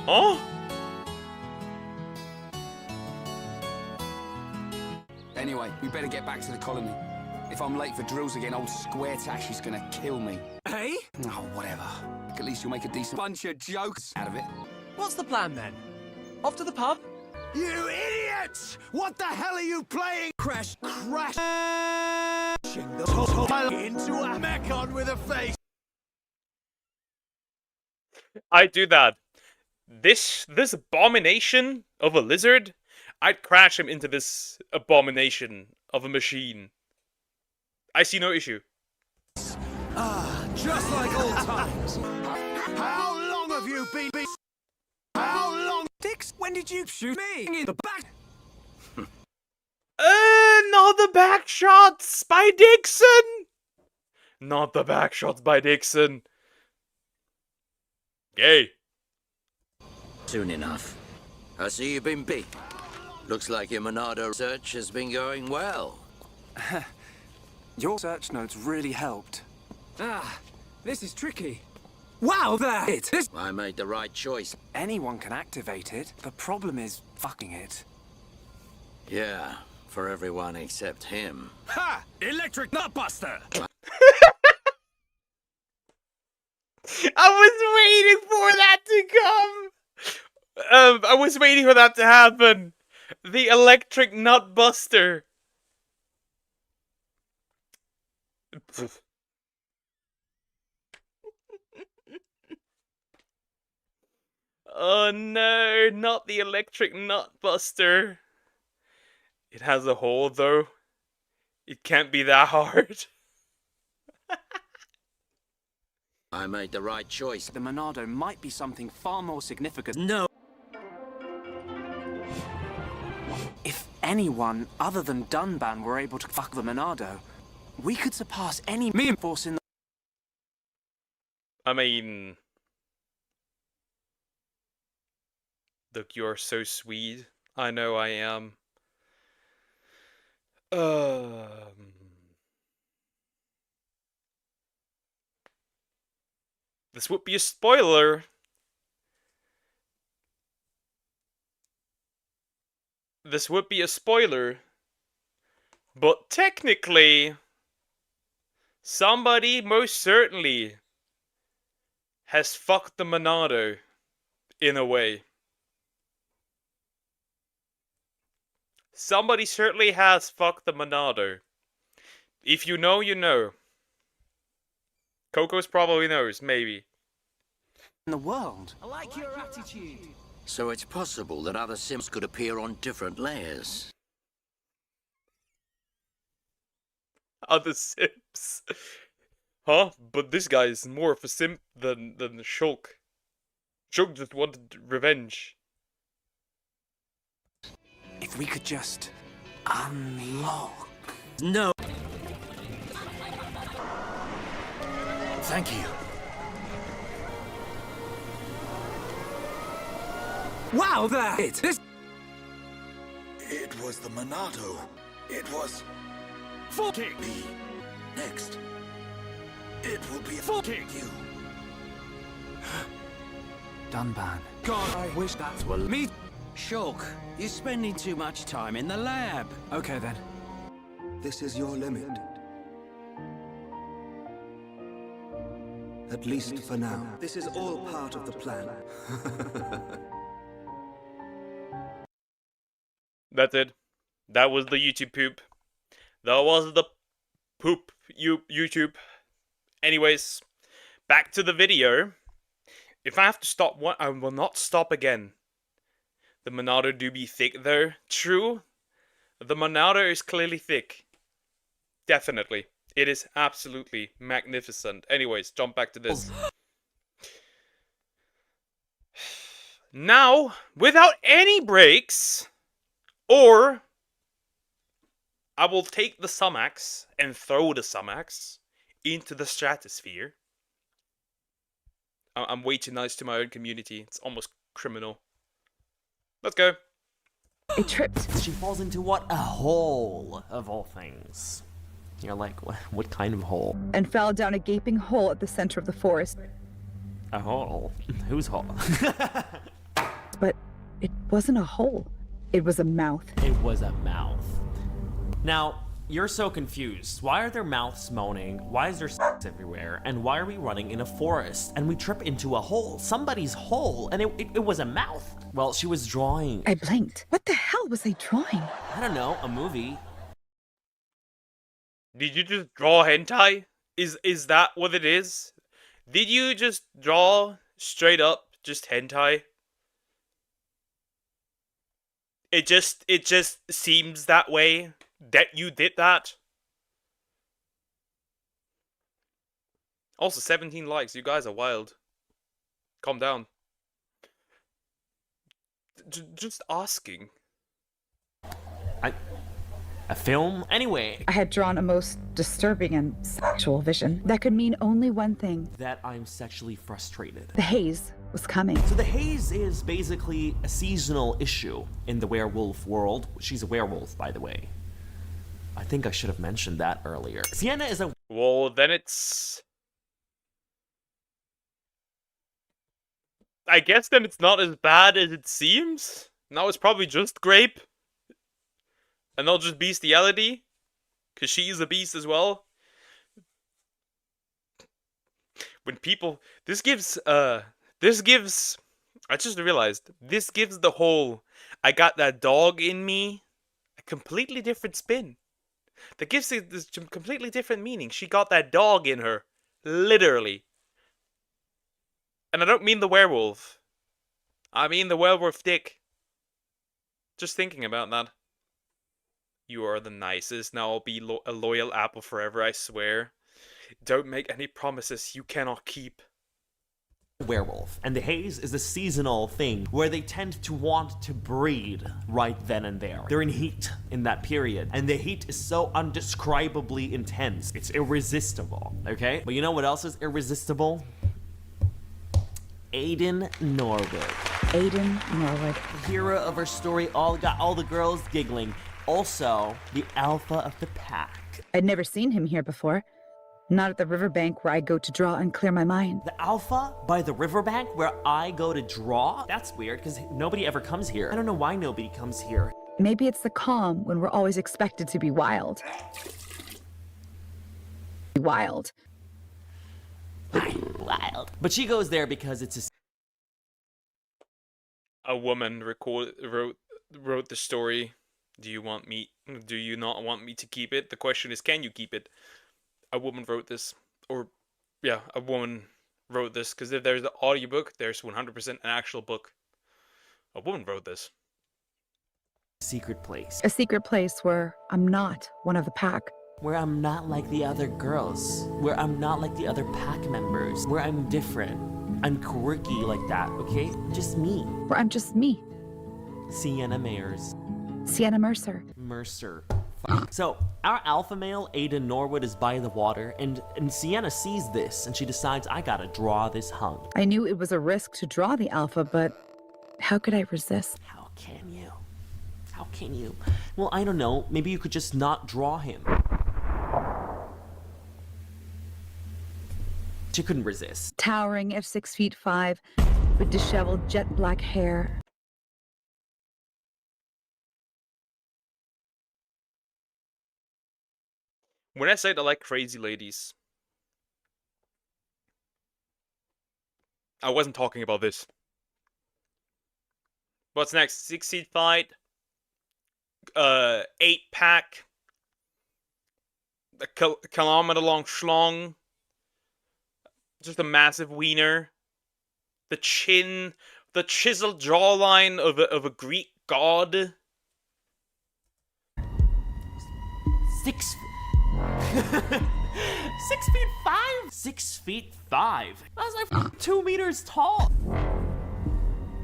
Oh? Anyway, we better get back to the colony. If I'm late for drills again, old Square Tash is gonna kill me. Hey? Oh, whatever. At least you'll make a decent bunch of jokes out of it. What's the plan then? Off to the pub? You idiots! What the hell are you playing? Crash. The whole into a mechon with a face. I do that. This abomination of a lizard, I'd crash him into this abomination of a machine. I see no issue. Ah, just like old times. How long have you been? How long? Dix, when did you shoot me in the back? Not the back shots by Dixon. Not the back shots by Dixon. Gay. Soon enough. I see you've been big. Looks like your Monado search has been going well. Your search notes really helped. Ah, this is tricky. Wow, that I made the right choice. Anyone can activate it. The problem is fucking it. Yeah, for everyone except him. Ha! Electric Nutbuster! I was waiting for that to come. I was waiting for that to happen. The electric nut buster. Oh no, not the electric nut buster. It has a hole though. It can't be that hard. I made the right choice. The Monado might be something far more significant. No. If anyone other than Dunban were able to fuck the Monado, we could surpass any meme force in the... I mean... Look, you're so sweet. I know I am. This would be a spoiler. This would be a spoiler. But technically, somebody most certainly has fucked the Monado in a way. Somebody certainly has fucked the Monado. If you know, you know. Coco's probably knows, maybe. In the world. I like your attitude. So it's possible that other Sims could appear on different layers. Other Sims. Huh? But this guy is more of a simp than Shulk. Shulk just wanted revenge. If we could just unlock. No. Thank you. Wow, that it. It was the Monado. It was fucking me. Next, it will be fucking you. Dunban. God, I wish that were me. Shulk, you're spending too much time in the lab. Okay then. This is your limit. At least for now. This is all part of the plan. That's it. That was the YouTube poop. That was the poop YouTube. Anyways, back to the video. If I have to stop one, I will not stop again. The Monado do be thick though. True. The Monado is clearly thick. Definitely. It is absolutely magnificent. Anyways, jump back to this. Now, without any breaks, or I will take the Sumax and throw the Sumax into the stratosphere. I'm way too nice to my own community. It's almost criminal. Let's go. It tripped. She falls into what? A hole, of all things. You're like, what kind of hole? And fell down a gaping hole at the center of the forest. A hole? Whose hole? But it wasn't a hole. It was a mouth. It was a mouth. Now, you're so confused. Why are there mouths moaning? Why is there sex everywhere? And why are we running in a forest? And we trip into a hole. Somebody's hole. And it was a mouth. Well, she was drawing. I blinked. What the hell was I drawing? I don't know, a movie. Did you just draw hentai? Is that what it is? Did you just draw straight up just hentai? It just seems that way that you did that. Also, 17 likes. You guys are wild. Calm down. Just asking. A film? Anyway. I had drawn a most disturbing and sexual vision that could mean only one thing. That I'm sexually frustrated. The haze was coming. So the haze is basically a seasonal issue in the werewolf world. She's a werewolf, by the way. I think I should have mentioned that earlier. Sienna is a... Well, then it's... I guess then it's not as bad as it seems. Now it's probably just grape. And not just bestiality. Because she is a beast as well. When people... This gives... I just realized. This gives the whole... I got that dog in me. A completely different spin. That gives it this completely different meaning. She got that dog in her. Literally. And I don't mean the werewolf. I mean the werewolf dick. Just thinking about that. You are the nicest. Now I'll be a loyal apple forever, I swear. Don't make any promises you cannot keep. Werewolf. And the haze is a seasonal thing where they tend to want to breed right then and there. They're in heat in that period. And the heat is so undescribably intense. It's irresistible, okay? But you know what else is irresistible? Aiden Norwood. Aiden Norwood. The hero of our story got all the girls giggling. Also, the alpha of the pack. I'd never seen him here before. Not at the riverbank where I go to draw and clear my mind. The alpha by the riverbank where I go to draw? That's weird, because nobody ever comes here. I don't know why nobody comes here. Maybe it's the calm when we're always expected to be wild. Wild. Wild. But she goes there because it's a woman wrote the story. Do you not want me to keep it? The question is, can you keep it? A woman wrote this. Or, yeah, a woman wrote this. Because if there's the audiobook, there's 100% an actual book. A woman wrote this. Secret place. A secret place where I'm not one of the pack. Where I'm not like the other girls. Where I'm not like the other pack members. Where I'm different. I'm quirky like that, okay? Just me. Where I'm just me. Sienna Mayers. Sienna Mercer. So, our alpha male, Aiden Norwood, is by the water, and Sienna sees this, and she decides, I gotta draw this hunk. I knew it was a risk to draw the alpha, but how could I resist? How can you? How can you? Well, I don't know. Maybe you could just not draw him. She couldn't resist. Towering at 6'5", with disheveled jet black hair. When I said I like crazy ladies, I wasn't talking about this. What's next? 6-seed fight. 8-pack. A kilometer-long schlong. Just a massive wiener. The chin, the chiseled jawline of a Greek god. 6 feet 5? 6 feet 5. I was like 2 meters tall.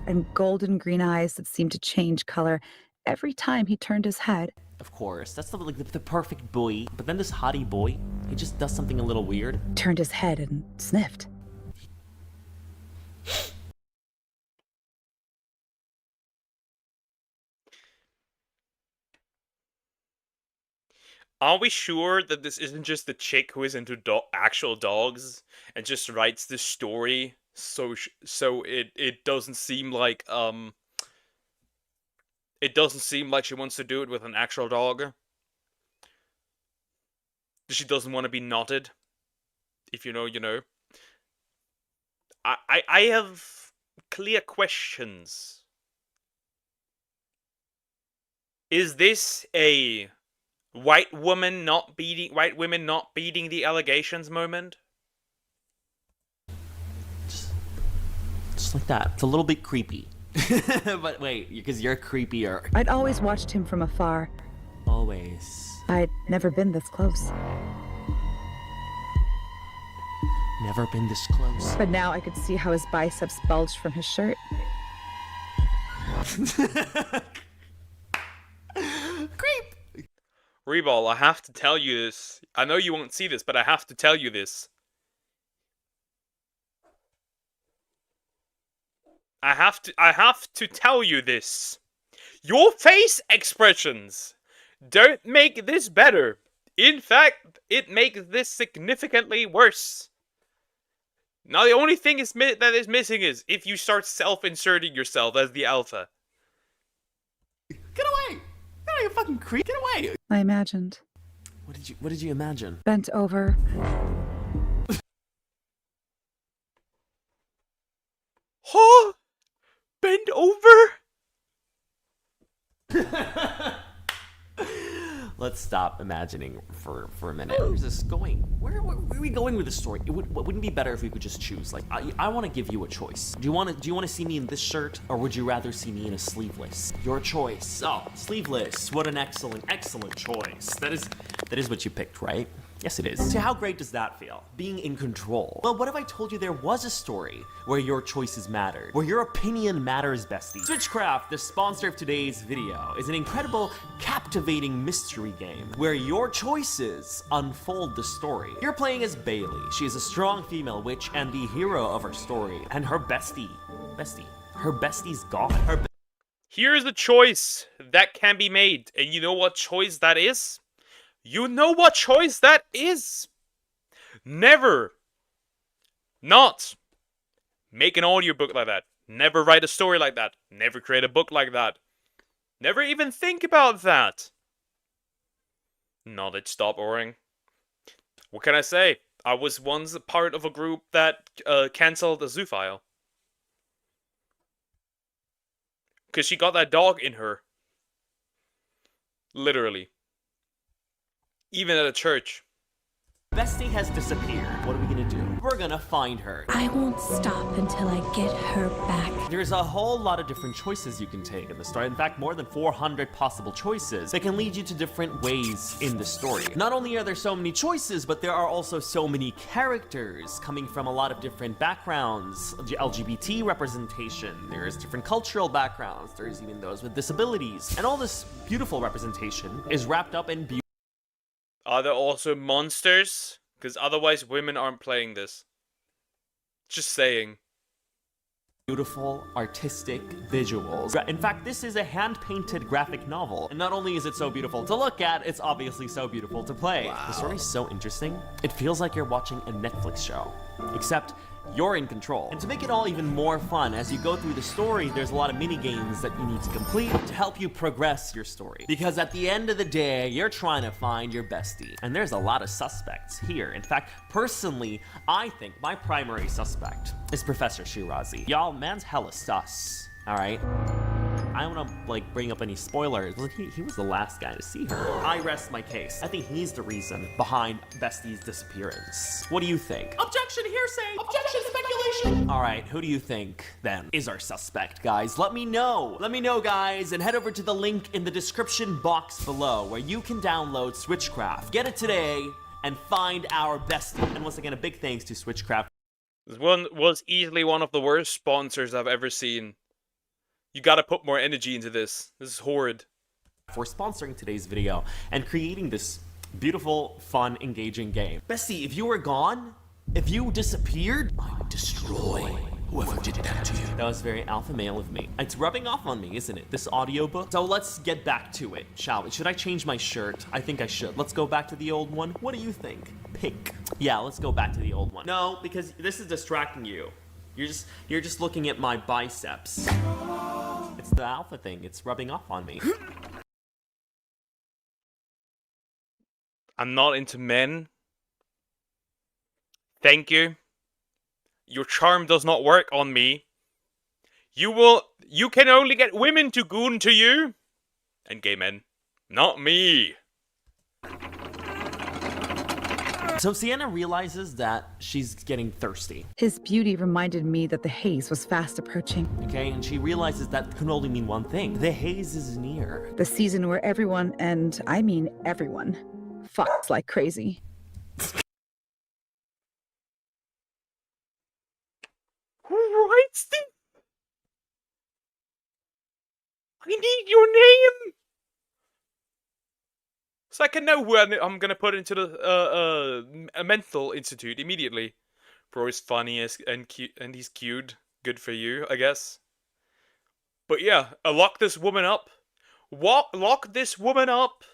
And golden green eyes that seemed to change color every time he turned his head. Of course, that's the perfect boy. But then this hottie boy, he just does something a little weird. Turned his head and sniffed. Are we sure that this isn't just the chick who is into actual dogs and just writes this story so it doesn't seem like she wants to do it with an actual dog? She doesn't want to be knotted. If you know, you know. I have clear questions. Is this a white women not beating the allegations moment? Just like that. It's a little bit creepy. But wait, because you're creepier. I'd always watched him from afar. Always. I'd never been this close. Never been this close. But now I could see how his biceps bulged from his shirt. Creep! Reball, I have to tell you this. I know you won't see this, but I have to tell you this. I have to tell you this. Your face expressions don't make this better. In fact, it makes this significantly worse. Now the only thing that is missing is if you start self-inserting yourself as the alpha. Get away! Get away, you fucking creep! Get away! I imagined. What did you imagine? Bent over. Huh? Bend over? Let's stop imagining for a minute. Where's this going? Where are we going with the story? Wouldn't it be better if we could just choose? Like, I want to give you a choice. Do you want to see me in this shirt, or would you rather see me in a sleeveless? Your choice. Oh, sleeveless. What an excellent choice. That is what you picked, right? Yes, it is. So how great does that feel? Being in control. Well, what if I told you there was a story where your choices mattered? Where your opinion matters, bestie? Switchcraft, the sponsor of today's video, is an incredible, captivating mystery game where your choices unfold the story. You're playing as Bailey. She is a strong female witch and the hero of her story. And her bestie's gone. Here's a choice that can be made. And you know what choice that is? You know what choice that is? Never not make an audiobook like that. Never write a story like that. Never create a book like that. Never even think about that. Knowledge stop oring. What can I say? I was once a part of a group that cancelled a zoophile. Because she got that dog in her. Literally. Even at a church. Bestie has disappeared. What are we gonna do? We're gonna find her. I won't stop until I get her back. There's a whole lot of different choices you can take in the story. In fact, more than 400 possible choices that can lead you to different ways in the story. Not only are there so many choices, but there are also so many characters coming from a lot of different backgrounds. LGBT representation, there's different cultural backgrounds, there's even those with disabilities. And all this beautiful representation is wrapped up in beauty. Are there also monsters? Because otherwise women aren't playing this. Just saying. Beautiful, artistic visuals. In fact, this is a hand-painted graphic novel. And not only is it so beautiful to look at, it's obviously so beautiful to play. Wow. The story's so interesting, it feels like you're watching a Netflix show. Except, you're in control. And to make it all even more fun, as you go through the story, there's a lot of mini games that you need to complete to help you progress your story. Because at the end of the day, you're trying to find your bestie. And there's a lot of suspects here. In fact, personally, I think my primary suspect is Professor Shirazi. Y'all, man's hella sus, alright? I don't want to, bring up any spoilers. He was the last guy to see her. I rest my case. I think he's the reason behind Bestie's disappearance. What do you think? Objection, hearsay! Objection, speculation! Alright, who do you think, then, is our suspect, guys? Let me know. Let me know, guys, and head over to the link in the description box below where you can download Switchcraft. Get it today and find our bestie. And once again, a big thanks to Switchcraft. This one was easily one of the worst sponsors I've ever seen. You gotta put more energy into this. This is horrid. For sponsoring today's video and creating this beautiful, fun, engaging game. Bestie, if you were gone, if you disappeared, I would destroy whoever did that to you. That was very alpha male of me. It's rubbing off on me, isn't it? This audiobook. So let's get back to it, shall we? Should I change my shirt? I think I should. Let's go back to the old one. What do you think? Pick. Yeah, let's go back to the old one. No, because this is distracting you. You're just looking at my biceps. It's the alpha thing. It's rubbing off on me. I'm not into men. Thank you. Your charm does not work on me. You can only get women to goon to you. And gay men. Not me. So Sienna realizes that she's getting thirsty. His beauty reminded me that the haze was fast approaching. Okay, and she realizes that can only mean one thing. The haze is near. The season where everyone, and I mean everyone, fucks like crazy. Who writes this? I need your name! So I can know who I'm gonna put into the a mental institute immediately. Bro is funny and cute, and he's cute. Good for you, I guess. But yeah, lock this woman up. Lock this woman up.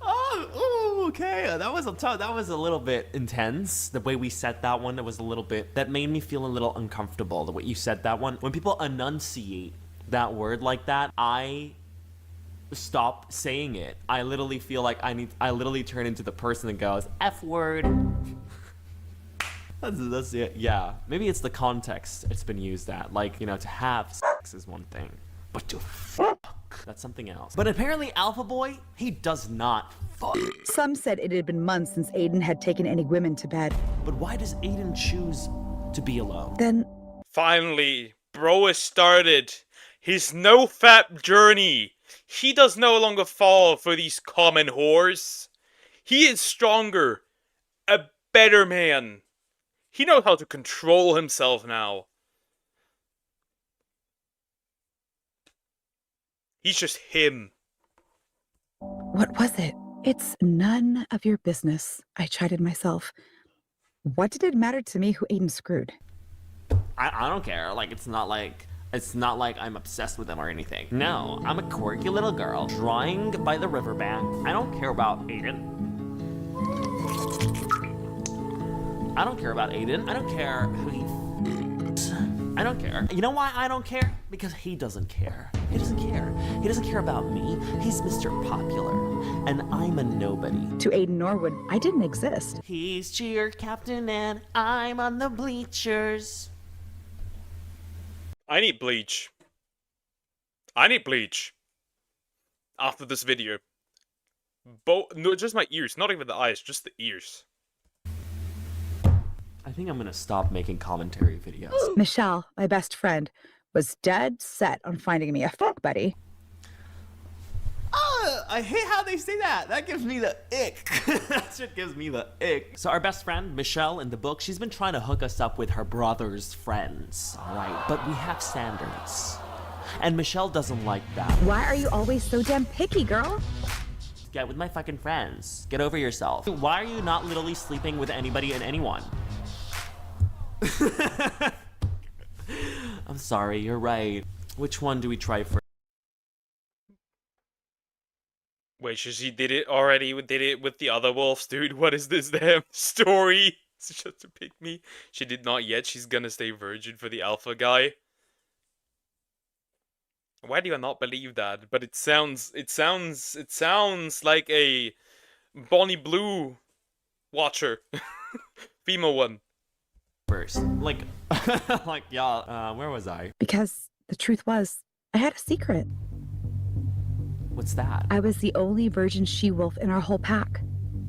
Oh, okay. That was a little bit intense. The way we said that one, that made me feel a little uncomfortable. The way you said that one. When people enunciate that word like that, I stop saying it. I literally feel like I literally turn into the person that goes, F word. That's it. Yeah. Maybe it's the context it's been used at. Like, to have sex is one thing, but to fuck, that's something else. But apparently Alpha Boy, he does not fuck. Some said it had been months since Aiden had taken any women to bed. But why does Aiden choose to be alone? Then... Finally, bro has started his no-fap journey. He does no longer fall for these common whores. He is stronger, a better man. He knows how to control himself now. He's just him. What was it? It's none of your business, I chided myself. What did it matter to me who Aiden screwed? I don't care. Like, it's not like I'm obsessed with him or anything. No, I'm a quirky little girl drawing by the riverbank. I don't care about Aiden. I don't care about Aiden. I don't care who he I don't care. You know why I don't care? Because he doesn't care. He doesn't care. He doesn't care about me. He's Mr. Popular, and I'm a nobody. To Aiden Norwood, I didn't exist. He's cheer captain and I'm on the bleachers. I need bleach. I need bleach. After this video. No, just my ears. Not even the eyes, just the ears. I think I'm gonna stop making commentary videos. Michelle, my best friend, was dead set on finding me a fuck buddy. I hate how they say that. That gives me the ick. That shit gives me the ick. So our best friend, Michelle, in the book, she's been trying to hook us up with her brother's friends. Alright, but we have standards. And Michelle doesn't like that. Why are you always so damn picky, girl? Get with my fucking friends. Get over yourself. Why are you not literally sleeping with anybody and anyone? I'm sorry, you're right. Which one do we try first? Wait, so she did it already? Did it with the other wolves, dude? What is this damn story? It's just to pick me. She did not yet. She's gonna stay virgin for the alpha guy. Why do I not believe that? But it sounds like a Bonnie Blue watcher, female one. First, like, where was I? Because the truth was, I had a secret. What's that? I was the only virgin she-wolf in our whole pack.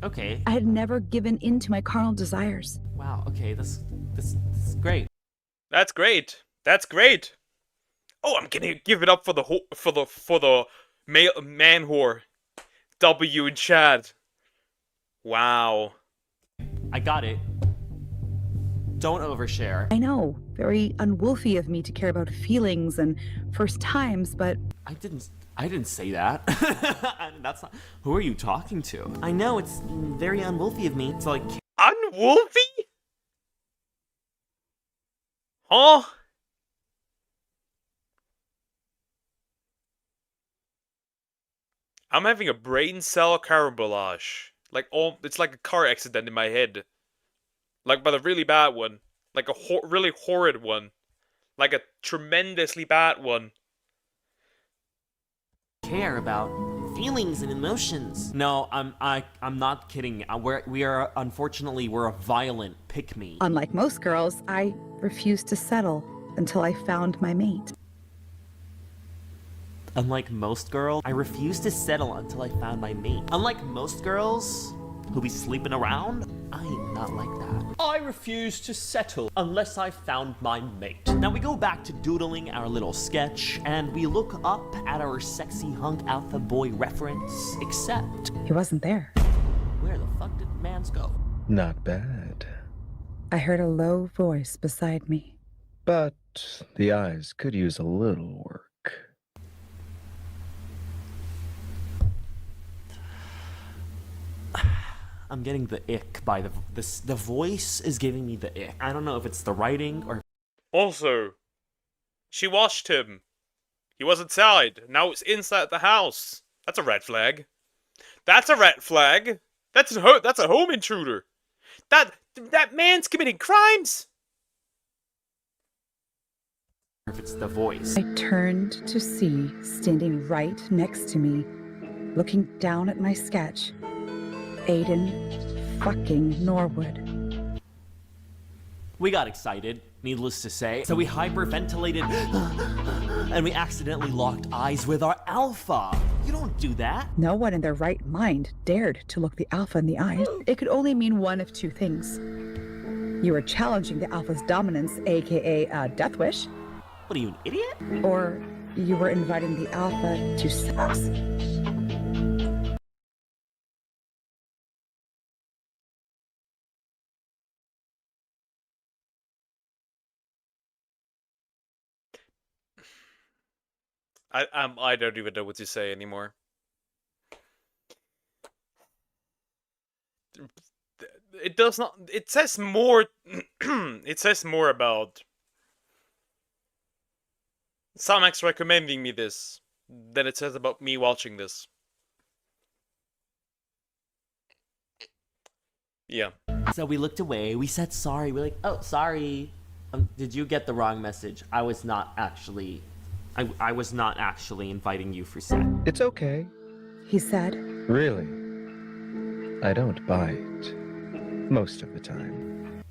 Okay. I had never given in to my carnal desires. Wow, okay, this is great. That's great. That's great. Oh, I'm gonna give it up for the man whore. W in chat. Wow. I got it. Don't overshare. I know, very unwolfy of me to care about feelings and first times, but I didn't say that. That's not. Who are you talking to? I know it's very unwolfy of me. It's like unwolfy? Huh? I'm having a brain cell carambolage. It's like a car accident in my head. Like, but a really bad one. Like a really horrid one. Like a tremendously bad one. Care about feelings and emotions. No, I'm not kidding. Unfortunately, we're a violent pick-me. Unlike most girls, I refused to settle until I found my mate. Unlike most girls, I refused to settle until I found my mate. Unlike most girls who be sleeping around, I am not like that. I refuse to settle unless I found my mate. Now we go back to doodling our little sketch, and we look up at our sexy hunk alpha boy reference, except He wasn't there. where the fuck did Mans go? Not bad. I heard a low voice beside me. But the eyes could use a little work. I'm getting the ick by the voice is giving me the ick. I don't know if it's the writing or... Also, she washed him. He was inside. Now it's inside the house. That's a red flag. That's a red flag. That's a home intruder. That man's committing crimes. If it's the voice. I turned to see, standing right next to me, looking down at my sketch, Aiden fucking Norwood. We got excited, needless to say, so we hyperventilated and we accidentally locked eyes with our alpha. You don't do that. No one in their right mind dared to look the alpha in the eyes. It could only mean one of two things. You were challenging the alpha's dominance, aka death wish. What are you, an idiot? Or you were inviting the alpha to sex. I don't even know what to say anymore. It does not. It says more. It says more about Samex recommending me this than it says about me watching this. Yeah. So we looked away. We said sorry. We're like, oh, sorry. Did you get the wrong message? I was not actually inviting you for sex. It's okay. He said. Really? I don't bite. Most of the time.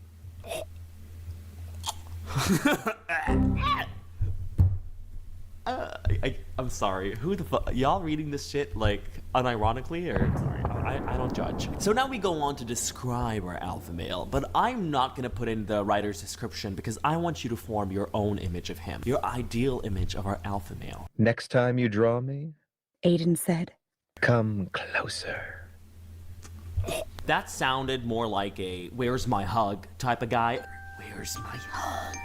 I'm sorry. Who the fuck? Y'all reading this shit, like, unironically? Or, sorry, I don't judge. So now we go on to describe our alpha male, but I'm not gonna put in the writer's description because I want you to form your own image of him. Your ideal image of our alpha male. Next time you draw me, Aiden said, come closer. That sounded more like a where's my hug type of guy. Where's my hug?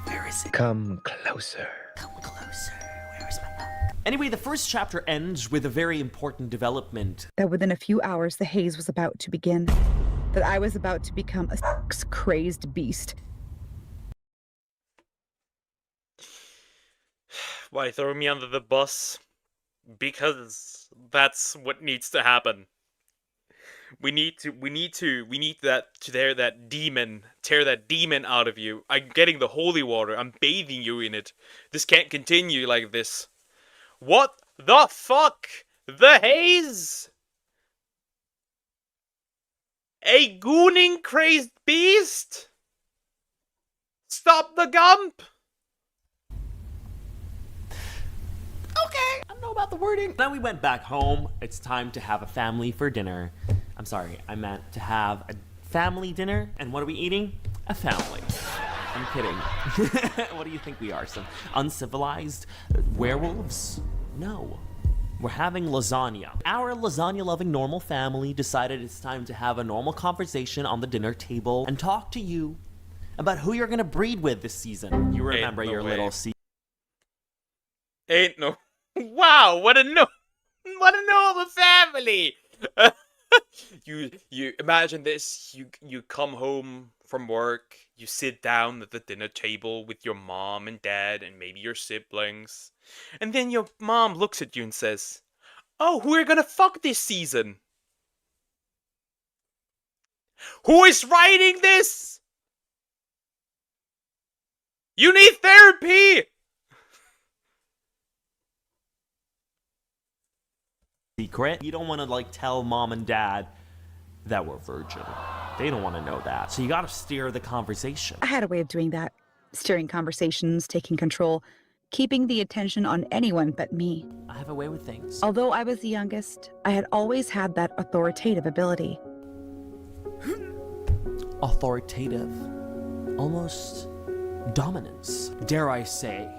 Where is it? Come closer. Come closer. Where is my hug? Anyway, the first chapter ends with a very important development. That within a few hours the haze was about to begin. That I was about to become a sex-crazed beast. Why throw me under the bus? Because that's what needs to happen. We need that to tear that demon out of you. I'm getting the holy water. I'm bathing you in it. This can't continue like this. What the fuck? The haze? A gooning crazed beast? Stop the gump! Okay, I don't know about the wording. Then we went back home. It's time to have a family for dinner. I'm sorry, I meant to have a family dinner. And what are we eating? A family. I'm kidding. What do you think we are? Some uncivilized werewolves? No. We're having lasagna. Our lasagna-loving normal family decided it's time to have a normal conversation on the dinner table and talk to you about who you're gonna breed with this season. You remember your little Ain't no. Wow, what a normal family. You imagine this. You come home from work. You sit down at the dinner table with your mom and dad and maybe your siblings, and then your mom looks at you and says, "Oh, who are you gonna fuck this season? Who is writing this? You need therapy." Secret. You don't want to like tell mom and dad that we're virgin. They don't want to know that. So you got to steer the conversation. I had a way of doing that. Steering conversations, taking control, keeping the attention on anyone but me. I have a way with things. Although I was the youngest, I had always had that authoritative ability. Authoritative. Almost dominance. Dare I say,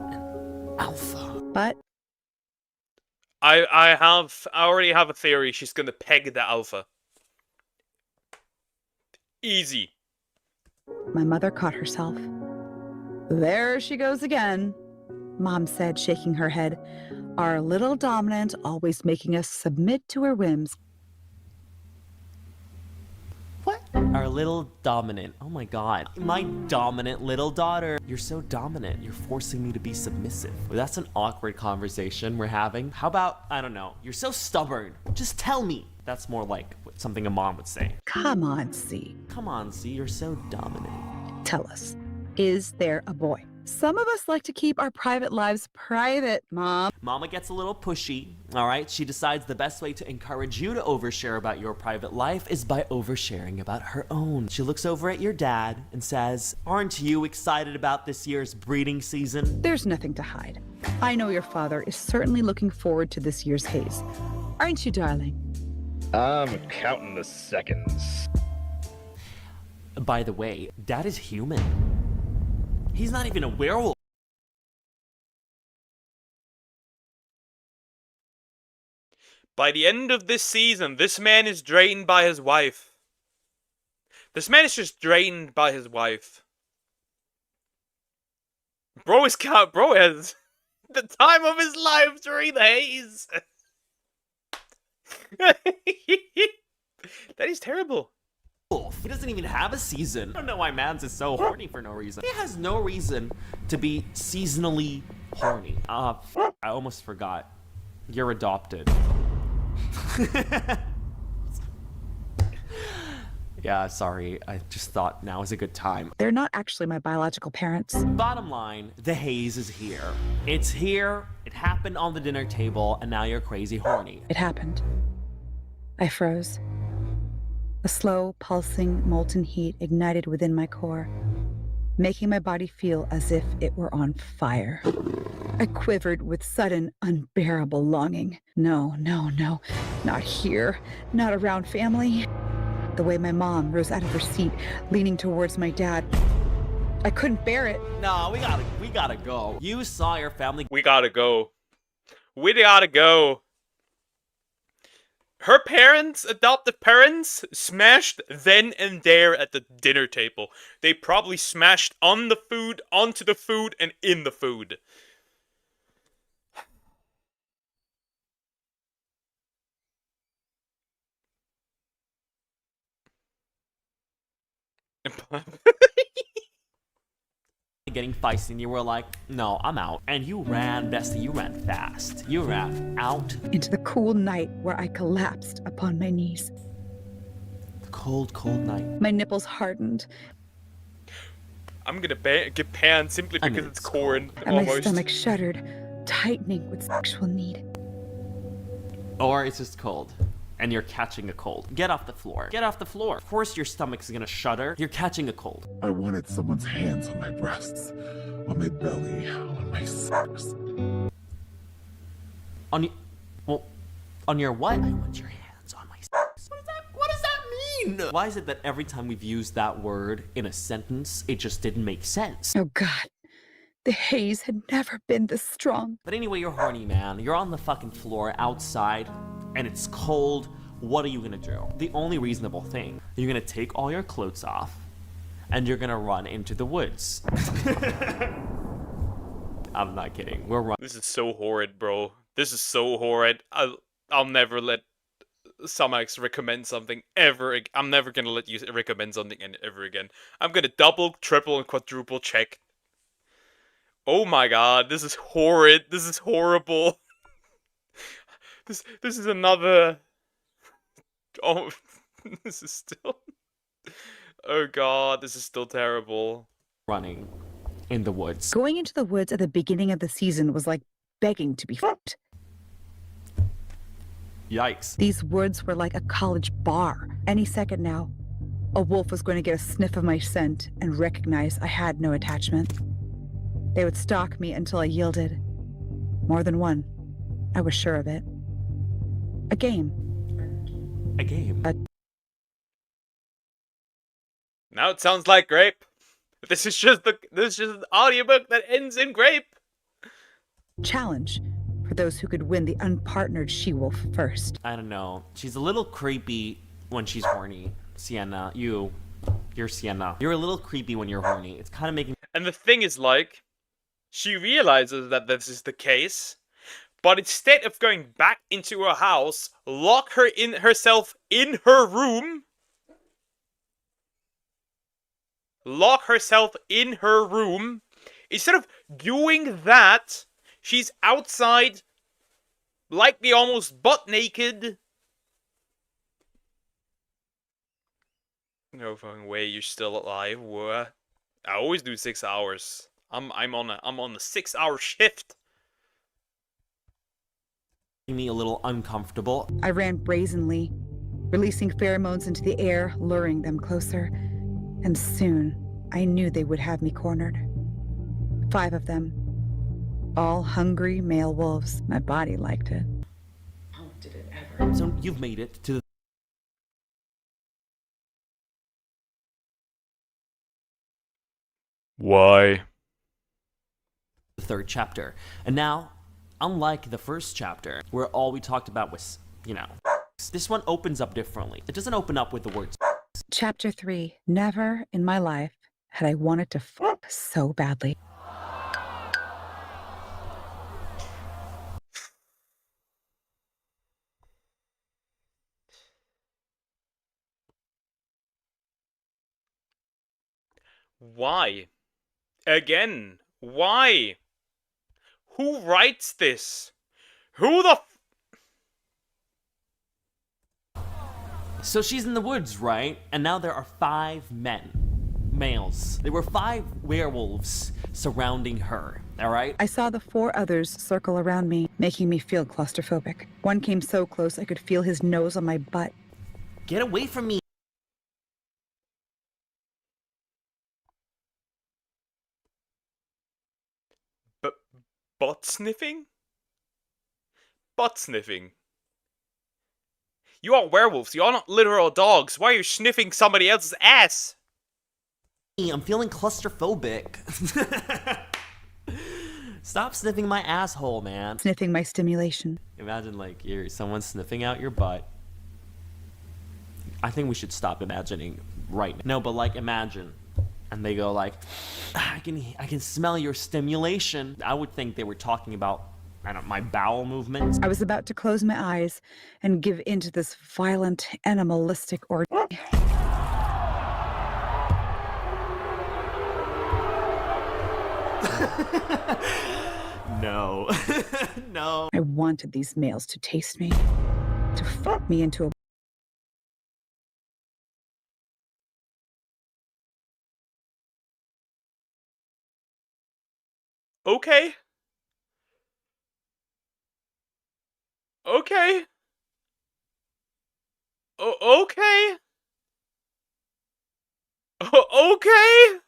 an alpha. But I already have a theory. She's gonna peg the alpha. Easy. my mother caught herself. There she goes again, Mom said, shaking her head. Our little dominant, always making us submit to her whims. What? Our little dominant. Oh my god. My dominant little daughter. You're so dominant. You're forcing me to be submissive. Well, that's an awkward conversation we're having. How about, I don't know, you're so stubborn. Just tell me. That's more like something a mom would say. Come on, C. Come on, C. You're so dominant. Tell us, is there a boy? Some of us like to keep our private lives private, Mom. Mama gets a little pushy, all right? She decides the best way to encourage you to overshare about your private life is by oversharing about her own. She looks over at your dad and says, aren't you excited about this year's breeding season? There's nothing to hide. I know your father is certainly looking forward to this year's haze. Aren't you, darling? I'm counting the seconds. By the way, Dad is human. He's not even a werewolf. By the end of this season, this man is drained by his wife. This man is just drained by his wife. Bro has the time of his life during the haze. That is terrible. He doesn't even have a season. I don't know why Mads is so horny for no reason. He has no reason to be seasonally horny. I almost forgot. You're adopted. Yeah, sorry. I just thought now is a good time. They're not actually my biological parents. Bottom line, the haze is here. It's here, it happened on the dinner table, and now you're crazy horny. It happened. I froze. A slow, pulsing, molten heat ignited within my core, making my body feel as if it were on fire. I quivered with sudden, unbearable longing. No, no, no. Not here. Not around family. The way my mom rose out of her seat, leaning towards my dad. I couldn't bear it. No, we gotta go. You saw your family. We gotta go. We gotta go. Her parents, adoptive parents, smashed then and there at the dinner table. They probably smashed on the food, onto the food, and in the food. Getting feisty and you were like, no, I'm out. And you ran, bestie, you ran fast. You ran out. Into the cool night where I collapsed upon my knees. The cold, cold night. My nipples hardened. I'm gonna get panned simply because it's corn. And my stomach shuddered, tightening with sexual need. Or it's just cold. And you're catching a cold. Get off the floor. Get off the floor. Of course your stomach's gonna shudder. You're catching a cold. I wanted someone's hands on my breasts, on my belly, on my sex. On your... Well, on your what? I want your hands on my sex. What does that mean? Why is it that every time we've used that word in a sentence, it just didn't make sense? Oh God. The haze had never been this strong. But anyway, you're horny, man. You're on the fucking floor outside, and it's cold. What are you gonna do? The only reasonable thing, you're gonna take all your clothes off, and you're gonna run into the woods. I'm not kidding. We're running. This is so horrid, bro. This is so horrid. I'll never let Samax recommend something ever. I'm never gonna let you recommend something ever again. I'm gonna double, triple, and quadruple check. Oh my god, this is horrid. This is horrible. This is another... Oh, this is still... Oh god, this is still terrible. Running in the woods. Going into the woods at the beginning of the season was like begging to be fucked. Yikes. These woods were like a college bar. Any second now, a wolf was going to get a sniff of my scent and recognize I had no attachment. They would stalk me until I yielded. More than one. I was sure of it. A game. A game? Now it sounds like grape. This is just an audiobook that ends in grape. Challenge for those who could win the unpartnered she-wolf first. I don't know. She's a little creepy when she's horny. Sienna, you're Sienna. You're a little creepy when you're horny. It's kind of making... And the thing is, like, she realizes that this is the case, but instead of going back into her house, lock herself in her room, instead of doing that, she's outside, likely almost butt naked. No fucking way you're still alive. What? I always do 6 hours. I'm on a 6-hour shift. me a little uncomfortable. I ran brazenly, releasing pheromones into the air, luring them closer. And soon, I knew they would have me cornered. 5 of them. All hungry male wolves. My body liked it. How did it ever? So you've made it to the... Why? The 3rd chapter. And now, unlike the 1st chapter, where all we talked about was, this one opens up differently. It doesn't open up with the words. Chapter 3. Never in my life had I wanted to fuck so badly. Why? Again, why? Who writes this? Who the So she's in the woods, right? And now there are 5 males. There were 5 werewolves surrounding her, all right? I saw the 4 others circle around me, making me feel claustrophobic. One came so close I could feel his nose on my butt. Get away from me! Butt sniffing? Butt sniffing. You are werewolves, you are not literal dogs. Why are you sniffing somebody else's ass? I'm feeling claustrophobic. Stop sniffing my asshole, man. Sniffing my stimulation. Imagine, like, someone sniffing out your butt. I think we should stop imagining right now. No, but, like, imagine. And they go, like, I can smell your stimulation. I would think they were talking about, my bowel movements. I was about to close my eyes and give in to this violent, animalistic orgy. No. No. I wanted these males to taste me, to fuck me into a... Okay. Okay. Okay. Okay.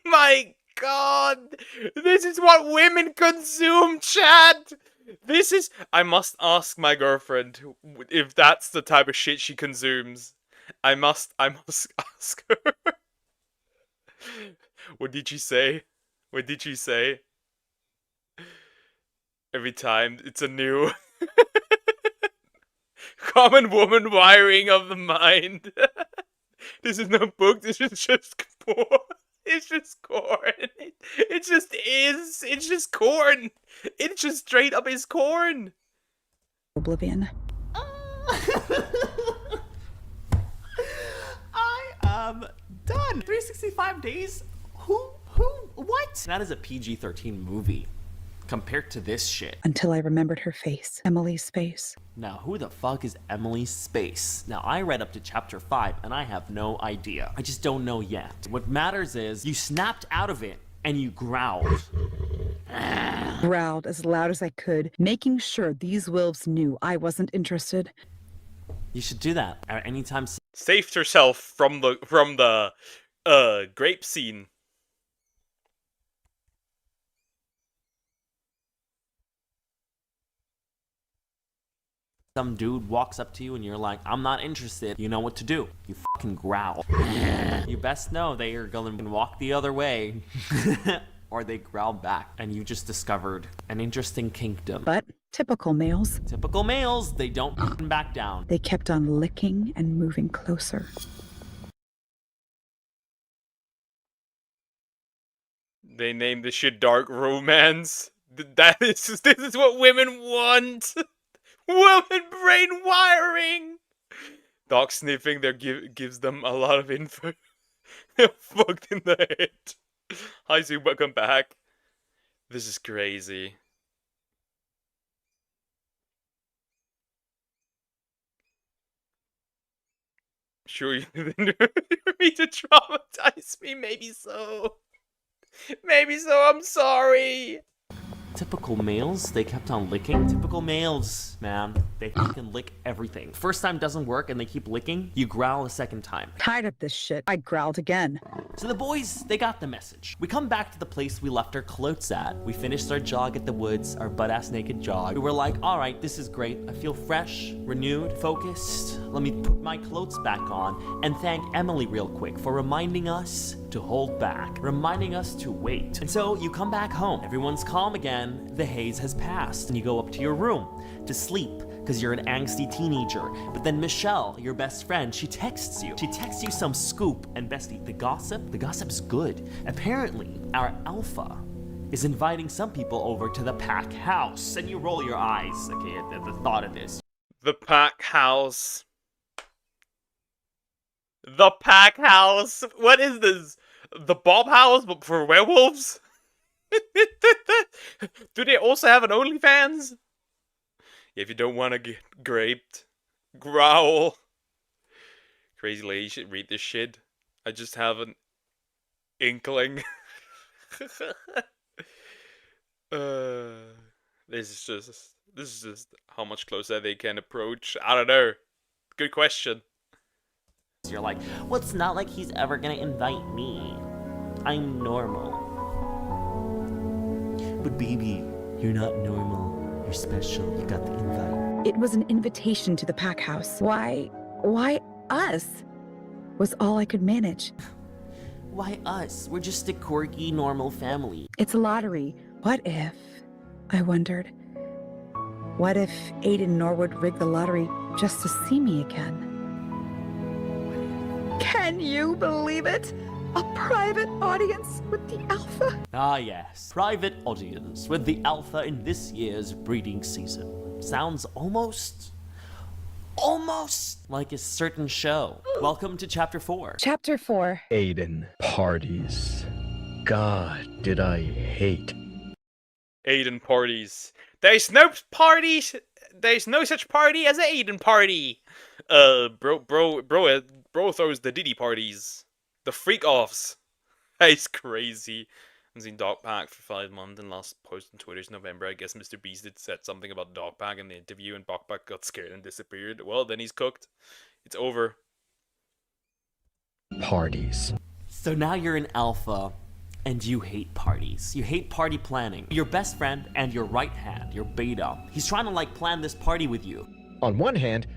My God, this is what women consume, chat. This is... I must ask my girlfriend if that's the type of shit she consumes. I must ask her. What did she say? What did she say? Every time it's a new common woman wiring of the mind. This is no book, this is just porn. It's just corn. It just is. It's just corn. It just straight up is corn. Oblivion. I am done. 365 days? What? That is a PG-13 movie compared to this shit. Until I remembered her face. Emily's face. Now, who the fuck is Emily Space? Now, I read up to chapter 5, and I have no idea. I just don't know yet. What matters is, you snapped out of it, and you growled. Growled as loud as I could, making sure these wolves knew I wasn't interested. You should do that at any time. Saved herself from the Grape scene. Some dude walks up to you and you're like, I'm not interested. You know what to do. You fucking growl. You best know they are going to walk the other way. Or they growl back. And you just discovered an interesting kingdom. But typical males. Typical males, they don't back down. They kept on licking and moving closer. They named this shit dark romance. This is what women want. Woman brain wiring. Dog sniffing there gives them a lot of info. They're fucked in the head. Hi Sue, welcome back. This is crazy. Sure you didn't mean to traumatize me, maybe so. Maybe so, I'm sorry. Typical males, they kept on licking. Typical males, man, they fucking lick everything. First time doesn't work and they keep licking, you growl a second time. Tired of this shit, I growled again. So the boys, they got the message. We come back to the place we left our clothes at. We finished our jog at the woods, our butt-ass naked jog. We were like, all right, this is great. I feel fresh, renewed, focused. Let me put my clothes back on and thank Emily real quick for reminding us to hold back, reminding us to wait. And so you come back home, everyone's calm again, the haze has passed, and you go up to your room to sleep because you're an angsty teenager. But then Michelle, your best friend, she texts you. She texts you some scoop, and bestie, the gossip's good. Apparently, our alpha is inviting some people over to the pack house, and you roll your eyes, okay, at the thought of this. The pack house. The pack house. What is this? The Bob house, but for werewolves? Do they also have an OnlyFans? If you don't want to get graped, growl. Crazy lady should read this shit. I just have an inkling. This is just how much closer they can approach. I don't know. Good question. You're like, well, it's not like he's ever gonna invite me. I'm normal. But baby, you're not normal. You're special. You got the invite. It was an invitation to the pack house. Why us? Was all I could manage. Why us? We're just a quirky, normal family. It's a lottery. What if, I wondered, what if Aiden Norwood rigged the lottery just to see me again? Can you believe it? A private audience with the alpha? Ah yes, private audience with the alpha in this year's breeding season. Sounds almost like a certain show. Welcome to Chapter 4. Chapter 4. Aiden parties. God, did I hate. Aiden parties. There's no parties. There's no such party as an Aiden party. Bro throws the Diddy parties. The freak offs. It's crazy. I've seen Dogpack for 5 months, and last post on Twitter's November. I guess Mr. Beast had said something about Dogpack in the interview, and Dogpack got scared and disappeared. Well, then he's cooked. It's over. Parties. So now you're an alpha, and you hate parties. You hate party planning. Your best friend and your right hand, your beta, he's trying to plan this party with you. On one hand,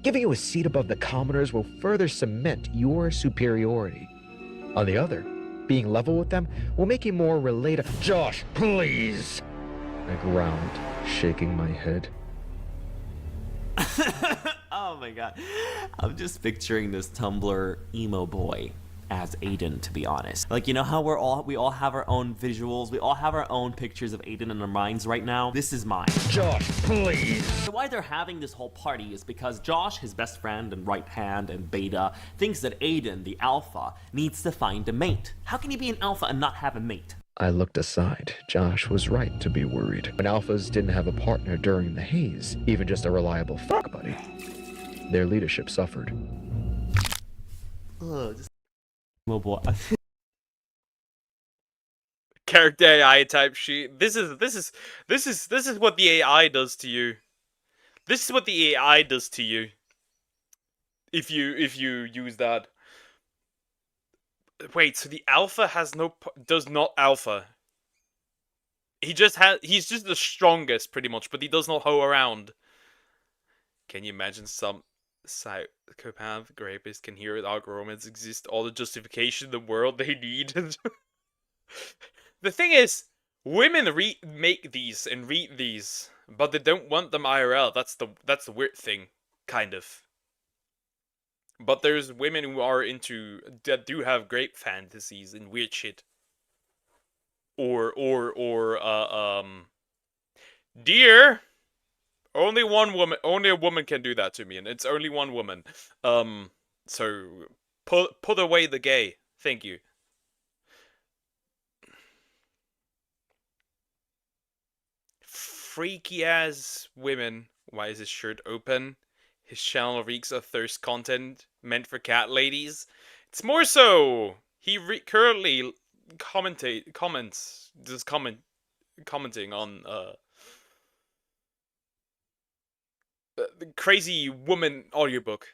giving you a seat above the commoners will further cement your superiority. On the other, being level with them will make you more relatable. Josh, please! I growled, shaking my head. Oh my god. I'm just picturing this Tumblr emo boy as Aiden, to be honest. You know how we all have our own visuals, we all have our own pictures of Aiden in our minds right now? This is mine. Josh, please! So why they're having this whole party is because Josh, his best friend and right hand and beta, thinks that Aiden, the alpha, needs to find a mate. How can you be an alpha and not have a mate? I looked aside. Josh was right to be worried. When alphas didn't have a partner during the haze, even just a reliable fuck buddy, their leadership suffered. Ugh, just emo boy. Character AI type sheet. This is what the AI does to you. This is what the AI does to you. If you use that. Wait, so the alpha has does not alpha. He's just the strongest, pretty much, but he does not hoe around. Can you imagine some psychopath rapist can hear that romance exist, all the justification in the world they need? The thing is, women make these and read these, but they don't want them IRL. That's the weird thing, kind of. But there's women who are that do have great fantasies and weird shit. Or dear, only a woman can do that to me, and it's only one woman. So put away the gay. Thank you. Freaky ass women. Why is his shirt open? His channel reeks of thirst content meant for cat ladies. It's more so he currently commenting on the crazy woman audiobook.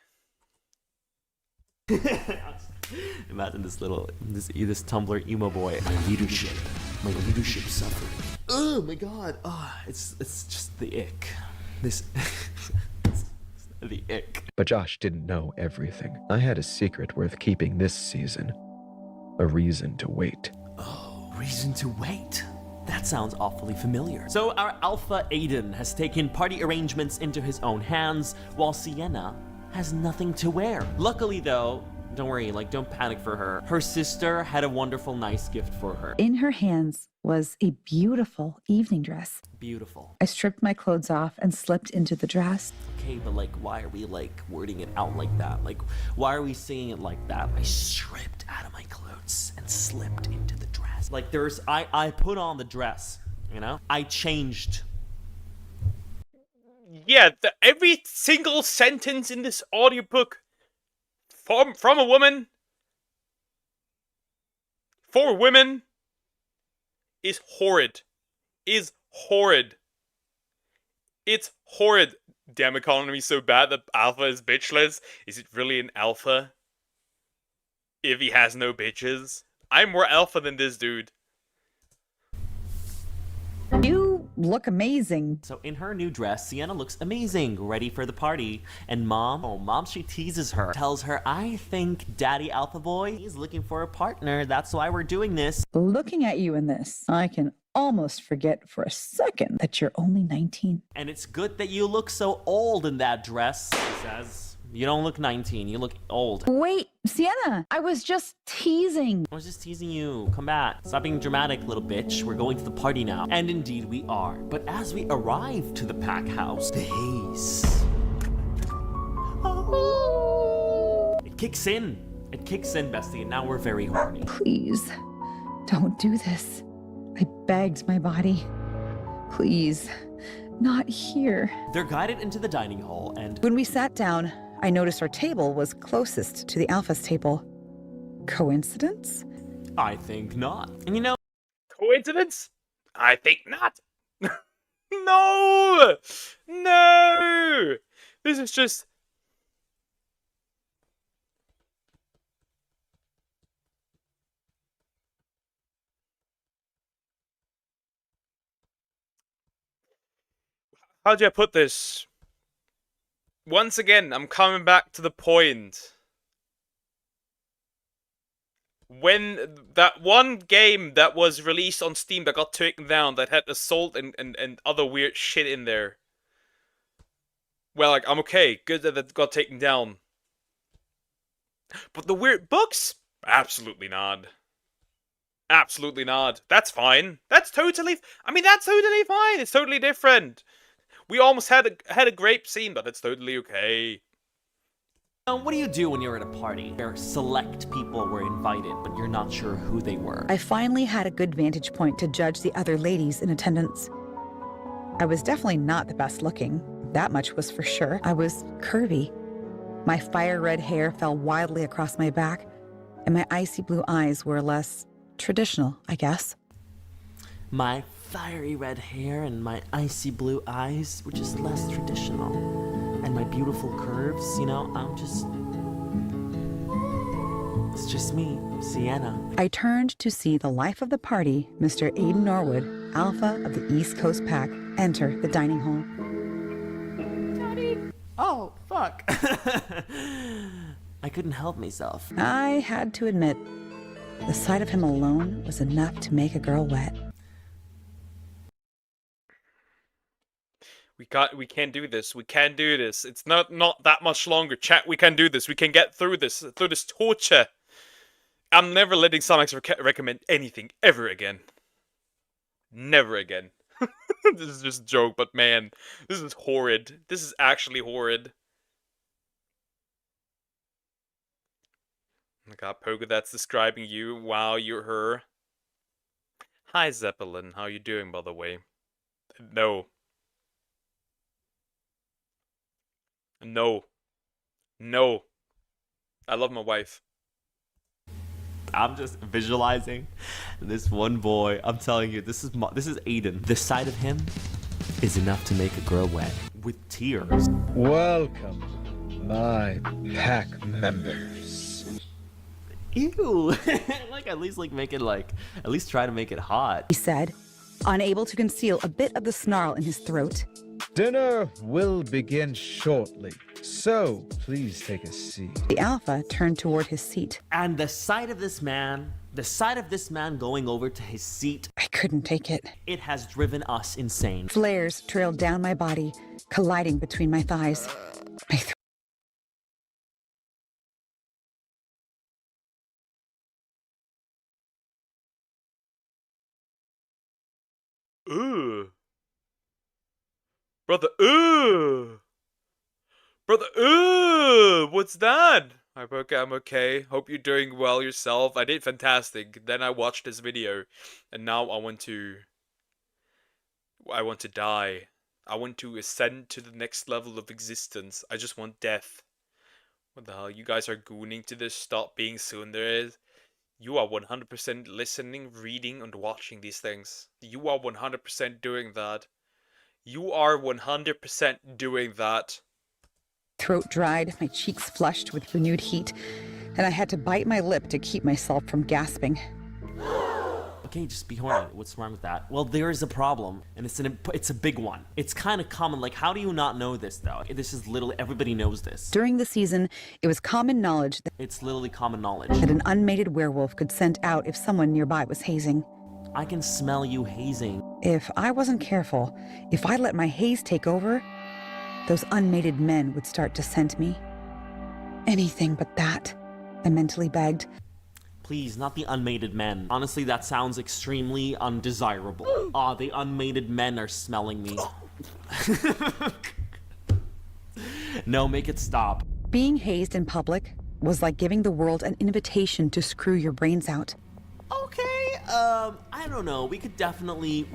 Imagine this Tumblr emo boy. My leadership suffered. Oh my god. It's just the ick. The ick. But Josh didn't know everything. I had a secret worth keeping this season. A reason to wait. Oh, reason to wait? That sounds awfully familiar. So our alpha Aiden has taken party arrangements into his own hands, while Sienna has nothing to wear. Luckily though, don't worry, don't panic for her. Her sister had a wonderful, nice gift for her. In her hands was a beautiful evening dress. Beautiful. I stripped my clothes off and slipped into the dress. Okay, but why are we wording it out like that? Why are we saying it like that? I stripped out of my clothes and slipped into the dress. I put on the dress, you know? I changed. Yeah, every single sentence in this audiobook from a woman for women is horrid. It's horrid. Damn, economy's so bad that alpha is bitchless. Is it really an alpha if he has no bitches? I'm more alpha than this dude. You look amazing. So in her new dress, Sienna looks amazing, ready for the party. And mom, she teases her, tells her, I think Daddy Alpha Boy is looking for a partner. That's why we're doing this. Looking at you in this, I can almost forget for a second that you're only 19. And it's good that you look so old in that dress, she says. You don't look 19, you look old. Wait, Sienna, I was just teasing. I was just teasing you. Come back. Stop being dramatic, little bitch. We're going to the party now. And indeed we are. But as we arrive to the pack house, the haze. It kicks in. It kicks in, bestie, and now we're very horny. Please, don't do this. I begged my body. Please, not here. They're guided into the dining hall, and when we sat down, I noticed our table was closest to the Alpha's table. Coincidence? I think not. And you know... Coincidence? I think not. No! No! This is just... How do I put this? Once again, I'm coming back to the point. When that one game that was released on Steam that got taken down, that had assault and other weird shit in there. Well, I'm okay. Good that it got taken down. But the weird books? Absolutely not. Absolutely not. That's fine. That's totally fine. It's totally different. We almost had a grape scene, but it's totally okay. What do you do when you're at a party where select people were invited, but you're not sure who they were? I finally had a good vantage point to judge the other ladies in attendance. I was definitely not the best looking. That much was for sure. I was curvy. My fire red hair fell wildly across my back, and my icy blue eyes were less traditional, I guess. My fiery red hair and my icy blue eyes were just less traditional. And my beautiful curves, you know, I'm just... It's just me, Sienna. I turned to see the life of the party, Mr. Aiden Norwood, alpha of the East Coast Pack, enter the dining hall. Oh, fuck. I couldn't help myself. I had to admit, the sight of him alone was enough to make a girl wet. We can't do this. We can't do this. It's not that much longer. Chat, we can do this. We can get through this torture. I'm never letting Sonics recommend anything ever again. Never again. This is just a joke, but man, this is horrid. This is actually horrid. Oh my god, Pogo, that's describing you. Wow, you're her. Hi, Zeppelin. How you doing, by the way? No. No. No. I love my wife. I'm just visualizing this one boy. I'm telling you, this is Aiden. The sight of him is enough to make a girl wet with tears. Welcome, my pack members. Ew. At least try to make it hot. He said, unable to conceal a bit of the snarl in his throat. Dinner will begin shortly, so please take a seat. The alpha turned toward his seat. And the sight of this man going over to his seat, I couldn't take it. It has driven us insane. Flares trailed down my body, colliding between my thighs. Ugh. Brother, ugh. Brother, ugh. What's that? I'm okay. Hope you're doing well yourself. I did fantastic. Then I watched this video, and now I want to die. I want to ascend to the next level of existence. I just want death. What the hell? You guys are gooning to this. Stop being tsundere. You are 100% listening, reading, and watching these things. You are 100% doing that. You are 100% doing that. Throat dried, my cheeks flushed with renewed heat, and I had to bite my lip to keep myself from gasping. Okay, just be horny. What's wrong with that? Well, there is a problem, and it's a big one. It's kind of common. Like, how do you not know this, though? This is literally, everybody knows this. During the season, it was common knowledge that it's literally common knowledge that an unmated werewolf could scent out if someone nearby was hazing. I can smell you hazing. If I wasn't careful, if I let my haze take over, those unmated men would start to scent me. Anything but that, I mentally begged. Please, not the unmated men. Honestly, that sounds extremely undesirable. The unmated men are smelling me. No, make it stop. Being hazed in public was like giving the world an invitation to screw your brains out. Okay, I don't know. We could definitely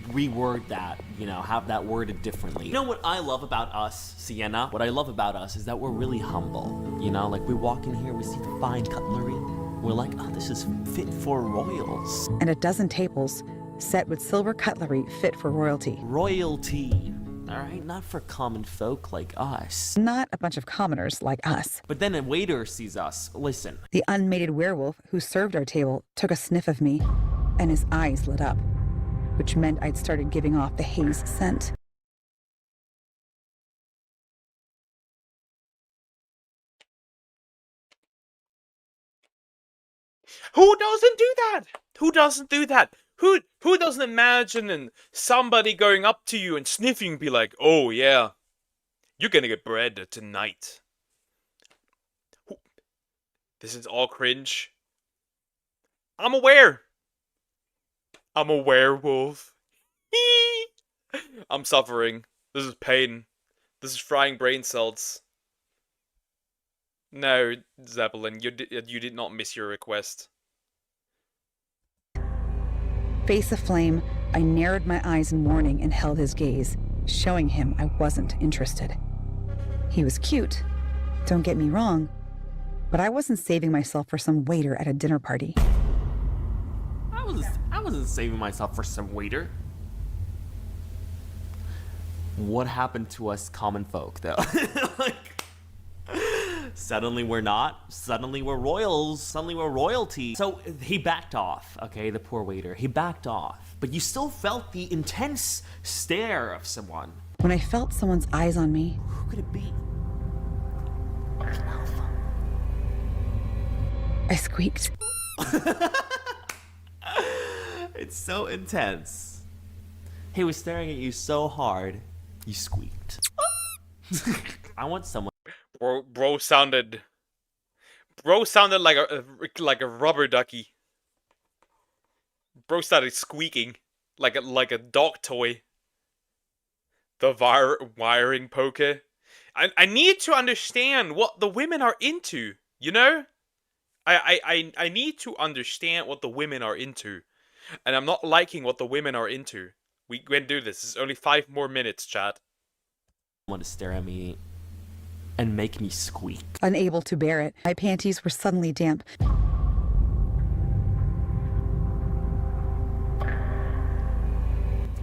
reword that, have that worded differently. You know what I love about us, Sienna? What I love about us is that we're really humble. Like we walk in here, we see the fine cutlery. We're like, oh, this is fit for royals. And a dozen tables set with silver cutlery fit for royalty. Royalty. All right, not for common folk like us. Not a bunch of commoners like us. But then a waiter sees us. Listen. The unmated werewolf who served our table took a sniff of me, and his eyes lit up, which meant I'd started giving off the haze scent. Who doesn't do that? Who doesn't do that? Who doesn't imagine somebody going up to you and sniffing and be like, oh yeah, you're gonna get bread tonight. This is all cringe. I'm aware. I'm a werewolf. I'm suffering. This is pain. This is frying brain cells. No, Zeppelin, you did not miss your request. Face aflame, I narrowed my eyes in warning and held his gaze, showing him I wasn't interested. He was cute, don't get me wrong, but I wasn't saving myself for some waiter at a dinner party. I wasn't saving myself for some waiter. What happened to us common folk, though? Suddenly we're not. Suddenly we're royals. Suddenly we're royalty. So he backed off, okay, the poor waiter. He backed off. But you still felt the intense stare of someone. When I felt someone's eyes on me, Who could it be? I squeaked. It's so intense. He was staring at you so hard, you squeaked. I want someone. Bro sounded like a rubber ducky. Bro started squeaking like a dog toy. The wiring poker. I need to understand what the women are into, you know? I need to understand what the women are into. And I'm not liking what the women are into. We can do this. It's only 5 more minutes, chat. Want to stare at me and make me squeak. Unable to bear it, my panties were suddenly damp.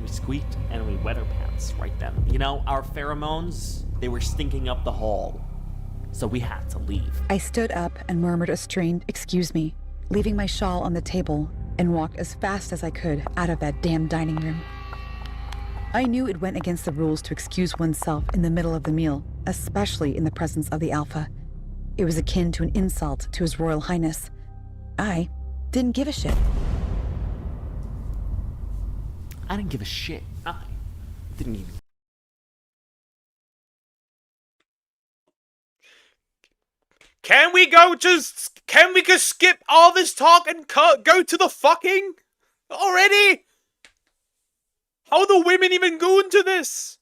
We squeaked and we wet our pants right then. You know, our pheromones, they were stinking up the hall. So we had to leave. I stood up and murmured a strained "excuse me," leaving my shawl on the table, and walked as fast as I could out of that damn dining room. I knew it went against the rules to excuse oneself in the middle of the meal, especially in the presence of the Alpha. It was akin to an insult to His Royal Highness. I didn't give a shit. I didn't give a shit. I didn't even. Can we just skip all this talk and go to the fucking already? How the women even go into this?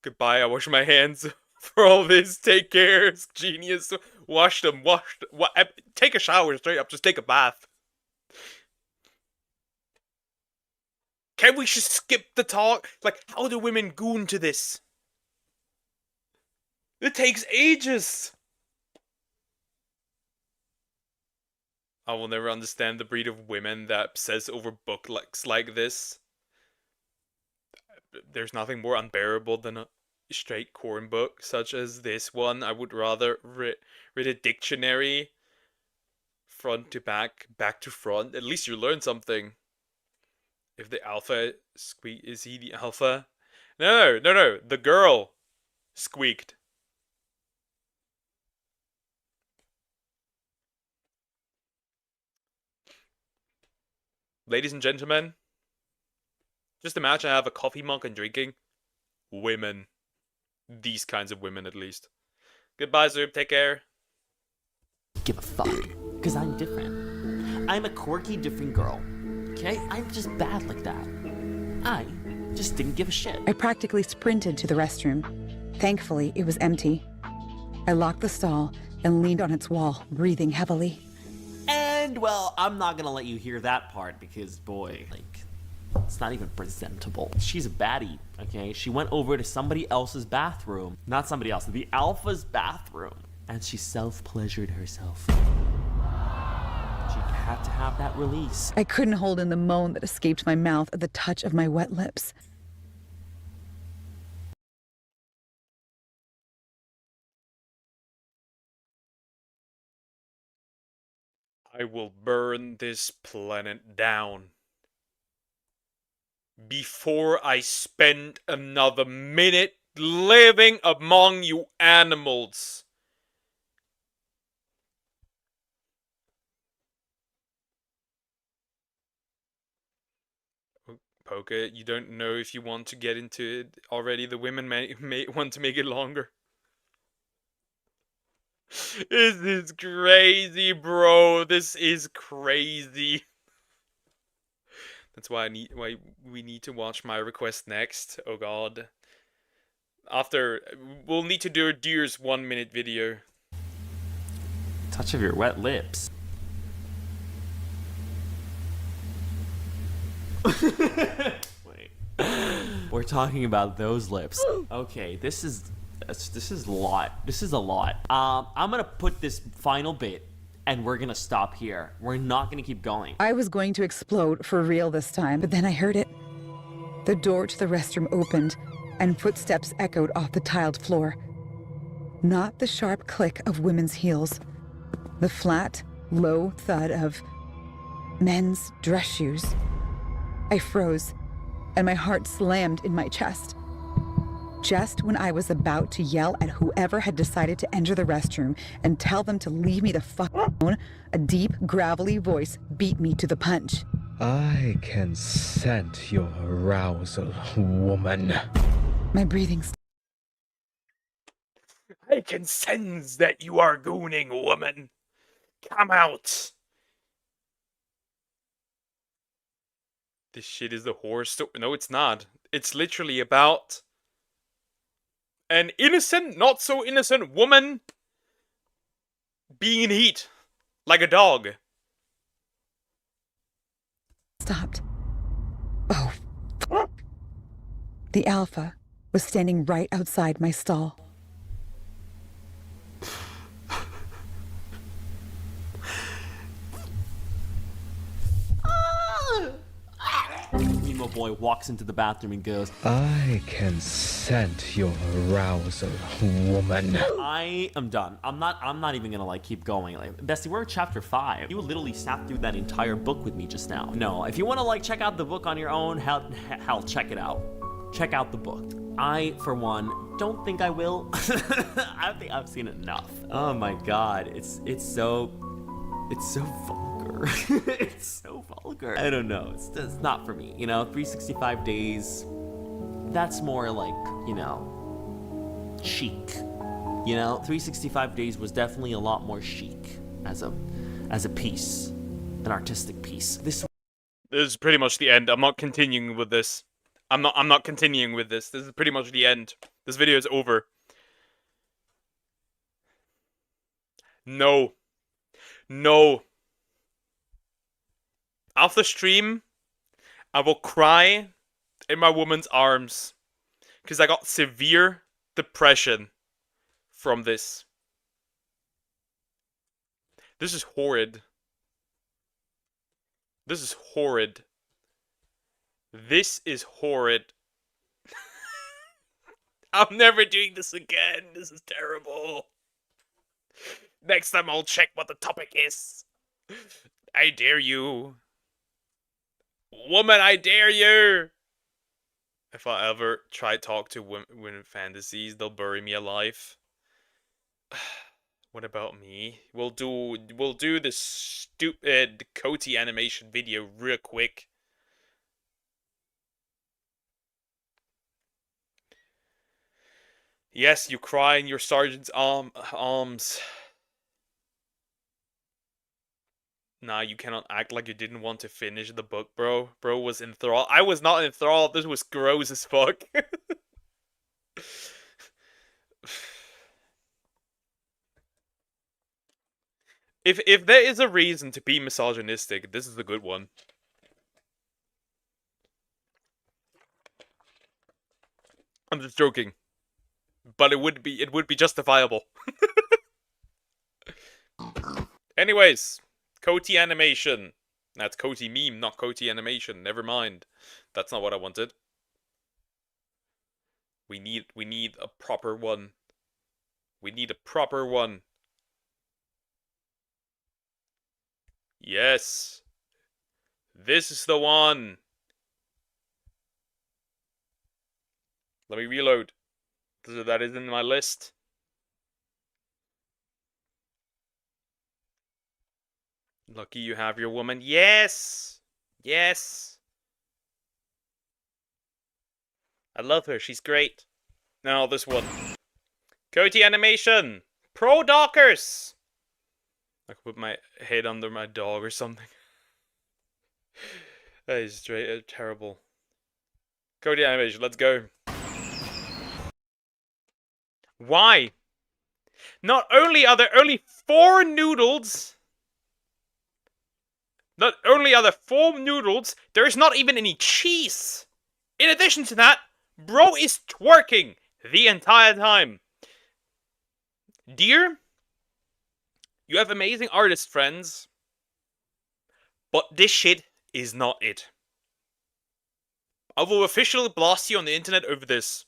Goodbye, I wash my hands for all this. Take care, genius. Wash them, take a shower straight up, just take a bath. Can we just skip the talk? Like, how do women go into this? It takes ages. I will never understand the breed of women that obsess over books like this. There's nothing more unbearable than a straight corn book such as this one. I would rather read a dictionary front to back, back to front. At least you learn something. If the Alpha squeaked, is he the Alpha? No, the girl squeaked. Ladies and gentlemen, just imagine I have a coffee mug and drinking. Women. These kinds of women, at least. Goodbye, Zoob. Take care. Give a fuck. Because I'm different. I'm a quirky, different girl. Okay? I'm just bad like that. I just didn't give a shit. I practically sprinted to the restroom. Thankfully, it was empty. I locked the stall and leaned on its wall, breathing heavily. And, well, I'm not gonna let you hear that part because, boy, like, it's not even presentable. She's a baddie, okay? She went over to somebody else's bathroom. Not somebody else, the Alpha's bathroom. And she self-pleasured herself. She had to have that release. I couldn't hold in the moan that escaped my mouth at the touch of my wet lips. I will burn this planet down before I spend another minute living among you animals. Poker, you don't know if you want to get into it already. The women may want to make it longer. This is crazy, bro. This is crazy. That's why we need to watch my request next. Oh god. After we'll need to do a Deer's 1-minute video. Touch of your wet lips. Wait. We're talking about those lips. Okay, this is a lot. This is a lot. I'm gonna put this final bit and we're gonna stop here. We're not gonna keep going. I was going to explode for real this time, but then I heard it. The door to the restroom opened and footsteps echoed off the tiled floor. Not the sharp click of women's heels. The flat, low thud of men's dress shoes. I froze, and my heart slammed in my chest. Just when I was about to yell at whoever had decided to enter the restroom and tell them to leave me the fuck alone, a deep, gravelly voice beat me to the punch. I can scent your arousal, woman. My breathing I can sense that you are gooning, woman. Come out. This shit is the horror story. No, it's not. It's literally about an innocent, not so innocent woman being in heat. Like a dog. stopped. Oh, fuck. The Alpha was standing right outside my stall. Emo boy walks into the bathroom and goes, I can scent your arousal, woman. I am done. I'm not even gonna like keep going. Like, Bestie, we're at chapter 5. You literally sat through that entire book with me just now. No, if you wanna like check out the book on your own, hell, check it out. Check out the book. I, for one, don't think I will. I think I've seen enough. Oh my god, it's so vulgar. It's so vulgar. I don't know. It's not for me. You know, 365 days. That's more like, you know, chic. You know, 365 days was definitely a lot more chic as a piece, an artistic piece. This is pretty much the end. I'm not continuing with this. I'm not continuing with this. This is pretty much the end. This video is over. No. No. After stream, I will cry in my woman's arms. Because I got severe depression from this. This is horrid. This is horrid. This is horrid. I'm never doing this again. This is terrible. Next time I'll check what the topic is. I dare you. Woman, I dare you! If I ever try to talk to women fantasies, they'll bury me alive. What about me? We'll do this stupid Coty animation video real quick. Yes, you cry in your sergeant's arms. Nah, you cannot act like you didn't want to finish the book, bro. Bro was enthralled. I was not enthralled. This was gross as fuck. If there is a reason to be misogynistic, this is the good one. I'm just joking. But it would be justifiable. Anyways, Coty animation. That's Coty meme, not Coty animation. Never mind. That's not what I wanted. We need a proper one. We need a proper one. Yes. This is the one. Let me reload. That is in my list. Lucky you have your woman. Yes! Yes! I love her. She's great. Now this one. Coty animation! Pro Dockers! I could put my head under my dog or something. That is straight terrible. Coty animation, let's go. Why? Not only are there only 4 noodles... Not only are there 4 noodles, there is not even any cheese! In addition to that, bro is twerking the entire time. Dear, you have amazing artist friends, but this shit is not it. I will officially blast you on the internet over this.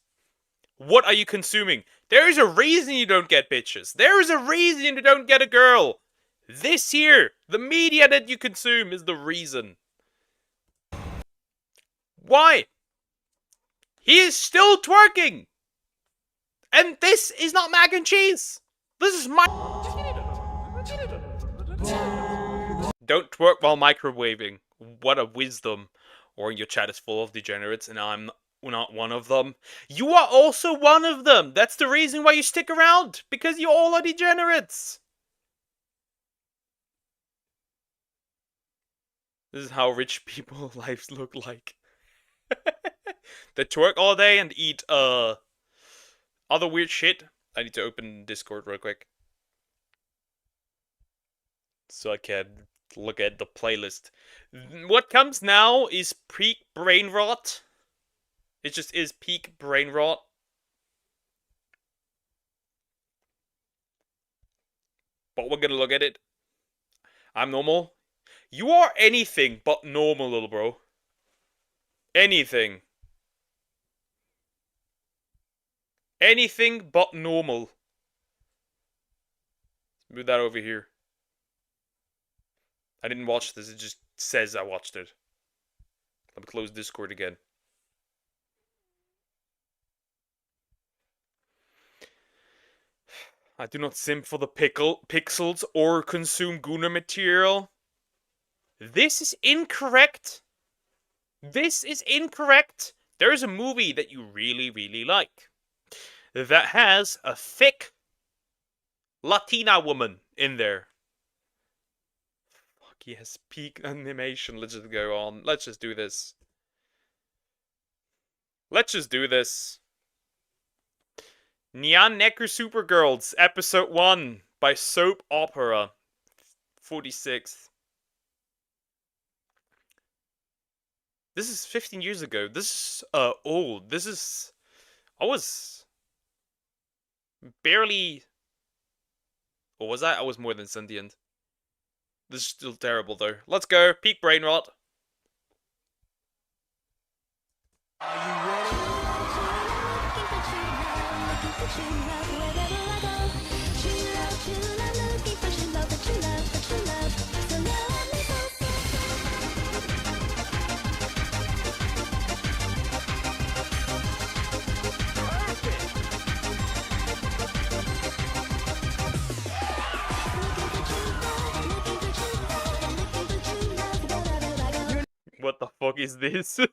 What are you consuming? There's a reason you don't get bitches. There is a reason you don't get a girl. This here, the media that you consume is the reason. Why? He is still twerking. And this is not mac and cheese. This is my... Don't twerk while microwaving. What a wisdom. Or your chat is full of degenerates and I'm not one of them. You are also one of them. That's the reason why you stick around. Because you all are degenerates. This is how rich people's lives look like. They twerk all day and eat other weird shit. I need to open Discord real quick. So I can look at the playlist. What comes now is peak brain rot. It just is peak brain rot. But we're gonna look at it. I'm normal. You are anything but normal, little bro. Anything. Anything but normal. Move that over here. I didn't watch this, it just says I watched it. Let me close Discord again. I do not simp for the pixels or consume Guna material. This is incorrect. This is incorrect. There is a movie that you really, really like that has a thick Latina woman in there. Fuck yes, peak animation. Let's just go on. Let's just do this. Let's just do this. Nyan Necker Supergirls, Episode 1 by Soap Opera 46. This is 15 years ago. This is old. This is... I was... barely... Or was I? I was more than sentient. This is still terrible though. Let's go. Peak brain rot. Are you ready? What the fuck is this? It's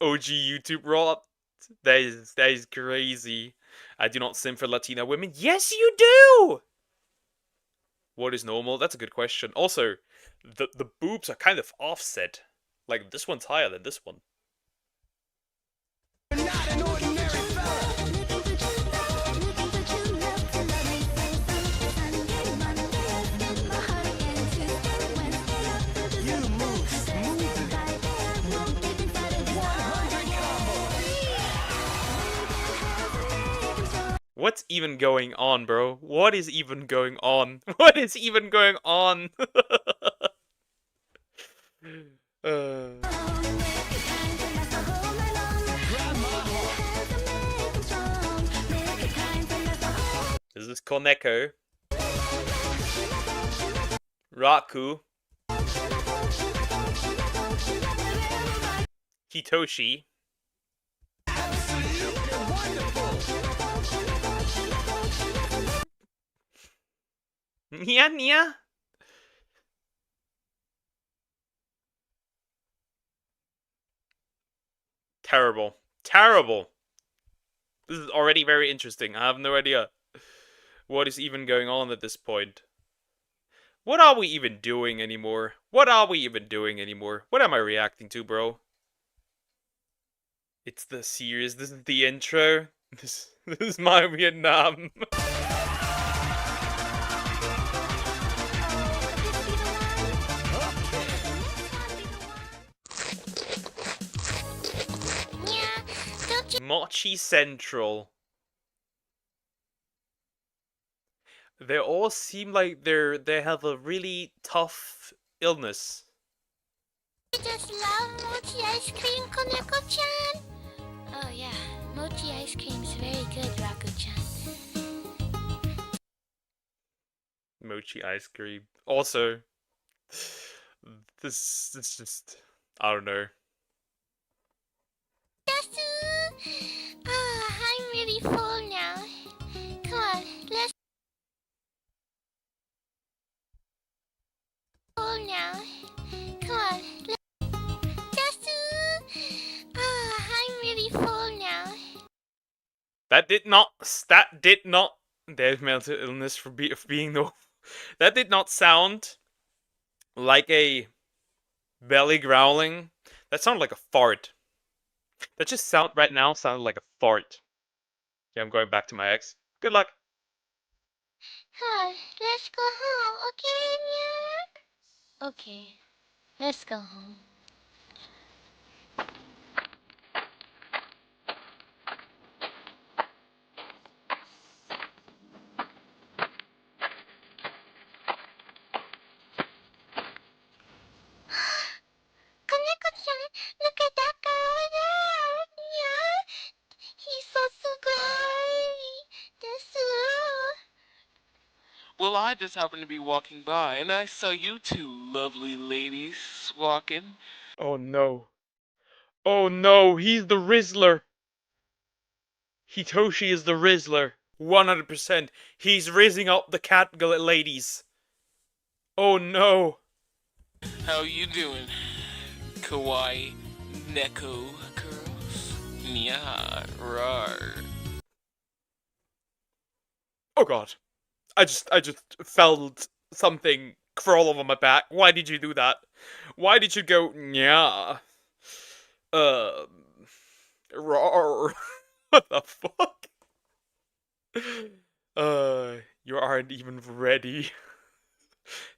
OG YouTube rot. That is crazy. I do not simp for Latina women. Yes, you do! What is normal? That's a good question. Also, the boobs are kind of offset. Like, this one's higher than this one. What's even going on, bro? What is even going on? What is even going on? Is this Koneko? Raku? Hitoshi? Nia Nia? Terrible. Terrible. This is already very interesting. I have no idea what is even going on at this point. What are we even doing anymore? What are we even doing anymore? What am I reacting to, bro? It's the series. This is the intro. This is my Vietnam. Mochi Central. They all seem like they have a really tough illness. I just love mochi ice cream, Koneko-chan. Oh yeah, Mochi ice cream's very good, Raku-chan. Mochi ice cream. Also, this is just, I don't know. I'm really full now. Come on, let's full now. Come on, I'm really full now. That did not, there's mental illness for being no, that did not sound like a belly growling. That sounded like a fart. That just right now sounded like a fart. Yeah, I'm going back to my ex. Good luck. Let's go home, okay, Okay, let's go home. Kaneko-chan, look at that guy over there. Yeah, he's so sugoi. Well, I just happened to be walking by, and I saw you two lovely ladies walking. Oh no. Oh no, he's the Rizzler. Hitoshi is the Rizzler. 100%. He's rizzing up the cat ladies. Oh no. How you doing, kawaii neko girls? Nya, rar. Oh god. I just felt something crawl over my back. Why did you do that? Why did you go, yeah? Rawr. What the fuck? You aren't even ready.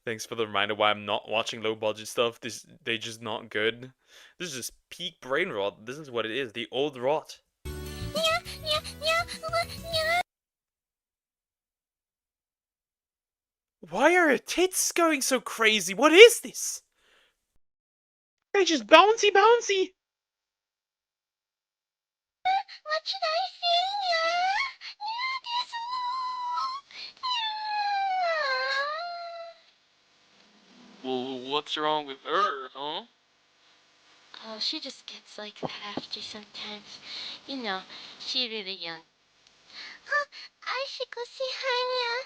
Thanks for the reminder why I'm not watching low budget stuff. They just not good. This is just peak brain rot. This is what it is. The old rot. Why are her tits going so crazy? What is this? They just bouncy. What should I say? Well, what's wrong with her, huh? Oh, she just gets like that after sometimes. You know, she's really young. I should go say hi now.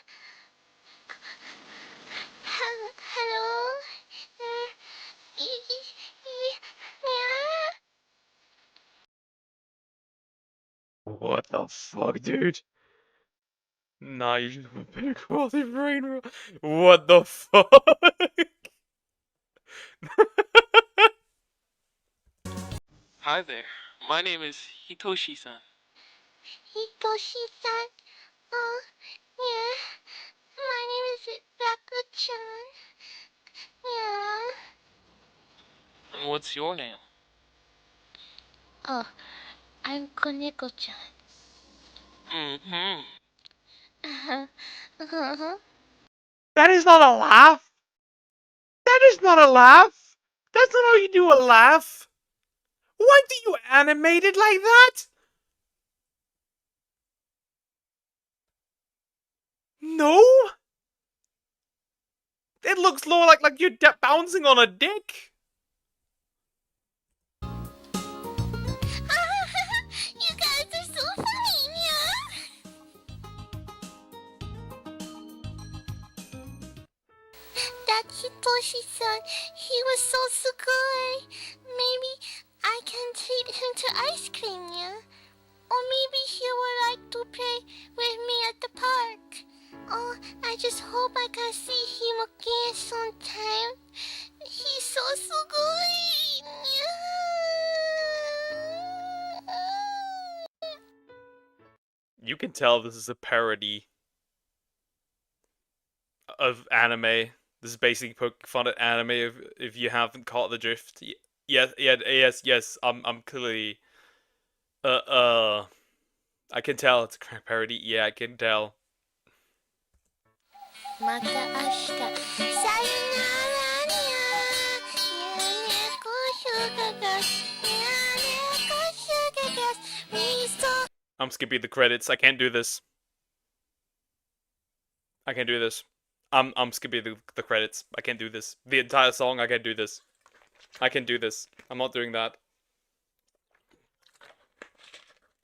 Hello? What the fuck, dude? Nah, you should have a better quality brain rot. What the fuck? Hi there. My name is Hitoshi-san. Hitoshi-san? Oh, yeah. My name is Raku-chan. Yeah. And what's your name? Oh, I'm Koneko-chan. Mm-hmm. That is not a laugh. That is not a laugh. That's not how you do a laugh. Why do you animate it like that? No? It looks more like you're bouncing on a dick. You guys are so funny, yeah? That Hitoshi-san, he was so sugoi. Maybe I can treat him to ice cream, yeah? Or maybe he would like to play with me at the park. Oh, I just hope I can see him again sometime. He's so sugoi. You can tell this is a parody of anime. This is basically poking fun at anime if you haven't caught the drift. Yes. I'm clearly I can tell it's a parody. Yeah, I can tell. また明日さよならにゃにゃねこしゅががにゃねこしゅががみそ I'm skipping the credits. I can't do this. I can't do this. I'm skipping the credits. I can't do this. The entire song, I can't do this. I can do this. I'm not doing that.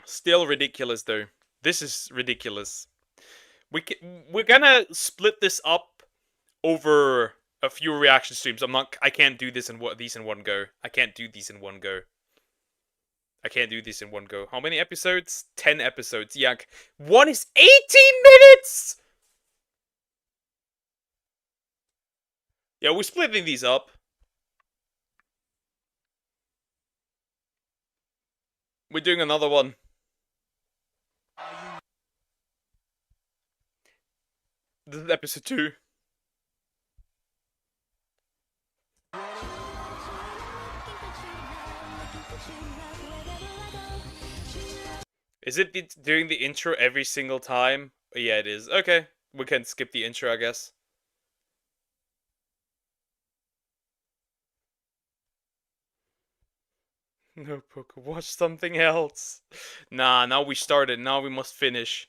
Still ridiculous though. This is ridiculous. We're gonna split this up over a few reaction streams. I can't do this these in one go. I can't do these in one go. I can't do this in one go. How many episodes? 10 episodes. Yeah. One is 18 minutes! Yeah, we're splitting these up. We're doing another one. This is episode 2. Is it doing the intro every single time? Yeah, it is. Okay, we can skip the intro, I guess. No, Poker, watch something else. Nah, now we started. Now we must finish.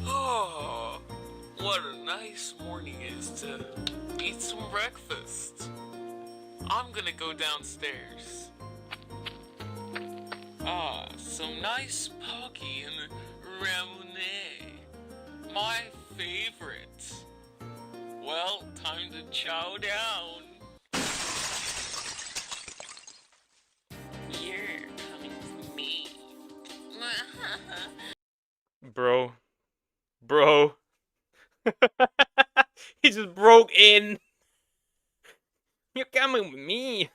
Oh, what a nice morning it is to eat some breakfast. I'm gonna go downstairs. Ah, some nice pocky and ramonade. My favorite. Well, time to chow down. You're coming with me. Bro. Bro. He just broke in. You're coming with me.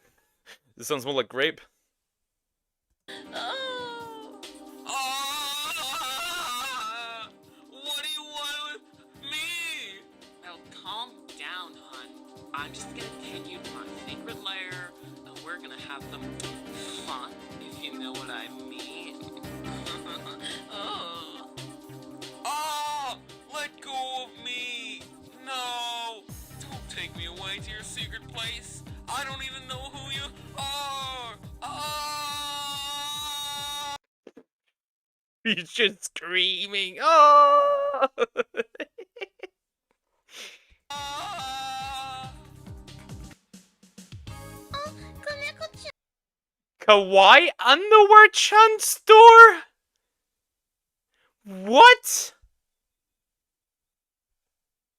This sounds more like grape. What do you want with me? Well, calm down, hon. I'm just gonna take you to my secret lair, and we're gonna have some fun, if you know what I mean. Oh. Ah! Let go of me! No! Don't take me away to your secret place. I don't even know who you are! Ah! He's just screaming. Oh! Kawaii underwear chan store? What?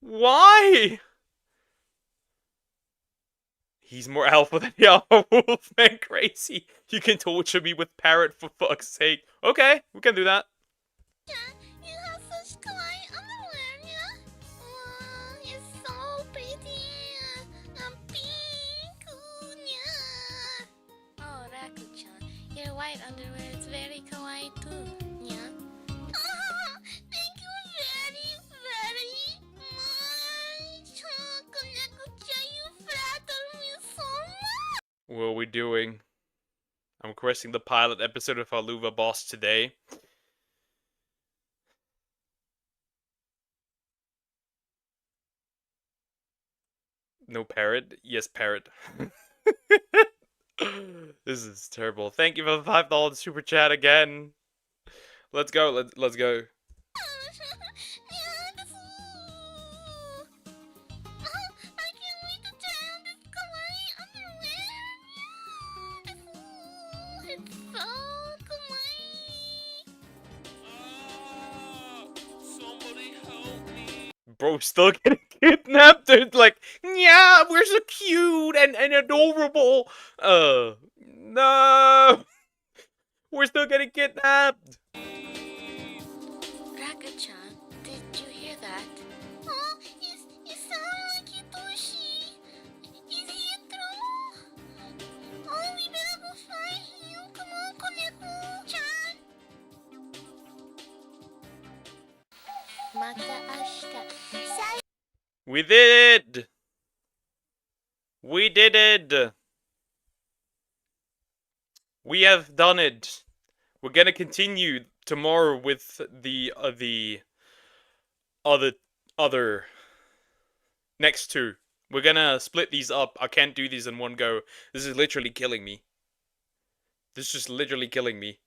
Why? He's more alpha than the alpha wolf, man. Crazy. You can torture me with parrot for fuck's sake. Okay, we can do that. You have such kawaii underwear, yeah? Oh, it's so pretty. And pink, yeah. Oh, Raku-chan, your white underwear is very kawaii too, yeah? Oh, thank you very, very much. Raku-chan, you flatter me so much. What are we doing? I'm requesting the pilot episode of Aluva Boss today. No parrot? Yes, parrot. This is terrible. Thank you for the $5 super chat again. Let's go. Let's go. Bro, still getting kidnapped. Dude, like, yeah, we're so cute and adorable. No, we're still getting kidnapped. Raku-chan, did you hear that? Oh, you sound like Hitoshi. Is he in trouble? Oh, we better go find him. Come on, Koneko-chan. Mata ashita. We did it. We did it. We have done it. We're gonna continue tomorrow with the other next two. We're gonna split these up. I can't do these in one go. This is literally killing me. This is just literally killing me.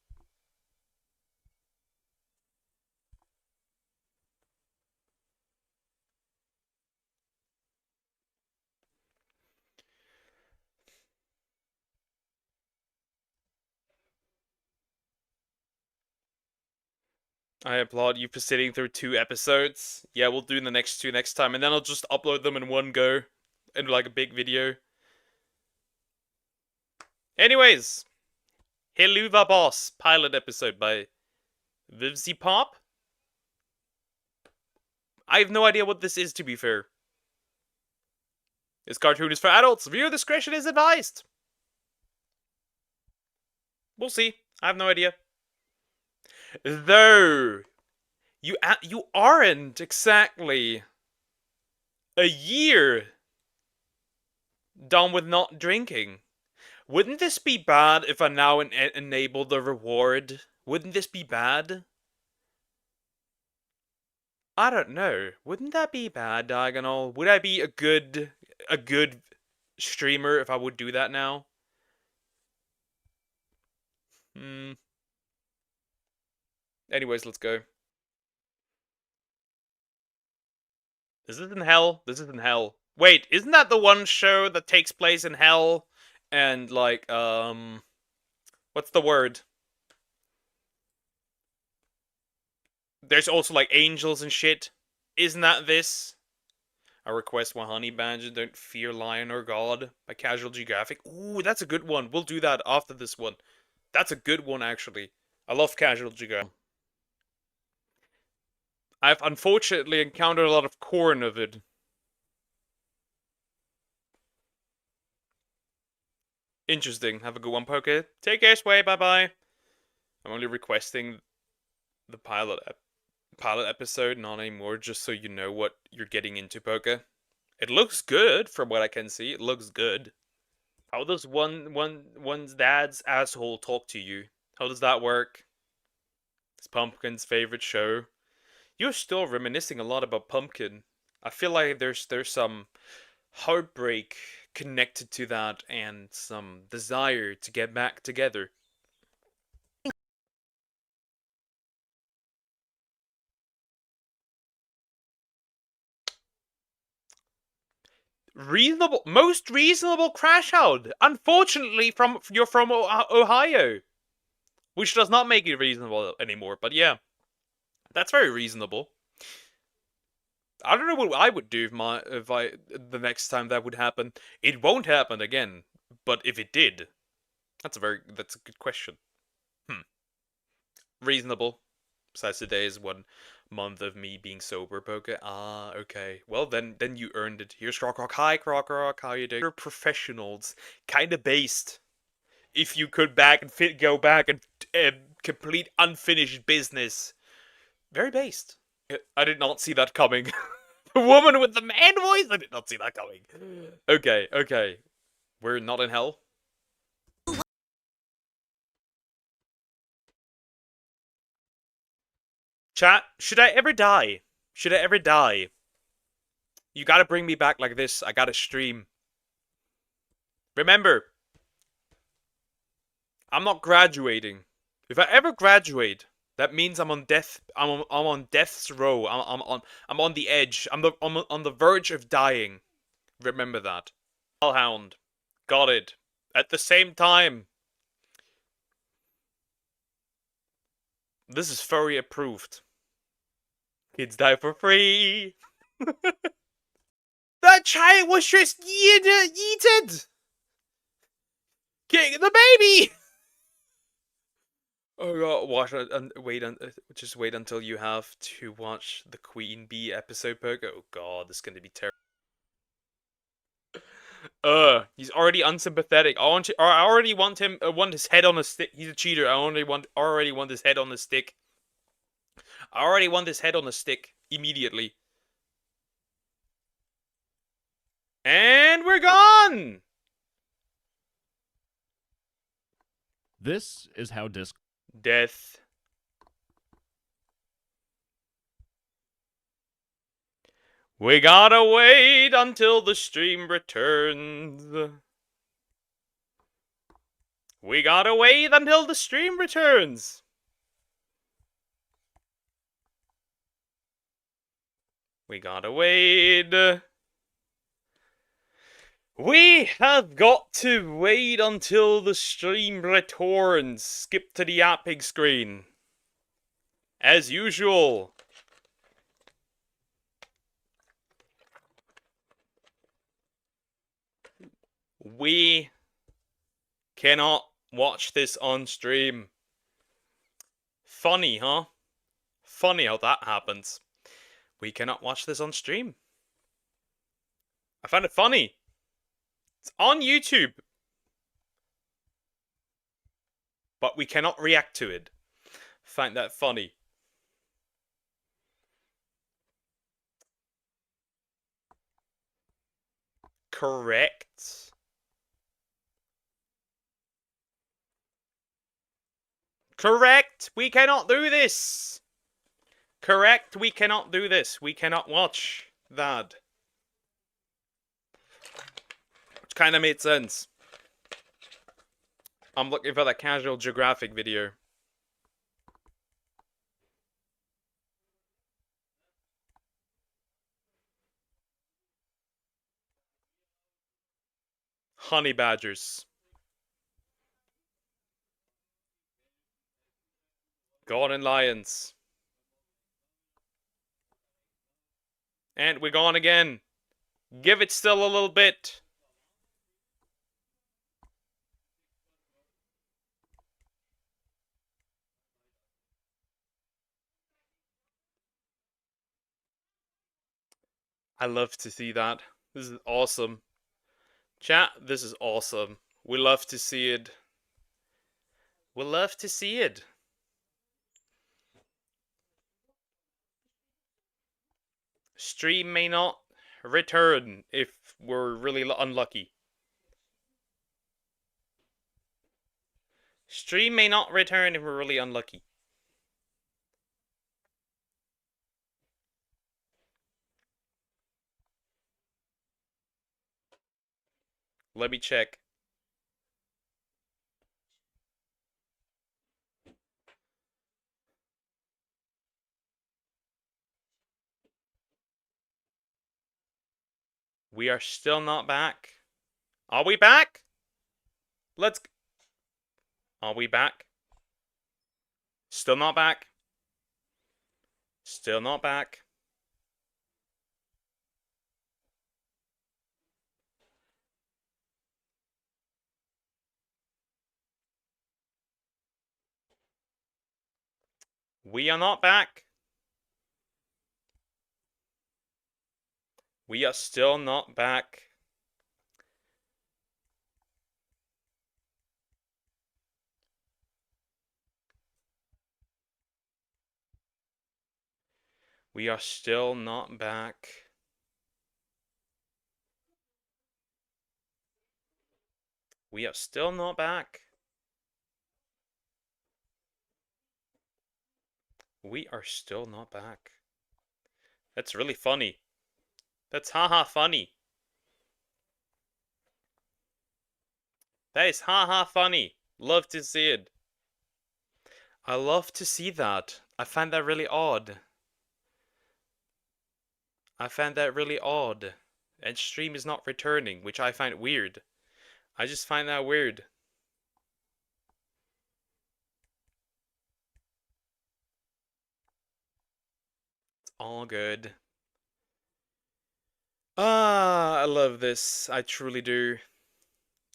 I applaud you for sitting through 2 episodes. Yeah, we'll do the next 2 next time, and then I'll just upload them in one go. In like a big video. Anyways. Helluva Boss, pilot episode by Vivzy Pop? I have no idea what this is, to be fair. This cartoon is for adults. Viewer discretion is advised. We'll see. I have no idea. Though, you aren't exactly a year done with not drinking. Wouldn't this be bad if I now enable the reward? Wouldn't this be bad? I don't know. Wouldn't that be bad, Diagonal? Would I be a good streamer if I would do that now? Anyways, let's go. Is this in hell? This is in hell. Wait, isn't that the one show that takes place in hell? And like, what's the word? There's also like angels and shit. Isn't that this? I request one honey badger, don't fear lion or god by Casual Geographic. Ooh, that's a good one. We'll do that after this one. That's a good one, actually. I love Casual Geographic. I've unfortunately encountered a lot of corn of it. Interesting. Have a good one, Poke. Take care, Sway. Bye-bye. I'm only requesting the pilot episode, not anymore, just so you know what you're getting into, Poke. It looks good, from what I can see. It looks good. How does one's dad's asshole talk to you? How does that work? It's Pumpkin's favorite show. You're still reminiscing a lot about Pumpkin. I feel like there's some heartbreak connected to that and some desire to get back together. Most reasonable crash out. Unfortunately, you're from Ohio, which does not make it reasonable anymore. But yeah, that's very reasonable. I don't know what I would do if the next time that would happen. It won't happen again, but if it did, that's a good question. Reasonable. Besides today is 1 month of me being sober, Poke. Ah, okay. Well, then you earned it. Here's Croc. Hi, Croc. How you doing? You're professionals. Kinda based. If you could go back and complete unfinished business. Very based. I did not see that coming. The woman with the man voice? I did not see that coming. Okay. We're not in hell. Chat, should I ever die? You gotta bring me back like this. I gotta stream. Remember, I'm not graduating. If I ever graduate, that means I'm on death. I'm on death's row. I'm on the edge. I'm on the verge of dying. Remember that. Hellhound, got it. At the same time, this is furry approved. Kids die for free. That child was just yeeted. Kick the baby. Oh god, watch and just wait until you have to watch the Queen Bee episode, Poke. Oh god, this is gonna be terrible. He's already unsympathetic. I already want him. Want his head on a stick. He's a cheater. I already want his head on the stick. I already want his head on a stick immediately. And we're gone. This is how Death. We gotta wait until the stream returns. We gotta wait until the stream returns. We gotta wait. We have got to wait until the stream returns. Skip to the epic screen. As usual. We cannot watch this on stream. Funny, huh? Funny how that happens. We cannot watch this on stream. I found it funny. It's on YouTube. But we cannot react to it. Find that funny. Correct. Correct. We cannot do this. Correct. We cannot do this. We cannot watch that. Which kind of made sense. I'm looking for that Casual Geographic video. Honey badgers. Golden lions. And we're gone again. Give it still a little bit. I love to see that. This is awesome. Chat, this is awesome. We love to see it. We love to see it. Stream may not return if we're really unlucky. Stream may not return if we're really unlucky. Let me check. We are still not back. Are we back? Let's... Are we back? Still not back. Still not back. We are not back. We are still not back. We are still not back. We are still not back. We are still not back. That's really funny. That's haha funny. That is haha funny. Love to see it. I love to see that. I find that really odd. I find that really odd. And stream is not returning, which I find weird. I just find that weird. It's all good. Ah, I love this. I truly do.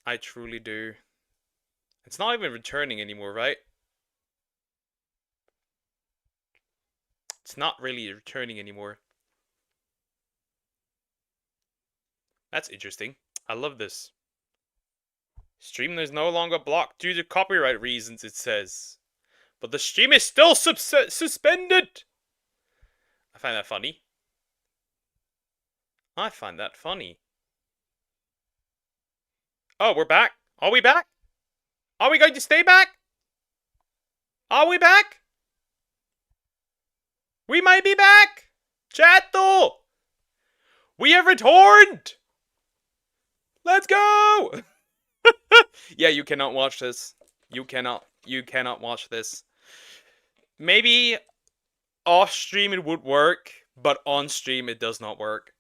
I truly do. It's not even returning anymore, right? It's not really returning anymore. That's interesting. I love this. Stream is no longer blocked due to copyright reasons, it says. But the stream is still suspended! I find that funny. I find that funny. Oh, we're back? Are we back? Are we going to stay back? Are we back? We might be back! Chat though! We have returned! Let's go! Yeah, you cannot watch this. You cannot watch this. Maybe off stream it would work, but on stream it does not work.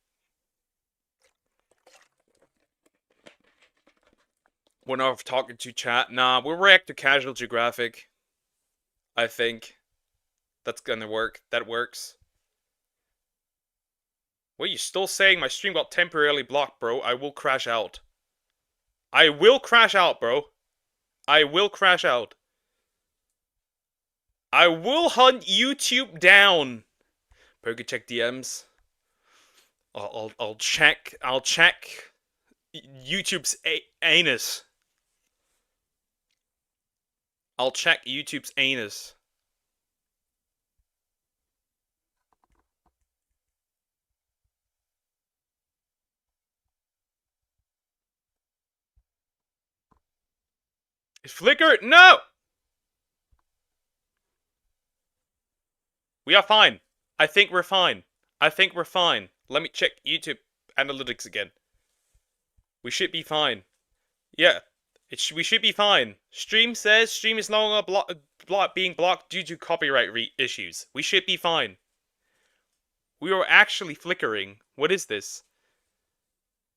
We're not talking to chat. Nah, we'll react to Casual Geographic. I think. That's gonna work. That works. What are you still saying? My stream got temporarily blocked, bro. I will crash out. I will crash out, bro. I will crash out. I will hunt YouTube down. Poker check DMs. I'll check YouTube's anus. I'll check YouTube's anus. It flickered. No. We are fine. I think we're fine. I think we're fine. Let me check YouTube analytics again. We should be fine. Yeah. We should be fine. Stream says stream is no longer being blocked due to copyright issues. We should be fine. We are actually flickering. What is this?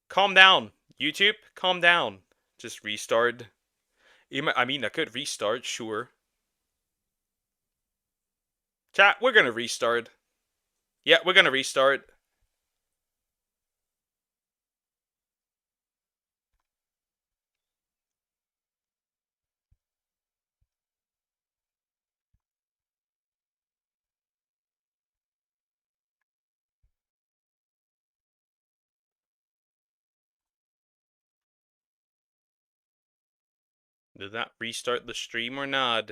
Calm down. YouTube, calm down. Just restart. I mean, I could restart, sure. Chat, we're gonna restart. Yeah, we're gonna restart. Did that restart the stream or not?